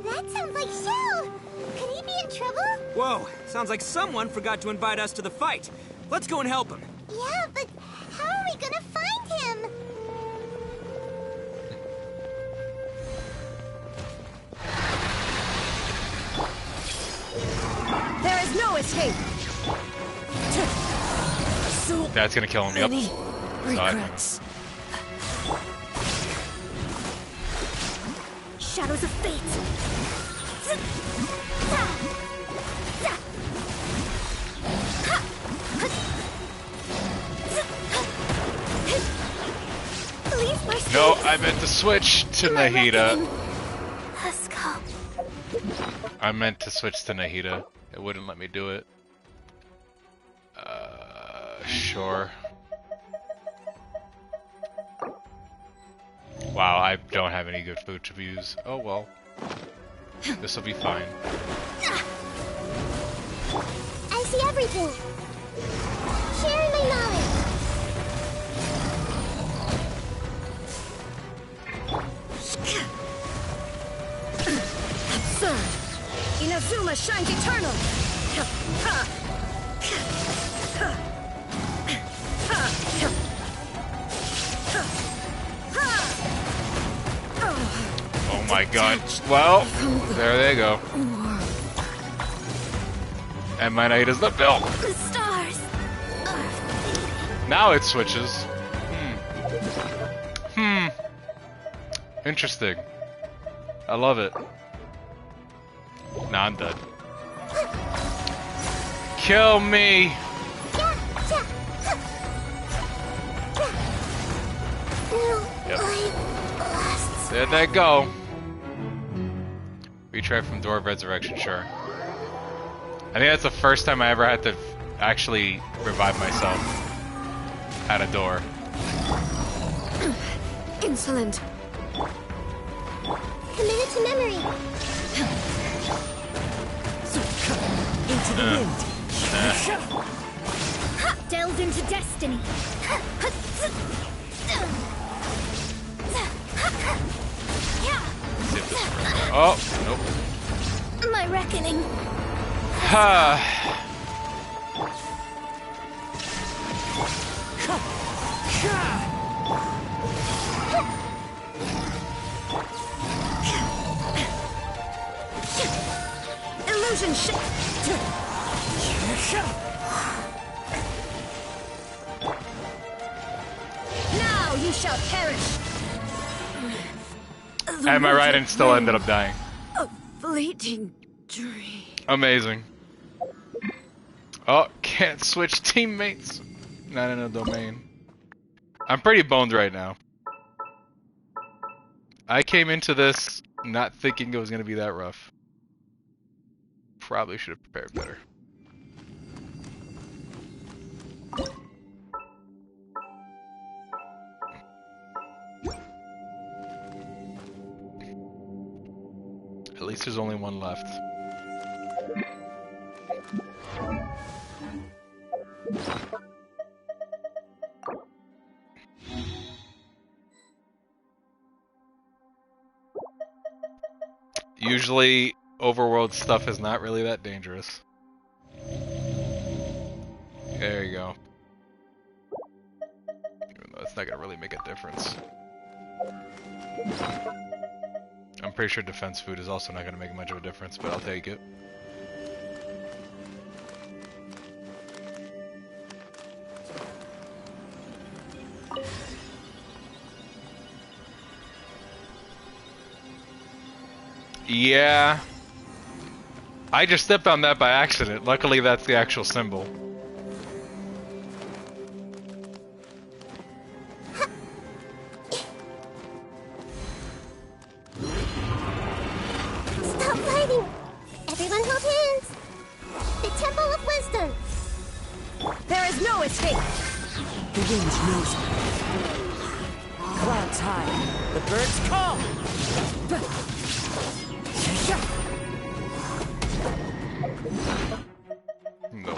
F: That sounds like Xiao. Could he be in trouble?
R: Whoa, sounds like someone forgot to invite us to the fight. Let's go and help him.
F: Yeah, but how are we gonna find him?
T: There is no escape.
A: That's gonna kill him. Yep.
T: Regrets. Shadows of fate.
A: No, I meant to switch to Nahida.
B: Let's go.
A: I meant to switch to Nahida. It wouldn't let me do it. Sure. Wow, I don't have any good food to use. Oh well. This will be fine.
F: I see everything. Sharing my knowledge.
C: Absurd! Inazuma shines eternal!
A: Oh my god. Well, there they go. And my knight is the build.
B: The stars.
A: Now it switches. Interesting. I love it. Nah, I'm dead. Kill me! Yep. There they go. Retry from Door of Resurrection, sure. I think that's the first time I ever had to actually revive myself at a door.
C: Insolent.
F: Committed to memory.
C: Into the wind.
B: Delved into destiny.
A: Oh, nope.
B: My reckoning.
C: Illusion shift. Now you shall perish.
A: Am I right? And still ended up dying.
C: A fleeting dream.
A: Amazing. Oh, can't switch teammates. Not in a domain. I'm pretty boned right now. I came into this not thinking it was going to be that rough. Probably should have prepared better. At least there's only one left. Usually, overworld stuff is not really that dangerous. There you go. Even though it's not gonna really make a difference. I'm pretty sure defense food is also not gonna make much of a difference, but I'll take it. Yeah. I just stepped on that by accident. Luckily, that's the actual symbol.
F: Stop fighting. Everyone hold hands. The Temple of Wisdom.
C: There is no escape. The wind knows me. Clouds high. The birds call.
A: No.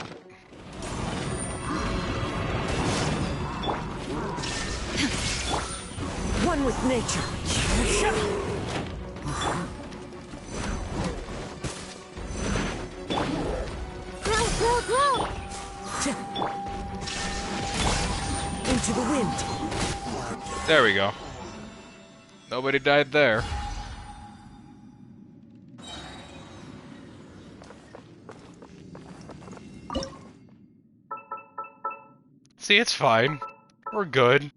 C: One with nature.
F: Grow, grow, grow.
C: Into the wind.
A: There we go. Nobody died there. See, it's fine. We're good.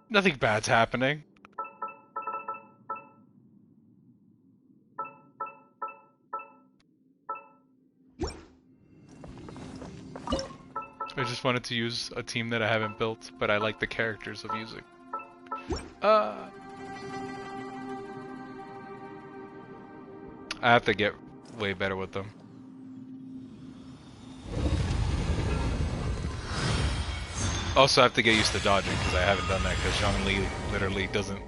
A: Nothing bad's happening. I just wanted to use a team that I haven't built, but I like the characters of using. I have to get way better with them. Also, I have to get used to dodging because I haven't done that because Zhongli literally doesn't.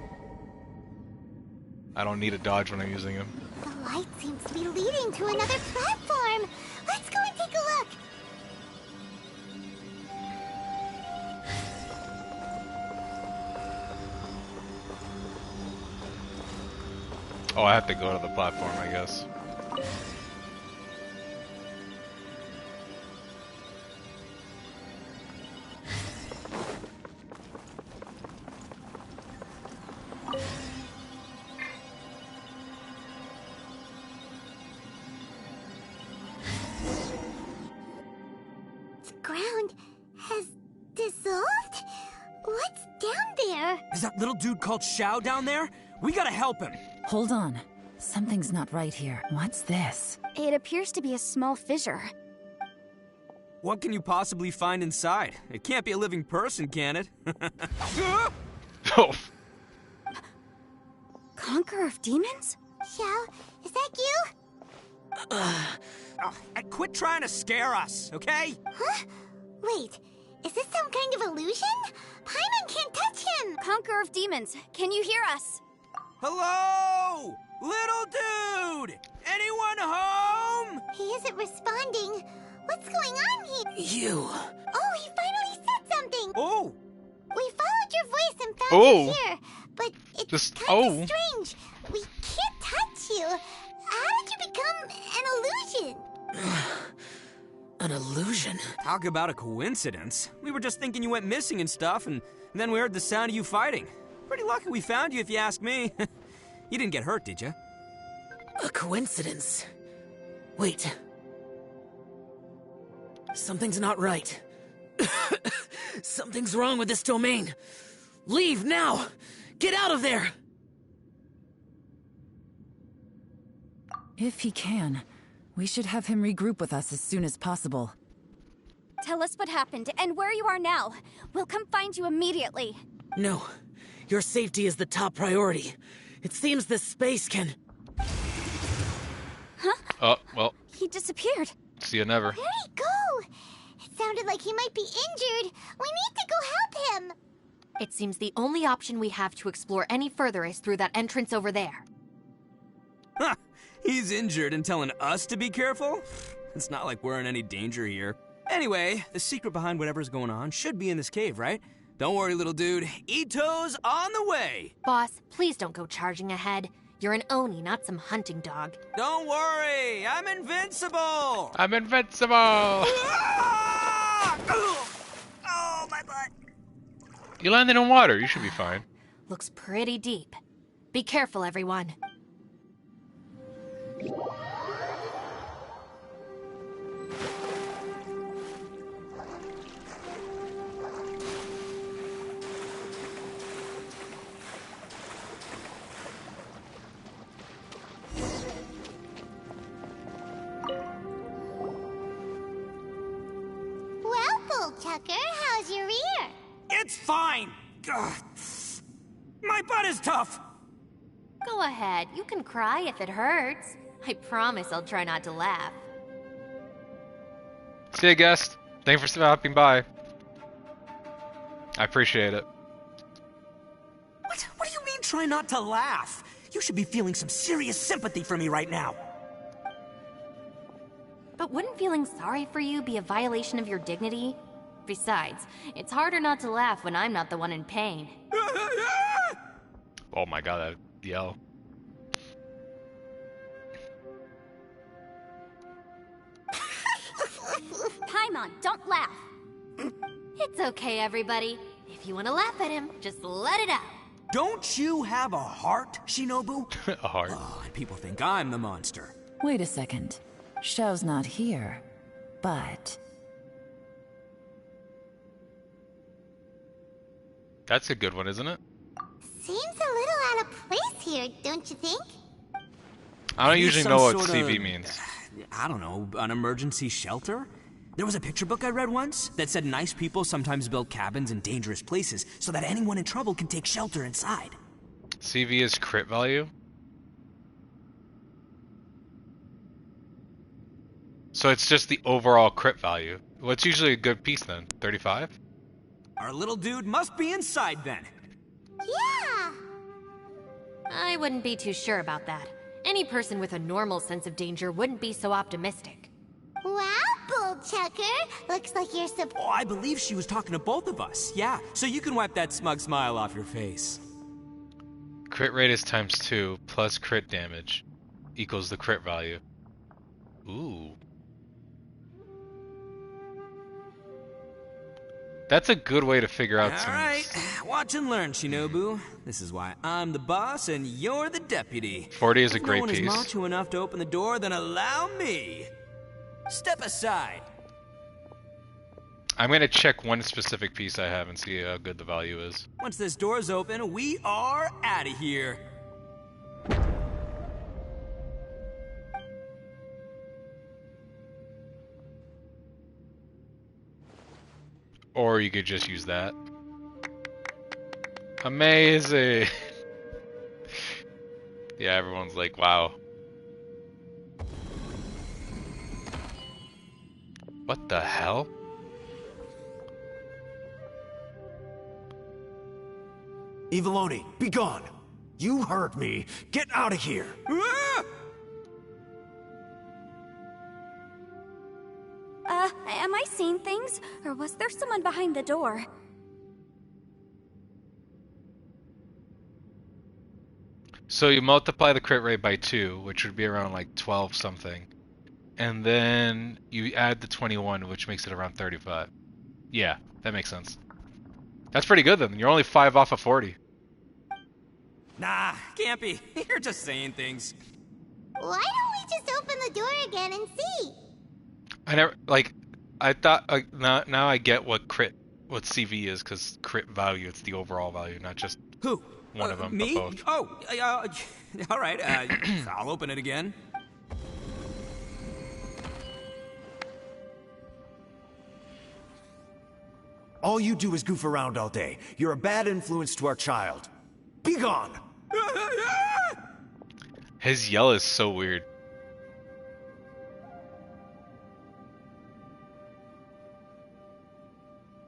A: I don't need a dodge when I'm using him.
F: The light seems to be leading to another platform. Let's go and take a look.
A: Oh, I have to go to the platform, I guess.
F: The ground has dissolved? What's down there?
E: Is that little dude called Xiao down there? We gotta help him.
H: Hold on. Something's not right here. What's this?
T: It appears to be a small fissure.
R: What can you possibly find inside? It can't be a living person, can it?
A: Oh.
T: Conqueror of demons?
F: Xiao, is that you?
R: Quit trying to scare us, okay?
F: Huh? Wait, is this some kind of illusion? Paimon can't touch him!
T: Conqueror of demons, can you hear us?
R: Hello? Little dude! Anyone home?
F: He isn't responding. What's going on here?
G: You.
F: Oh, he finally said something!
R: Oh!
F: We followed your voice and found
A: Oh.
F: you here, but it's
A: Just
F: kind of strange. We can't touch you. How did you become an illusion?
G: An illusion?
R: Talk about a coincidence. We were just thinking you went missing and stuff, and then we heard the sound of you fighting. Pretty lucky we found you, if you ask me. You didn't get hurt, did you?
G: A coincidence? Wait. Something's not right. Something's wrong with this domain. Leave now! Get out of there!
H: If he can, we should have him regroup with us as soon as possible.
T: Tell us what happened and where you are now. We'll come find you immediately.
G: No. Your safety is the top priority. It seems this space can...
T: Huh?
A: Oh, well.
T: He disappeared.
A: See you never.
F: Where'd he go? It sounded like he might be injured. We need to go help him.
U: It seems the only option we have to explore any further is through that entrance over there.
R: Huh. He's injured and telling us to be careful? It's not like we're in any danger here. Anyway, the secret behind whatever's going on should be in this cave, right? Don't worry, little dude. Itto's on the way!
U: Boss, please don't go charging ahead. You're an Oni, not some hunting dog.
R: Don't worry! I'm invincible!
A: I'm invincible!
R: Oh, my butt!
A: You landed in water. You should be fine.
U: Looks pretty deep. Be careful, everyone.
F: Well, Bullchucker, how's your ear?
R: It's fine! Ugh. My butt is tough!
U: Go ahead. You can cry if it hurts. I promise I'll try not to laugh.
A: See you, guest. Thanks for stopping by. I appreciate it.
R: What do you mean try not to laugh? You should be feeling some serious sympathy for me right now.
U: But wouldn't feeling sorry for you be a violation of your dignity? Besides, it's harder not to laugh when I'm not the one in pain.
A: Oh my god, that yell.
T: Paimon, don't laugh.
U: It's okay, everybody. If you want to laugh at him, just let it out.
R: Don't you have a heart, Shinobu?
A: A heart.
R: Oh, and people think I'm the monster.
H: Wait a second. Xiao's not here, but...
A: That's a good one, isn't it?
F: Seems a little out of place here, don't you think?
A: I don't
R: Maybe
A: usually
R: some
A: know what
R: sort
A: CV
R: of,
A: means.
R: I don't know, an emergency shelter? There was a picture book I read once that said nice people sometimes build cabins in dangerous places so that anyone in trouble can take shelter inside.
A: CV is crit value. So it's just the overall crit value. What's usually a good piece then? 35?
R: Our little dude must be inside then.
F: Yeah!
U: I wouldn't be too sure about that. Any person with a normal sense of danger wouldn't be so optimistic.
F: Wow, Bullchucker! Looks like you're
R: Oh, I believe she was talking to both of us. Yeah, so you can wipe that smug smile off your face.
A: Crit rate is ×2 plus crit damage equals the crit value. Ooh. That's a good way to figure out some...
R: Alright, watch and learn, Shinobu. This is why I'm the boss and you're the deputy.
A: 40 is a
R: If
A: great
R: no one
A: piece.
R: is macho enough to open the door, then allow me. Step aside.
A: I'm gonna check one specific piece I have and see how good the value is.
R: Once this door's open, we are out of here.
A: Or you could just use that. Amazing! Yeah, everyone's like, wow. What the hell?
I: Eviloni, be gone! You heard me! Get out of here!
T: Am I seeing things? Or was there someone behind the door?
A: So you multiply the crit rate by 2, which would be around like 12 something. And then you add the 21, which makes it around 35. Yeah, that makes sense. That's pretty good then. You're only 5 off of 40.
R: Nah, can't be. You're just saying things.
F: Why don't we just open the door again and see?
A: I never, like, I thought, now I get what CV is, because crit value, it's the overall value, not just one of them,
R: Me?
A: but both.
R: Oh, all right. I'll open it again.
I: All you do is goof around all day. You're a bad influence to our child. Be gone!
A: His yell is so weird.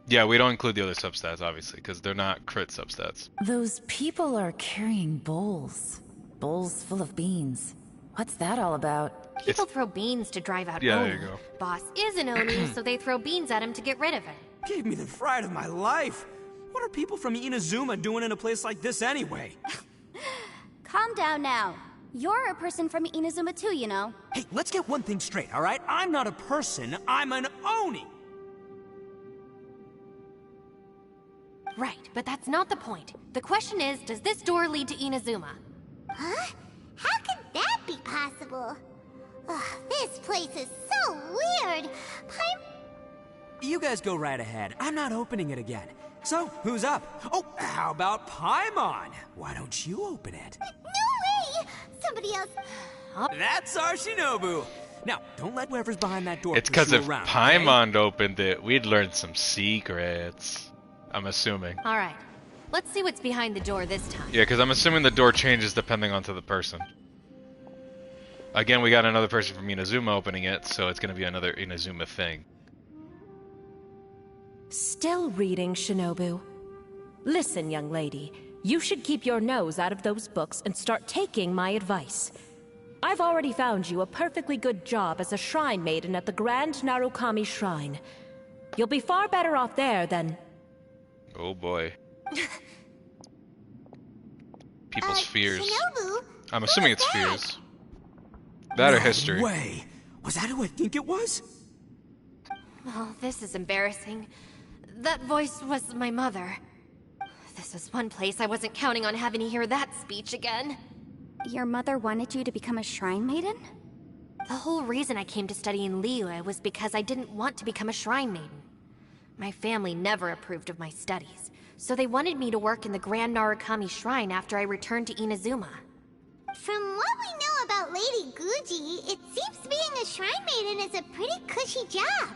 A: Yeah, we don't include the other substats, obviously, because they're not crit substats.
H: Those people are carrying bowls. Bowls full of beans. What's that all about?
U: People throw beans to drive out
A: Yeah,
U: Oni.
A: there you go.
U: Boss is an Oni, so they throw beans at him to get rid of him.
R: Gave me the fright of my life. What are people from Inazuma doing in a place like this anyway?
T: Calm down now. You're a person from Inazuma too, you know.
R: Hey, let's get one thing straight, all right? I'm not a person, I'm an Oni.
U: Right, but that's not the point. The question is, does this door lead to Inazuma?
F: Huh? How could that be possible? Ugh, this place is so weird.
R: You guys go right ahead. I'm not opening it again. So, who's up? Oh, how about Paimon? Why don't you open it?
F: No way! Somebody else...
R: That's our Shinobu. Now, don't let whoever's behind that door
A: It's because
R: push you
A: if
R: around,
A: Paimon opened it, we'd learn some secrets. I'm assuming.
U: All right, let's see what's behind the door this time.
A: Yeah, because I'm assuming the door changes depending on to the person. Again, we got another person from Inazuma opening it, so it's going to be another Inazuma thing.
V: Still reading, Shinobu? Listen, young lady. You should keep your nose out of those books and start taking my advice. I've already found you a perfectly good job as a shrine maiden at the Grand Narukami Shrine. You'll be far better off there than...
A: Oh boy. People's fears.
F: Shinobu?
A: I'm assuming it's fears. That or history.
R: No way. Was that who I think it was?
U: Oh, this is embarrassing. That voice was my mother. This was one place I wasn't counting on having to hear that speech again.
T: Your mother wanted you to become a shrine maiden?
U: The whole reason I came to study in Liyue was because I didn't want to become a shrine maiden. My family never approved of my studies, so they wanted me to work in the Grand Narukami Shrine after I returned to Inazuma.
F: From what we know about Lady Guji, it seems being a shrine maiden is a pretty cushy job.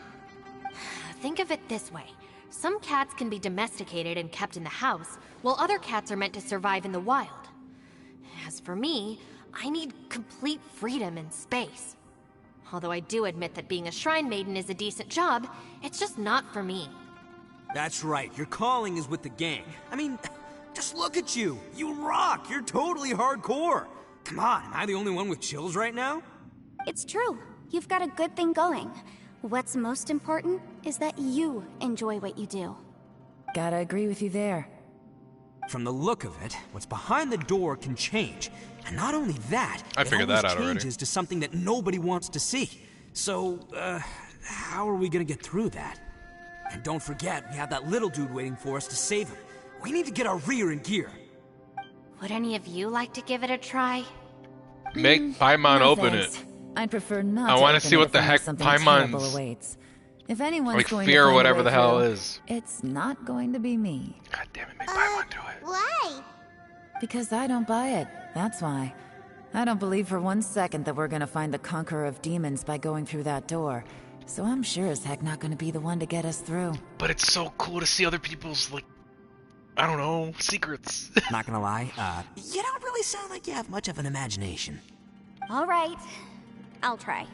U: Think of it this way. Some cats can be domesticated and kept in the house, while other cats are meant to survive in the wild. As for me, I need complete freedom and space. Although I do admit that being a shrine maiden is a decent job, it's just not for me.
R: That's right, your calling is with the gang. I mean, just look at you. You rock. You're totally hardcore. Come on, am I the only one with chills right now?
T: It's true. You've got a good thing going. What's most important is that you enjoy what you do.
V: Gotta agree with you there.
R: From the look of it, what's behind the door can change. And not only that,
A: I figured that out already.
R: It changes to something that nobody wants to see. So, how are we gonna get through that? And don't forget, we have that little dude waiting for us to save him. We need to get our rear in gear.
U: Would any of you like to give it a try?
A: Make Paimon
V: No
A: open
V: thanks.
A: it.
V: I'd prefer not
A: I
V: to
A: want to
V: open
A: see
V: it
A: what
V: if
A: the
V: I know
A: heck
V: something terrible
A: Paimon's
V: awaits. If anyone's
A: like
V: going
A: fear
V: to
A: or
V: find a
A: whatever
V: way
A: the hell
V: through,
A: is.
V: it's not going to be me.
A: God damn it, make Paimon do it.
F: Why?
V: Because I don't buy it, that's why. I don't believe for 1 second that we're gonna find the Conqueror of Demons by going through that door. So I'm sure as heck not gonna be the one to get us through.
A: But it's so cool to see other people's, like, I don't know, secrets.
R: Not gonna lie, you don't really sound like you have much of an imagination.
T: All right, I'll try.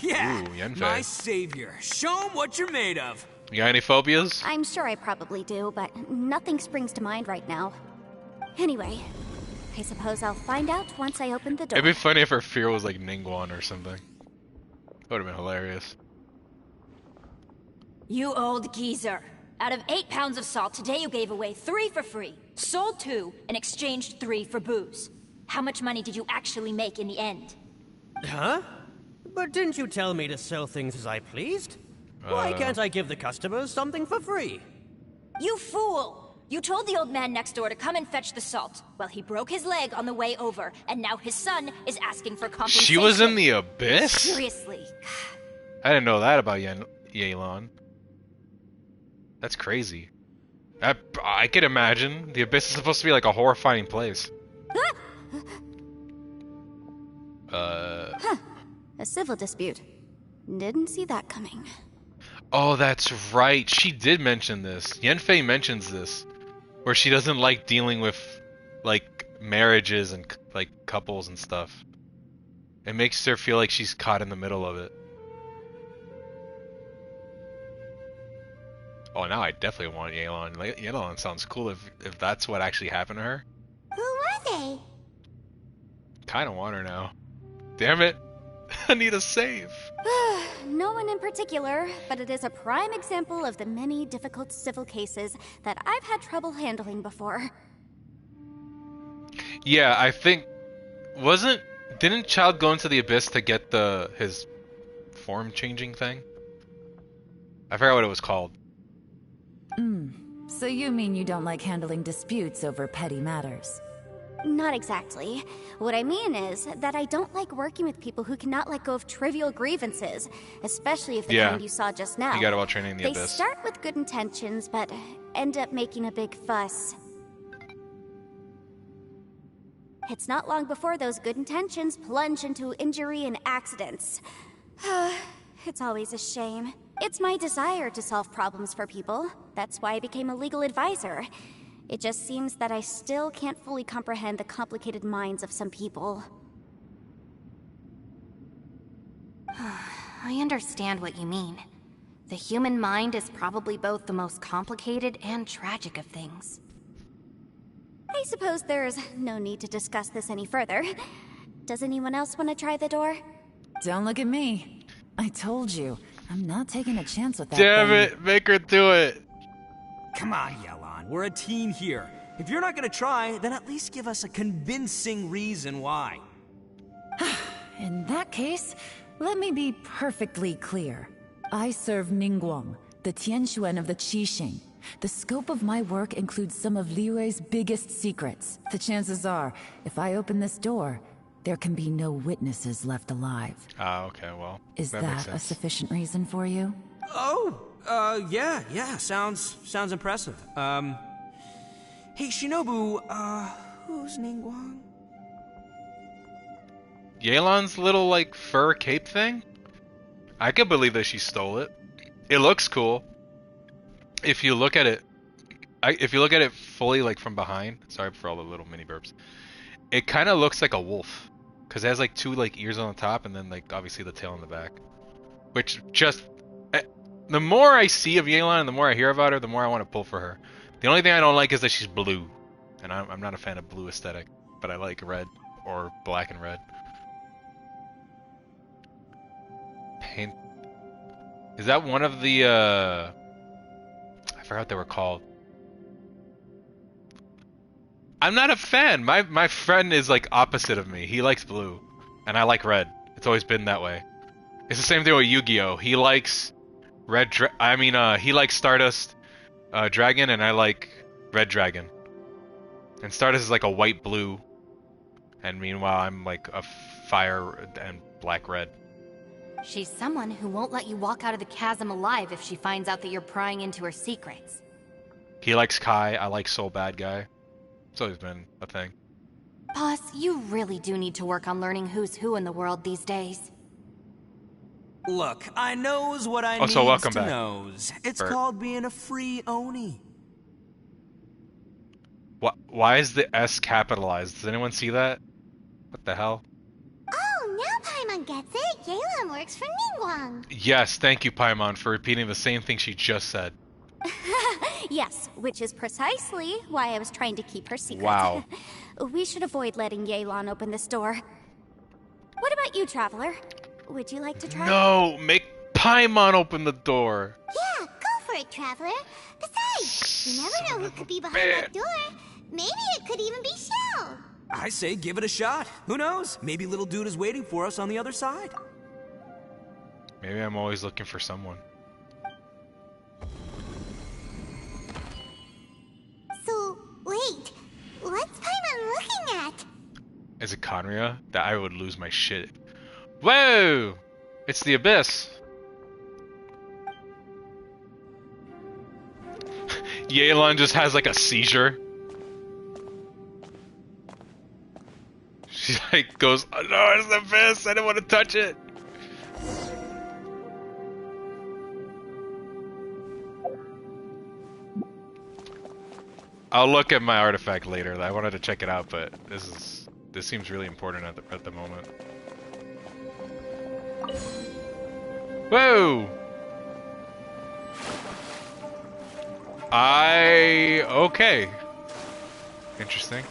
R: Yeah,
A: Ooh, Yanfei.
R: my savior. Show 'em what you're made of.
A: You got any phobias?
T: I'm sure I probably do, but nothing springs to mind right now. Anyway, I suppose I'll find out once I open the door.
A: It'd be funny if her fear was like Ningguang or something. That would have been hilarious.
J: You old geezer. Out of 8 pounds of salt, today you gave away 3 for free, sold 2, and exchanged 3 for booze. How much money did you actually make in the end?
O: Huh? But didn't you tell me to sell things as I pleased? Why can't I give the customers something for free?
J: You fool! You told the old man next door to come and fetch the salt. Well, he broke his leg on the way over, and now his son is asking for compensation.
A: She was in the abyss?
J: Seriously.
A: I didn't know that about Yelan. That's crazy. I could imagine. The abyss is supposed to be like a horrifying place.
T: Huh. A civil dispute. Didn't see that coming.
A: Oh, that's right. She did mention this. Yanfei mentions this, where she doesn't like dealing with like marriages and like couples and stuff. It makes her feel like she's caught in the middle of it. Oh, now I definitely want Yelan. Like, Yelan sounds cool if that's what actually happened to her.
F: Who were they?
A: Kind of want her now. Damn it. I need a save.
T: No one in particular, but it is a prime example of the many difficult civil cases that I've had trouble handling before.
A: Yeah, I think... Didn't Childe go into the abyss to get his form-changing thing? I forgot what it was called.
V: So you mean you don't like handling disputes over petty matters?
T: Not exactly. What I mean is that I don't like working with people who cannot let go of trivial grievances, especially if the kind you saw just now.
A: You got about training the
T: They
A: abyss.
T: start with good intentions, but end up making a big fuss. It's not long before those good intentions plunge into injury and accidents. It's always a shame. It's my desire to solve problems for people. That's why I became a legal advisor. It just seems that I still can't fully comprehend the complicated minds of some people.
U: I understand what you mean. The human mind is probably both the most complicated and tragic of things.
T: I suppose there's no need to discuss this any further. Does anyone else want to try the door?
V: Don't look at me. I told you, I'm not taking a chance with that
A: Damn
V: thing.
A: it, make her do it.
R: Come on, Yelan, we're a team here. If you're not gonna try, then at least give us a convincing reason why.
V: In that case, let me be perfectly clear. I serve Ningguang, the Tianxuan of the Keqing. The scope of my work includes some of Liyue's biggest secrets. The chances are, if I open this door, there can be no witnesses left alive.
A: Ah, okay, well,
V: Is
A: that makes
V: that a
A: sense.
V: sufficient reason for you?
R: Yeah, sounds impressive. Hey, Shinobu, who's Ningguang?
A: Yelan's little, like, fur cape thing? I could believe that she stole it. It looks cool. If you look at it, if you look at it fully, like from behind. Sorry for all the little mini burps. It kind of looks like a wolf, because it has like two like ears on the top, and then like obviously the tail on the back. Which just, the more I see of Yelan and the more I hear about her, the more I want to pull for her. The only thing I don't like is that she's blue, and I'm not a fan of blue aesthetic, but I like red or black and red. Paint. Is that one of the? I forgot what they were called. I'm not a fan. My friend is like opposite of me. He likes blue, and I like red. It's always been that way. It's the same thing with Yu-Gi-Oh. He likes red. He likes Stardust Dragon, and I like Red Dragon. And Stardust is like a white blue, and meanwhile I'm like a fire and black red.
U: She's someone who won't let you walk out of the chasm alive if she finds out that you're prying into her secrets.
A: He likes Kai. I like Soul Bad Guy. It's always been a thing.
U: Boss, you really do need to work on learning who's who in the world these days.
R: Look, I knows what I
A: Also, welcome
R: to
A: back,
R: knows. It's
A: Bert.
R: called being a free Oni.
A: Why is the S capitalized? Does anyone see that? What the hell?
F: Oh, now Paimon gets it. Yelan works for Ningguang.
A: Yes, thank you, Paimon, for repeating the same thing she just said.
T: Yes, which is precisely why I was trying to keep her secret.
A: Wow.
T: We should avoid letting Yelan open this door. What about you, Traveler? Would you like to try?
A: No, make Paimon open the door.
F: Yeah, go for it, Traveler. Besides, you never know who could be behind that door. Maybe it could even be Xiao.
R: I say give it a shot. Who knows? Maybe little dude is waiting for us on the other side.
A: Maybe I'm always looking for someone.
F: So, wait. What's Paimon looking at?
A: Is it Conria? That I would lose my shit. Whoa! It's the Abyss. Yelan just has like a seizure. She like goes, oh no, it's the Abyss! I don't want to touch it! I'll look at my artifact later. I wanted to check it out, but this seems really important at the moment. Whoa! Okay. Interesting.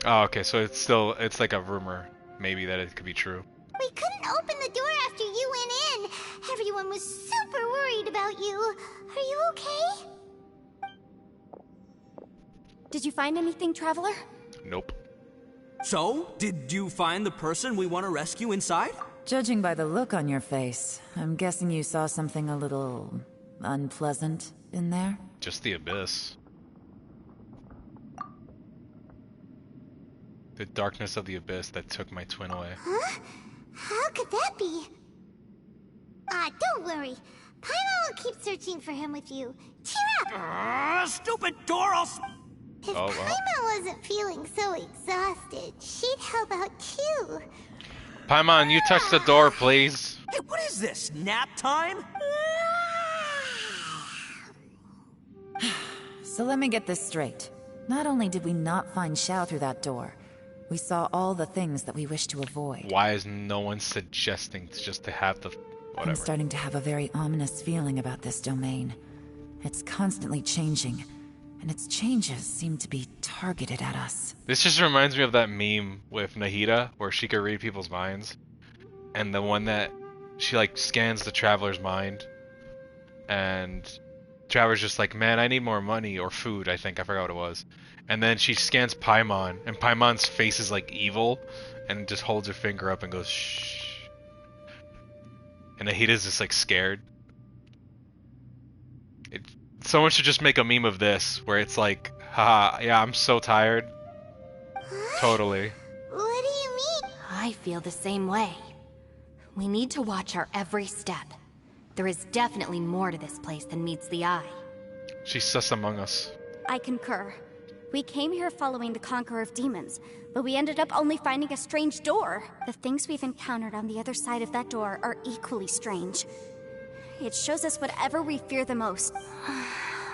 A: Oh, okay, so it's like a rumor, maybe, that it could be true.
F: We couldn't open the door after you went in. Everyone was super worried about you. Are you okay?
T: Did you find anything, Traveler?
A: Nope.
R: So, did you find the person we want to rescue inside?
H: Judging by the look on your face, I'm guessing you saw something a little unpleasant in there?
A: Just the Abyss. The darkness of the Abyss that took my twin away.
F: Huh? How could that be? Don't worry. Paimon will keep searching for him with you. Cheer up!
R: Stupid Doros!
F: If Paimon wasn't feeling so exhausted, she'd help out too.
A: Paimon, you touch the door, please.
R: Hey, what is this? Nap time?
H: So let me get this straight. Not only did we not find Xiao through that door, we saw all the things that we wish to avoid.
A: Why is no one suggesting just to have the... whatever?
H: I'm starting to have a very ominous feeling about this domain. It's constantly changing, and its changes seem to be targeted at us.
A: This just reminds me of that meme with Nahida, where she could read people's minds. And the one that she like scans the Traveler's mind, and Traveler's just like, man, I need more money or food, I think. I forgot what it was. And then she scans Paimon, and Paimon's face is like evil, and just holds her finger up and goes, shh. And Nahida's just like scared. Someone should just make a meme of this, where it's like, haha, yeah, I'm so tired. Totally.
F: What do you mean?
U: I feel the same way. We need to watch our every step. There is definitely more to this place than meets the eye.
A: She's sus among us.
T: I concur. We came here following the Conqueror of Demons, but we ended up only finding a strange door. The things we've encountered on the other side of that door are equally strange. It shows us whatever we fear the most.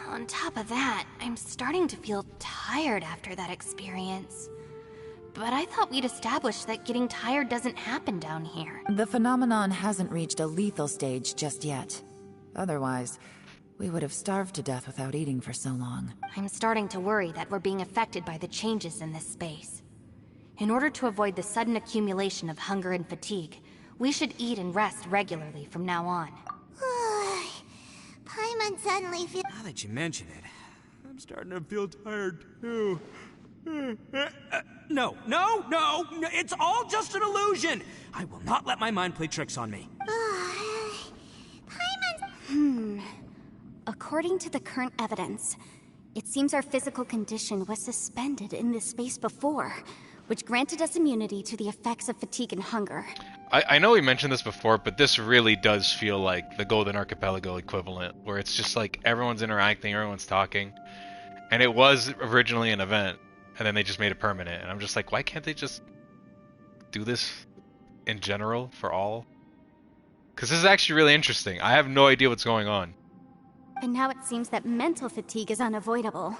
U: On top of that, I'm starting to feel tired after that experience. But I thought we'd established that getting tired doesn't happen down here.
H: The phenomenon hasn't reached a lethal stage just yet. Otherwise, we would have starved to death without eating for so long.
U: I'm starting to worry that we're being affected by the changes in this space. In order to avoid the sudden accumulation of hunger and fatigue, we should eat and rest regularly from now on.
F: Paimon suddenly feels...
R: Now that you mention it, I'm starting to feel tired too. No, it's all just an illusion! I will not let my mind play tricks on me.
T: According to the current evidence, it seems our physical condition was suspended in this space before, which granted us immunity to the effects of fatigue and hunger.
A: I know we mentioned this before, but this really does feel like the Golden Archipelago equivalent, where it's just like everyone's interacting, everyone's talking. And it was originally an event, and then they just made it permanent. And I'm just like, why can't they just do this in general for all? Because this is actually really interesting. I have no idea what's going on.
T: But now it seems that mental fatigue is unavoidable.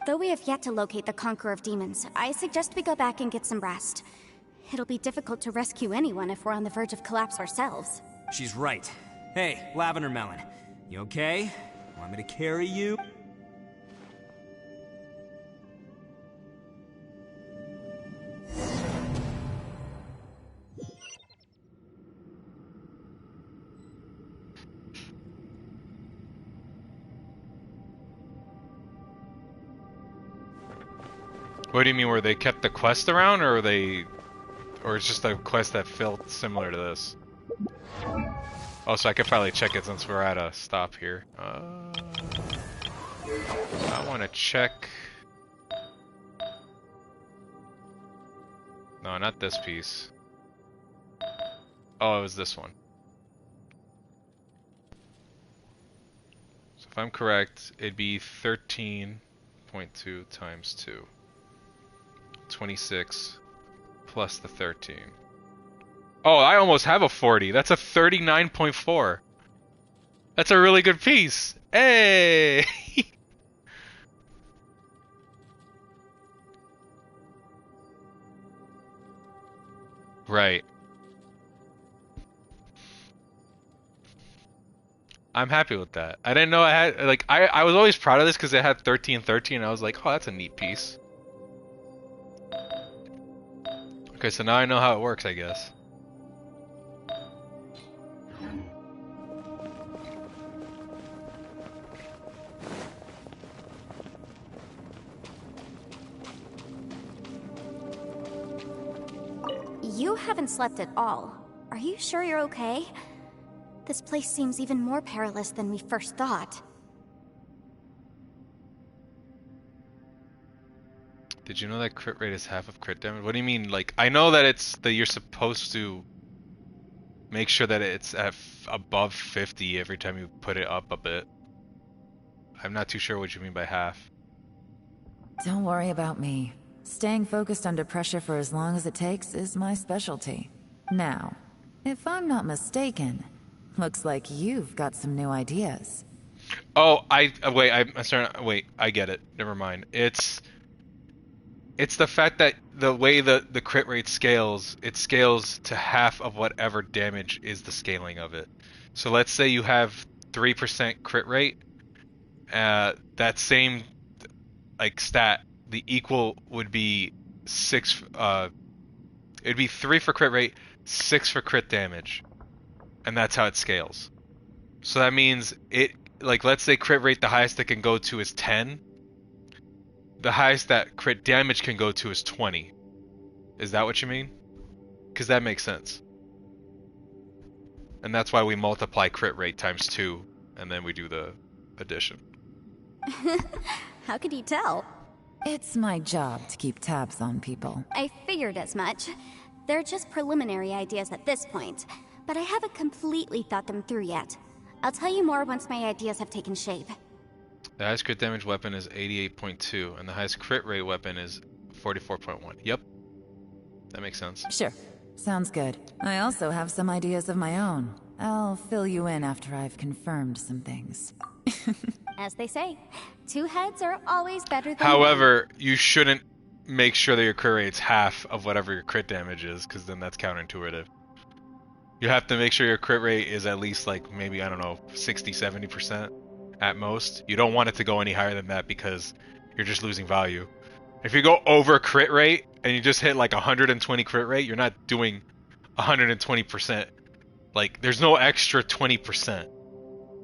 T: Though we have yet to locate the Conqueror of Demons, I suggest we go back and get some rest. It'll be difficult to rescue anyone if we're on the verge of collapse ourselves.
R: She's right. Hey, Lavender Melon. You okay? Want me to carry you?
A: What do you mean, where they kept the quest around, or or it's just a quest that felt similar to this? Oh, so I could probably check it since we're at a stop here. I want to check... No, not this piece. Oh, it was this one. So if I'm correct, it'd be 13.2 times 2. 26 plus the 13. Oh, I almost have a 40. That's a 39.4. That's a really good piece. Hey! Right. I'm happy with that. I didn't know I had, like, I was always proud of this because it had 1313, and I was like, oh, that's a neat piece. Okay, so now I know how it works, I guess.
T: You haven't slept at all. Are you sure you're okay? This place seems even more perilous than we first thought.
A: Did you know that crit rate is half of crit damage? What do you mean? Like, I know that it's that you're supposed to make sure that it's at above 50 every time you put it up a bit. I'm not too sure what you mean by half.
H: Don't worry about me. Staying focused under pressure for as long as it takes is my specialty. Now, if I'm not mistaken, looks like you've got some new ideas.
A: Oh, wait, I'm sorry. Wait, I get it. Never mind. It's the fact that the way the crit rate scales, it scales to half of whatever damage is the scaling of it. So let's say you have 3% crit rate. That same like stat, the equal would be 6. It'd be 3 for crit rate, 6 for crit damage, and that's how it scales. So that means it, like, let's say crit rate, the highest it can go to is 10. The highest that crit damage can go to is 20. Is that what you mean? Because that makes sense. And that's why we multiply crit rate times 2, and then we do the addition.
T: How could you tell?
H: It's my job to keep tabs on people.
T: I figured as much. They're just preliminary ideas at this point, but I haven't completely thought them through yet. I'll tell you more once my ideas have taken shape.
A: The highest crit damage weapon is 88.2, and the highest crit rate weapon is 44.1. Yep. That makes sense.
H: Sure. Sounds good. I also have some ideas of my own. I'll fill you in after I've confirmed some things.
T: As they say, two heads are always better than
A: However, you shouldn't make sure that your crit rate's half of whatever your crit damage is, because then that's counterintuitive. You have to make sure your crit rate is at least like maybe, I don't know, 60-70% at most. You don't want it to go any higher than that because you're just losing value. If you go over crit rate and you just hit like 120 crit rate, you're not doing 120%. Like, there's no extra 20%.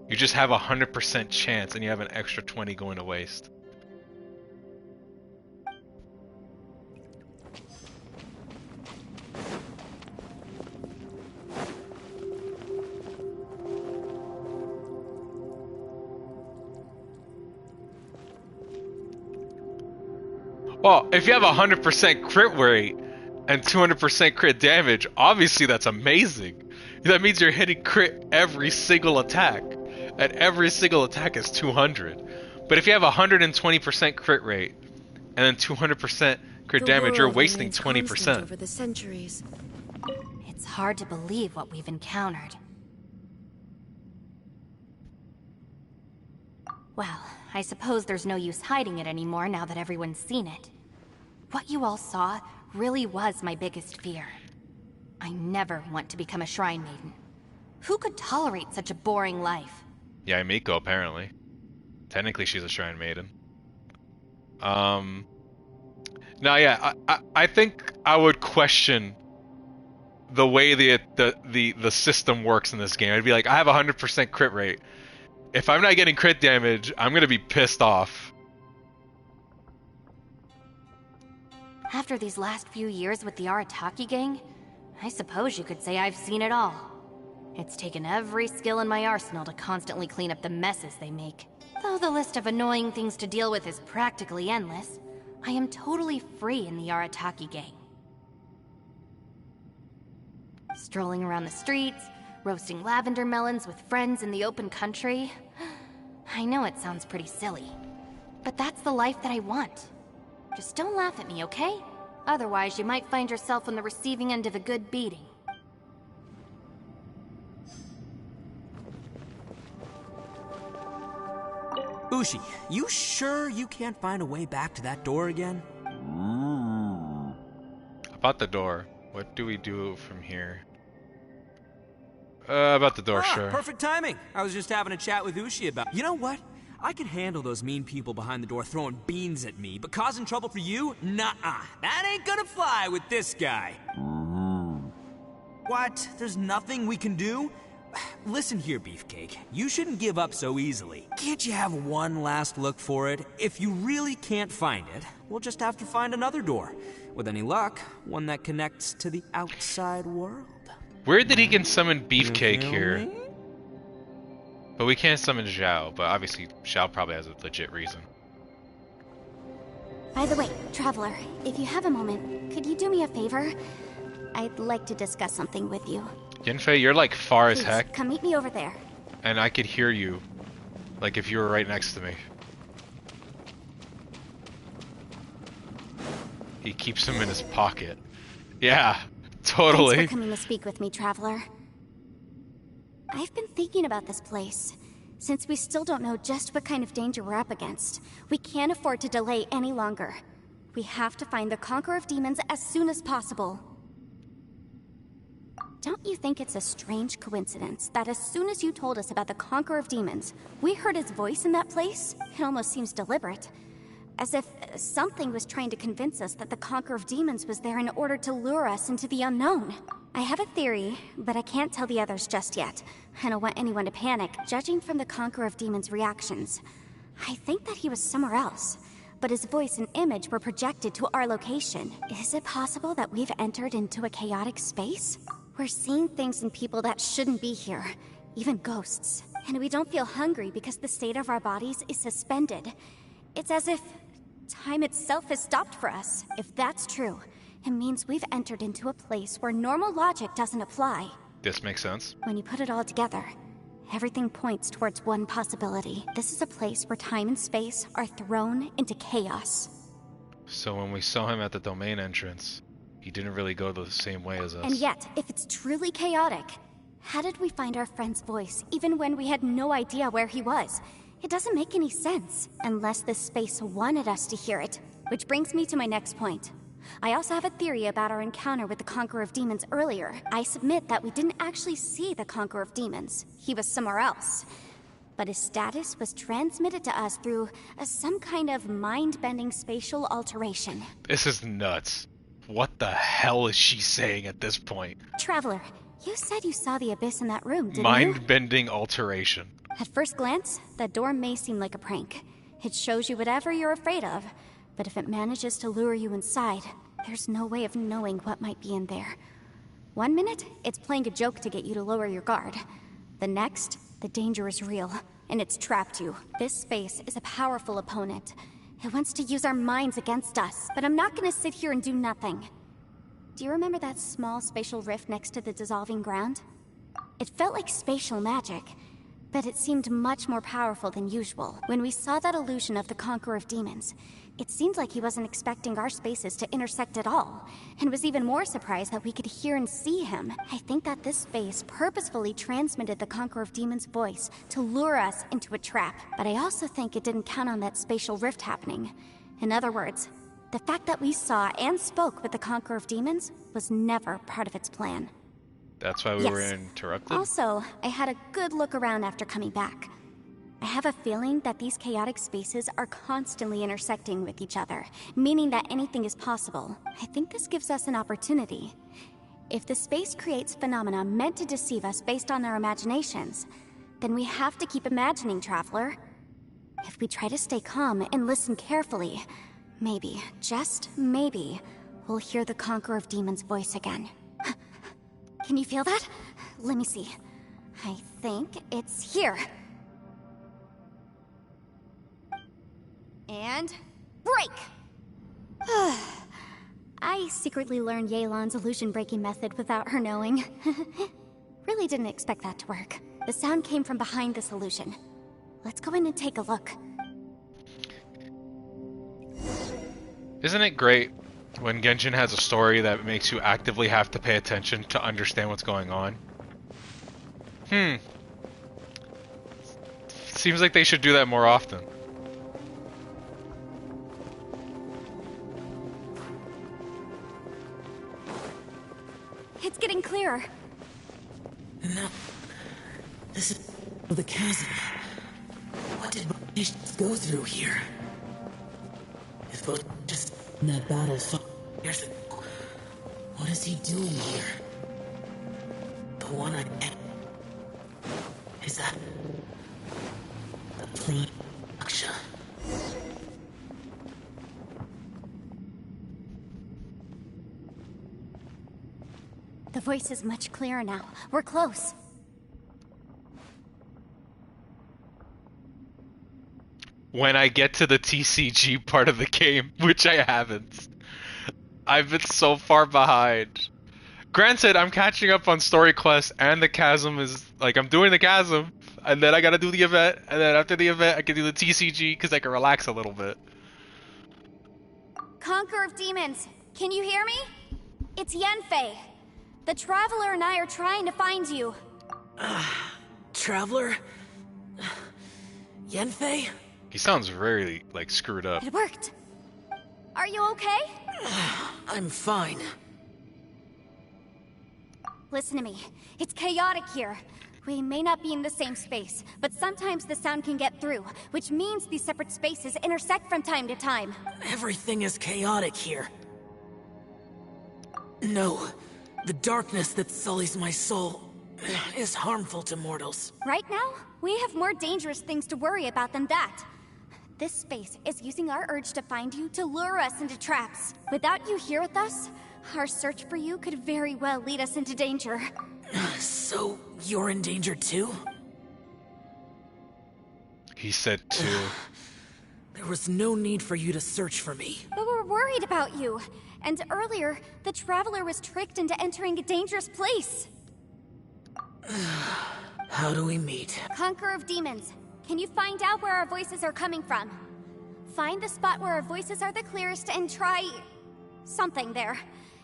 A: You just have 100% chance and you have an extra 20 going to waste. Well, if you have 100% crit rate and 200% crit damage, obviously that's amazing. That means you're hitting crit every single attack. And every single attack is 200. But if you have 120% crit rate and then 200% crit damage, you're wasting 20%.
U: Over the centuries. It's hard to believe what we've encountered. Well, I suppose there's no use hiding it anymore now that everyone's seen it. What you all saw really was my biggest fear. I never want to become a shrine maiden. Who could tolerate such a boring life?
A: Yaemiko, apparently. Technically, she's a shrine maiden. Now, yeah, I think I would question the way the system works in this game. I'd be like, I have 100% crit rate. If I'm not getting crit damage, I'm gonna be pissed off.
U: After these last few years with the Arataki gang, I suppose you could say I've seen it all. It's taken every skill in my arsenal to constantly clean up the messes they make. Though the list of annoying things to deal with is practically endless, I am totally free in the Arataki gang. Strolling around the streets, roasting lavender melons with friends in the open country. I know it sounds pretty silly, but that's the life that I want. Just don't laugh at me, okay? Otherwise, you might find yourself on the receiving end of a good beating.
R: Ushi, you sure you can't find a way back to that door again?
A: About the door. What do we do from here? About the door, sure.
R: Perfect timing. I was just having a chat with Ushi about... You know what? I can handle those mean people behind the door throwing beans at me, but causing trouble for you? Nuh-uh. That ain't gonna fly with this guy. What? There's nothing we can do? Listen here, Beefcake. You shouldn't give up so easily. Can't you have one last look for it? If you really can't find it, we'll just have to find another door. With any luck, one that connects to the outside world.
A: Where did he can summon Beefcake here? But we can't summon Xiao, but obviously Xiao probably has a legit reason.
T: By the way, Traveler, if you have a moment, could you do me a favor? I'd like to discuss something with you.
A: Yinfei, you're like far as
T: Please,
A: heck.
T: come meet me over there.
A: And I could hear you. Like if you were right next to me. He keeps him in his pocket. Yeah, totally.
T: Thanks for coming to speak with me, Traveler. I've been thinking about this place. Since we still don't know just what kind of danger we're up against, we can't afford to delay any longer. We have to find the Conqueror of Demons as soon as possible. Don't you think it's a strange coincidence that as soon as you told us about the Conqueror of Demons, we heard his voice in that place? It almost seems deliberate. As if something was trying to convince us that the Conqueror of Demons was there in order to lure us into the unknown. I have a theory, but I can't tell the others just yet. I don't want anyone to panic, judging from the Conqueror of Demons' reactions. I think that he was somewhere else, but his voice and image were projected to our location. Is it possible that we've entered into a chaotic space? We're seeing things and people that shouldn't be here, even ghosts. And we don't feel hungry because the state of our bodies is suspended. It's as if time itself has stopped for us. If that's true, It means we've entered into a place where normal logic doesn't apply.
A: This makes sense.
T: When you put it all together, everything points towards one possibility. This is a place where time and space are thrown into chaos.
A: So when we saw him at the domain entrance, he didn't really go the same way as us.
T: And yet, if it's truly chaotic, how did we find our friend's voice even when we had no idea where he was? It doesn't make any sense, unless this space wanted us to hear it. Which brings me to my next point. I also have a theory about our encounter with the Conqueror of Demons earlier. I submit that we didn't actually see the Conqueror of Demons. He was somewhere else. But his status was transmitted to us through some kind of mind-bending spatial alteration.
A: This is nuts. What the hell is she saying at this point?
T: Traveler, you said you saw the abyss in that room, didn't you?
A: Mind-bending alteration.
T: At first glance, that door may seem like a prank. It shows you whatever you're afraid of. But if it manages to lure you inside, there's no way of knowing what might be in there. 1 minute, it's playing a joke to get you to lower your guard. The next, the danger is real, and it's trapped you. This space is a powerful opponent. It wants to use our minds against us, but I'm not gonna sit here and do nothing. Do you remember that small spatial rift next to the dissolving ground? It felt like spatial magic, but it seemed much more powerful than usual. When we saw that illusion of the Conqueror of Demons, it seemed like he wasn't expecting our spaces to intersect at all, and was even more surprised that we could hear and see him. I think that this space purposefully transmitted the Conqueror of Demons' voice to lure us into a trap, but I also think it didn't count on that spatial rift happening. In other words, the fact that we saw and spoke with the Conqueror of Demons was never part of its plan.
A: That's why we were interrupted?
T: Also, I had a good look around after coming back. I have a feeling that these chaotic spaces are constantly intersecting with each other, meaning that anything is possible. I think this gives us an opportunity. If the space creates phenomena meant to deceive us based on our imaginations, then we have to keep imagining, Traveler. If we try to stay calm and listen carefully, maybe, just maybe, we'll hear the Conqueror of Demons' voice again. Can you feel that? Let me see. I think it's here. And break! I secretly learned Yelan's illusion-breaking method without her knowing. Really didn't expect that to work. The sound came from behind this illusion. Let's go in and take a look.
A: Isn't it great when Genshin has a story that makes you actively have to pay attention to understand what's going on? Seems like they should do that more often.
T: It's getting clearer.
G: No. This is the chasm. What did we go through here? If it was just in that battle years ago, what is he doing here? The one I met. Is that the production?
T: The voice is much clearer now. We're close.
A: When I get to the TCG part of the game, which I haven't, I've been so far behind. Granted, I'm catching up on story quests, and the chasm is, like, I'm doing the chasm, and then I gotta do the event, and then after the event, I can do the TCG, because I can relax a little bit.
T: Conqueror of Demons, can you hear me? It's Yanfei. The Traveler and I are trying to find you.
G: Traveler? Yanfei?
A: He sounds very, like, screwed up.
T: It worked. Are you okay?
G: I'm fine.
T: Listen to me. It's chaotic here. We may not be in the same space, but sometimes the sound can get through, which means these separate spaces intersect from time to time.
G: Everything is chaotic here. No, the darkness that sullies my soul is harmful to mortals.
T: Right now, we have more dangerous things to worry about than that. This space is using our urge to find you to lure us into traps. Without you here with us, our search for you could very well lead us into danger.
G: So, you're in danger too?
A: He said too.
G: There was no need for you to search for me.
T: But we're worried about you. And earlier, the Traveler was tricked into entering a dangerous place.
G: How do we meet?
T: Conqueror of Demons, can you find out where our voices are coming from? Find the spot where our voices are the clearest and try... something there.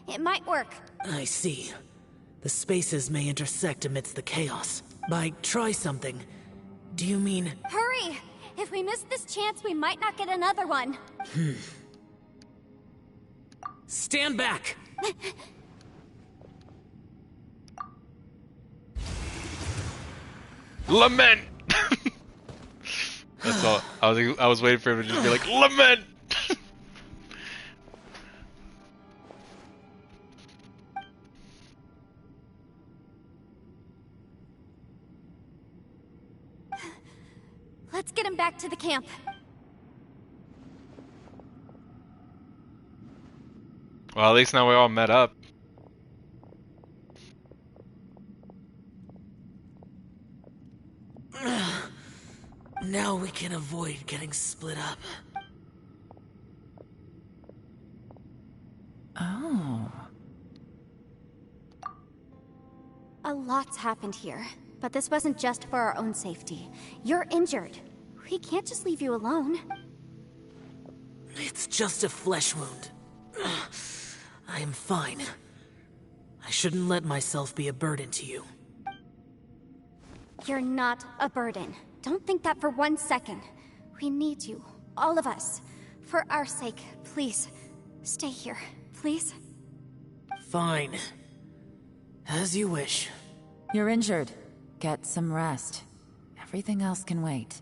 T: It might work.
G: I see. The spaces may intersect amidst the chaos. By try something, do you mean...
T: Hurry! If we miss this chance, we might not get another one.
G: Stand back!
A: Lament! That's all. I was waiting for him to just be like, lament!
T: Let's get him back to the camp.
A: Well, at least now we're all met up.
G: Now we can avoid getting split up.
H: Oh.
T: A lot's happened here, but this wasn't just for our own safety. You're injured. We can't just leave you alone.
G: It's just a flesh wound. I am fine. I shouldn't let myself be a burden to you.
T: You're not a burden. Don't think that for 1 second. We need you, all of us. For our sake, please, stay here, please.
G: Fine. As you wish.
H: You're injured. Get some rest. Everything else can wait.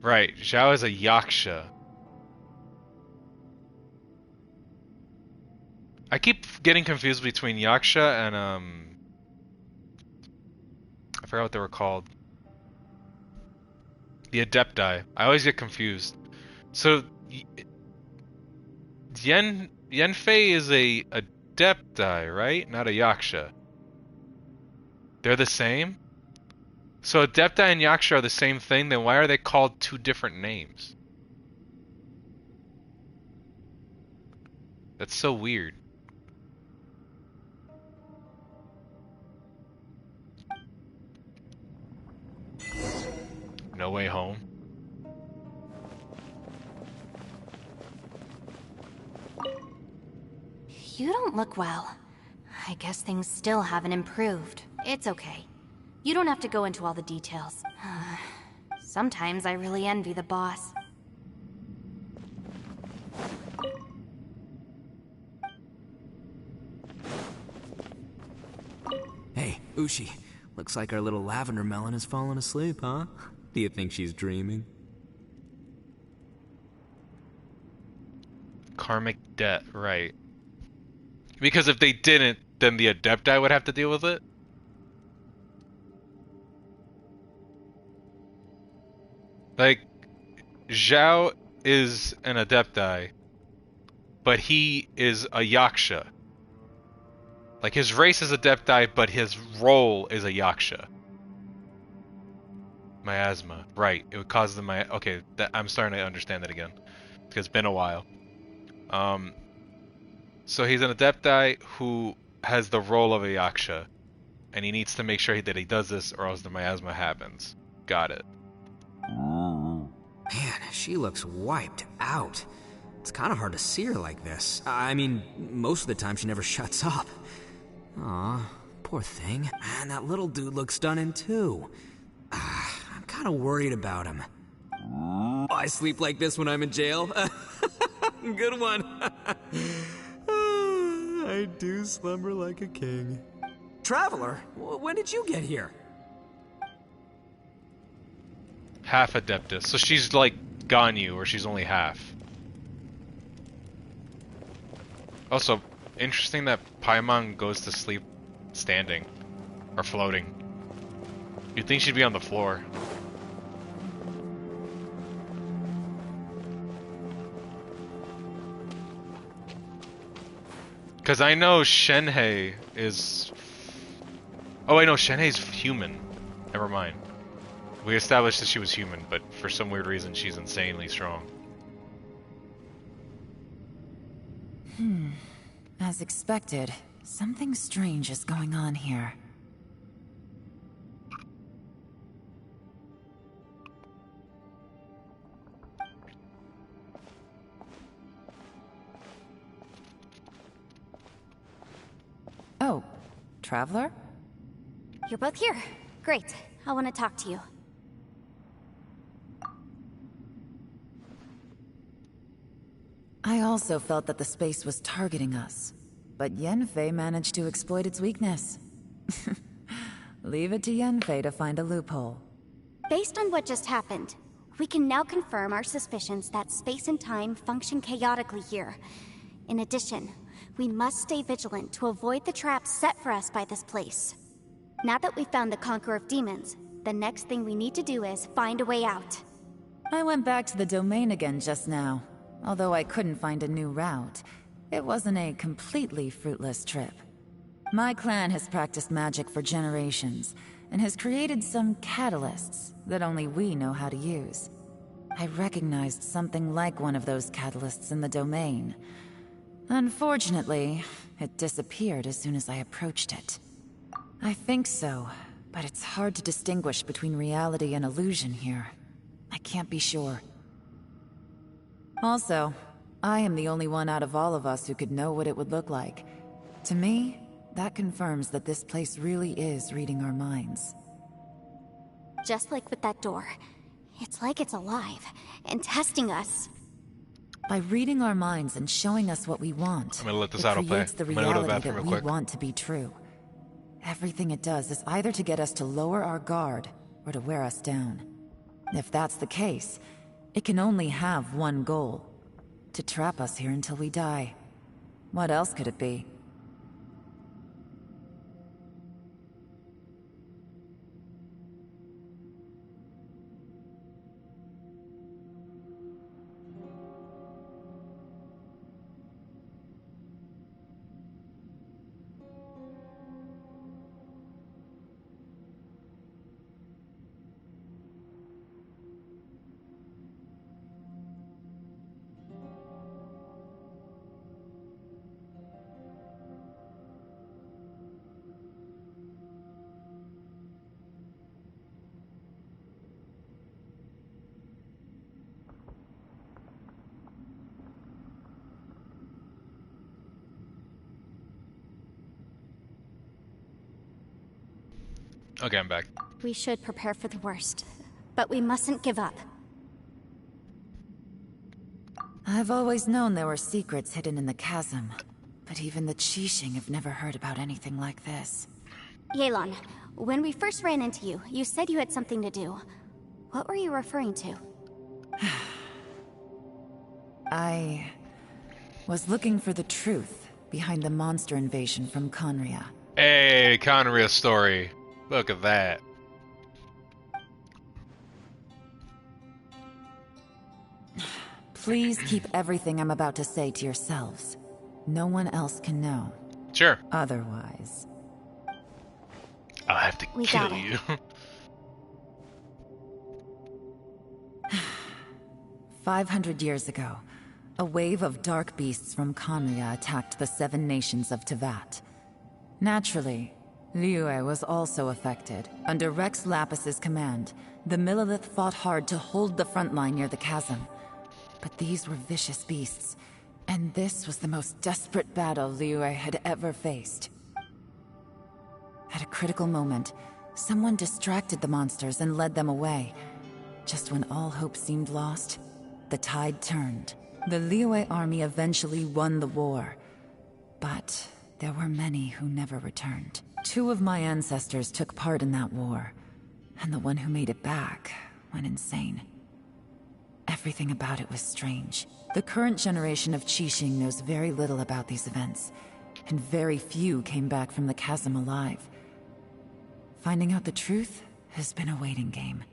A: Right, Xiao is a yaksha. I keep getting confused between yaksha and I forgot what they were called. The adepti. I always get confused. So Yanfei is a adepti, right? Not a yaksha. They're the same? So adepti and yaksha are the same thing, then why are they called two different names? That's so weird. No way home.
U: You don't look well. I guess things still haven't improved. It's okay. You don't have to go into all the details. Sometimes I really envy the boss.
R: Hey, Ushi. Looks like our little lavender melon has fallen asleep, huh? Do you think she's dreaming?
A: Karmic debt, right. Because if they didn't, then the adepti would have to deal with it? Like, Xiao is an adepti, but he is a yaksha. Like, his race is adepti, but his role is a yaksha. Miasma, right. It would cause the okay, I'm starting to understand that again. Because it's been a while. So he's an adepti who has the role of a yaksha. And he needs to make sure that he does this or else the miasma happens. Got it.
R: Man, she looks wiped out. It's kind of hard to see her like this. I mean, most of the time she never shuts up. Aw, poor thing. Man, that little dude looks stunning too. I'm kind of worried about him. I sleep like this when I'm in jail. Good one. I do slumber like a king. Traveler, when did you get here?
A: Half adeptus. So she's like Ganyu, or she's only half. Also, interesting that Paimon goes to sleep standing. Or floating. You'd think she'd be on the floor. Because I know Shenhei is... Oh, I know Shenhei's human. Never mind. We established that she was human, but for some weird reason she's insanely strong.
H: As expected, something strange is going on here. Oh, Traveler?
T: You're both here. Great. I want to talk to you.
H: I also felt that the space was targeting us, but Yanfei managed to exploit its weakness. Leave it to Yanfei to find a loophole.
T: Based on what just happened, we can now confirm our suspicions that space and time function chaotically here. In addition, we must stay vigilant to avoid the traps set for us by this place. Now that we've found the Conqueror of Demons, the next thing we need to do is find a way out.
H: I went back to the domain again just now. Although I couldn't find a new route, it wasn't a completely fruitless trip. My clan has practiced magic for generations, and has created some catalysts that only we know how to use. I recognized something like one of those catalysts in the domain. Unfortunately, it disappeared as soon as I approached it. I think so, but it's hard to distinguish between reality and illusion here. I can't be sure. Also, I am the only one out of all of us who could know what it would look like. To me, that confirms that this place really is reading our minds.
T: Just like with that door. It's like it's alive, and testing us.
H: By reading our minds and showing us what we want,
A: I'm gonna let this
H: it
A: autoplay.
H: creates the
A: I'm gonna go to the
H: reality
A: bathroom
H: that
A: real
H: we
A: quick.
H: want to be true. Everything it does is either to get us to lower our guard, or to wear us down. If that's the case, it can only have one goal. To trap us here until we die. What else could it be?
A: Okay, I'm back.
T: We should prepare for the worst, but we mustn't give up.
H: I've always known there were secrets hidden in the chasm, but even the Keqing have never heard about anything like this.
T: Yelan, when we first ran into you, you said you had something to do. What were you referring to?
H: I was looking for the truth behind the monster invasion from Conria.
A: Hey, Conria story. Look at that.
H: Please keep everything I'm about to say to yourselves. No one else can know.
A: Sure.
H: Otherwise,
A: I'll have to
T: We
A: kill
T: got it.
A: you.
H: 500 years ago, a wave of dark beasts from Conria attacked the 7 nations of Tevat. Naturally, Liyue was also affected. Under Rex Lapis's command, the Millelith fought hard to hold the front line near the chasm. But these were vicious beasts, and this was the most desperate battle Liyue had ever faced. At a critical moment, someone distracted the monsters and led them away. Just when all hope seemed lost, the tide turned. The Liyue army eventually won the war, but there were many who never returned. 2 of my ancestors took part in that war, and the one who made it back went insane. Everything about it was strange. The current generation of Keqing knows very little about these events, and very few came back from the chasm alive. Finding out the truth has been a waiting game.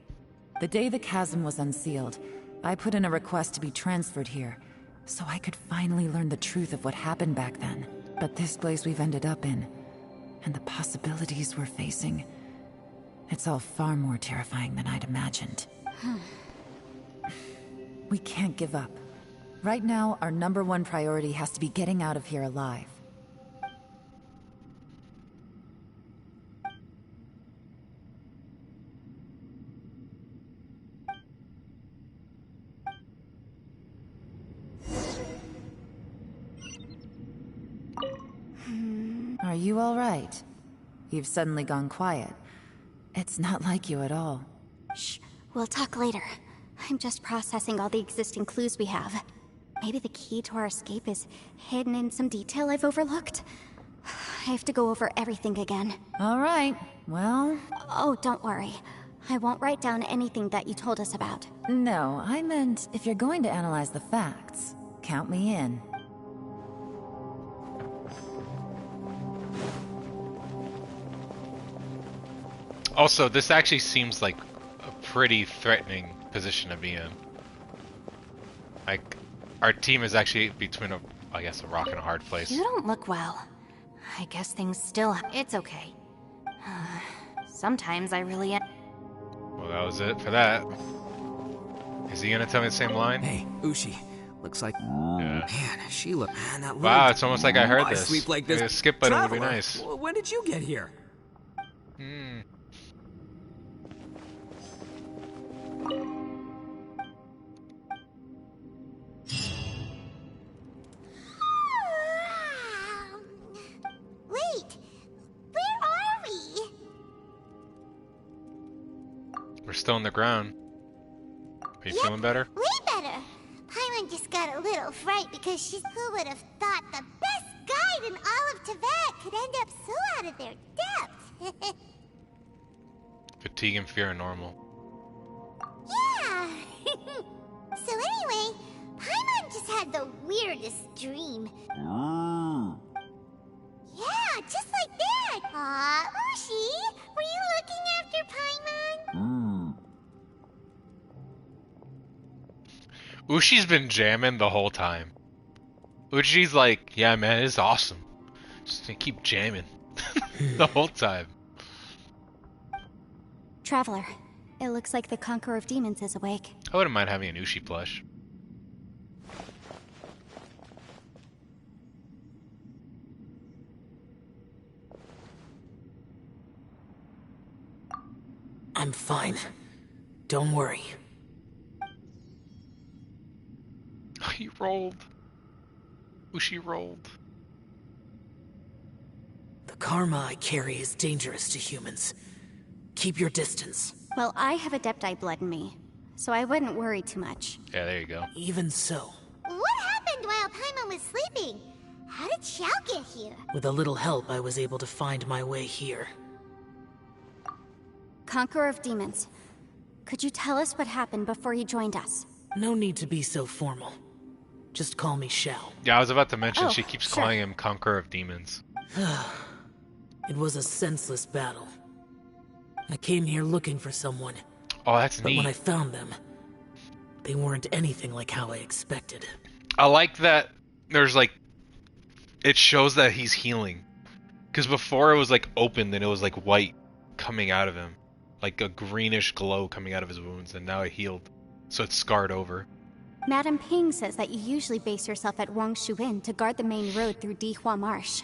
H: The day the chasm was unsealed, I put in a request to be transferred here, so I could finally learn the truth of what happened back then. But this place we've ended up in, and the possibilities we're facing, it's all far more terrifying than I'd imagined. We can't give up. Right now, our #1 priority has to be getting out of here alive. Are you all right? You've suddenly gone quiet. It's not like you at all.
T: Shh, we'll talk later. I'm just processing all the existing clues we have. Maybe the key to our escape is hidden in some detail I've overlooked. I have to go over everything again.
H: All right, well...
T: Oh, don't worry. I won't write down anything that you told us about.
H: No, I meant if you're going to analyze the facts, count me in.
A: Also, this actually seems like a pretty threatening position to be in. Like, our team is actually between a, I guess, a rock and a hard place.
U: You don't look well. I guess things still... It's okay. Sometimes I really...
A: Well, that was it for that. Is he gonna tell me the same line?
E: Hey, Ushi. Looks like...
A: Yeah.
E: Man, she look... Man, that
A: wow, it's almost like I heard this.
E: Sweep like this.
A: Maybe a skip button would be
E: Traveler,
A: nice.
E: When did you get here?
F: Wait, where are we?
A: We're still on the ground. Are you feeling better?
F: Way better. Paimon just got a little fright because she's... Who would have thought the best guide in all of Tibet could end up so out of their depth?
A: Fatigue and fear are normal.
F: Yeah. So anyway, Paimon just had the weirdest dream. Yeah, just like that. Aw, Ushi, were you looking after Paimon?
A: Ushi's been jamming the whole time. Ushi's like, yeah man, it's awesome. Just gonna keep jamming. The whole time.
T: Traveler, it looks like the Conqueror of Demons is awake.
A: I wouldn't mind having an Ushi plush.
G: I'm fine. Don't worry.
A: He rolled. Ushi rolled.
G: The karma I carry is dangerous to humans. Keep your distance.
T: Well, I have Adepti blood in me, so I wouldn't worry too much.
A: Yeah, there you go.
G: Even so,
F: What happened while Paimon was sleeping? How did Xiao get here?
G: with a little help, I was able to find my way here.
T: Conqueror of Demons, could you tell us what happened before you joined us?
G: No need to be so formal. Just call me Xiao.
A: Yeah, I was about to mention
T: Oh,
A: she keeps
T: sure.
A: calling him Conqueror of Demons.
G: It was a senseless battle. I came here looking for someone.
A: Oh, that's
G: But
A: neat.
G: when I found them, they weren't anything like how I expected.
A: I like that there's like, it shows that he's healing. Because before it was like open, then it was like white coming out of him. Like a greenish glow coming out of his wounds, and now it healed. So it's scarred over.
T: Madame Ping says that you usually base yourself at Wangshu Inn to guard the main road through Dehya Marsh.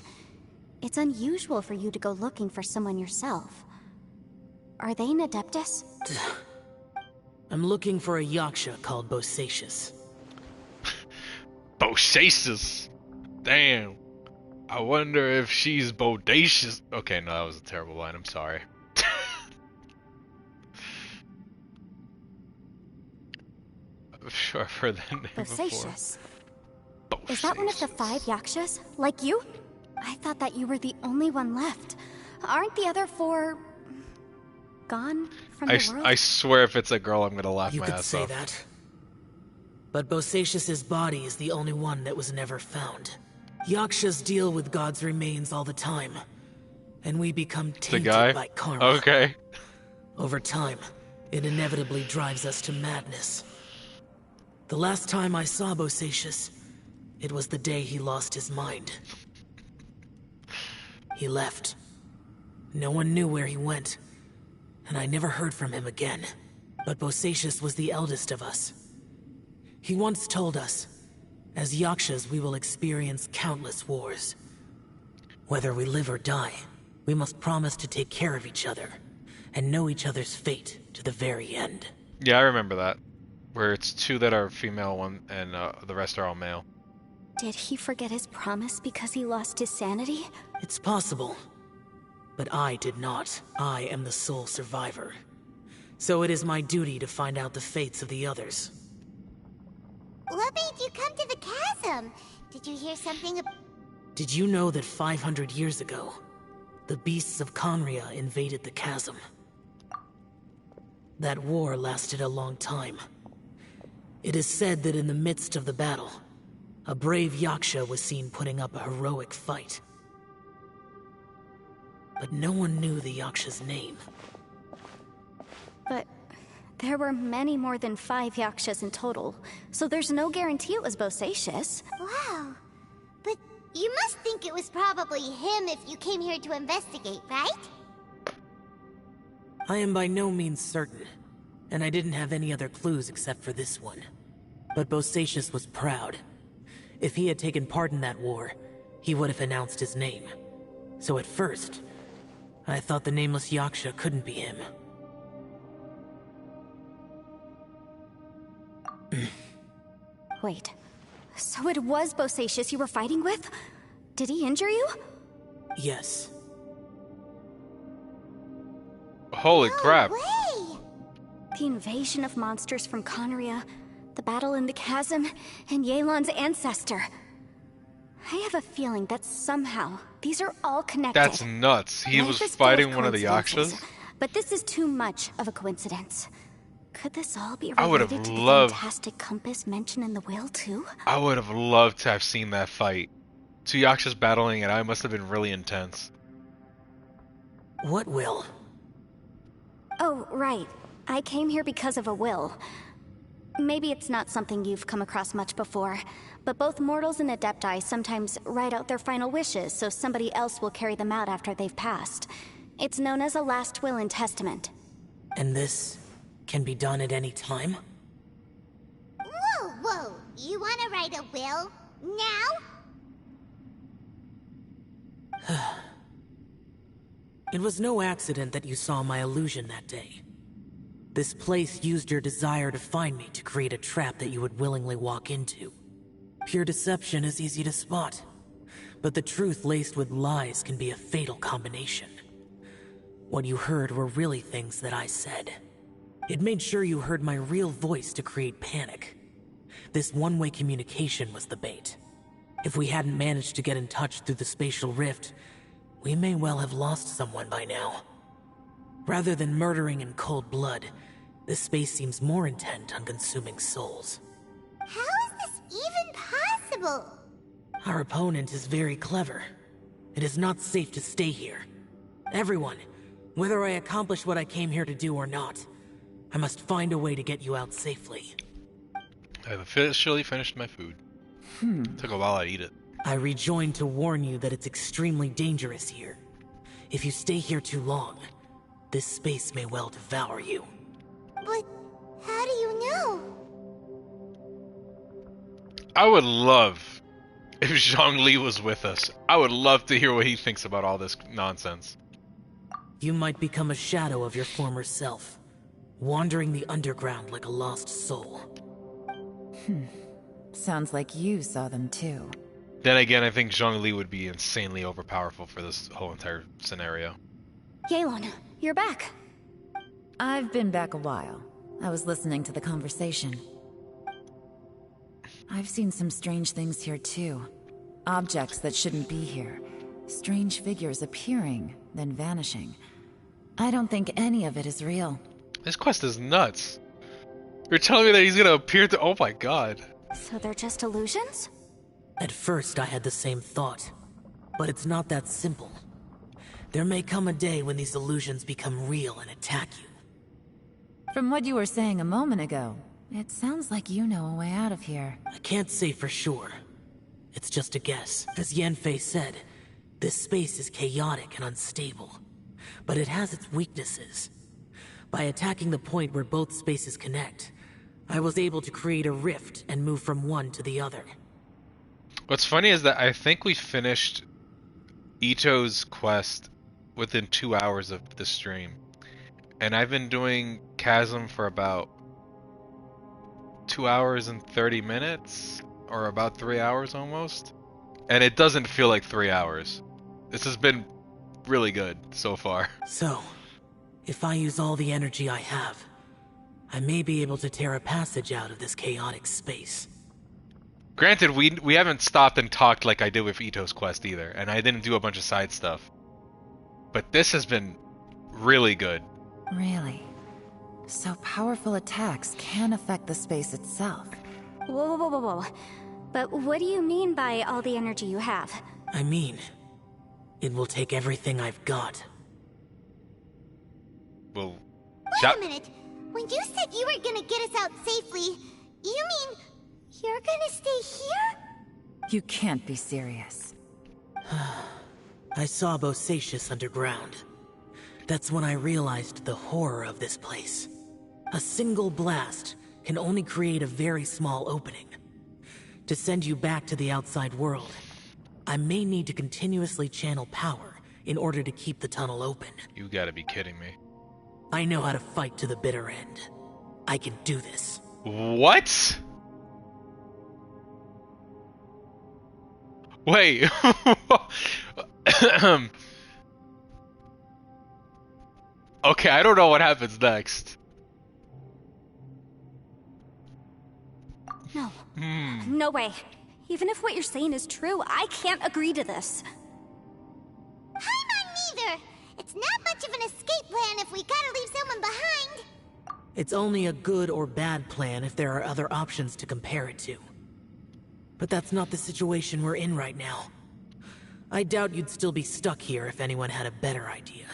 T: It's unusual for you to go looking for someone yourself. Are they an Adeptus?
G: I'm looking for a Yaksha called Bosacious.
A: Bosacious? Damn. I wonder if she's bodacious. Okay, no, that was a terrible line. I'm sorry. I'm sure I've heard that name
T: Bosacious?
A: before.
T: Is that one of the 5 Yakshas? Like you? I thought that you were the only one left. Aren't the other 4... gone from the world?
A: I swear if it's a girl, I'm gonna laugh
G: You
A: my
G: could
A: ass
G: say
A: off.
G: that. But Bosacious's body is the only one that was never found. Yakshas deal with God's remains all the time, and we become
A: The
G: tainted
A: guy?
G: by karma.
A: Okay.
G: Over time, it inevitably drives us to madness. The last time I saw Bosacious, it was the day he lost his mind. He left. No one knew where he went, and I never heard from him again. But Bosacius was the eldest of us. He once told us, as Yakshas we will experience countless wars. Whether we live or die, we must promise to take care of each other, and know each other's fate to the very end.
A: Yeah, I remember that. Where it's 2 that are female, one, and the rest are all male.
T: Did he forget his promise because he lost his sanity?
G: It's possible. But I did not. I am the sole survivor. So it is my duty to find out the fates of the others.
F: What made you come to the chasm? Did you hear something
G: Did you know that 500 years ago, the beasts of Conria invaded the chasm? That war lasted a long time. It is said that in the midst of the battle, a brave Yaksha was seen putting up a heroic fight. But no one knew the Yaksha's name.
T: But there were many more than 5 Yakshas in total, so there's no guarantee it was Bosacius.
F: Wow. But you must think it was probably him if you came here to investigate, right?
G: I am by no means certain, and I didn't have any other clues except for this one. But Bosacius was proud. If he had taken part in that war, he would have announced his name. So at first, I thought the nameless Yaksha couldn't be him.
T: Wait, so it was Bosacius you were fighting with? Did he injure you?
G: Yes.
A: Holy crap.
F: Way!
T: The invasion of monsters from Conria, the battle in the chasm, and Yelan's ancestor. I have a feeling that somehow these are all connected.
A: That's nuts. He
T: Life
A: was
T: is full of
A: fighting one of the
T: coincidences,
A: Yakshas?
T: But this is too much of a coincidence. Could this all be
A: I would have
T: related to the
A: loved-
T: fantastic compass mentioned in the will, too?
A: I would have loved to have seen that fight. 2 Yakshas battling, and I must have been really intense.
G: What will?
T: Oh, right. I came here because of a will. Maybe it's not something you've come across much before, but both mortals and adepti sometimes write out their final wishes so somebody else will carry them out after they've passed. It's known as a last will and testament.
G: And this can be done at any time?
F: Whoa, whoa. You want to write a will? Now?
G: It was no accident that you saw my illusion that day. This place used your desire to find me to create a trap that you would willingly walk into. Pure deception is easy to spot, but the truth laced with lies can be a fatal combination. What you heard were really things that I said. It made sure you heard my real voice to create panic. This one-way communication was the bait. If we hadn't managed to get in touch through the spatial rift, we may well have lost someone by now. Rather than murdering in cold blood, this space seems more intent on consuming souls.
F: How is this even possible?
G: Our opponent is very clever. It is not safe to stay here. Everyone, whether I accomplish what I came here to do or not, I must find a way to get you out safely.
A: I've officially finished my food. Took a while to eat it.
G: I rejoined to warn you that it's extremely dangerous here. If you stay here too long, this space may well devour you.
F: But how do you know?
A: I would love if Zhongli was with us. I would love to hear what he thinks about all this nonsense.
G: You might become a shadow of your former self, wandering the underground like a lost soul.
H: Sounds like you saw them too.
A: Then again, I think Zhongli would be insanely overpowerful for this whole entire scenario.
T: Yelan, you're back.
H: I've been back a while. I was listening to the conversation. I've seen some strange things here too. Objects that shouldn't be here. Strange figures appearing, then vanishing. I don't think any of it is real.
A: This quest is nuts. You're telling me that he's gonna appear to— oh my god.
T: So they're just illusions?
G: At first I had the same thought, but it's not that simple. There may come a day when these illusions become real and attack you.
H: From what you were saying a moment ago, it sounds like you know a way out of here.
G: I can't say for sure. It's just a guess. As Yanfei said, This space is chaotic and unstable, but it has its weaknesses. By attacking the point where both spaces connect, I was able to create a rift and move from one to the other.
A: What's funny is that I think we finished Itto's quest within 2 hours of the stream. And I've been doing CHASM for about 2 hours and 30 minutes, or about 3 hours almost. And it doesn't feel like 3 hours. This has been really good so far.
G: So, if I use all the energy I have, I may be able to tear a passage out of this chaotic space.
A: Granted, we haven't stopped and talked like I did with Itto's quest either, and I didn't do a bunch of side stuff. But this has been really good.
H: Really? So powerful attacks can affect the space itself.
T: Whoa, whoa, whoa, whoa, whoa. But what do you mean by all the energy you have?
G: I mean, it will take everything I've got.
A: Well,
F: wait a minute. When you said you were gonna get us out safely, you mean you're gonna stay here?
H: You can't be serious.
G: I saw Bosacius underground. That's when I realized the horror of this place. A single blast can only create a very small opening. To send you back to the outside world, I may need to continuously channel power in order to keep the tunnel open.
A: You gotta be kidding me.
G: I know how to fight to the bitter end. I can do this.
A: What? Wait. Okay, I don't know what happens next.
T: No. No way. Even if what you're saying is true, I can't agree to this.
F: I'm not neither. It's not much of an escape plan if we gotta leave someone behind.
G: It's only a good or bad plan if there are other options to compare it to. But that's not the situation we're in right now. I doubt you'd still be stuck here if anyone had a better idea.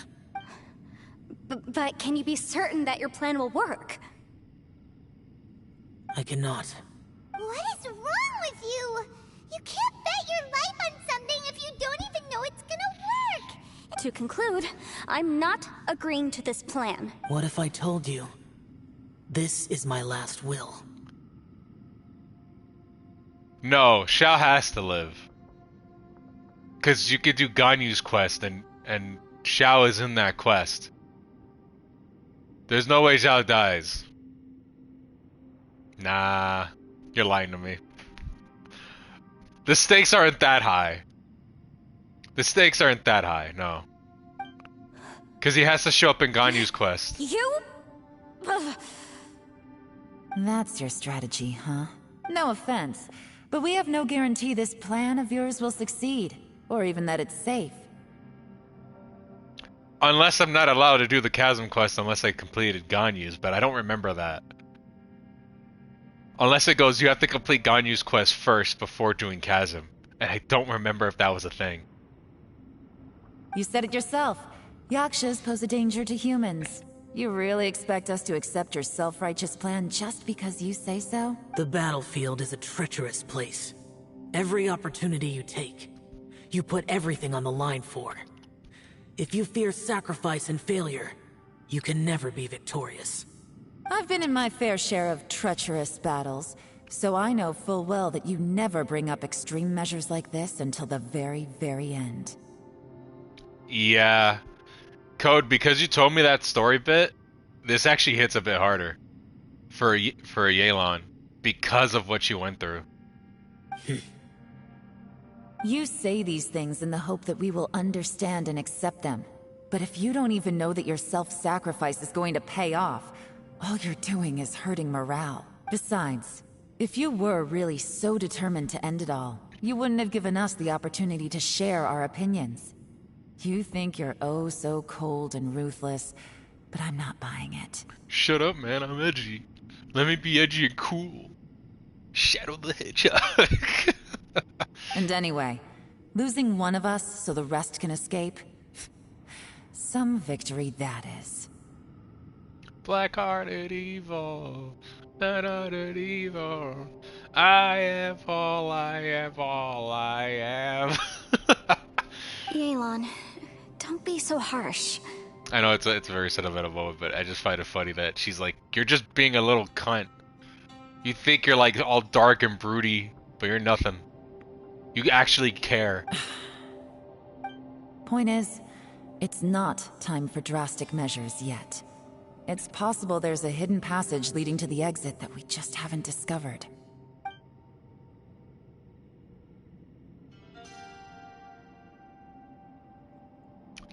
T: But can you be certain that your plan will work?
G: I cannot.
F: What is wrong with you? You can't bet your life on something if you don't even know it's gonna work.
T: To conclude, I'm not agreeing to this plan.
G: What if I told you, this is my last will?
A: No, Xiao has to live. Because you could do Ganyu's quest, and Xiao is in that quest. There's no way Xiao dies. Nah, you're lying to me. The stakes aren't that high. The stakes aren't that high, no. Because he has to show up in Ganyu's quest.
T: You?
H: That's your strategy, huh? No offense, but we have no guarantee this plan of yours will succeed, or even that it's safe.
A: Unless I'm not allowed to do the CHASM quest unless I completed Ganyu's, but I don't remember that. Unless it goes, you have to complete Ganyu's quest first before doing CHASM. And I don't remember if that was a thing.
H: You said it yourself. Yakshas pose a danger to humans. You really expect us to accept your self-righteous plan just because you say so?
G: The battlefield is a treacherous place. Every opportunity you take, you put everything on the line for. If you fear sacrifice and failure, you can never be victorious.
H: I've been in my fair share of treacherous battles, so I know full well that you never bring up extreme measures like this until the very, very end.
A: Yeah. Code, because you told me that story bit, this actually hits a bit harder for Yelan because of what you went through.
H: You say these things in the hope that we will understand and accept them. But if you don't even know that your self-sacrifice is going to pay off, all you're doing is hurting morale. Besides, if you were really so determined to end it all, you wouldn't have given us the opportunity to share our opinions. You think you're oh so cold and ruthless, but I'm not buying it.
A: Shut up, man. I'm edgy. Let me be edgy and cool. Shadow the Hedgehog.
H: And anyway, losing one of us so the rest can escape? Some victory that is.
A: Black-hearted evil. Bad-hearted evil. I am all I am, all I am.
T: Yelan, don't be so harsh.
A: I know it's a very sentimental moment, but I just find it funny that she's like, "You're just being a little cunt. You think you're like all dark and broody, but you're nothing. You actually care."
H: Point is, it's not time for drastic measures yet. It's possible there's a hidden passage leading to the exit that we just haven't discovered.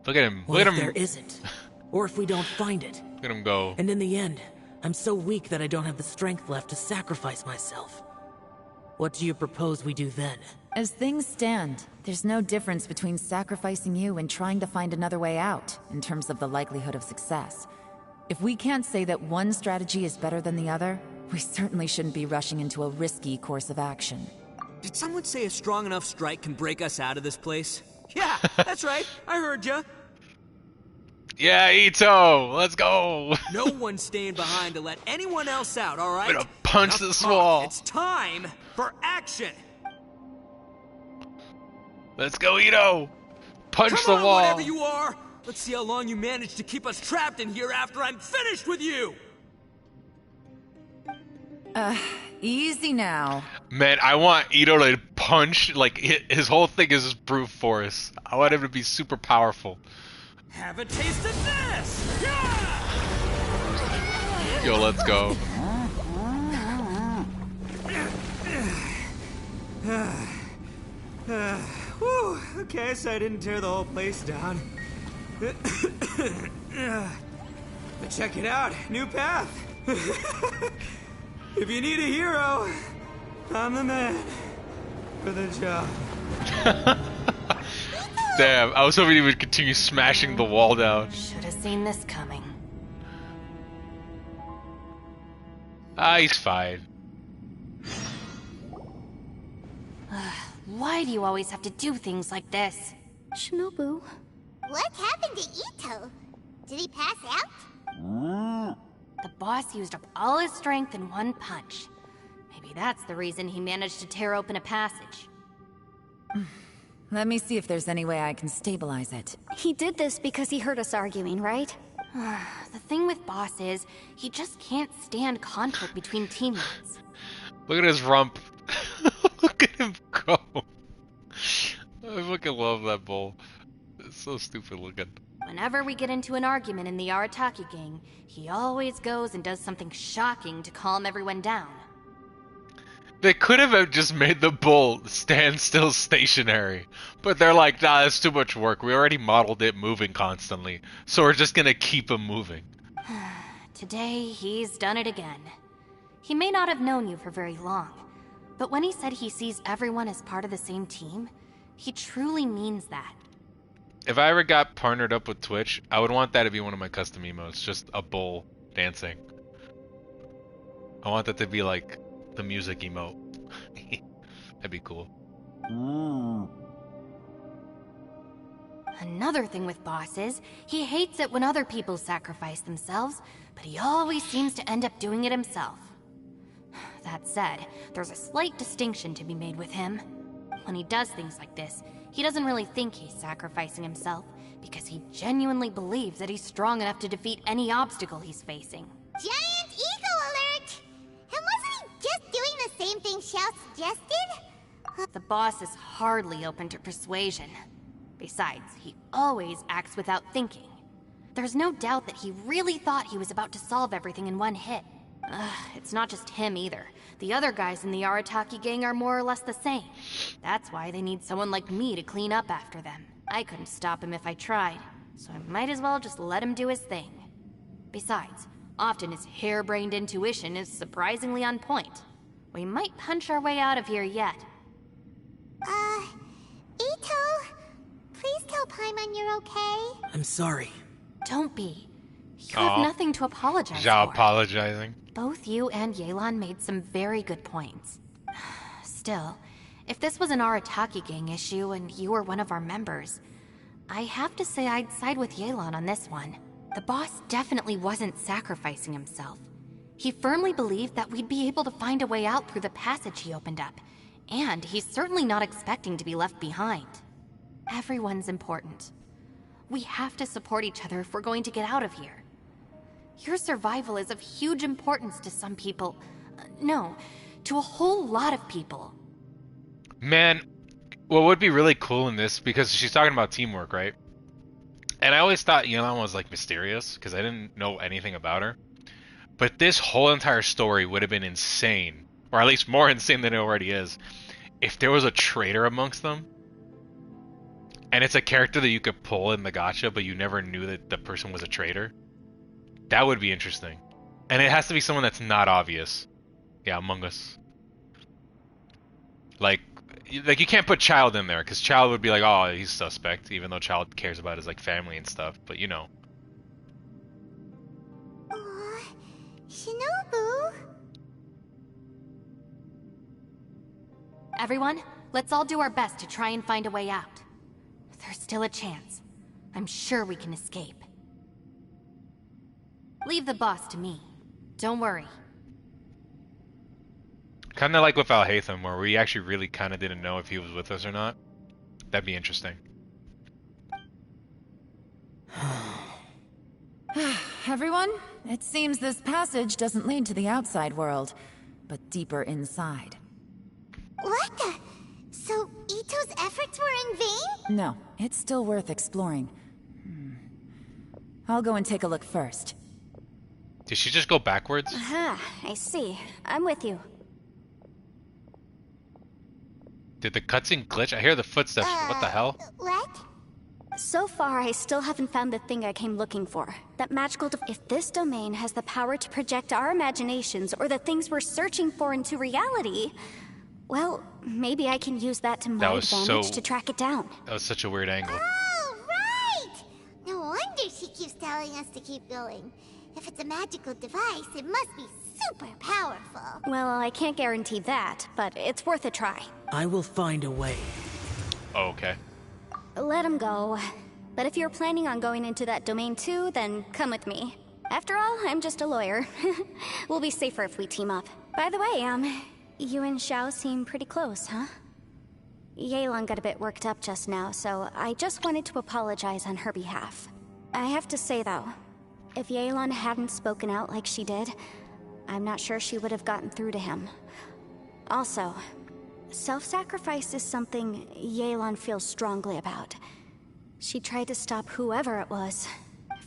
A: Look at him.
G: What
A: Look at
G: if
A: him.
G: there isn't? Or if we don't find it?
A: Look at him go.
G: And in the end, I'm so weak that I don't have the strength left to sacrifice myself. What do you propose we do then?
H: As things stand, there's no difference between sacrificing you and trying to find another way out, in terms of the likelihood of success. If we can't say that one strategy is better than the other, we certainly shouldn't be rushing into a risky course of action.
R: Did someone say a strong enough strike can break us out of this place? Yeah, that's right. I heard ya.
A: Yeah, Itto, let's go.
R: No one's staying behind to let anyone else out, all right?
A: I'm gonna punch this wall.
R: It's time for action.
A: Let's go, Itto. Punch
R: Come
A: the
R: on,
A: wall.
R: whatever you are. Let's see how long you manage to keep us trapped in here after I'm finished with you.
H: Easy now.
A: Man, I want Itto to punch, like, his whole thing is just brute force. I want him to be super powerful.
R: Have a taste of this! Yeah!
A: Yo, let's go.
R: Whew, okay, so I didn't tear the whole place down. But check it out, new path. If you need a hero, I'm the man for the job.
A: Damn, I was hoping he would continue smashing the wall down.
U: Should have seen this coming.
A: Ah, he's fine.
U: Why do you always have to do things like this?
B: Shinobu.
F: What happened to Itto? Did he pass out?
U: The boss used up all his strength in one punch. Maybe that's the reason he managed to tear open a passage.
H: Let me see if there's any way I can stabilize it.
T: He did this because he heard us arguing, right?
U: The thing with Boss is, he just can't stand conflict between teammates.
A: Look at his rump. Look at him go. I fucking love that bull. It's so stupid looking.
U: Whenever we get into an argument in the Arataki gang, he always goes and does something shocking to calm everyone down.
A: They could have just made the bull stand still stationary, but they're like, nah, that's too much work. We already modeled it moving constantly, so we're just gonna keep him moving.
U: Today, he's done it again. He may not have known you for very long, but when he said he sees everyone as part of the same team, he truly means that.
A: If I ever got partnered up with Twitch, I would want that to be one of my custom emotes, just a bull dancing. I want that to be like the music emote. That'd be cool.
U: Another thing with Boss is, he hates it when other people sacrifice themselves, but he always seems to end up doing it himself. That said, there's a slight distinction to be made with him. When he does things like this, he doesn't really think he's sacrificing himself, because he genuinely believes that he's strong enough to defeat any obstacle he's facing.
F: Giant ego alert! And wasn't he just doing the same thing Xiao suggested?
U: The boss is hardly open to persuasion. Besides, he always acts without thinking. There's no doubt that he really thought he was about to solve everything in one hit. It's not just him either. The other guys in the Arataki gang are more or less the same. That's why they need someone like me to clean up after them. I couldn't stop him if I tried, so I might as well just let him do his thing. Besides, often his harebrained intuition is surprisingly on point. We might punch our way out of here yet.
F: Itto, please tell Paimon you're okay.
G: I'm sorry.
U: Don't be. You have nothing to apologize
A: Xiao
U: for.
A: apologizing.
U: Both you and Yelan made some very good points. Still, if this was an Arataki gang issue and you were one of our members, I have to say I'd side with Yelan on this one. The boss definitely wasn't sacrificing himself. He firmly believed that we'd be able to find a way out through the passage he opened up, and he's certainly not expecting to be left behind. Everyone's important. We have to support each other if we're going to get out of here. Your survival is of huge importance to some people. No, to a whole lot of people.
A: Man, what would be really cool in this, because she's talking about teamwork, right? And I always thought Yelan was like mysterious, because I didn't know anything about her. But this whole entire story would have been insane, or at least more insane than it already is, if there was a traitor amongst them. And it's a character that you could pull in the gacha, but you never knew that the person was a traitor. That would be interesting. And it has to be someone that's not obvious. Yeah, Among Us. Like you can't put Childe in there, because Childe would be like, oh, he's suspect, even though Childe cares about his like family and stuff, but you know.
F: Shinobu?
U: Everyone, let's all do our best to try and find a way out. There's still a chance. I'm sure we can escape. Leave the boss to me. Don't worry.
A: Kind of like with Al-Haytham, where we actually really kind of didn't know if he was with us or not. That'd be interesting.
H: Everyone, it seems this passage doesn't lead to the outside world, but deeper inside.
F: What the? So Itto's efforts were in vain?
H: No, it's still worth exploring. I'll go and take a look first.
A: Did she just go backwards?
T: Aha, I see. I'm with you.
A: Did the cutscene glitch? I hear the footsteps. What the hell?
F: What?
T: So far, I still haven't found the thing I came looking for. That magical if this domain has the power to project our imaginations or the things we're searching for into reality, well, maybe I can use that to my advantage to track it down.
A: That was such a weird angle.
F: Oh, right! No wonder she keeps telling us to keep going. If it's a magical device, it must be super powerful.
T: Well, I can't guarantee that, but it's worth a try.
O: I will find a way.
A: Oh, okay.
T: Let him go. But if you're planning on going into that domain too, then come with me. After all, I'm just a lawyer. We'll be safer if we team up. By the way, you and Xiao seem pretty close, huh? Yelan got a bit worked up just now, so I just wanted to apologize on her behalf. I have to say though, if Yelan hadn't spoken out like she did, I'm not sure she would have gotten through to him. Also, self-sacrifice is something Yelan feels strongly about. She tried to stop whoever it was.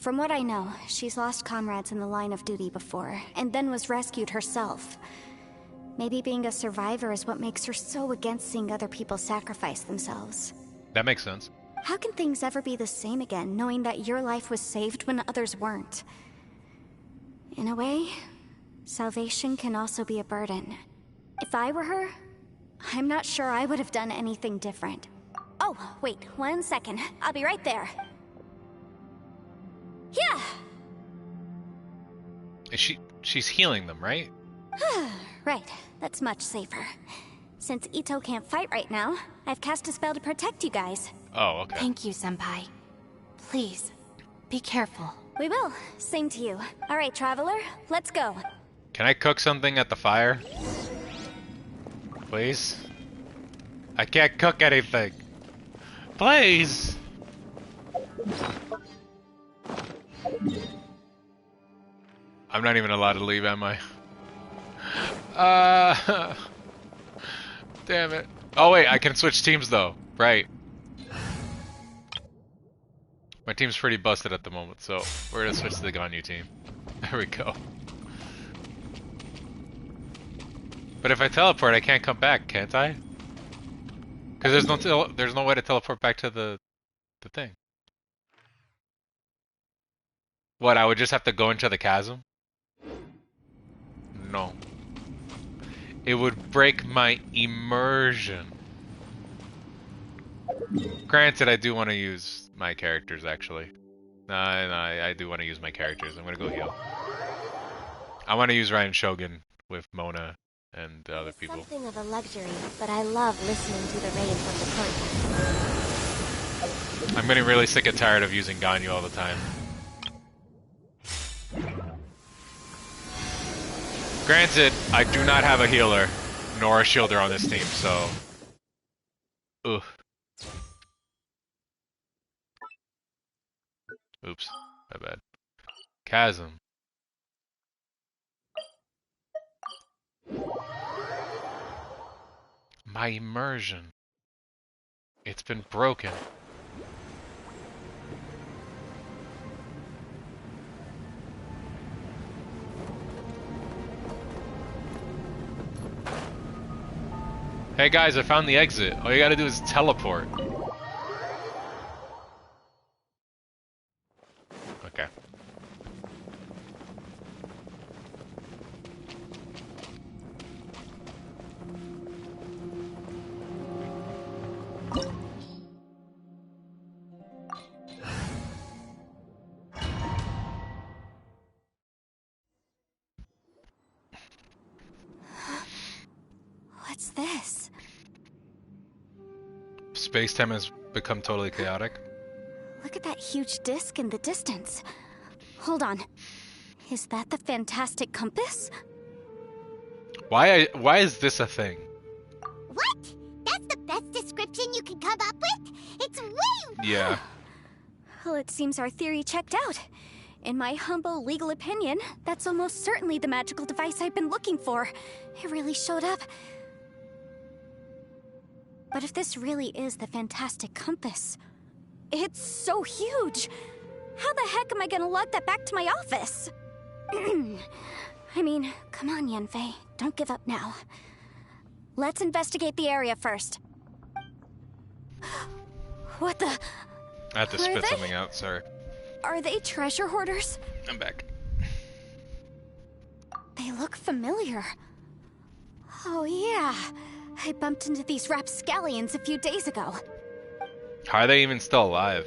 T: From what I know, she's lost comrades in the line of duty before, and then was rescued herself. Maybe being a survivor is what makes her so against seeing other people sacrifice themselves.
A: That makes sense.
T: How can things ever be the same again, knowing that your life was saved when others weren't? In a way, salvation can also be a burden. If I were her, I'm not sure I would have done anything different. Oh, wait, 1 second. I'll be right there. Yeah!
A: She's healing them, right?
T: Right, that's much safer. Since Itto can't fight right now, I've cast a spell to protect you guys.
A: Oh, okay.
U: Thank you, Senpai. Please, be careful.
T: We will. Same to you. All right, Traveler, let's go.
A: Can I cook something at the fire? Please? I can't cook anything. Please! I'm not even allowed to leave, am I? Damn it. Oh wait, I can switch teams though. Right. My team's pretty busted at the moment, so we're gonna switch to the Ganyu team. There we go. But if I teleport, I can't come back, can't I? Because there's no way to teleport back to the thing. What? I would just have to go into the chasm? No. It would break my immersion. Granted, I do want to use my characters, actually. No, I do want to use my characters. I'm gonna go heal. I want to use Ryan Shogun with Mona and the other people.
F: Something of a luxury, but I love listening to the rain from the courtyard.
A: I'm getting really sick and tired of using Ganyu all the time. Granted, I do not have a healer, nor a shielder on this team, so... Ugh. Oops, my bad. Chasm. My immersion. It's been broken. Hey guys, I found the exit. All you gotta do is teleport. Okay.
T: What's this?
A: Space-time has become totally chaotic.
T: Look at that huge disc in the distance. Hold on. Is that the fantastic compass?
A: Why is this a thing?
F: What? That's the best description you can come up with? It's way...
A: Yeah.
T: Well, it seems our theory checked out. In my humble legal opinion, that's almost certainly the magical device I've been looking for. It really showed up. But if this really is the fantastic compass, it's so huge. How the heck am I gonna lug that back to my office? I mean, come on, Yanfei. Don't give up now. Let's investigate the area first. What the...
A: I had to spit something out, sorry.
T: Are they treasure hoarders?
A: I'm back.
T: They look familiar. Oh yeah, I bumped into these rapscallions a few days ago.
A: How are they even still alive?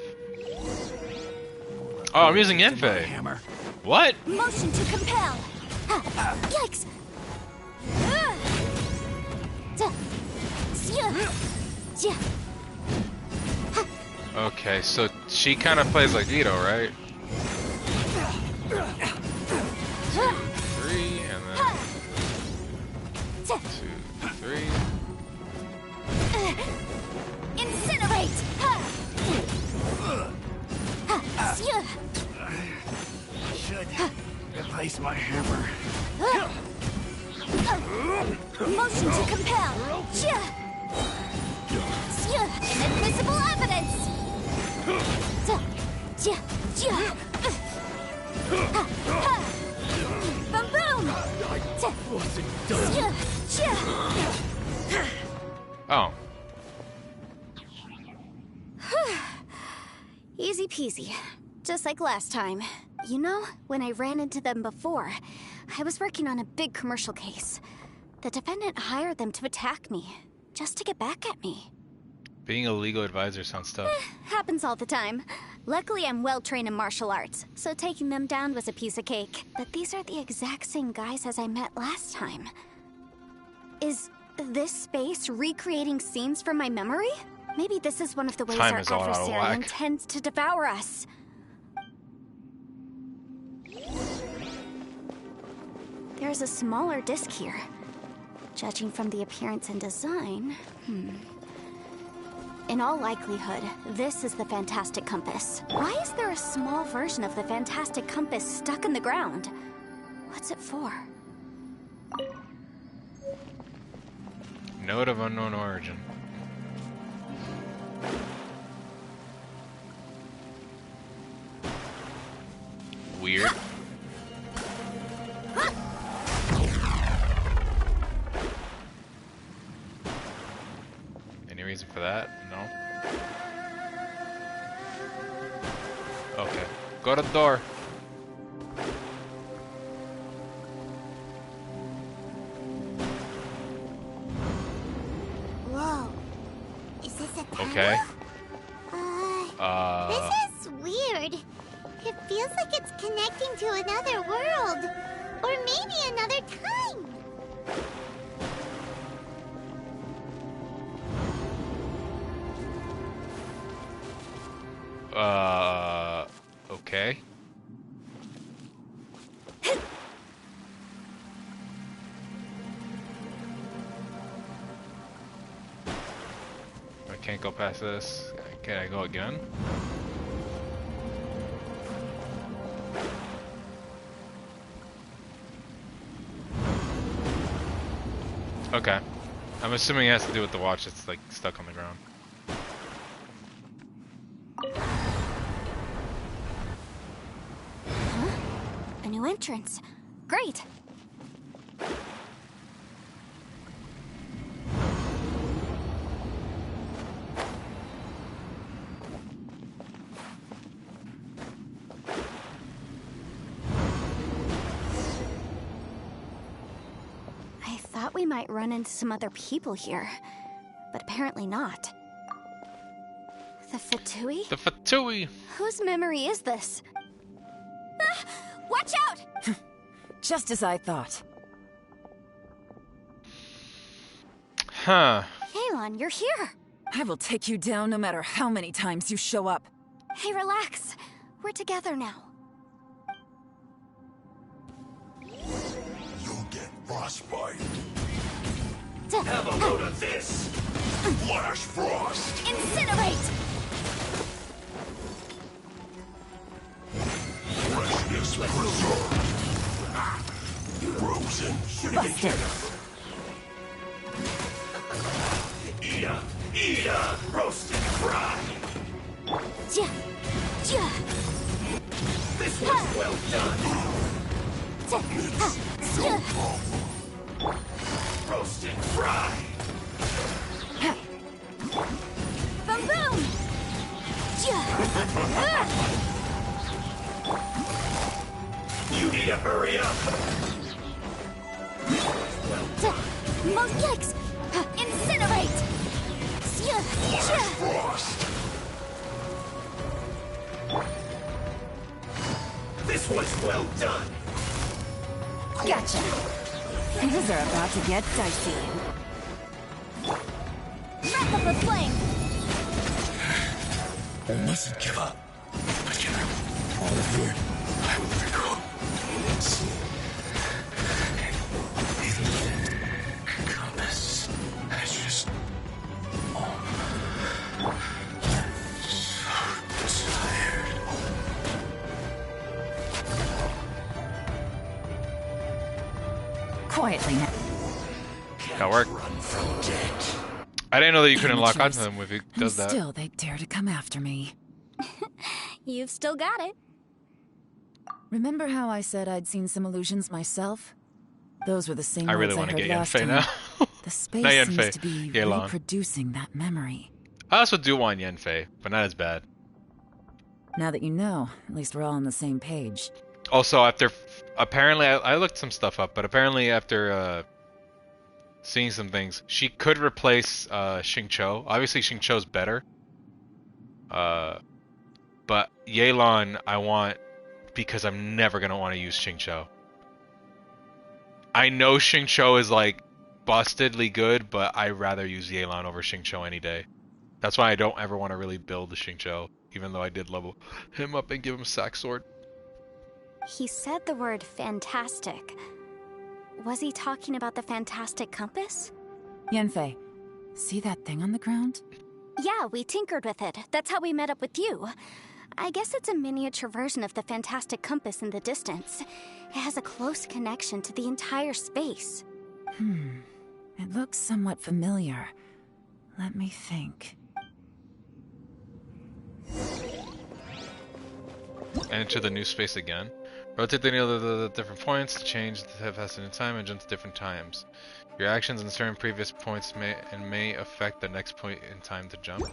A: Oh, I'm using Yanfei.
I: Hammer.
A: What?
T: Motion to compel. Yikes.
A: Okay, so she kind of plays like Itto, right? 3, and then 2, 3.
T: Incinerate.
I: Should replace my hammer.
T: Motion to compel. Inadmissible evidence. Boom boom.
A: Oh.
T: Easy peasy. Just like last time. You know, when I ran into them before, I was working on a big commercial case. The defendant hired them to attack me, just to get back at me.
A: Being a legal advisor sounds tough.
T: Happens all the time. Luckily, I'm well trained in martial arts, so taking them down was a piece of cake. But these are the exact same guys as I met last time. Is this space recreating scenes from my memory? Maybe this is one of the ways
A: Time
T: our
A: is all out of
T: adversary
A: whack.
T: intends to devour us. There's a smaller disc here. Judging from the appearance and design, In all likelihood, this is the fantastic compass. Why is there a small version of the fantastic compass stuck in the ground? What's it for?
A: Note of unknown origin. Weird. Any reason for that? No. Okay. Go to the door.
F: Whoa. Is this a tunnel?
A: Okay.
F: This is weird. It feels like it's connecting to another world. Or maybe another time.
A: Okay. I can't go past this. Can I go again? Okay. I'm assuming it has to do with the watch that's like stuck on the ground.
T: Huh? A new entrance. Great. I thought we might run into some other people here, but apparently not. The Fatui?
A: The Fatui!
T: Whose memory is this? Ah, watch out!
N: Just as I thought.
A: Huh.
T: Yelan, you're here!
N: I will take you down no matter how many times you show up.
T: Hey, relax. We're together now.
P: You'll get frostbite.
T: Have
P: a load of this! Flash frost!
T: Incinerate!
P: Freshness preserved. Frozen
N: Busted.
P: Eat up! Roast and fry! This was well done! It's no problem. Roast and fry!
T: Boom boom!
P: You need to hurry up!
T: Most legs! Incinerate!
P: Flash frost! This was well done!
N: Gotcha. Things are about to get dicey.
T: Wrap up the flame!
P: I mustn't give up. I can all of you. I will recall. Compass. I just... so tired.
N: Quietly now.
A: That worked. I didn't know that you couldn't lock onto them if he does that.
N: Still, they dare to come after me.
T: You've still got it.
N: Remember how I said I'd seen some illusions myself? Those were the same
A: I
N: words
A: really
N: I
A: want to
N: heard
A: get
N: last
A: Yanfei
N: time.
A: now.
N: The space
A: Not
N: seems
A: Yanfei,
N: to be
A: Yelan.
N: reproducing that memory.
A: I also do want Yanfei, but not as bad.
N: Now that you know, at least we're all on the same page.
A: Also, after apparently I looked some stuff up, but apparently after seeing some things, she could replace Xingqiu. Obviously, Xingqiu's better. But Yelan, I want because I'm never gonna want to use Xingqiu. I know Xingqiu is like bustedly good, but I'd rather use Yelan over Xingqiu any day. That's why I don't ever want to really build the Xingqiu, even though I did level him up and give him Sack Sword.
T: He said the word fantastic. Was he talking about the fantastic compass?
N: Yanfei, see that thing on the ground?
T: Yeah, we tinkered with it. That's how we met up with you. I guess it's a miniature version of the fantastic compass in the distance. It has a close connection to the entire space.
N: It looks somewhat familiar. Let me think.
A: Enter the new space again. Rotate the needle to the different points to change the passage in time and jump to different times. Your actions in certain previous points may affect the next point in time to jump.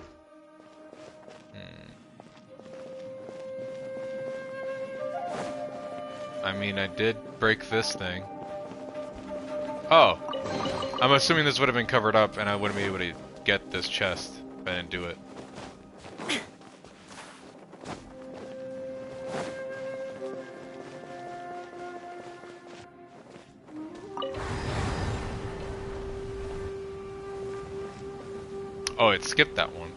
A: I mean, I did break this thing. Oh! I'm assuming this would have been covered up and I wouldn't be able to get this chest if I didn't do it. Oh, it skipped that one.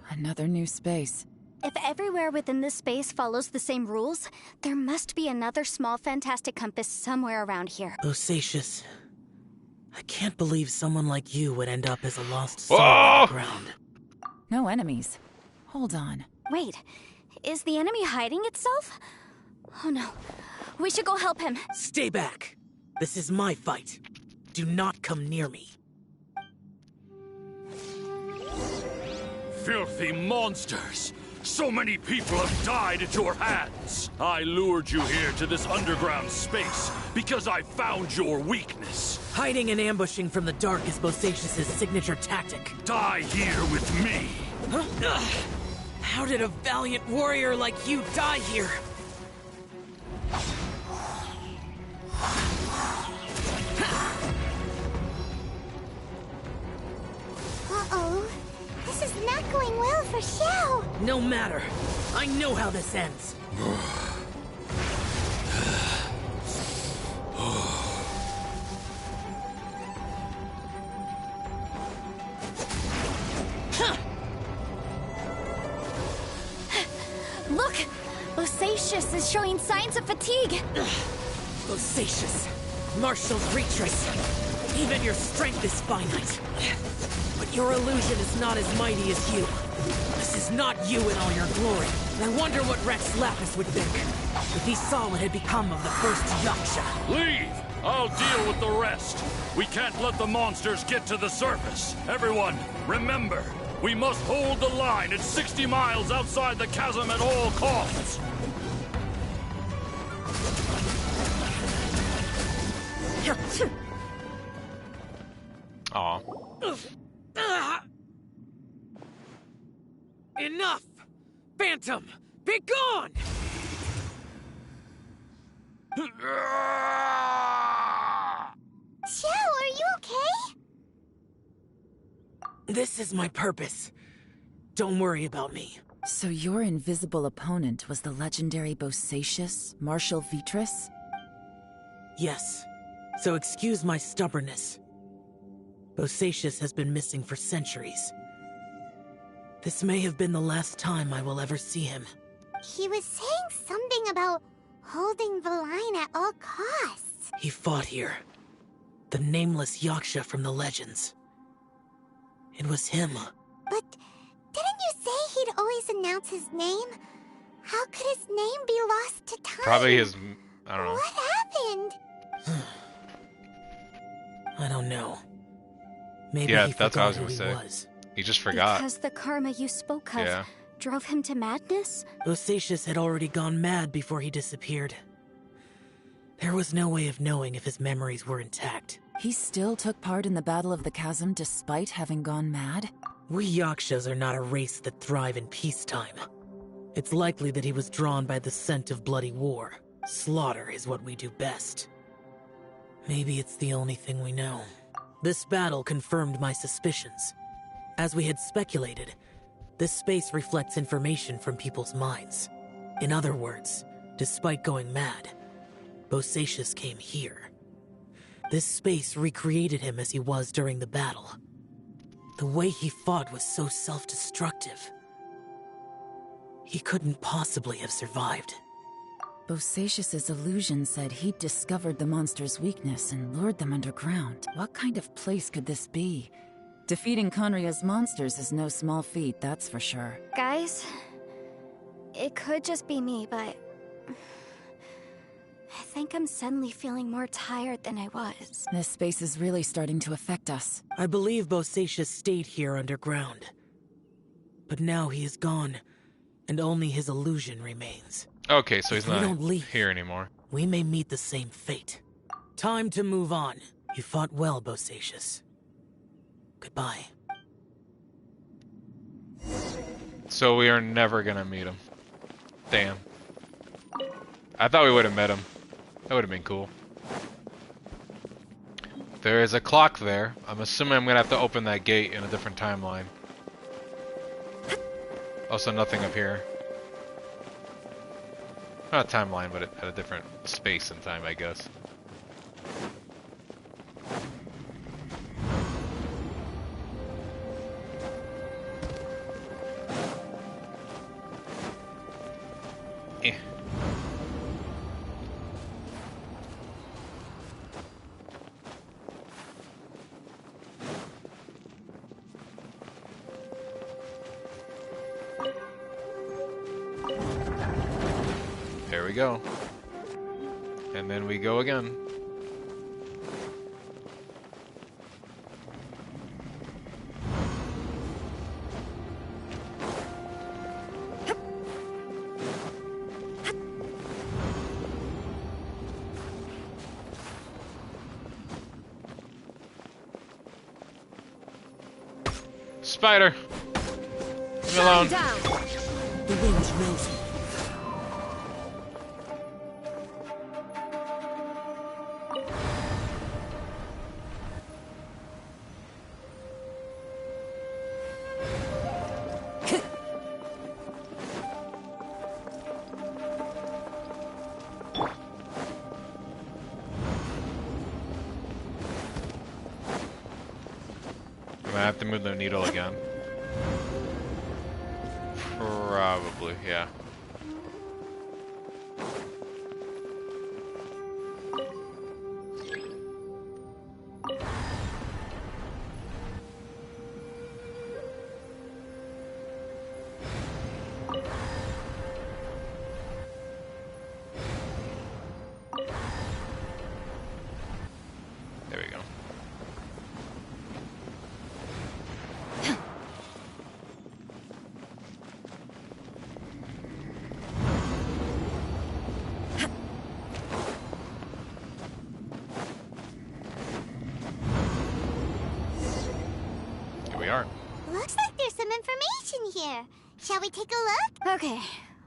N: Another new space.
T: If everywhere within this space follows the same rules, there must be another small fantastic compass somewhere around here.
G: Bosacius, I can't believe someone like you would end up as a lost soul on the ground.
H: No enemies. Hold on.
T: Wait, is the enemy hiding itself? Oh no, we should go help him.
G: Stay back. This is my fight. Do not come near me.
Q: Filthy monsters! So many people have died at your hands! I lured you here to this underground space because I found your weakness.
G: Hiding and ambushing from the dark is Bosacius' signature tactic.
Q: Die here with me!
G: Huh? How did a valiant warrior like you die here?
F: Uh-oh. This is not going well for Xiao.
G: No matter. I know how this ends.
T: Look! Bosacius is showing signs of fatigue.
G: Bosacius, martial creatures. Even your strength is finite. But your illusion is not as mighty as you. This is not you in all your glory. And I wonder what Rex Lapis would think if he saw what had become of the first Yaksha.
Q: Leave! I'll deal with the rest. We can't let the monsters get to the surface. Everyone, remember, we must hold the line at 60 miles outside the chasm at all costs.
A: Aw.
G: Enough! Phantom, be gone!
F: Xiao, are you okay?
G: This is my purpose. Don't worry about me.
H: So your invisible opponent was the legendary Bosacius, Marshal Vitris?
G: Yes. So excuse my stubbornness. Bosacius has been missing for centuries. This may have been the last time I will ever see him.
F: He was saying something about holding the line at all costs.
G: He fought here. The nameless Yaksha from the legends. It was him.
F: But didn't you say he'd always announce his name? How could his name be lost to time?
A: Probably his... I don't know.
F: What happened?
G: I don't know. Maybe
A: yeah,
G: he
A: that's what I was
G: forgot
A: gonna
G: who
A: say.
G: he was.
A: He just forgot.
T: Because the karma you spoke of
A: Yeah.
T: drove him to madness?
G: Bosacius had already gone mad before he disappeared. There was no way of knowing if his memories were intact.
H: He still took part in the Battle of the Chasm despite having gone mad?
G: We Yakshas are not a race that thrive in peacetime. It's likely that he was drawn by the scent of bloody war. Slaughter is what we do best. Maybe it's the only thing we know. This battle confirmed my suspicions. As we had speculated, this space reflects information from people's minds. In other words, despite going mad, Bosacius came here. This space recreated him as he was during the battle. The way he fought was so self-destructive. He couldn't possibly have survived.
H: Bosacius's illusion said he'd discovered the monster's weakness and lured them underground. What kind of place could this be? Defeating Conria's monsters is no small feat, that's for sure.
T: Guys, it could just be me, but I think I'm suddenly feeling more tired than I was.
H: This space is really starting to affect us.
G: I believe Bosacius stayed here underground. But now he is gone, and only his illusion remains.
A: Okay, so he's
G: If we
A: not
G: don't leave,
A: here anymore.
G: We may meet the same fate. Time to move on. You fought well, Bosacius. Goodbye.
A: So we are never gonna meet him. Damn. I thought we would have met him. That would have been cool. There is a clock there. I'm assuming I'm gonna have to open that gate in a different timeline. Also, nothing up here. Not a timeline, but at a different space and time, I guess. Eh. There we go. And then we go again. Spider! Leave me alone.
C: The wind knows me.
A: I have to move the needle again. Probably, yeah. There we go.
F: Looks like there's some information here. Shall we take a look?
T: Okay,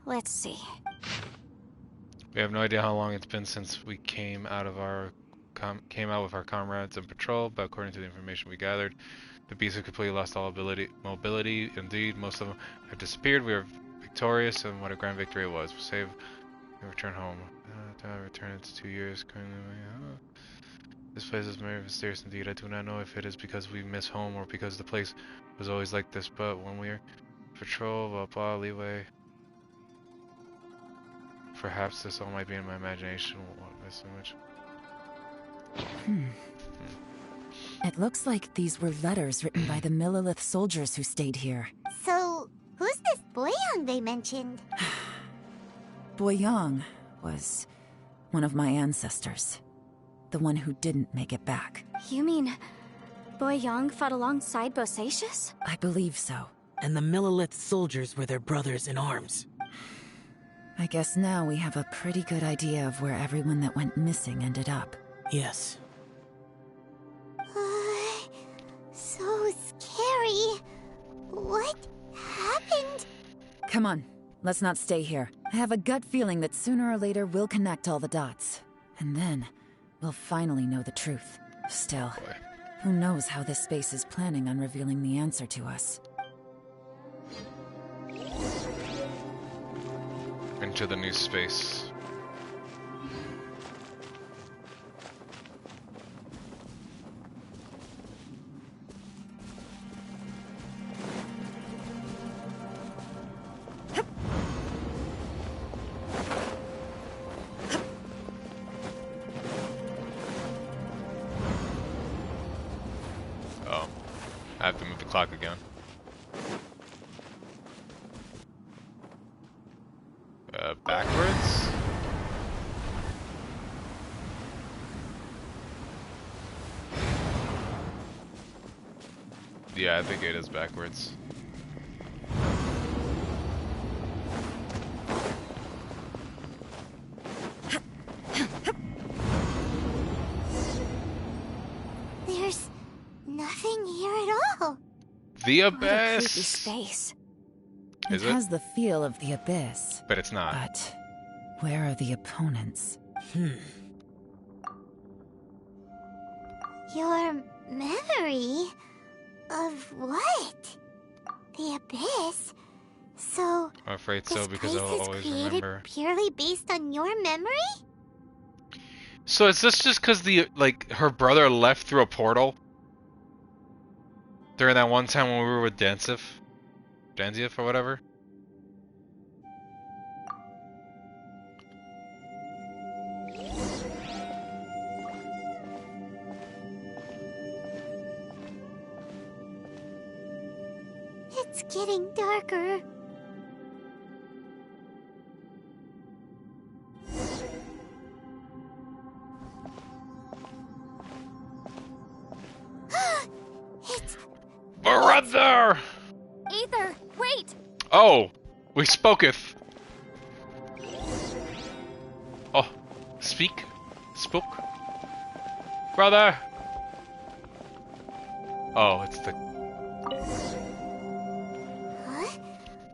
T: let's see.
A: We have no idea how long it's been since we came out with our comrades in patrol, but according to the information we gathered, the beasts have completely lost all mobility. Indeed, most of them have disappeared. We are victorious, and what a grand victory it was. We return home. Return in 2 years. This place is very mysterious indeed. I do not know if it is because we miss home or because the place was always like this, but when we're patrol, blah blah, Liyue. Perhaps this all might be in my imagination. Why so much?
H: It looks like these were letters written by the Millelith soldiers who stayed here.
F: So, who's this Boyang they mentioned?
H: Boyang was one of my ancestors. The one who didn't make it back.
T: You mean Boyang fought alongside Bosacius?
H: I believe so.
O: And the Millelith soldiers were their brothers in arms.
H: I guess now we have a pretty good idea of where everyone that went missing ended up.
O: Yes.
F: So scary. What happened?
H: Come on, let's not stay here. I have a gut feeling that sooner or later we'll connect all the dots. And then, we'll finally know the truth. Still, who knows how this space is planning on revealing the answer to us.
A: Into the new space. Oh, I have to move the clock again. Backwards? Yeah, I think it is backwards.
F: There's nothing here at all.
A: The
T: What a creepy
A: Abyss!
T: space.
A: Is
H: it has the feel of the Abyss.
A: But it's not.
H: But where are the opponents?
F: Your memory of what? The Abyss? So,
A: I'm afraid
F: this
A: so, because
F: place
A: I'll
F: is
A: always
F: created
A: remember.
F: purely based on your memory?
A: So is this just because her brother left through a portal? During that one time when we were with Dainsleif or whatever? Oh! We spoketh! Oh, speak? Spoke? Brother! Oh, it's the...
F: Huh?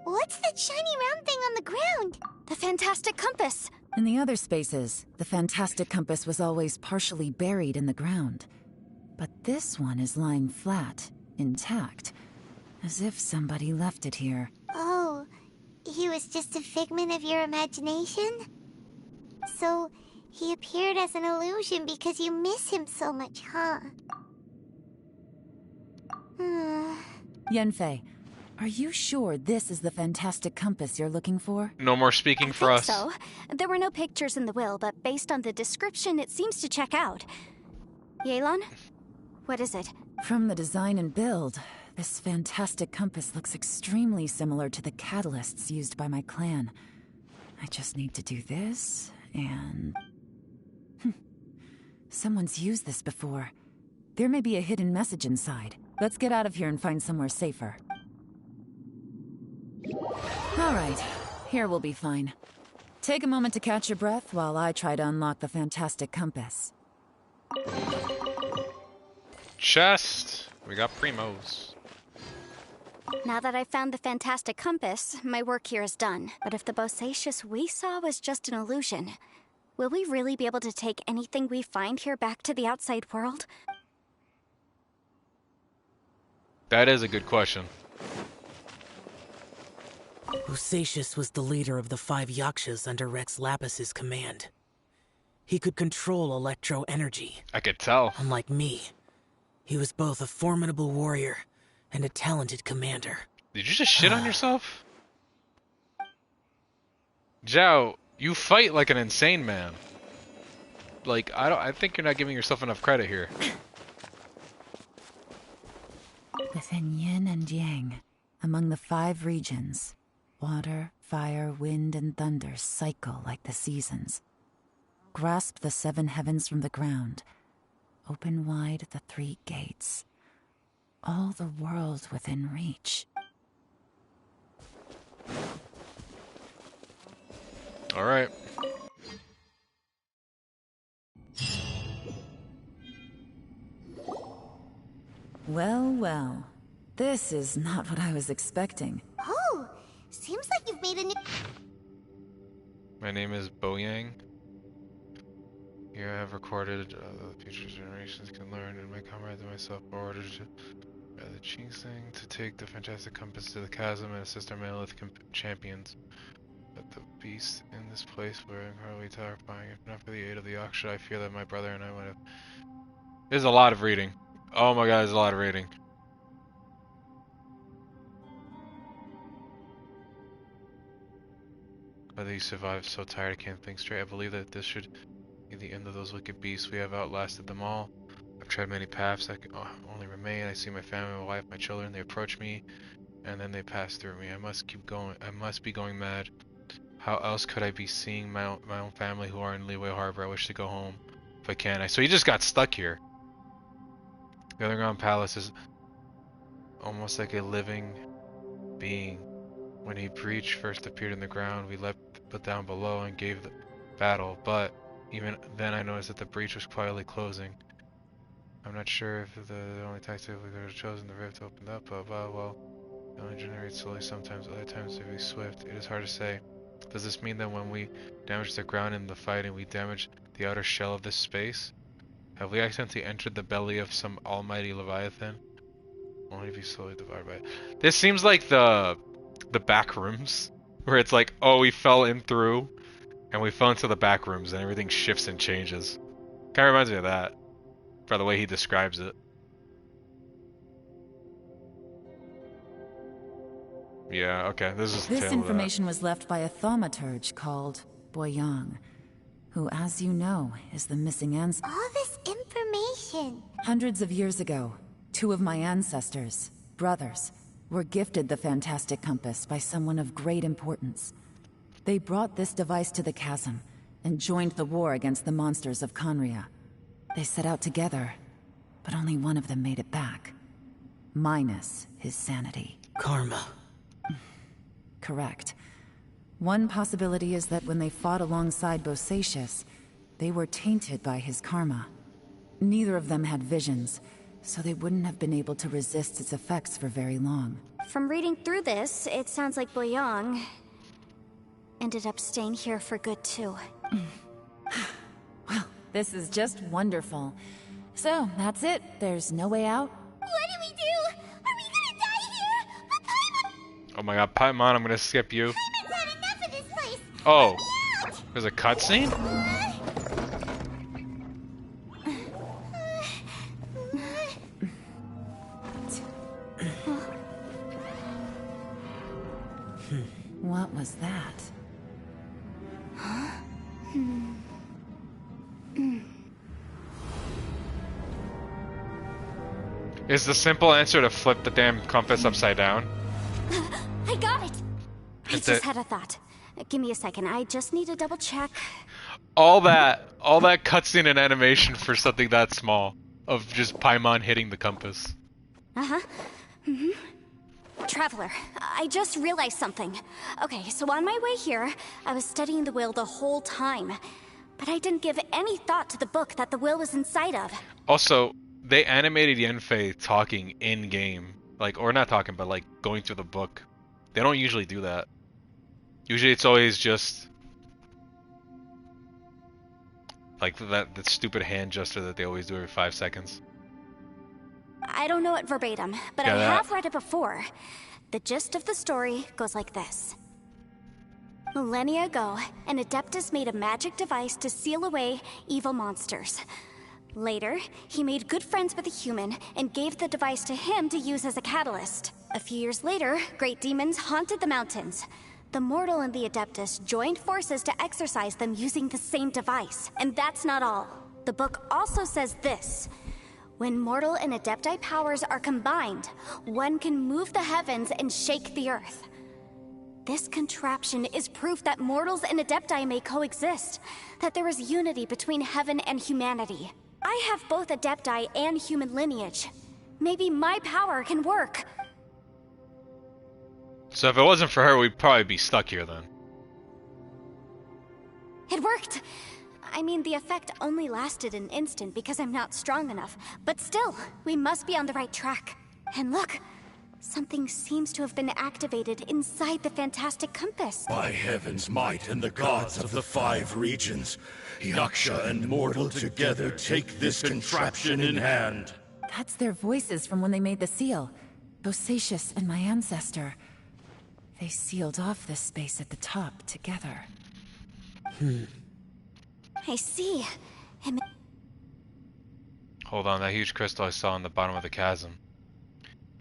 F: What's that shiny round thing on the ground?
T: The fantastic compass!
H: In the other spaces, the fantastic compass was always partially buried in the ground. But this one is lying flat, intact, as if somebody left it here.
F: Oh, he was just a figment of your imagination? So, he appeared as an illusion because you miss him so much, huh?
H: Yanfei, are you sure this is the fantastic compass you're looking for?
A: No more speaking for us.
T: So, there were no pictures in the will, but based on the description, it seems to check out. Yelan? What is it?
H: From the design and build, this fantastic compass looks extremely similar to the catalysts used by my clan. I just need to do this, and... Someone's used this before. There may be a hidden message inside. Let's get out of here and find somewhere safer. Alright, here we'll be fine. Take a moment to catch your breath while I try to unlock the fantastic compass.
A: Chest! We got primos.
T: Now that I've found the fantastic compass, my work here is done. But if the bosacious we saw was just an illusion, will we really be able to take anything we find here back to the outside world?
A: That is a good question.
G: Bosacious was the leader of the 5 Yakshas under Rex Lapis's command. He could control electro-energy.
A: I could tell.
G: Unlike me, he was both a formidable warrior and a talented commander.
A: Did you just shit on yourself? Xiao, you fight like an insane man. Like, I think you're not giving yourself enough credit here.
H: Within yin and yang, among the 5 regions, water, fire, wind, and thunder cycle like the seasons. Grasp the 7 heavens from the ground. Open wide the 3 gates. All the world within reach.
A: All right.
H: Well, well. This is not what I was expecting.
F: Oh, seems like you've made a new...
A: My name is Boyang. Here I have recorded the future generations can learn and my comrades and myself were ordered to the Xiangling to take the fantastic compass to the chasm and assist our monolith champions. But the beasts in this place were incredibly terrifying. If not for the aid of the Yaksha, I fear that my brother and I would have... There's a lot of reading. Oh my god, there's a lot of reading. Whether you survived, so tired I can't think straight. I believe that this should be the end of those wicked beasts. We have outlasted them all. I've tried many paths that can only remain. I see my family, my wife, my children. They approach me, and then they pass through me. I must keep going. I must be going mad. How else could I be seeing my own family who are in Liyue Harbor? I wish to go home if I can. So he just got stuck here. The underground palace is almost like a living being. When a breach first appeared in the ground, we leapt down below and gave the battle, but even then I noticed that the breach was quietly closing. I'm not sure if the only tactic we could have chosen, the rift opened up, but well, it only generates slowly sometimes, other times it will be swift. It is hard to say. Does this mean that when we damage the ground in the fighting, we damage the outer shell of this space? Have we accidentally entered the belly of some almighty Leviathan? Only be slowly devoured by it. This seems like the back rooms, where it's like, oh, we fell in through, and we fell into the back rooms, and everything shifts and changes. Kind of reminds me of that, by the way he describes it. Yeah, okay, this is the
H: This
A: tale
H: information was left by a thaumaturge called Boyang, who, as you know, is the missing ancestor.
F: All this information.
H: Hundreds of years ago, 2 of my ancestors, brothers, were gifted the fantastic compass by someone of great importance. They brought this device to the chasm and joined the war against the monsters of Conria. They set out together, but only one of them made it back. Minus his sanity.
G: Karma.
H: correct. One possibility is that when they fought alongside Bosacius, they were tainted by his karma. Neither of them had visions, so they wouldn't have been able to resist its effects for very long.
T: From reading through this, it sounds like Boyang ended up staying here for good too.
H: Well, this is just wonderful. So, that's it. There's no way out?
F: What do we do? Are we gonna die here? But Paimon...
A: Oh my god, Paimon, I'm gonna skip you.
F: Paimon's had enough of this place!
A: Oh, there's a cutscene?
H: What was that?
A: Is the simple answer to flip the damn compass upside down?
T: I got it! I
A: It's
T: just
A: a-
T: had a thought. Give me a second, I just need to double check.
A: All that cutscene and animation for something that small. Of just Paimon hitting the compass.
T: Uh-huh. Mm-hmm. Traveler, I just realized something. Okay, so on my way here, I was studying the will the whole time. But I didn't give any thought to the book that the will was inside of.
A: Also, they animated Yanfei talking in-game. Like, or not talking, but like going through the book. They don't usually do that. Usually it's always just... like that stupid hand gesture that they always do every 5 seconds.
T: I don't know it verbatim, but
A: Yeah,
T: I
A: that-
T: have read it before. The gist of the story goes like this. Millennia ago, an Adeptus made a magic device to seal away evil monsters. Later, he made good friends with a human and gave the device to him to use as a catalyst. A few years later, great demons haunted the mountains. The mortal and the Adeptus joined forces to exorcise them using the same device. And that's not all. The book also says this. When mortal and Adepti powers are combined, one can move the heavens and shake the earth. This contraption is proof that mortals and Adepti may coexist, that there is unity between heaven and humanity. I have both Adepti and human lineage. Maybe my power can work.
A: So if it wasn't for her, we'd probably be stuck here then.
T: It worked! I mean, the effect only lasted an instant because I'm not strong enough. But still, we must be on the right track. And look, something seems to have been activated inside the fantastic compass.
P: By heaven's might and the gods of the 5 regions, Yaksha and mortal together take this contraption in hand.
H: That's their voices from when they made the seal. Bosacius and my ancestor. They sealed off this space at the top together.
T: I see.
A: Hold on, that huge crystal I saw on the bottom of the chasm.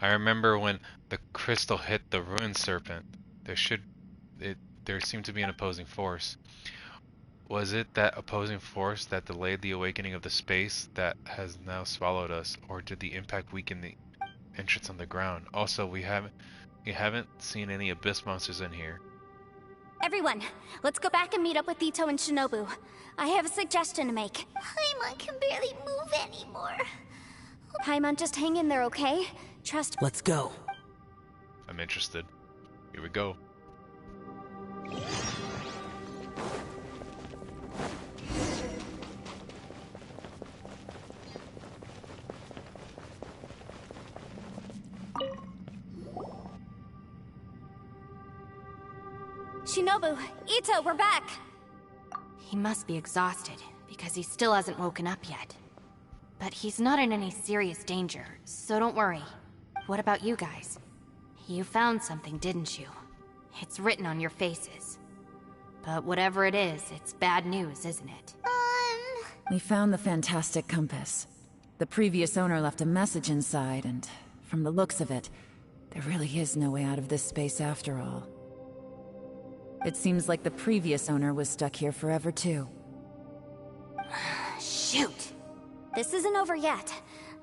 A: I remember when the crystal hit the ruined serpent. There seemed to be an opposing force. Was it that opposing force that delayed the awakening of the space that has now swallowed us, or did the impact weaken the entrance on the ground? Also, we haven't seen any abyss monsters in here.
T: Everyone, let's go back and meet up with Itto and Shinobu. I have a suggestion to make.
F: Paimon can barely move anymore.
T: Paimon, just hang in there, okay? Trust.
K: Let's go.
A: I'm interested. Here we go.
T: Shinobu, Itto, we're back!
U: He must be exhausted, because he still hasn't woken up yet. But he's not in any serious danger, so don't worry. What about you guys? You found something, didn't you? It's written on your faces. But whatever it is, it's bad news, isn't it?
H: We found the fantastic compass. The previous owner left a message inside, and from the looks of it, there really is no way out of this space after all. It seems like the previous owner was stuck here forever too.
T: Shoot! This isn't over yet.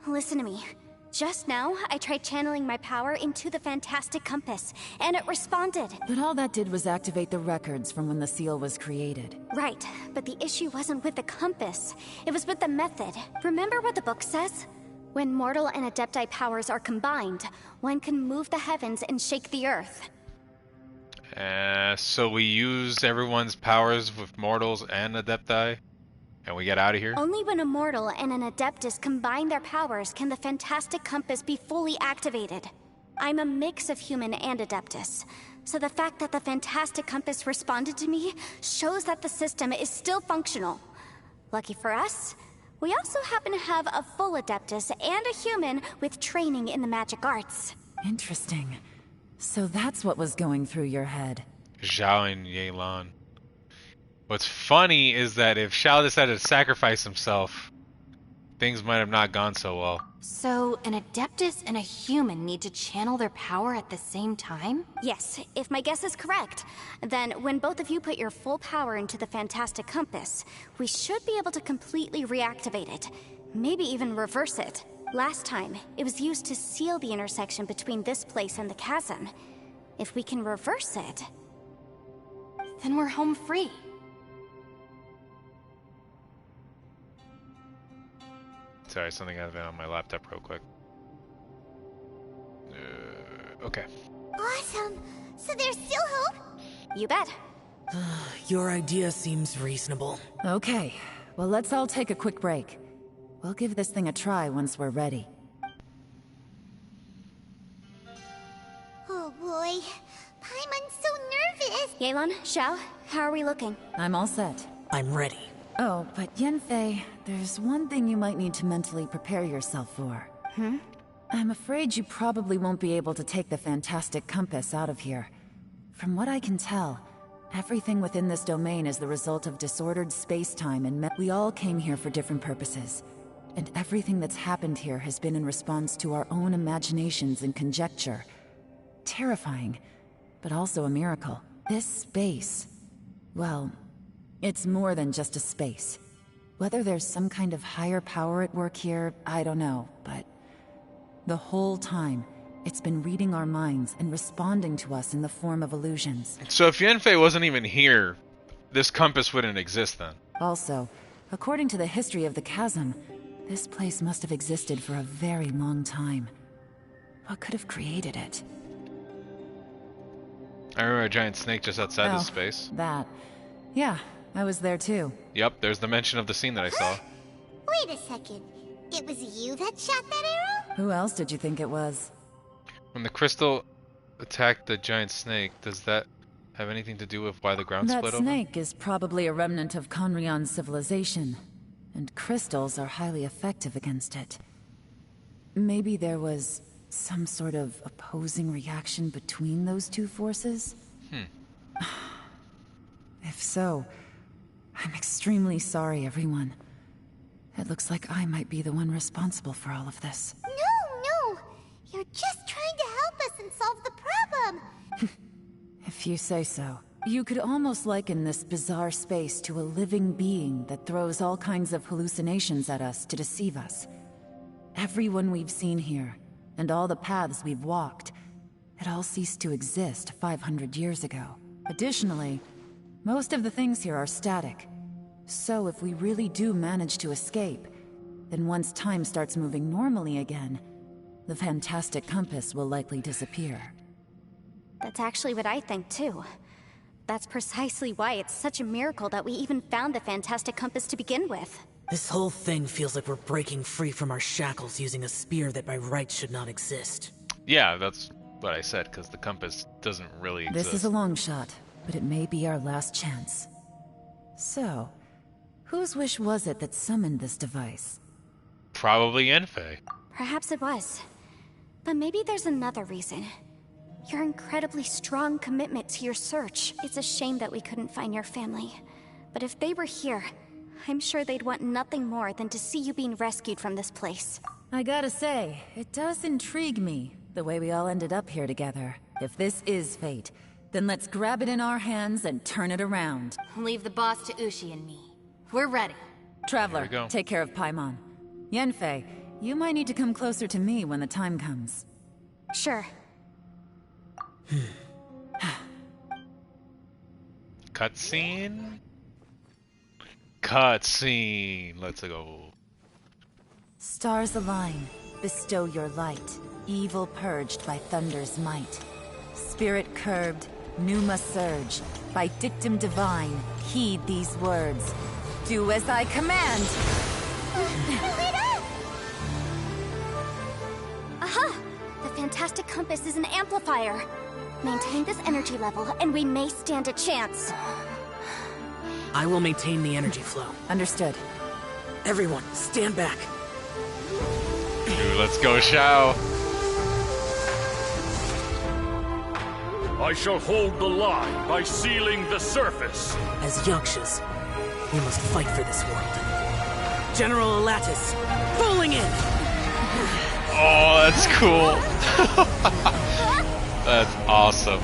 T: Listen to me. Just now, I tried channeling my power into the fantastic compass, and it responded.
H: But all that did was activate the records from when the seal was created.
T: Right, but the issue wasn't with the compass. It was with the method. Remember what the book says? When mortal and Adepti powers are combined, one can move the heavens and shake the earth.
A: So we use everyone's powers with mortals and adepti, and we get out of here?
T: Only when a mortal and an adeptus combine their powers can the Fantastic Compass be fully activated. I'm a mix of human and adeptus, so the fact that the Fantastic Compass responded to me shows that the system is still functional. Lucky for us, we also happen to have a full adeptus and a human with training in the magic arts.
H: Interesting. So that's what was going through your head.
A: Xiao and Yelan. What's funny is that if Xiao decided to sacrifice himself, things might have not gone so well.
U: So, an adeptus and a human need to channel their power at the same time?
T: Yes, if my guess is correct, then when both of you put your full power into the Fantastic Compass, we should be able to completely reactivate it. Maybe even reverse it. Last time, it was used to seal the intersection between this place and the chasm. If we can reverse it,
U: then we're home free.
A: Sorry, something happened on my laptop real quick. Okay.
F: Awesome! So there's still hope?
T: You bet.
G: Your idea seems reasonable.
H: Okay, well let's all take a quick break. We'll give this thing a try once we're ready.
F: Oh boy, Paimon's so nervous!
T: Yelan, Xiao, how are we looking?
H: I'm all set.
G: I'm ready.
H: Oh, but Yanfei, there's one thing you might need to mentally prepare yourself for. I'm afraid you probably won't be able to take the Fantastic Compass out of here. From what I can tell, everything within this domain is the result of disordered space-time and we all came here for different purposes. And everything that's happened here has been in response to our own imaginations and conjecture. Terrifying, but also a miracle. This space, well, it's more than just a space. Whether there's some kind of higher power at work here, I don't know, but the whole time, it's been reading our minds and responding to us in the form of illusions.
A: So if Yanfei wasn't even here, this compass wouldn't exist then.
H: Also, according to the history of the chasm, this place must have existed for a very long time. What could have created it?
A: I remember a giant snake just outside this space.
H: That. Yeah, I was there too.
A: Yep, there's the mention of the scene that I saw.
F: Wait a second. It was you that shot that arrow?
H: Who else did you think it was?
A: When the crystal attacked the giant snake, does that have anything to do with why the ground split
H: That
A: open?
H: snake is probably a remnant of Conrion's civilization, and crystals are highly effective against it. Maybe there was some sort of opposing reaction between those two forces? If so, I'm extremely sorry, everyone. It looks like I might be the one responsible for all of this.
F: No! You're just trying to help us and solve the problem!
H: If you say so. You could almost liken this bizarre space to a living being that throws all kinds of hallucinations at us to deceive us. Everyone we've seen here, and all the paths we've walked, it all ceased to exist 500 years ago. Additionally, most of the things here are static. So if we really do manage to escape, then once time starts moving normally again, the Fantastic Compass will likely disappear.
T: That's actually what I think too. That's precisely why it's such a miracle that we even found the Fantastic Compass to begin with.
G: This whole thing feels like we're breaking free from our shackles using a spear that by rights should not exist.
A: Yeah, that's what I said, because the compass doesn't really exist.
H: This is a long shot, but it may be our last chance. So, whose wish was it that summoned this device?
A: Probably Yanfei.
T: Perhaps it was. But maybe there's another reason. Your incredibly strong commitment to your search. It's a shame that we couldn't find your family. But if they were here, I'm sure they'd want nothing more than to see you being rescued from this place.
H: I gotta say, it does intrigue me, the way we all ended up here together. If this is fate, then let's grab it in our hands and turn it around.
U: Leave the boss to Ushi and me. We're ready.
H: Traveler, take care of Paimon. Yanfei, you might need to come closer to me when the time comes.
T: Sure.
A: Cutscene? Cutscene. Let's go.
H: Stars align, bestow your light. Evil purged by thunder's might. Spirit curbed, Pneuma surge. By dictum divine, heed these words. Do as I command!
T: Aha! The fantastic compass is an amplifier. Maintain this energy level, and we may stand a chance.
O: I will maintain the energy flow.
H: Understood.
O: Everyone, stand back.
A: Dude, let's go, Xiao.
Q: I shall hold the line by sealing the surface.
O: As Yakshas, we must fight for this world. General Elatus, falling in!
A: Oh, that's cool. That's awesome.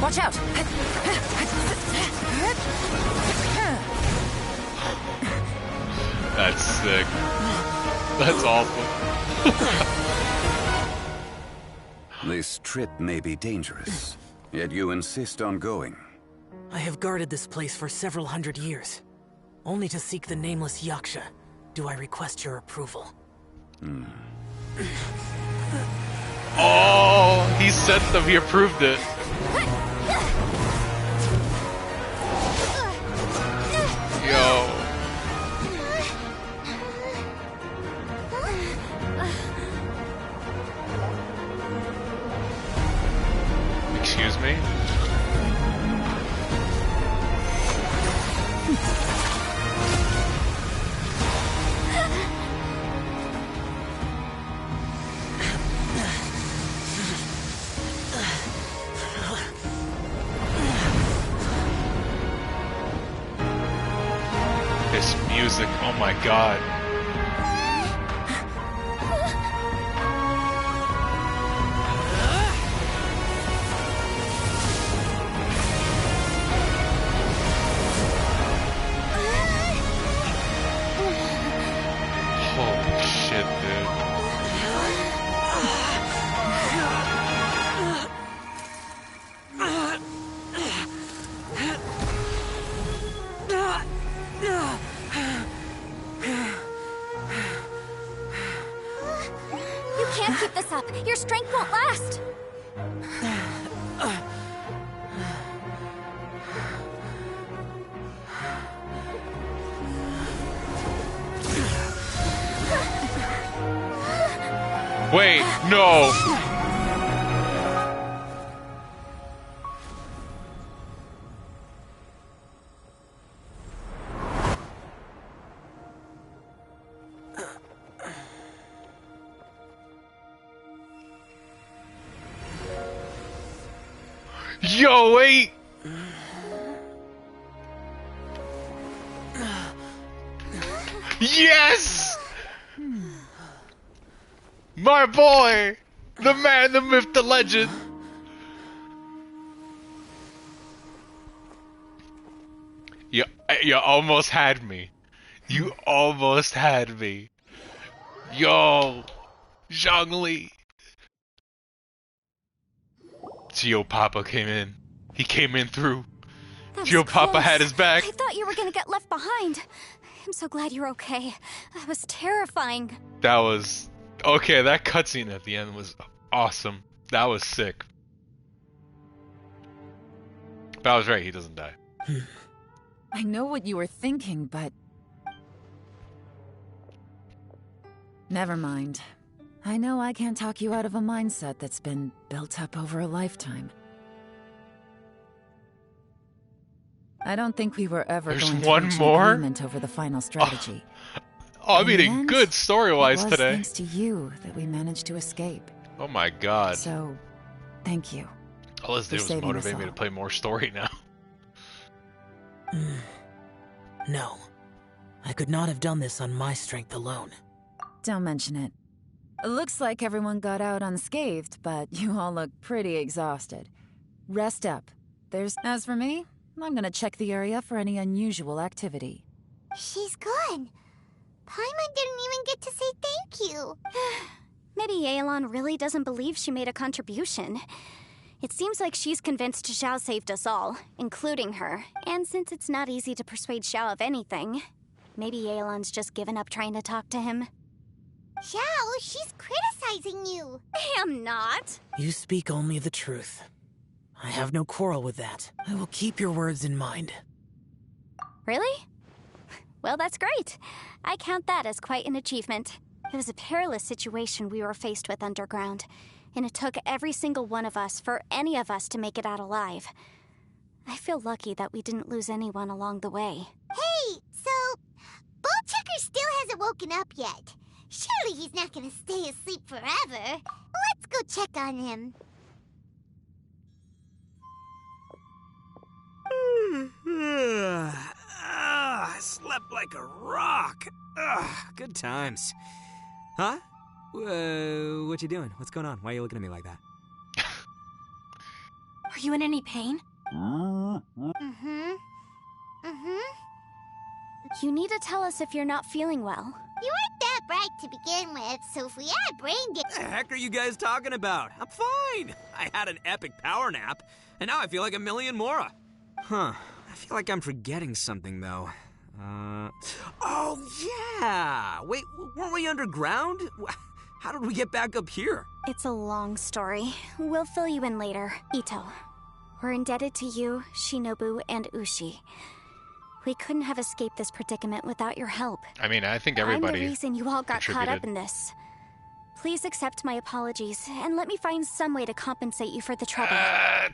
H: Watch out!
A: That's sick. That's awesome.
L: This trip may be dangerous, yet you insist on going.
O: I have guarded this place for several hundred years. Only to seek the nameless Yaksha do I request your approval.
A: Oh, he sent them. He approved it. Yo. Excuse me? This music, oh my god. Holy shit, dude.
T: You can't keep this up. Your strength won't last.
A: Wait, no! Yo, wait! Yes! My boy! The man, the myth, the legend! You almost had me. You almost had me. Yo! Zhongli! Geo Papa came in. He came in through. Geo Papa had his back.
T: I thought you were gonna get left behind. I'm so glad you're okay. That was terrifying.
A: That was... Okay, that cutscene at the end was awesome. That was sick. But I was right, he doesn't die.
H: I know what you were thinking, but... Never mind. I know I can't talk you out of a mindset that's been built up over a lifetime. I don't think we were ever going to reach an agreement over the final strategy.
A: Oh, I'm eating good story-wise today.
H: Thanks to you that we managed to escape.
A: Oh my god.
H: So, thank you.
A: All this did was motivate me to play more story now.
O: No. I could not have done this on my strength alone.
H: Don't mention it. It looks like everyone got out unscathed, but you all look pretty exhausted. Rest up. As for me, I'm gonna check the area for any unusual activity.
F: She's gone. Paimon didn't even get to say thank you.
T: Maybe Yelan really doesn't believe she made a contribution. It seems like she's convinced Xiao saved us all, including her. And since it's not easy to persuade Xiao of anything, maybe Yelan's just given up trying to talk to him.
F: Xiao, she's criticizing you.
T: I am not.
M: You speak only the truth. I have no quarrel with that. I will keep your words in mind.
T: Really? Well, that's great. I count that as quite an achievement. It was a perilous situation we were faced with underground, and it took every single one of us for any of us to make it out alive. I feel lucky that we didn't lose anyone along the way.
F: Hey, so Bullchecker still hasn't woken up yet. Surely he's not gonna stay asleep forever. Let's go check on him.
R: I slept like a rock. Good times. Huh? What you doing? What's going on? Why are you looking at me like that?
U: Are you in any pain?
T: You need to tell us if you're not feeling well.
F: You weren't that bright to begin with, so if we had brain
R: What the heck are you guys talking about? I'm fine. I had an epic power nap, and now I feel like a million more. Huh. I feel like I'm forgetting something, though. Oh, yeah! Wait, weren't we underground? How did we get back up here?
T: It's a long story. We'll fill you in later. Itto, we're indebted to you, Shinobu, and Ushi. We couldn't have escaped this predicament without your help.
A: I mean, I think everybody
T: I'm the reason you all got caught up
A: contributed.
T: in this. Please accept my apologies, and let me find some way to compensate you for the trouble.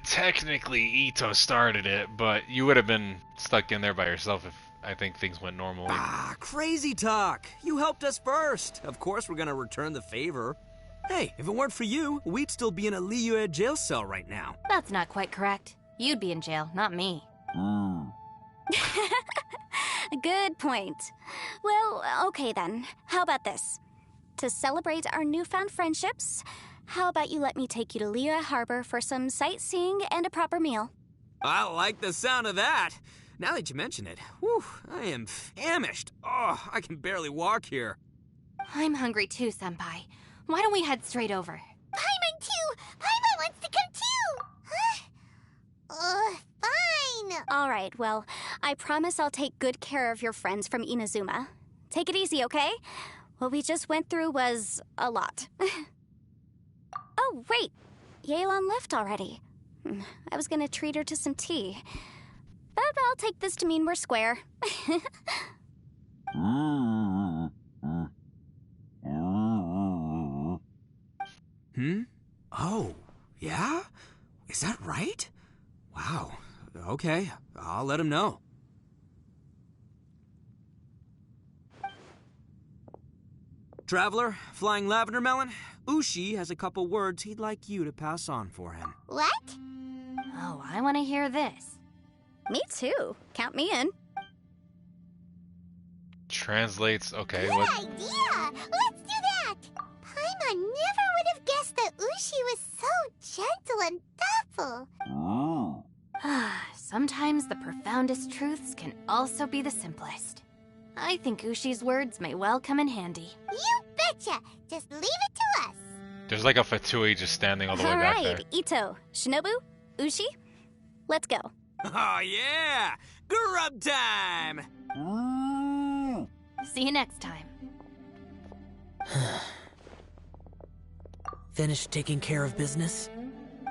A: Technically, Itto started it, but you would have been stuck in there by yourself if I think things went normally.
R: Crazy talk. You helped us first. Of course we're gonna return the favor. Hey, if it weren't for you, we'd still be in a Liyue jail cell right now.
U: That's not quite correct. You'd be in jail, not me.
T: Good point. Well, okay then. How about this? To celebrate our newfound friendships, how about you let me take you to Liyue Harbor for some sightseeing and a proper meal?
R: I like the sound of that. Now that you mention it, whew, I am famished. Oh, I can barely walk here.
U: I'm hungry too, Senpai. Why don't we head straight over?
F: Paimon too! Paimon wants to come too! Huh? Fine!
T: Alright, well, I promise I'll take good care of your friends from Inazuma. Take it easy, okay? What we just went through was a lot. Oh, wait! Yelan left already. I was gonna treat her to some tea. But I'll take this to mean we're square.
R: Oh, yeah? Is that right? Wow. Okay, I'll let him know. Traveler, Flying Lavender Melon, Ushi has a couple words he'd like you to pass on for him.
F: What?
U: Oh, I want to hear this.
T: Me too. Count me in.
A: Translates, okay.
F: Good
A: What?
F: idea! Let's do that! Paimon never would have guessed that Ushi was so gentle and thoughtful.
U: Sometimes the profoundest truths can also be the simplest. I think Ushi's words may well come in handy.
F: You betcha! Just leave it to us.
A: There's like a Fatui just standing all the way back there.
T: Alright, Itto, Shinobu, Ushi, let's go.
R: Oh, yeah! Grub time!
U: See you next time.
M: Finished taking care of business?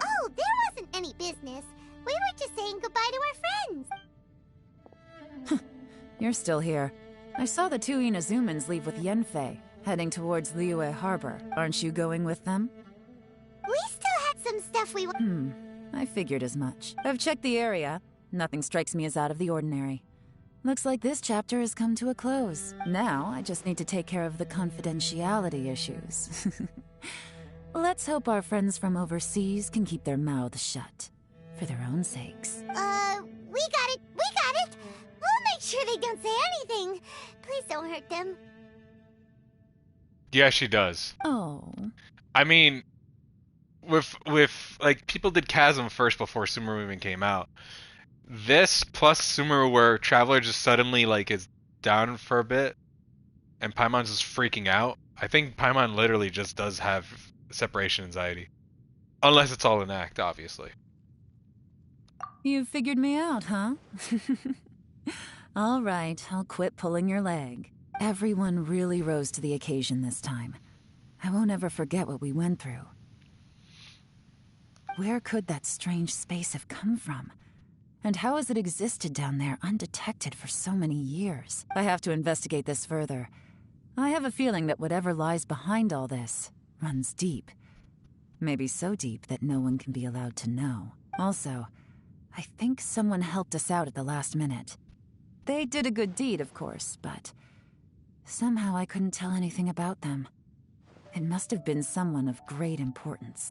F: Oh, there wasn't any business. We were just saying goodbye to our friends.
H: You're still here. I saw the two Inazumans leave with Yanfei, heading towards Liyue Harbor. Aren't you going with them?
F: We still had some stuff we...
H: I figured as much. I've checked the area. Nothing strikes me as out of the ordinary. Looks like this chapter has come to a close. Now, I just need to take care of the confidentiality issues. Let's hope our friends from overseas can keep their mouths shut. For their own sakes.
F: We got it! We got it! We'll make sure they don't say anything. Please don't hurt them.
A: Yeah, she does.
H: Oh.
A: I mean, with like people did CHASM first before Sumeru even came out. This plus Sumeru, where Traveler just suddenly like is down for a bit, and Paimon's just freaking out, I think Paimon literally just does have separation anxiety. Unless it's all an act, obviously.
H: You figured me out, huh? All right, I'll quit pulling your leg. Everyone really rose to the occasion this time. I won't ever forget what we went through. Where could that strange space have come from? And how has it existed down there undetected for so many years? I have to investigate this further. I have a feeling that whatever lies behind all this runs deep. Maybe so deep that no one can be allowed to know. Also, I think someone helped us out at the last minute. They did a good deed, of course, but somehow I couldn't tell anything about them. It must have been someone of great importance.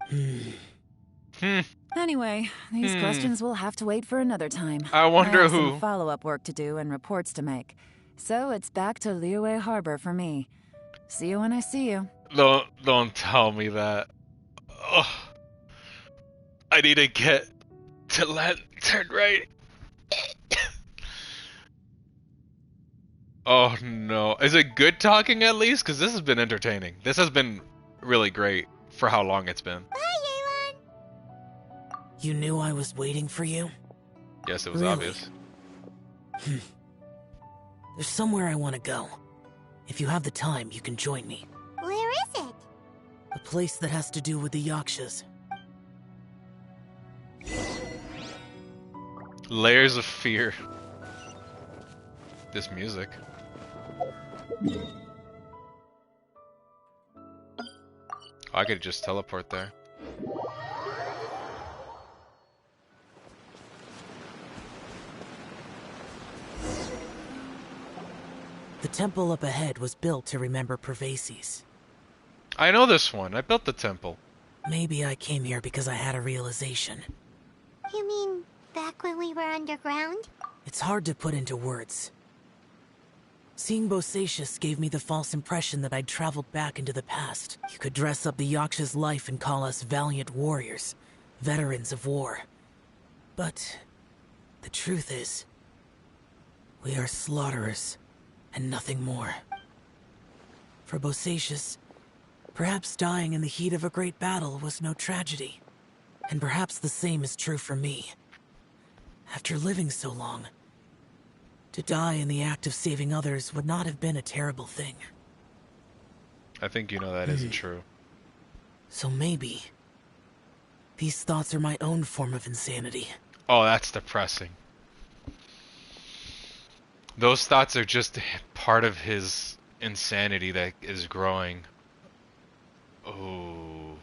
H: Anyway, these questions will have to wait for another time.
A: I wonder
H: have
A: who.
H: Some follow-up work to do and reports to make. So it's back to Liyue Harbor for me. See you when I see you.
A: Don't tell me that. Ugh. I need to get to Lantern right. Oh no. Is it good talking at least? Because this has been entertaining. This has been really great for how long it's been.
M: You knew I was waiting for you?
A: Yes, it was
M: Really?
A: obvious.
M: There's somewhere I want to go. If you have the time, you can join me.
F: Where is it?
M: A place that has to do with the Yakshas.
A: Layers of fear. This music. I could just teleport there.
M: The temple up ahead was built to remember Pervases.
A: I know this one. I built the temple.
M: Maybe I came here because I had a realization.
F: You mean back when we were underground?
M: It's hard to put into words. Seeing Bosacius gave me the false impression that I'd traveled back into the past. You could dress up the Yaksha's life and call us valiant warriors, veterans of war. But the truth is, we are slaughterers, and nothing more. For Bosacius, perhaps dying in the heat of a great battle was no tragedy. And perhaps the same is true for me. After living so long, to die in the act of saving others would not have been a terrible thing.
A: I think you know that isn't true.
M: So maybe these thoughts are my own form of insanity.
A: Oh, that's depressing. Those thoughts are just part of his insanity that is growing. Oh.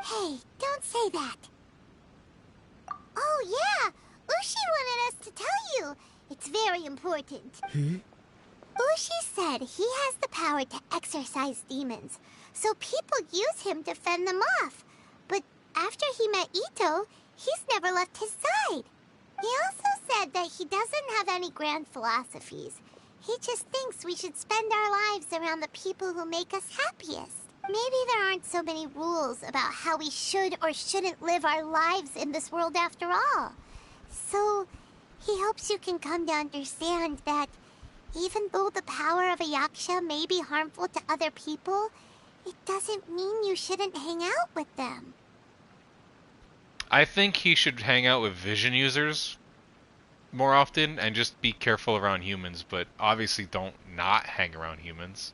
F: Hey, don't say that. Oh yeah, Ushi wanted us to tell you. It's very important. Ushi said he has the power to exorcise demons, so people use him to fend them off. But after he met Itto, he's never left his side. He also said that he doesn't have any grand philosophies. He just thinks we should spend our lives around the people who make us happiest. Maybe there aren't so many rules about how we should or shouldn't live our lives in this world after all. So, he hopes you can come to understand that even though the power of a Yaksha may be harmful to other people, it doesn't mean you shouldn't hang out with them.
A: I think he should hang out with vision users more often and just be careful around humans, but obviously don't not hang around humans.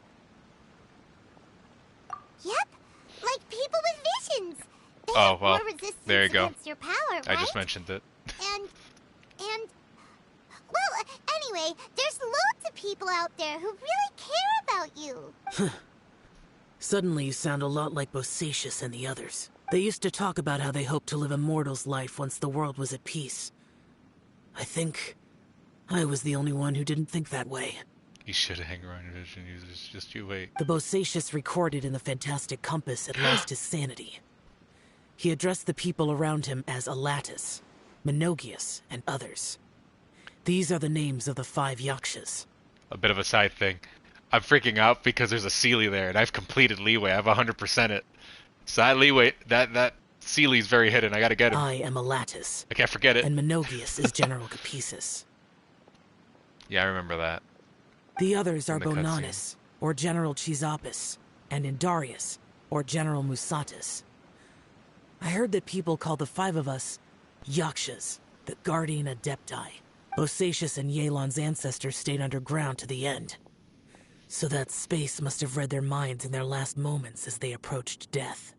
F: Yep, like people with visions. They
A: Oh,
F: have
A: well,
F: more resistance
A: there you go.
F: against your power, right?
A: I just mentioned it.
F: Well, anyway, there's loads of people out there who really care about you.
M: Suddenly you sound a lot like Bosacius and the others. They used to talk about how they hoped to live a mortal's life once the world was at peace. I think I was the only one who didn't think that way.
A: You should hang around vision users, just you wait.
M: The Bosacius recorded in the Fantastic Compass had lost his sanity. He addressed the people around him as Alatus, Menogius, and others. These are the names of the 5 Yakshas.
A: A bit of a side thing. I'm freaking out because there's a Sealy there, and I've completed Liyue. I've 100% it. So that Liyue, that Sealy's very hidden. I gotta get him.
M: I am Alatus.
A: I can't forget it.
M: And Menogius is General Capisis.
A: Yeah, I remember that.
M: The others are
A: In the cutscene.
M: Bonanis, or General Chizapis, and in Darius, or General Musatis. I heard that people call the 5 of us Yakshas, the Guardian Adepti. Bosacius and Yelan's ancestors stayed underground to the end. So that space must have read their minds in their last moments as they approached death.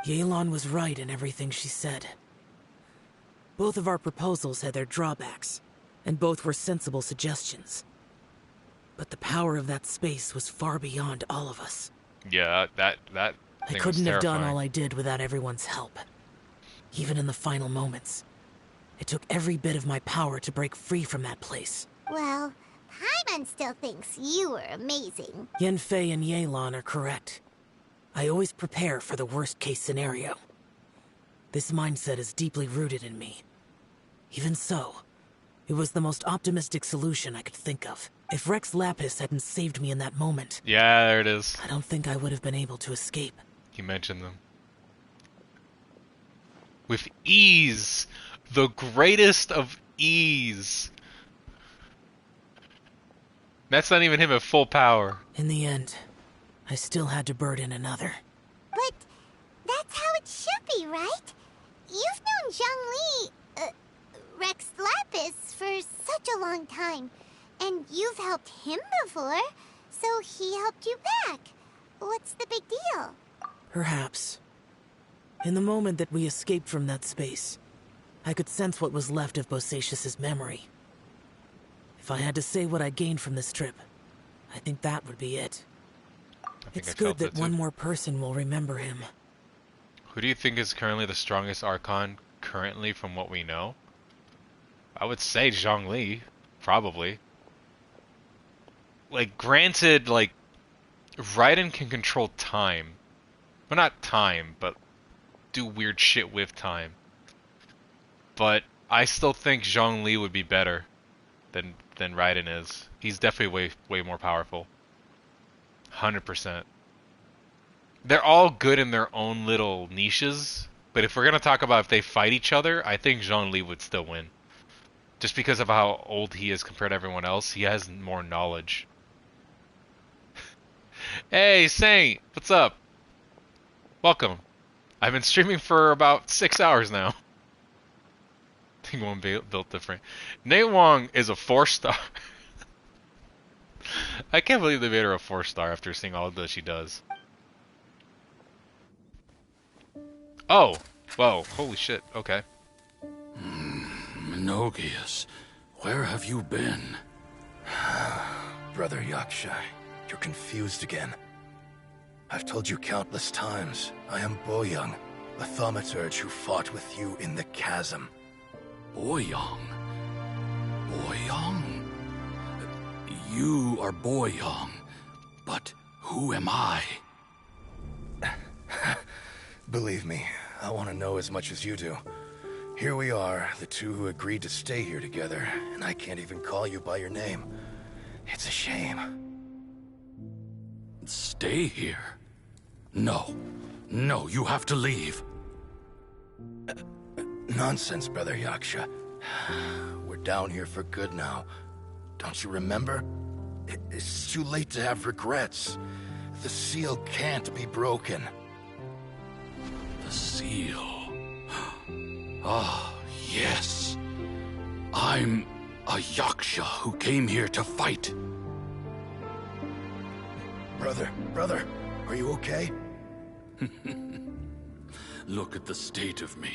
M: Yelan was right in everything she said. Both of our proposals had their drawbacks, and both were sensible suggestions. But the power of that space was far beyond all of us.
A: Yeah, that
M: I
A: thing
M: couldn't
A: was
M: have done
A: terrifying.
M: all I did without everyone's help. Even in the final moments, it took every bit of my power to break free from that place.
F: Well, Paimon still thinks you were amazing.
M: Yanfei and Yelan are correct. I always prepare for the worst-case scenario. This mindset is deeply rooted in me. Even so, it was the most optimistic solution I could think of. If Rex Lapis hadn't saved me in that moment...
A: Yeah, there it is.
M: I don't think I would have been able to escape.
A: He mentioned them. With ease. The greatest of ease. That's not even him at full power.
M: In the end, I still had to burden another.
F: But that's how it should be, right? You've known Zhongli, Rex Lapis, for such a long time. And you've helped him before, so he helped you back. What's the big deal?
M: Perhaps. In the moment that we escaped from that space, I could sense what was left of Bosacius's memory. If I had to say what I gained from this trip, I think that would be it. It's good that one more person will remember him.
A: Who do you think is currently the strongest Archon currently from what we know? I would say Zhongli, probably. Like, granted, like, Raiden can control time. Well, not time, but do weird shit with time. But I still think Zhongli would be better than Raiden is. He's definitely way more powerful. 100%. They're all good in their own little niches, but if we're gonna talk about if they fight each other, I think Zhongli would still win. Just because of how old he is compared to everyone else, he has more knowledge. Hey, Saint, what's up? Welcome. I've been streaming for about 6 hours now. I think one built different. Nate Wong is a 4-star. I can't believe they made her a 4-star after seeing all that she does. Oh, whoa, holy shit, okay.
P: Minogius, where have you been?
D: Brother Yaksha, you're confused again. I've told you countless times, I am Boyoung, the thaumaturge who fought with you in the chasm.
P: Boyoung? Boyoung? You are Boyoung, but who am I?
D: Believe me, I want to know as much as you do. Here we are, the two who agreed to stay here together, and I can't even call you by your name. It's a shame.
P: Stay here? No. No, you have to leave.
D: Nonsense, Brother Yaksha. We're down here for good now. Don't you remember? It's too late to have regrets. The seal can't be broken.
P: The seal. Ah, yes. I'm a Yaksha who came here to fight.
D: Brother, are you okay?
P: Look at the state of me.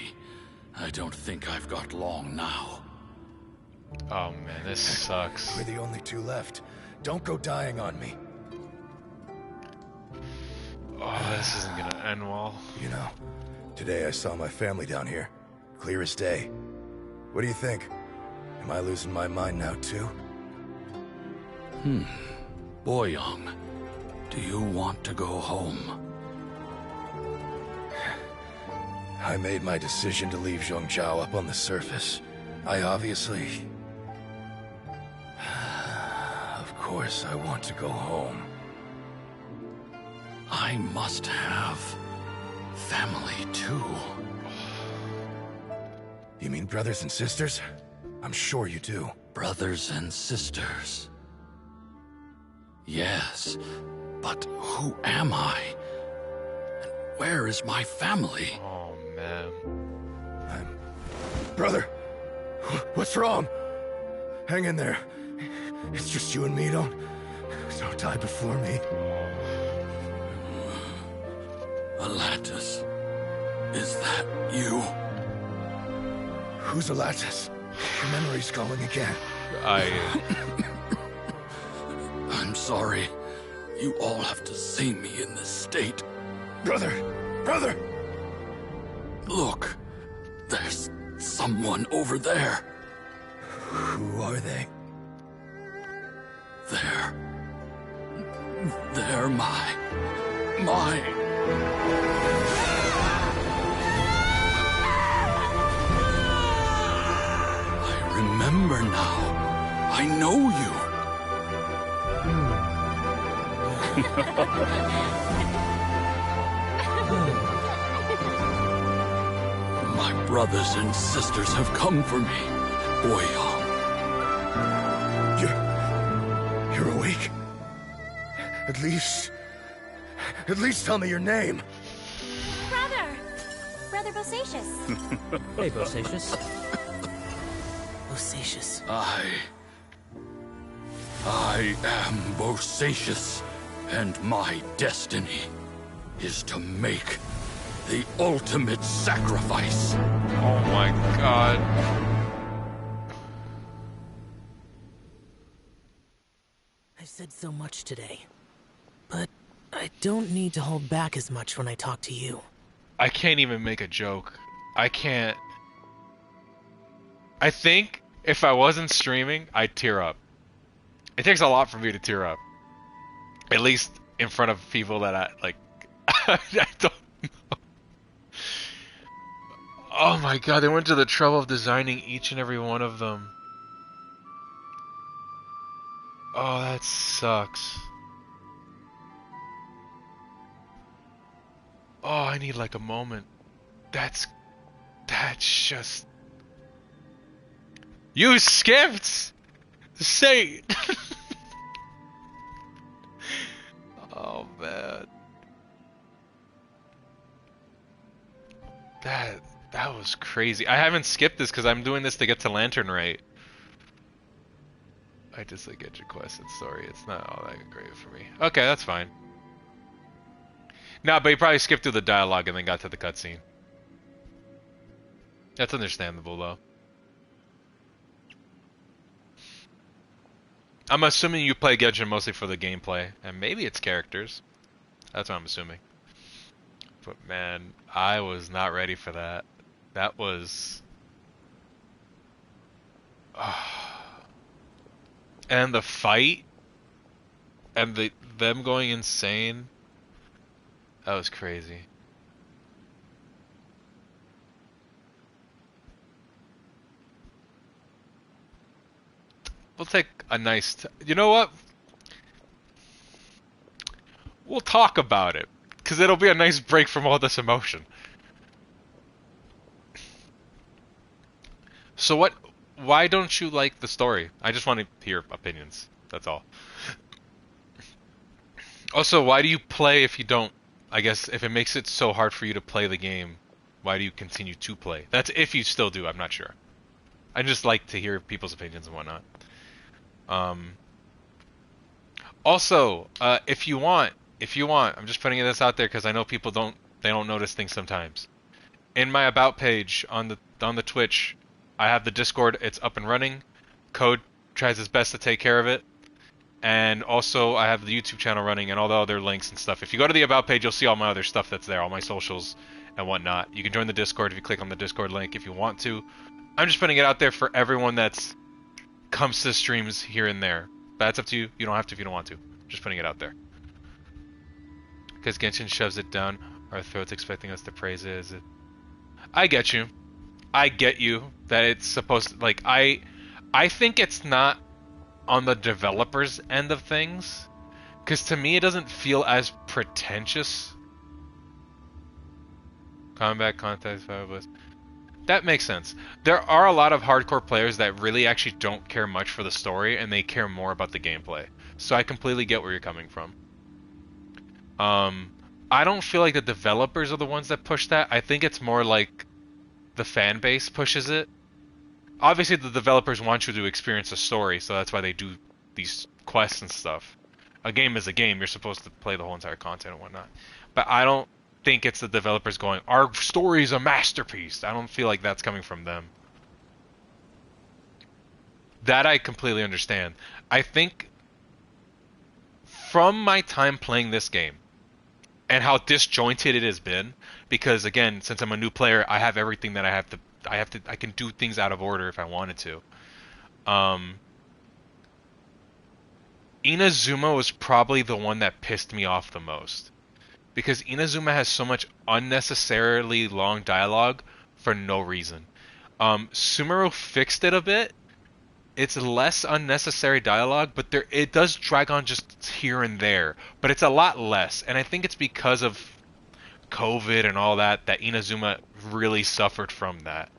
P: I don't think I've got long now.
A: Oh man, this sucks.
D: We're the only two left. Don't go dying on me.
A: Oh, this isn't gonna end well.
D: You know, today I saw my family down here. Clear as day. What do you think? Am I losing my mind now too?
P: Boyoung, do you want to go home?
D: I made my decision to leave Zhongzhou up on the surface. I obviously... Of course I want to go home.
P: I must have family too.
D: You mean brothers and sisters? I'm sure you do.
P: Brothers and sisters.
Q: Yes, but who am I? And where is my family?
A: Oh, man.
D: Brother, what's wrong? Hang in there. It's just you and me, don't die before me.
Q: Alatus, is that you?
D: Who's Alatus? Your memory's going again.
Q: I'm sorry. You all have to see me in this state.
D: Brother!
Q: Look, there's someone over there.
D: Who are they?
Q: They're my... I remember now. I know you. My brothers and sisters have come for me, Boyong.
D: You're awake? At least tell me your name.
T: Brother Bosacius.
O: Hey, Bosacius.
M: Bosacius.
Q: I am Bosacius, and my destiny is to make the ultimate sacrifice.
A: Oh my god.
M: I've said so much today, but I don't need to hold back as much when I talk to you.
A: I can't even make a joke. I can't. I think if I wasn't streaming, I'd tear up. It takes a lot for me to tear up. At least in front of people that I don't know. Oh my god, they went to the trouble of designing each and every one of them. Oh, that sucks. Oh, I need like a moment. That's just... You skipped! Say... Oh, man. That was crazy. I haven't skipped this because I'm doing this to get to Lantern Rite. I just get your quest and story. It's not all that great for me. Okay, that's fine. No, but you probably skipped through the dialogue and then got to the cutscene. That's understandable, though. I'm assuming you play Genshin mostly for the gameplay, and maybe it's characters. That's what I'm assuming. But man, I was not ready for that. That was... And the fight, and them going insane, that was crazy. We'll take a nice... You know what? We'll talk about it, because it'll be a nice break from all this emotion. So what... Why don't you like the story? I just want to hear opinions. That's all. Also, why do you play if you don't... I guess if it makes it so hard for you to play the game, why do you continue to play? That's if you still do, I'm not sure. I just like to hear people's opinions and whatnot. Also, if you want, I'm just putting this out there because I know people don't notice things sometimes. In my about page on the Twitch, I have the Discord. It's up and running. Code tries his best to take care of it. And also, I have the YouTube channel running and all the other links and stuff. If you go to the About page, you'll see all my other stuff that's there, all my socials and whatnot. You can join the Discord if you click on the Discord link if you want to. I'm just putting it out there for everyone that's comes to streams here and there. But that's up to you. You don't have to if you don't want to. Just putting it out there. Because Genshin shoves it down our throats expecting us to praise it. I get you. I get you that it's supposed to, like, I think it's not on the developers' end of things, because to me it doesn't feel as pretentious. Combat context, that makes sense. There are a lot of hardcore players that really actually don't care much for the story, and they care more about the gameplay. So I completely get where you're coming from. I don't feel like the developers are the ones that push that. I think it's more like the fan base pushes it. Obviously, the developers want you to experience a story, so that's why they do these quests and stuff. A game is a game. You're supposed to play the whole entire content and whatnot. But I don't think it's the developers going, our story is a masterpiece. I don't feel like that's coming from them. That I completely understand. I think from my time playing this game and how disjointed it has been, because again, since I'm a new player, I have everything that I can do things out of order if I wanted to. Inazuma was probably the one that pissed me off the most. Because Inazuma has so much unnecessarily long dialogue for no reason. Sumeru fixed it a bit. It's less unnecessary dialogue, but it does drag on just here and there. But it's a lot less. And I think it's because of COVID and all that Inazuma really suffered from that.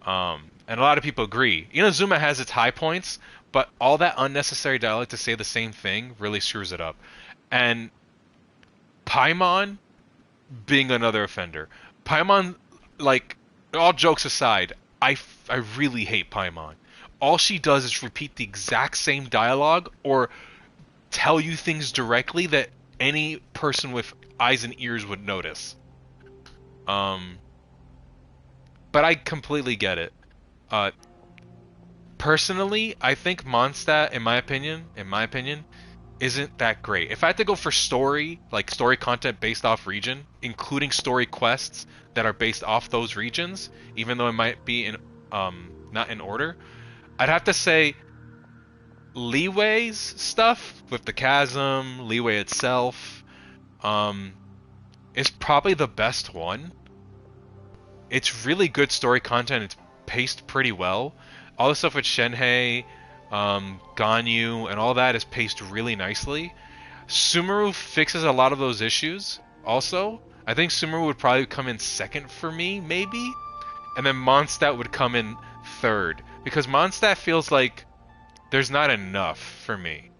A: And a lot of people agree. Inazuma has its high points, but all that unnecessary dialogue to say the same thing really screws it up. And Paimon being another offender. Paimon, like, all jokes aside, I really hate Paimon. All she does is repeat the exact same dialogue or tell you things directly that any person with eyes and ears would notice. But I completely get it. Personally, I think Mondstadt, in my opinion, isn't that great. If I had to go for story, like story content based off region, including story quests that are based off those regions, even though it might be in not in order, I'd have to say Liyue's stuff with the chasm, Liyue itself, is probably the best one. It's really good story content. It's paced pretty well. All the stuff with Shenhei, Ganyu, and all that is paced really nicely. Sumeru fixes a lot of those issues also. I think Sumeru would probably come in second for me, maybe. And then Mondstadt would come in third. Because Mondstadt feels like there's not enough for me.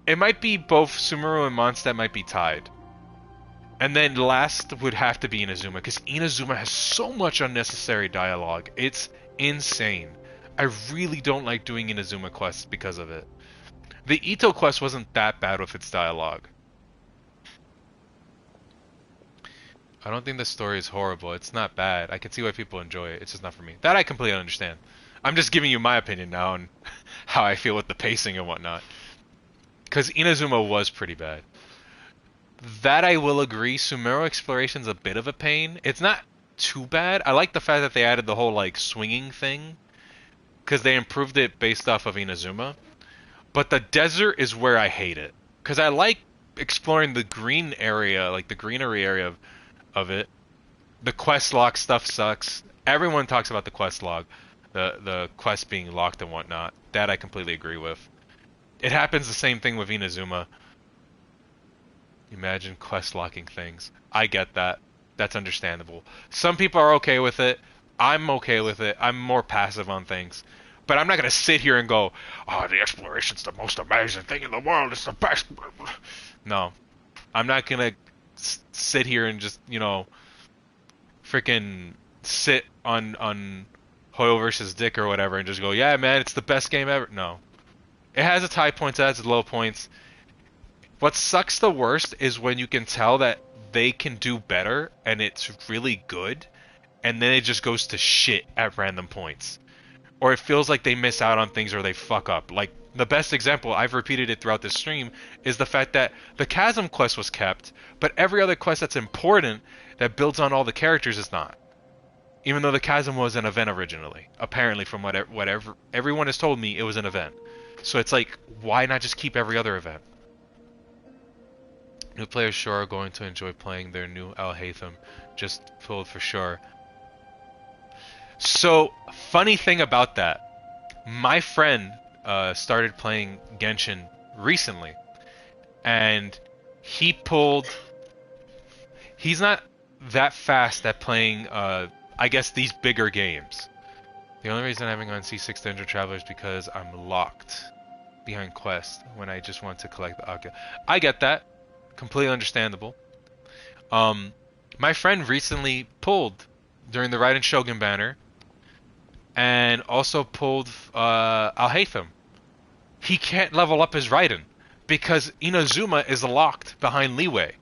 A: It might be both Sumeru and Mondstadt might be tied. And then last would have to be Inazuma, because Inazuma has so much unnecessary dialogue. It's insane. I really don't like doing Inazuma quests because of it. The Itto quest wasn't that bad with its dialogue. I don't think the story is horrible. It's not bad. I can see why people enjoy it. It's just not for me. That I completely understand. I'm just giving you my opinion now on how I feel with the pacing and whatnot. Because Inazuma was pretty bad. That I will agree. Sumeru Exploration's a bit of a pain. It's not too bad. I like the fact that they added the whole like swinging thing, because they improved it based off of Inazuma. But the desert is where I hate it, because I like exploring the green area, like the greenery area of it. The quest log stuff sucks. Everyone talks about the quest log, the quest being locked and whatnot. That I completely agree with. It happens the same thing with Inazuma. Imagine quest locking things. I get that. That's understandable. Some people are okay with it. I'm okay with it. I'm more passive on things. But I'm not going to sit here and go, oh, the exploration's the most amazing thing in the world. It's the best. No. I'm not going to sit here and just, you know, freaking sit on HoyoVerse's dick or whatever and just go, yeah, man, it's the best game ever. No. It has its high points, it has its low points. What sucks the worst is when you can tell that they can do better and it's really good, and then it just goes to shit at random points. Or it feels like they miss out on things or they fuck up. Like, the best example, I've repeated it throughout this stream, is the fact that the Chasm quest was kept, but every other quest that's important that builds on all the characters is not. Even though the Chasm was an event originally. Apparently, from whatever everyone has told me, it was an event. So it's like, why not just keep every other event? New players sure are going to enjoy playing their new Al-Haytham. Just pulled for sure. So, funny thing about that. My friend started playing Genshin recently. And he pulled... He's not that fast at playing, I guess, these bigger games. The only reason I haven't gone C6 Dungeon Traveler is because I'm locked. behind quest when I just want to collect the Akya. I get that. Completely understandable. My friend recently pulled during the Raiden Shogun banner and also pulled Al-Haytham. He can't level up his Raiden because Inazuma is locked behind Liyue.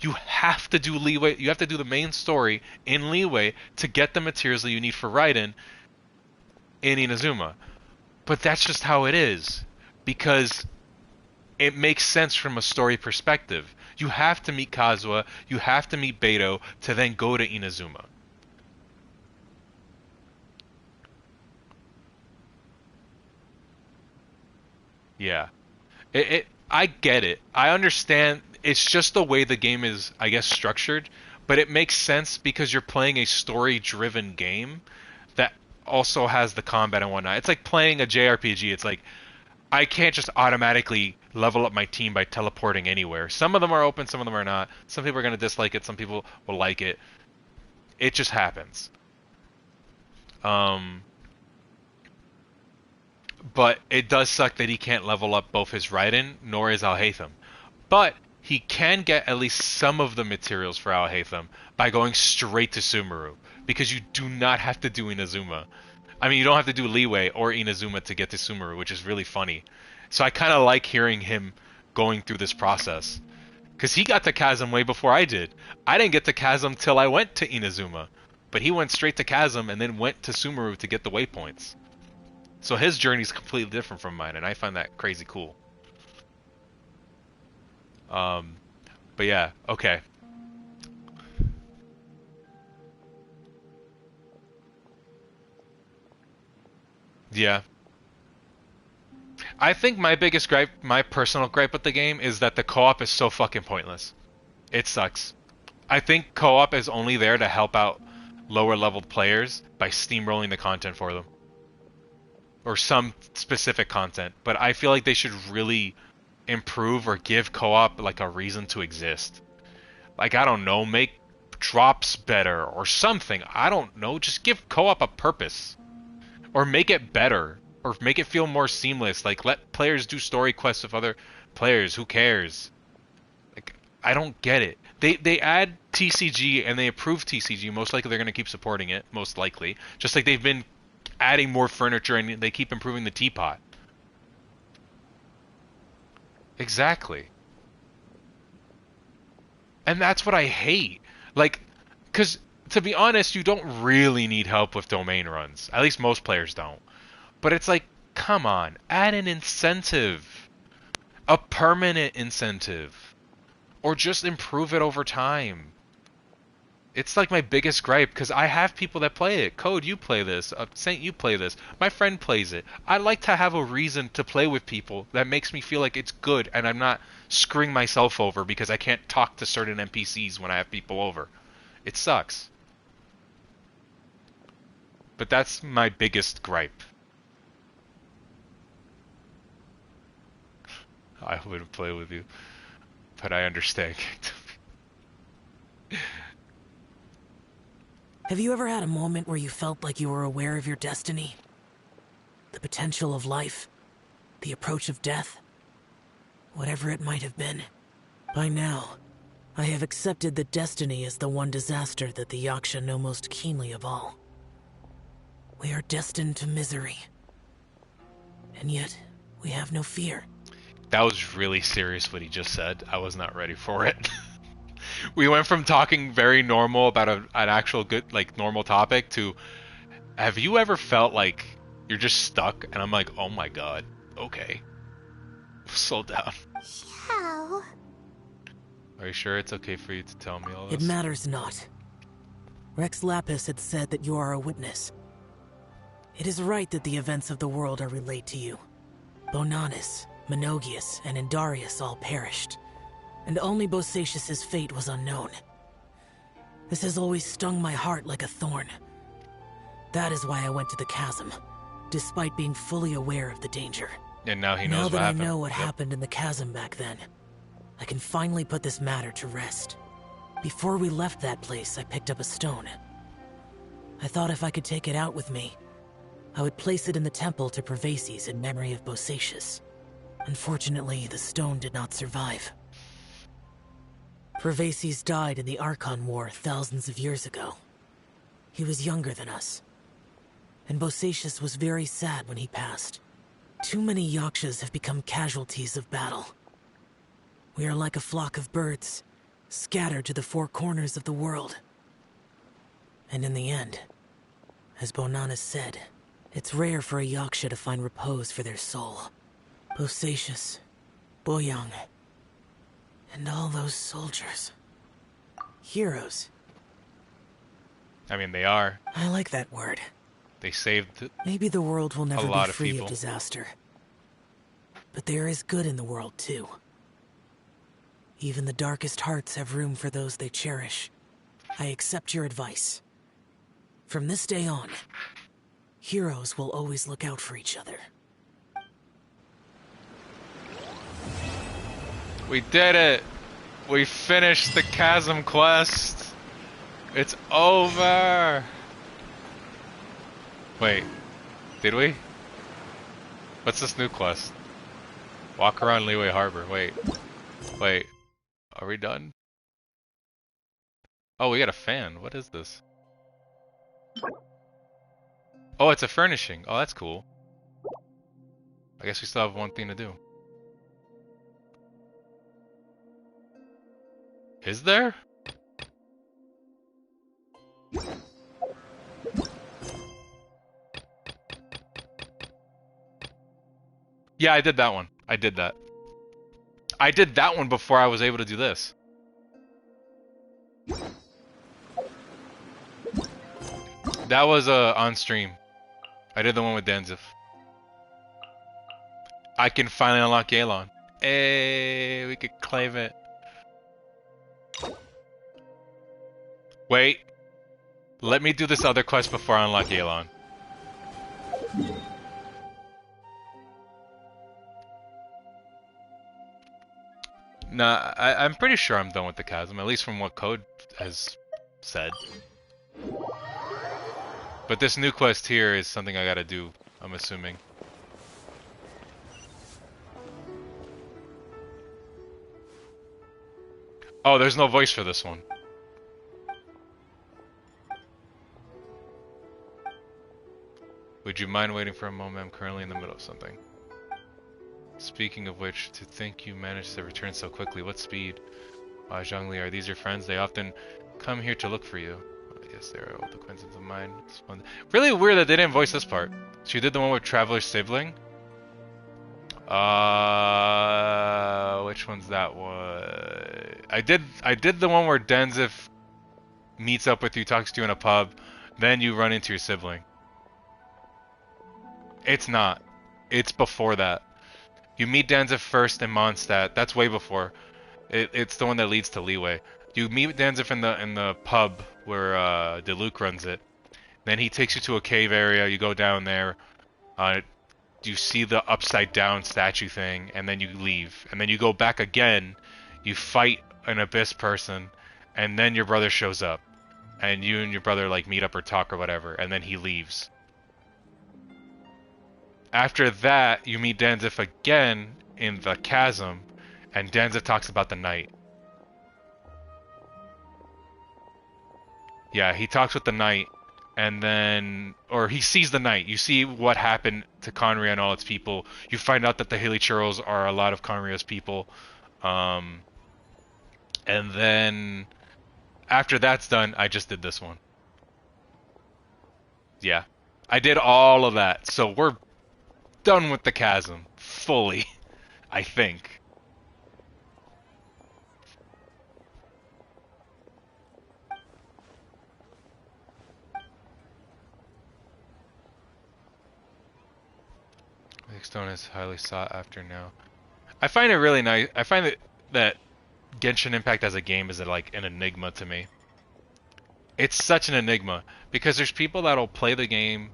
A: You have to do Liyue. You have to do the main story in Liyue to get the materials that you need for Raiden in Inazuma. But that's just how it is, because it makes sense from a story perspective. You have to meet Kazuha, you have to meet Beidou to then go to Inazuma. Yeah. I get it. I understand. It's just the way the game is, I guess, structured, but it makes sense because you're playing a story-driven game that also has the combat and whatnot. It's like playing a JRPG. It's like, I can't just automatically level up my team by teleporting anywhere. Some of them are open, some of them are not. Some people are going to dislike it, some people will like it. It just happens. But it does suck that he can't level up both his Raiden nor his Al-Haytham. But he can get at least some of the materials for Al-Haytham by going straight to Sumeru, because you do not have to do Inazuma. I mean, you don't have to do Liyue or Inazuma to get to Sumeru, which is really funny. So I kind of like hearing him going through this process, because he got to Chasm way before I did. I didn't get to Chasm till I went to Inazuma, but he went straight to Chasm and then went to Sumeru to get the waypoints. So his journey is completely different from mine, and I find that crazy cool. But yeah, okay. Yeah. I think my biggest gripe, my personal gripe with the game, is that the co-op is so fucking pointless. It sucks. I think co-op is only there to help out lower leveled players by steamrolling the content for them. Or some specific content. But I feel like they should really improve or give co-op like a reason to exist. Like, I don't know, make drops better or something. I don't know, just give co-op a purpose. Or make it better. Or make it feel more seamless. Like, let players do story quests with other players. Who cares? Like, I don't get it. They add TCG and they approve TCG. Most likely they're going to keep supporting it. Most likely. Just like they've been adding more furniture and they keep improving the teapot. Exactly. And that's what I hate. Like, because to be honest, you don't really need help with domain runs. At least most players don't. But it's like, come on, add an incentive. A permanent incentive. Or just improve it over time. It's like my biggest gripe, because I have people that play it. Code, you play this. Saint, you play this. My friend plays it. I like to have a reason to play with people that makes me feel like it's good, and I'm not screwing myself over because I can't talk to certain NPCs when I have people over. It sucks. But that's my biggest gripe. I wouldn't play with you, but I understand.
M: Have you ever had a moment where you felt like you were aware of your destiny? The potential of life? The approach of death? Whatever it might have been. By now, I have accepted that destiny is the one disaster that the Yaksha know most keenly of all. We are destined to misery. And yet, we have no fear.
A: That was really serious what he just said. I was not ready for it. We went from talking very normal about an actual good, like, normal topic to, have you ever felt like you're just stuck? And I'm like, oh my god, okay. Slow down.
F: Xiao.
A: Are you sure it's okay for you to tell me all this?
M: It matters not. Rex Lapis had said that you are a witness. It is right that the events of the world are relayed to you. Bonanis, Menogias, and Indarius all perished. And only Bosacius' fate was unknown. This has always stung my heart like a thorn. That is why I went to the chasm, despite being fully aware of the danger.
A: And now he knows what happened.
M: Now that I know what happened in the chasm back then, I can finally put this matter to rest. Before we left that place, I picked up a stone. I thought if I could take it out with me, I would place it in the temple to Pervases in memory of Bosacius. Unfortunately, the stone did not survive. Pervases died in the Archon War thousands of years ago. He was younger than us. And Bosacius was very sad when he passed. Too many Yakshas have become casualties of battle. We are like a flock of birds, scattered to the four corners of the world. And in the end, as Bonanas said, it's rare for a Yaksha to find repose for their soul. Bosacius, Boyang, and all those soldiers. Heroes.
A: I mean, they are.
M: I like that word.
A: They saved
M: Maybe the world will never
A: a lot
M: be
A: of
M: free
A: people.
M: of disaster. But there is good in the world, too. Even the darkest hearts have room for those they cherish. I accept your advice. From this day on, heroes will always look out for each other.
A: We did it! We finished the Chasm quest! It's over! Wait, did we? What's this new quest? Walk around Liyue Harbor. Wait, are we done? Oh, we got a fan. What is this? Oh, it's a furnishing. Oh, that's cool. I guess we still have one thing to do. Is there? Yeah, I did that one. I did that. I did that one before I was able to do this. That was on stream. I did the one with Densif. I can finally unlock Yelan. Hey, we could claim it. Wait. Let me do this other quest before I unlock Yelan. Nah, I'm pretty sure I'm done with the chasm, at least from what Code has said. But this new quest here is something I gotta do, I'm assuming. Oh, there's no voice for this one. Would you mind waiting for a moment? I'm currently in the middle of something. Speaking of which, to think you managed to return so quickly, what speed? Zhongli, are these your friends? They often come here to look for you. Yes, they're old acquaintances of mine. Really weird that they didn't voice this part. She did the one with Traveler's Sibling. Which one's that one? I did the one where Densif meets up with you, talks to you in a pub, then you run into your sibling. It's not. It's before that. You meet Densif first in Mondstadt. That's way before. It's the one that leads to Liyue. You meet Densif in the pub where Diluc runs it. Then he takes you to a cave area. You go down there. You see the upside down statue thing, and then you leave. And then you go back again. You fight an abyss person, and then your brother shows up, and you and your brother like meet up or talk or whatever, and then he leaves. After that, you meet Densif again in the chasm, and Densif talks about the knight. Yeah, he talks with the knight, and then, or he sees the knight. You see what happened to Conria and all its people. You find out that the Hilichurls are a lot of Conria's people. And then, after that's done, I just did this one. Yeah, I did all of that. So we're done with the chasm. Fully, I think. Stone is highly sought after now. I find it really nice. I find that Genshin Impact as a game is like an enigma to me. It's such an enigma because there's people that'll play the game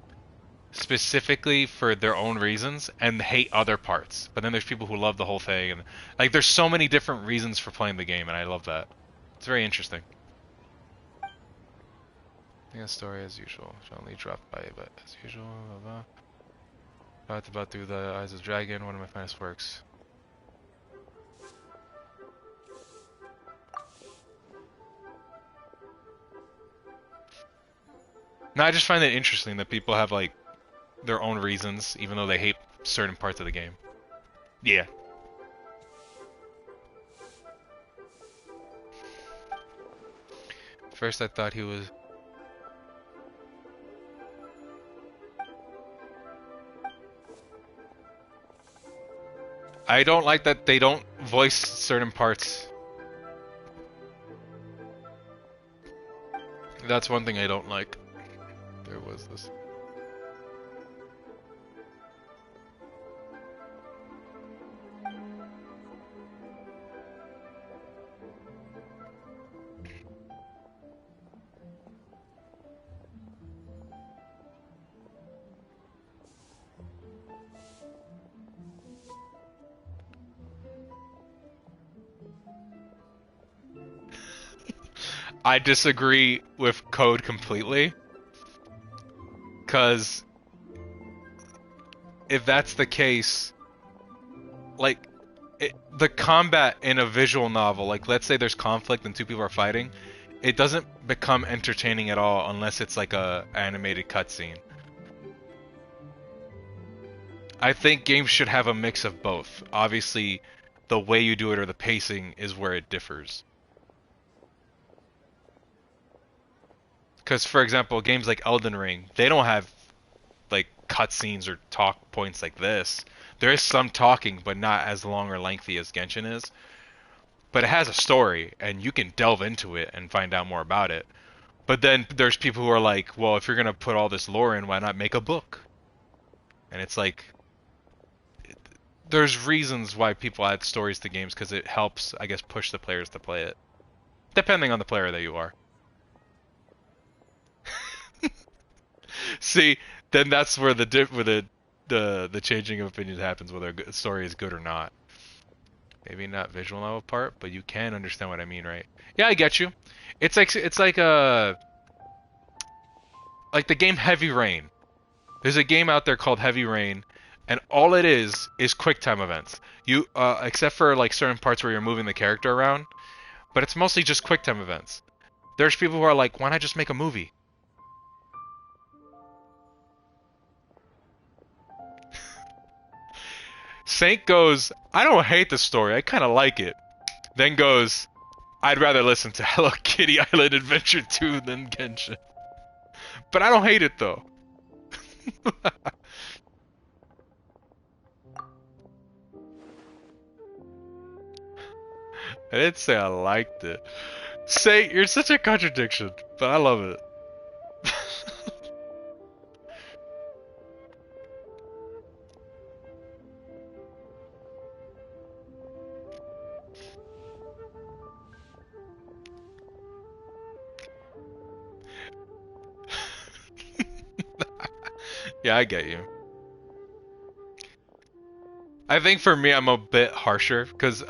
A: specifically for their own reasons and hate other parts. But then there's people who love the whole thing, and like there's so many different reasons for playing the game, and I love that. It's very interesting. Yeah, story as usual. Zhongli dropped by, but as usual, about through the eyes of the dragon, one of my finest works. No, I just find it interesting that people have like their own reasons, even though they hate certain parts of the game. Yeah. First I thought he was... I don't like that they don't voice certain parts. That's one thing I don't like. There was this. I disagree with code completely. Because if that's the case, like, the combat in a visual novel, like, let's say there's conflict and two people are fighting, it doesn't become entertaining at all unless it's like a animated cutscene. I think games should have a mix of both. Obviously, the way you do it or the pacing is where it differs. Because, for example, games like Elden Ring, they don't have, like, cutscenes or talk points like this. There is some talking, but not as long or lengthy as Genshin is. But it has a story, and you can delve into it and find out more about it. But then there's people who are like, well, if you're going to put all this lore in, why not make a book? And it's like, there's reasons why people add stories to games, because it helps, I guess, push the players to play it. Depending on the player that you are. See, then that's where the changing of opinions happens, whether a story is good or not. Maybe not visual novel part, but you can understand what I mean, right? Yeah, I get you. It's like the game Heavy Rain. There's a game out there called Heavy Rain, and all it is QuickTime events. You except for like certain parts where you're moving the character around, but it's mostly just QuickTime events. There's people who are like, why not just make a movie? Saint goes, I don't hate the story, I kind of like it. Then goes, I'd rather listen to Hello Kitty Island Adventure 2 than Genshin. But I don't hate it though. I didn't say I liked it. Saint, you're such a contradiction, but I love it. Yeah, I get you. I think for me, I'm a bit harsher because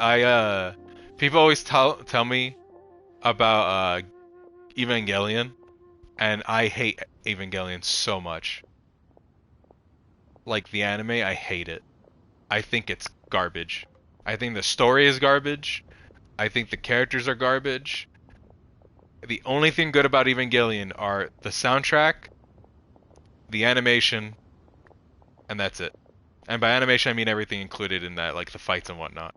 A: people always tell me about Evangelion, and I hate Evangelion so much. Like the anime, I hate it. I think it's garbage. I think the story is garbage. I think the characters are garbage. The only thing good about Evangelion are the soundtrack, the animation, and that's it. And by animation, I mean everything included in that, like the fights and whatnot.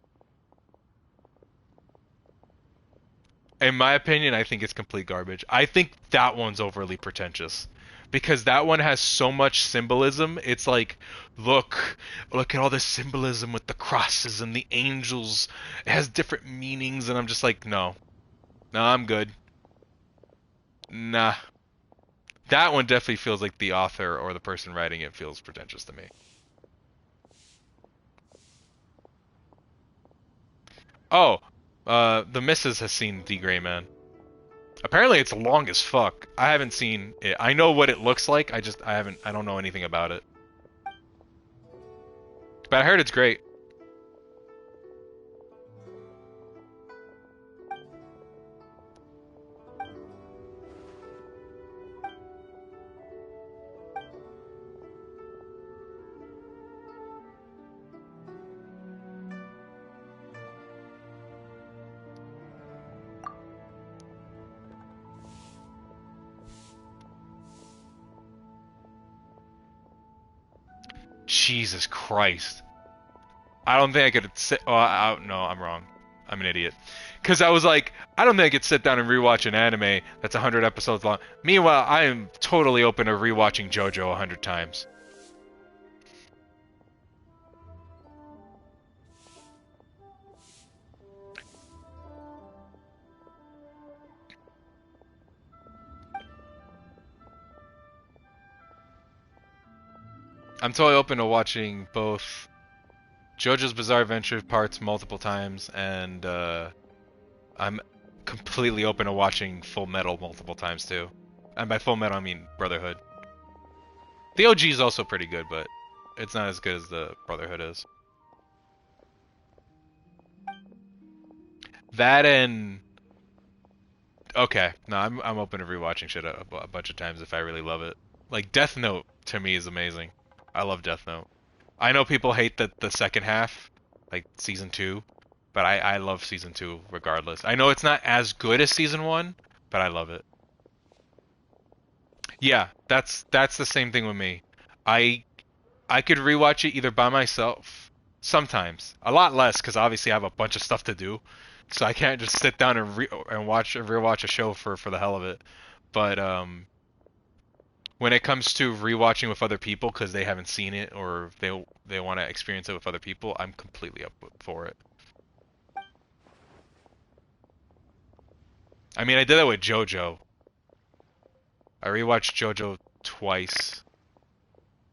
A: In my opinion, I think it's complete garbage. I think that one's overly pretentious. Because that one has so much symbolism. It's like, look at all this symbolism with the crosses and the angels. It has different meanings, and I'm just like, no. No, I'm good. Nah. That one definitely feels like the author or the person writing it feels pretentious to me. Oh, the missus has seen The Gray Man. Apparently it's long as fuck. I haven't seen it. I know what it looks like. I don't know anything about it. But I heard it's great. Jesus Christ. I don't think I could sit. Oh, no, I'm wrong. I'm an idiot. Because I was like, I don't think I could sit down and rewatch an anime that's 100 episodes long. Meanwhile, I am totally open to rewatching JoJo 100 times. I'm totally open to watching both JoJo's Bizarre Adventure parts multiple times, and I'm completely open to watching Full Metal multiple times too. And by Full Metal, I mean Brotherhood. The OG is also pretty good, but it's not as good as the Brotherhood is. That and okay, no, I'm open to rewatching shit a bunch of times if I really love it. Like Death Note to me is amazing. I love Death Note. I know people hate the second half, like season 2, but I love season 2 regardless. I know it's not as good as season 1, but I love it. Yeah, that's the same thing with me. I could rewatch it either by myself, sometimes, a lot less because obviously I have a bunch of stuff to do, so I can't just sit down and rewatch a show for the hell of it. But when it comes to rewatching with other people because they haven't seen it or they want to experience it with other people, I'm completely up for it. I mean, I did that with JoJo. I rewatched JoJo twice,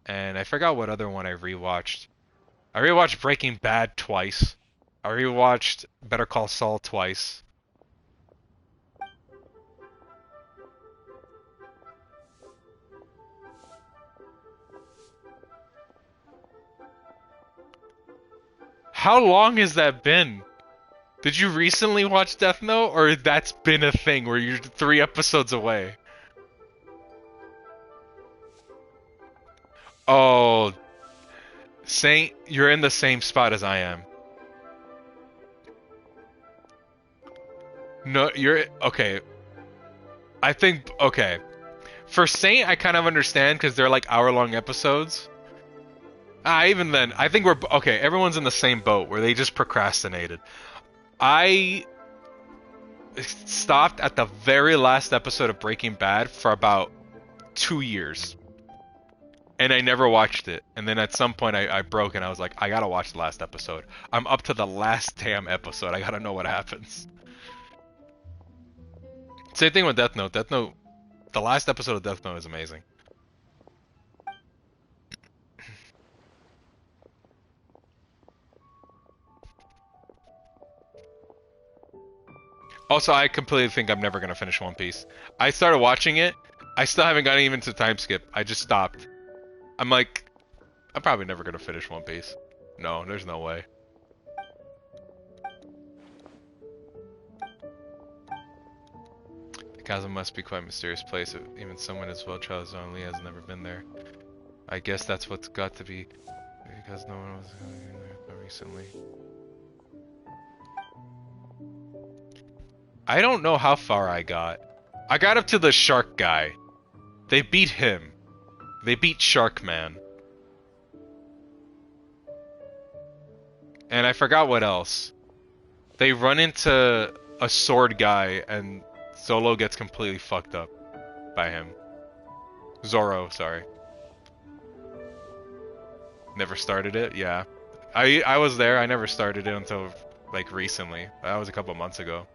A: and I forgot what other one I rewatched. I rewatched Breaking Bad twice. I rewatched Better Call Saul twice. How long has that been? Did you recently watch Death Note, or that's been a thing where you're 3 episodes away? Oh, Saint, you're in the same spot as I am. No, you're okay. I think okay. For Saint, I kind of understand because they're like hour-long episodes. Even then, I think we're okay. Everyone's in the same boat where they just procrastinated. I stopped at the very last episode of Breaking Bad for about 2 years. And I never watched it. And then at some point I broke and I was like, I gotta watch the last episode. I'm up to the last damn episode. I gotta know what happens. Same thing with Death Note. Death Note, the last episode of Death Note is amazing. Also, I completely think I'm never gonna finish One Piece. I started watching it. I still haven't gotten even to time skip. I just stopped. I'm like, I'm probably never gonna finish One Piece. No, there's no way. The chasm must be quite a mysterious place. Even someone as well child as Zhongli has never been there. I guess that's what's got to be, because no one was there recently. I don't know how far I got. I got up to the shark guy. They beat him. They beat Shark Man. And I forgot what else. They run into a sword guy and Zolo gets completely fucked up by him. Zoro, sorry. Never started it? Yeah. I was there. I never started it until like recently. That was a couple months ago.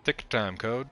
A: Tick time code.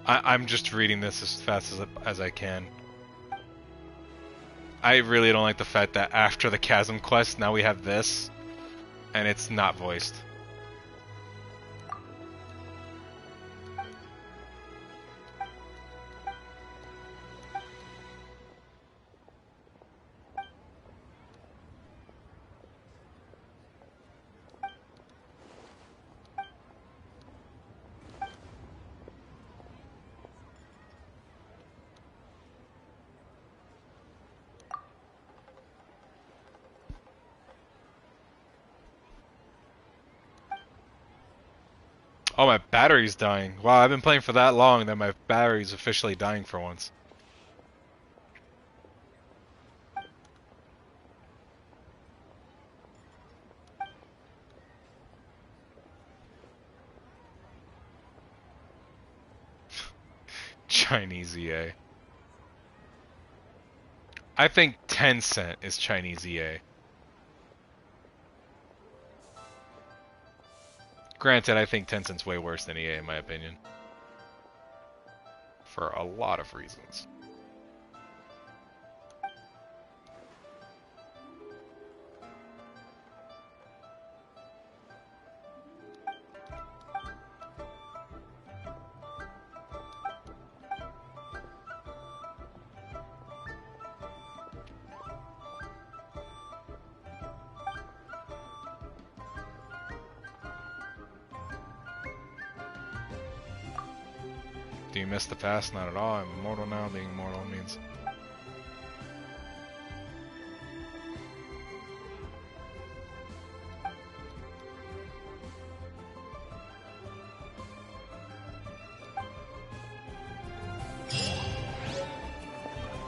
A: I'm just reading this as fast as I can. I really don't like the fact that after the Chasm quest, now we have this, and it's not voiced. Oh, my battery's dying. Wow, I've been playing for that long that my battery's officially dying for once. Chinese EA. I think Tencent is Chinese EA. Granted, I think Tencent's way worse than EA in my opinion. For a lot of reasons. Do you miss the past? Not at all. I'm immortal now. Being immortal means...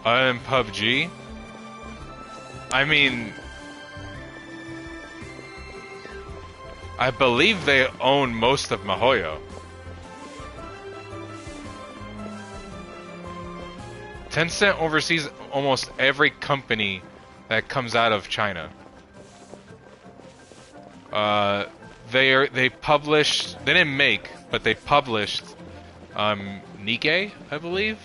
A: in PUBG? I mean... I believe they own most of MiHoYo. Tencent oversees almost every company that comes out of China. They published, they didn't make, but they published Nikkei, I believe.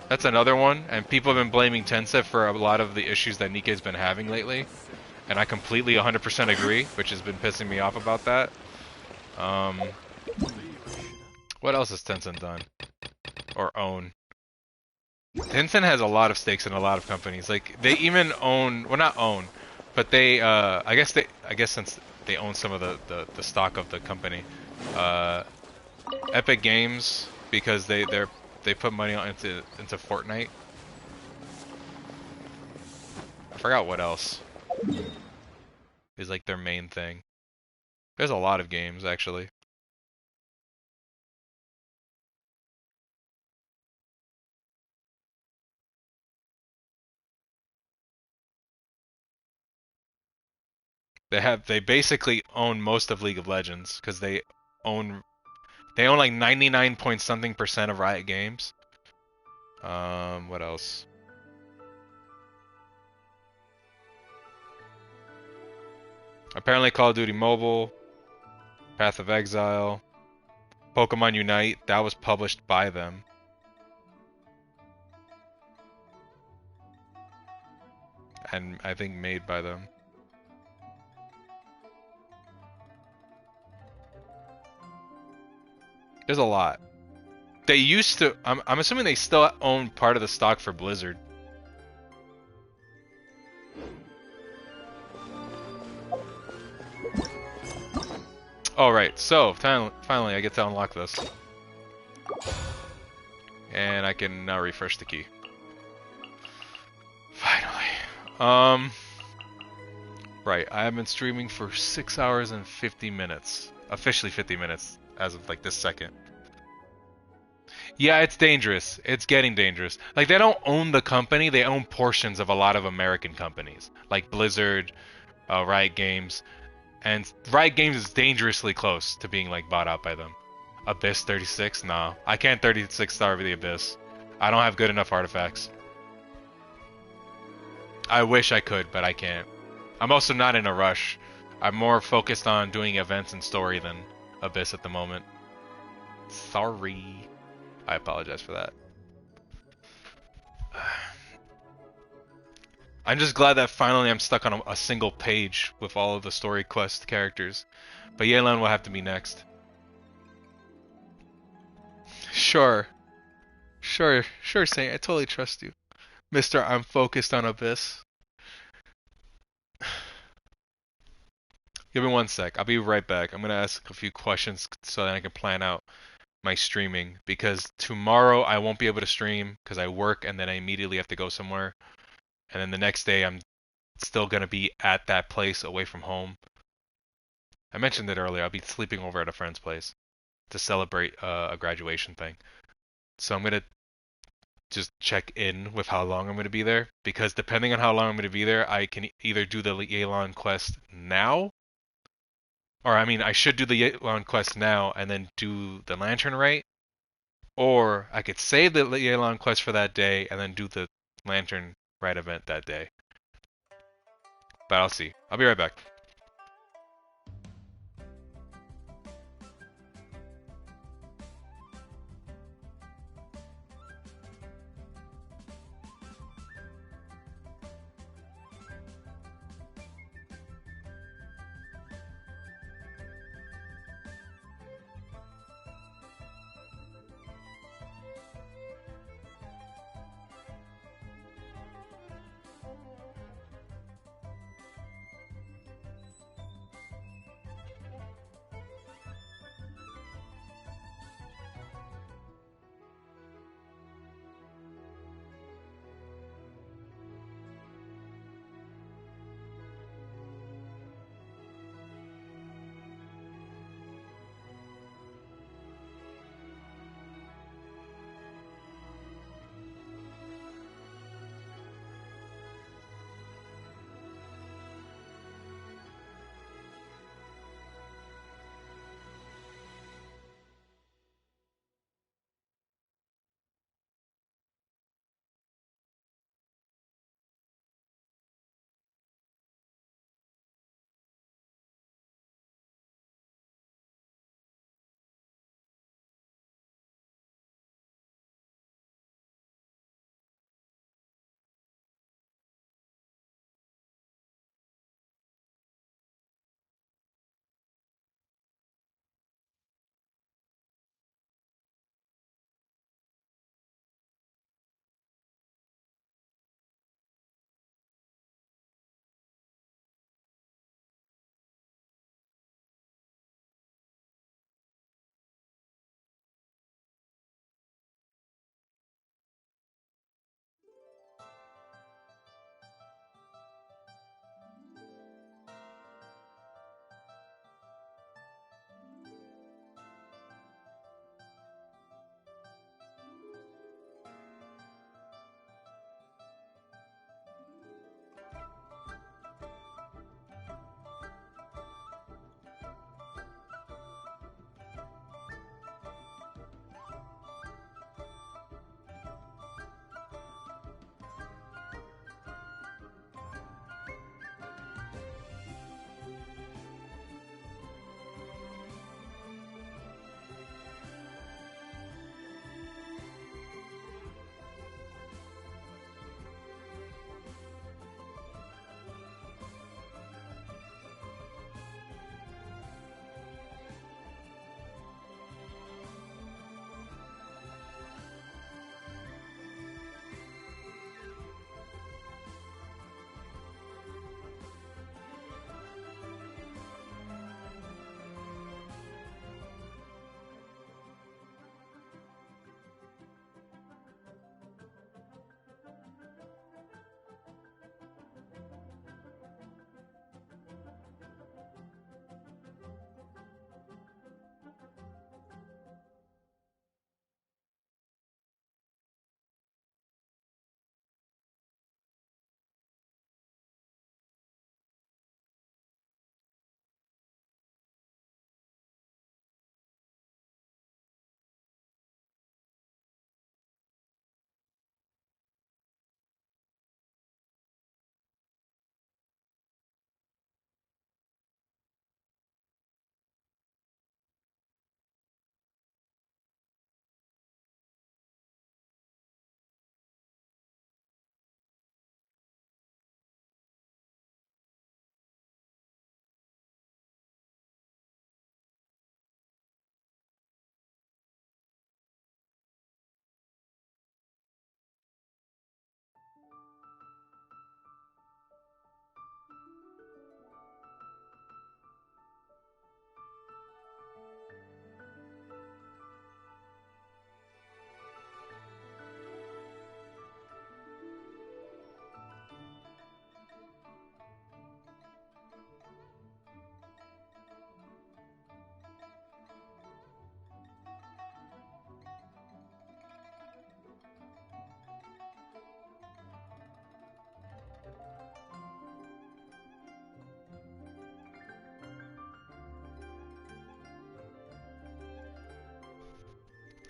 A: That's another one, and people have been blaming Tencent for a lot of the issues that Nikkei's been having lately. And I completely 100% agree, which has been pissing me off about that. What else has Tencent done? Or own? Tencent has a lot of stakes in a lot of companies. Like they even own, well, not own, but they, I guess since they own some of the stock of the company, Epic Games, because they put money into Fortnite. I forgot what else is like their main thing. There's a lot of games actually. They basically own most of League of Legends because they own like 99 point something % of Riot Games. What else? Apparently Call of Duty Mobile, Path of Exile, Pokemon Unite, that was published by them. And I think made by them. There's a lot. They used to, I'm assuming they still own part of the stock for Blizzard. Oh right, so finally I get to unlock this. And I can now refresh the key. Finally. Right, I have been streaming for 6 hours and 50 minutes. Officially 50 minutes as of like this second. Yeah, it's dangerous. It's getting dangerous. Like they don't own the company, they own portions of a lot of American companies. Like Blizzard, Riot Games. And Riot Games is dangerously close to being like bought out by them. Abyss 36? No. I can't 36 star the Abyss. I don't have good enough artifacts. I wish I could, but I can't. I'm also not in a rush. I'm more focused on doing events and story than Abyss at the moment. Sorry. I apologize for that. I'm just glad that finally I'm stuck on a single page with all of the story quest characters. But Yelan will have to be next. Sure. Sure, Saint. I totally trust you. Mister, I'm focused on Abyss. Give me 1 sec. I'll be right back. I'm going to ask a few questions so that I can plan out my streaming. Because tomorrow I won't be able to stream because I work and then I immediately have to go somewhere. And then the next day I'm still going to be at that place away from home. I mentioned it earlier. I'll be sleeping over at a friend's place to celebrate a graduation thing. So I'm going to just check in with how long I'm going to be there. Because depending on how long I'm going to be there, I can either do the Yelan quest now. Or, I mean, I should do the Yelan quest now and then do the Lantern Rite. Or I could save the Yelan quest for that day and then do the Lantern Rite event that day. But I'll see. I'll be right back.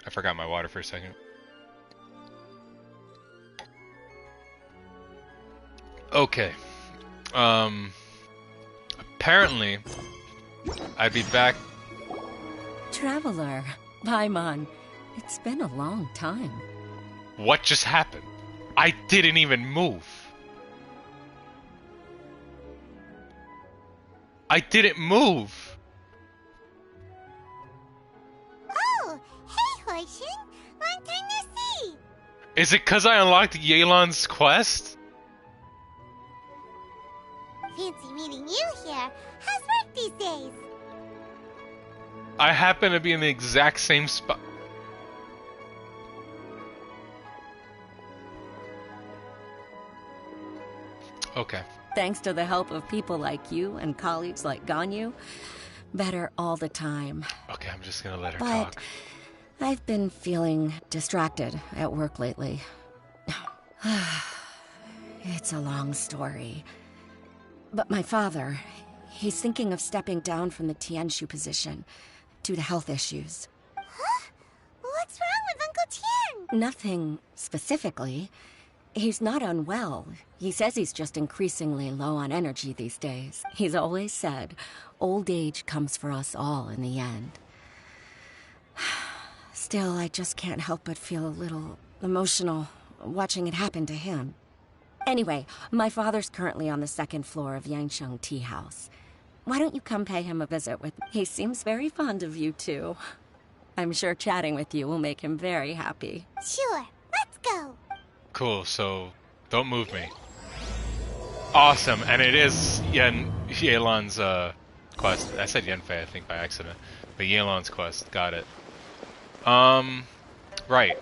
A: I forgot my water for a second. Okay. Apparently, I'd be back.
J: Traveler, Paimon, it's been a long time.
A: What just happened? I didn't even move. I didn't move.
F: Oh, hey, Huishin. Long time no see.
A: Is it because I unlocked Yelan's quest?
F: Fancy meeting you here. How's work these days?
A: I happen to be in the exact same spot. Okay.
J: Thanks to the help of people like you and colleagues like Ganyu, better all the time.
A: Okay, I'm just gonna let her
J: But
A: talk.
J: I've been feeling distracted at work lately. It's a long story. But my father, he's thinking of stepping down from the Tianshu position due to health issues.
F: Huh? What's wrong with Uncle Tian?
J: Nothing specifically. He's not unwell. He says he's just increasingly low on energy these days. He's always said, old age comes for us all in the end. Still, I just can't help but feel a little emotional watching it happen to him. Anyway, my father's currently on the second floor of Yangsheng Tea House. Why don't you come pay him a visit with me? He seems very fond of you, too. I'm sure chatting with you will make him very happy.
F: Sure, let's go.
A: Cool, so don't move me. Awesome, and it is Yelan's quest. I said Yenfei, I think, by accident. But Yelan's quest, got it. Right.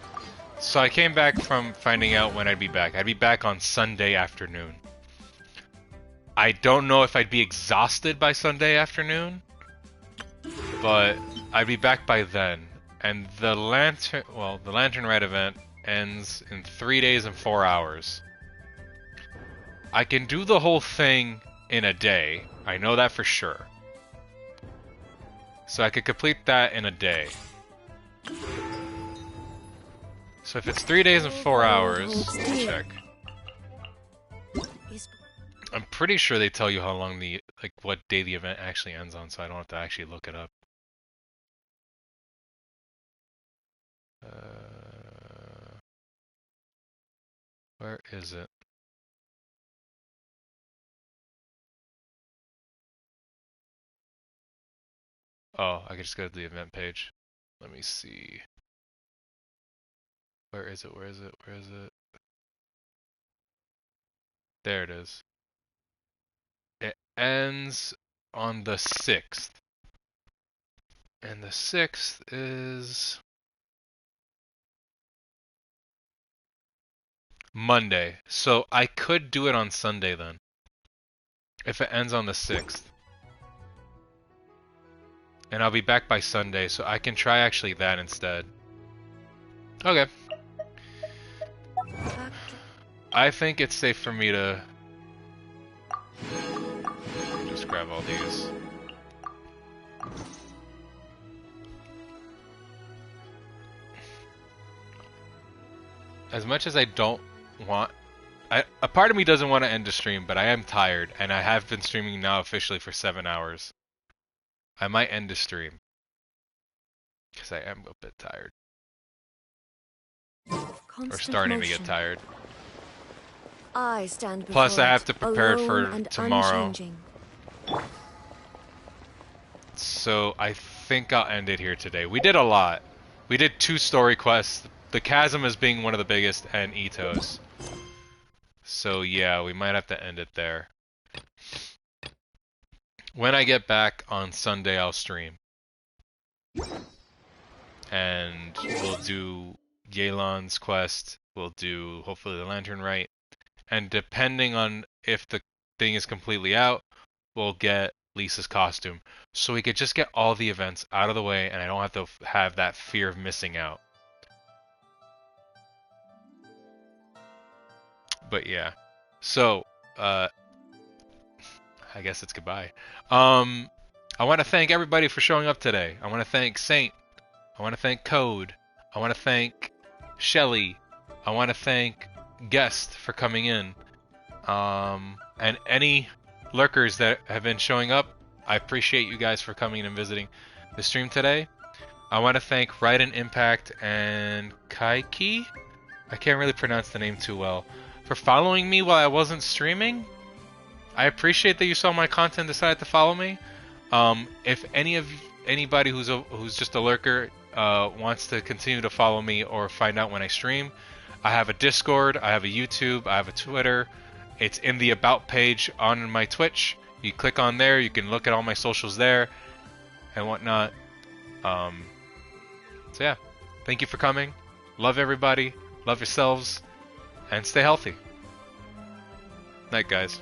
A: So I came back from finding out when I'd be back. I'd be back on Sunday afternoon. I don't know if I'd be exhausted by Sunday afternoon, but I'd be back by then. And the Lantern Rite event ends in 3 days and 4 hours. I can do the whole thing in a day. I know that for sure. So I could complete that in a day. So if it's 3 days and 4 hours, let me check. I'm pretty sure they tell you how long what day the event actually ends on, so I don't have to actually look it up. Where is it? Oh, I can just go to the event page. Let me see. Where is it? Where is it? Where is it? There it is. It ends on the 6th. And the 6th is Monday. So I could do it on Sunday then. If it ends on the 6th. And I'll be back by Sunday, so I can try actually that instead. Okay. I think it's safe for me to just grab all these. As much as I don't want... a part of me doesn't want to end the stream, but I am tired, and I have been streaming now officially for 7 hours. I might end the stream. Because I am a bit tired. Or starting to get tired.
C: I stand
A: Plus, I have to
C: before it,
A: prepare
C: alone
A: for
C: and
A: tomorrow.
C: unchanging.
A: So I think I'll end it here today. We did a lot. We did 2 story quests. The Chasm as being one of the biggest, and Itto's. So yeah, we might have to end it there. When I get back on Sunday, I'll stream. And we'll do Yelan's quest. We'll do, hopefully, the Lantern Rite. And depending on if the thing is completely out, we'll get Lisa's costume. So we could just get all the events out of the way, and I don't have to have that fear of missing out. But yeah. So, I guess it's goodbye. I want to thank everybody for showing up today. I want to thank Saint. I want to thank Code. I want to thank Shelly. I want to thank Guest for coming in. And any lurkers that have been showing up, I appreciate you guys for coming and visiting the stream today. I want to thank Raiden Impact and Kaiki. I can't really pronounce the name too well. For following me while I wasn't streaming. I appreciate that you saw my content and decided to follow me. If anybody who's just a lurker wants to continue to follow me or find out when I stream, I have a Discord, I have a YouTube, I have a Twitter. It's in the About page on my Twitch. You click on there, you can look at all my socials there and whatnot. So yeah, thank you for coming. Love everybody, love yourselves, and stay healthy. Night, guys.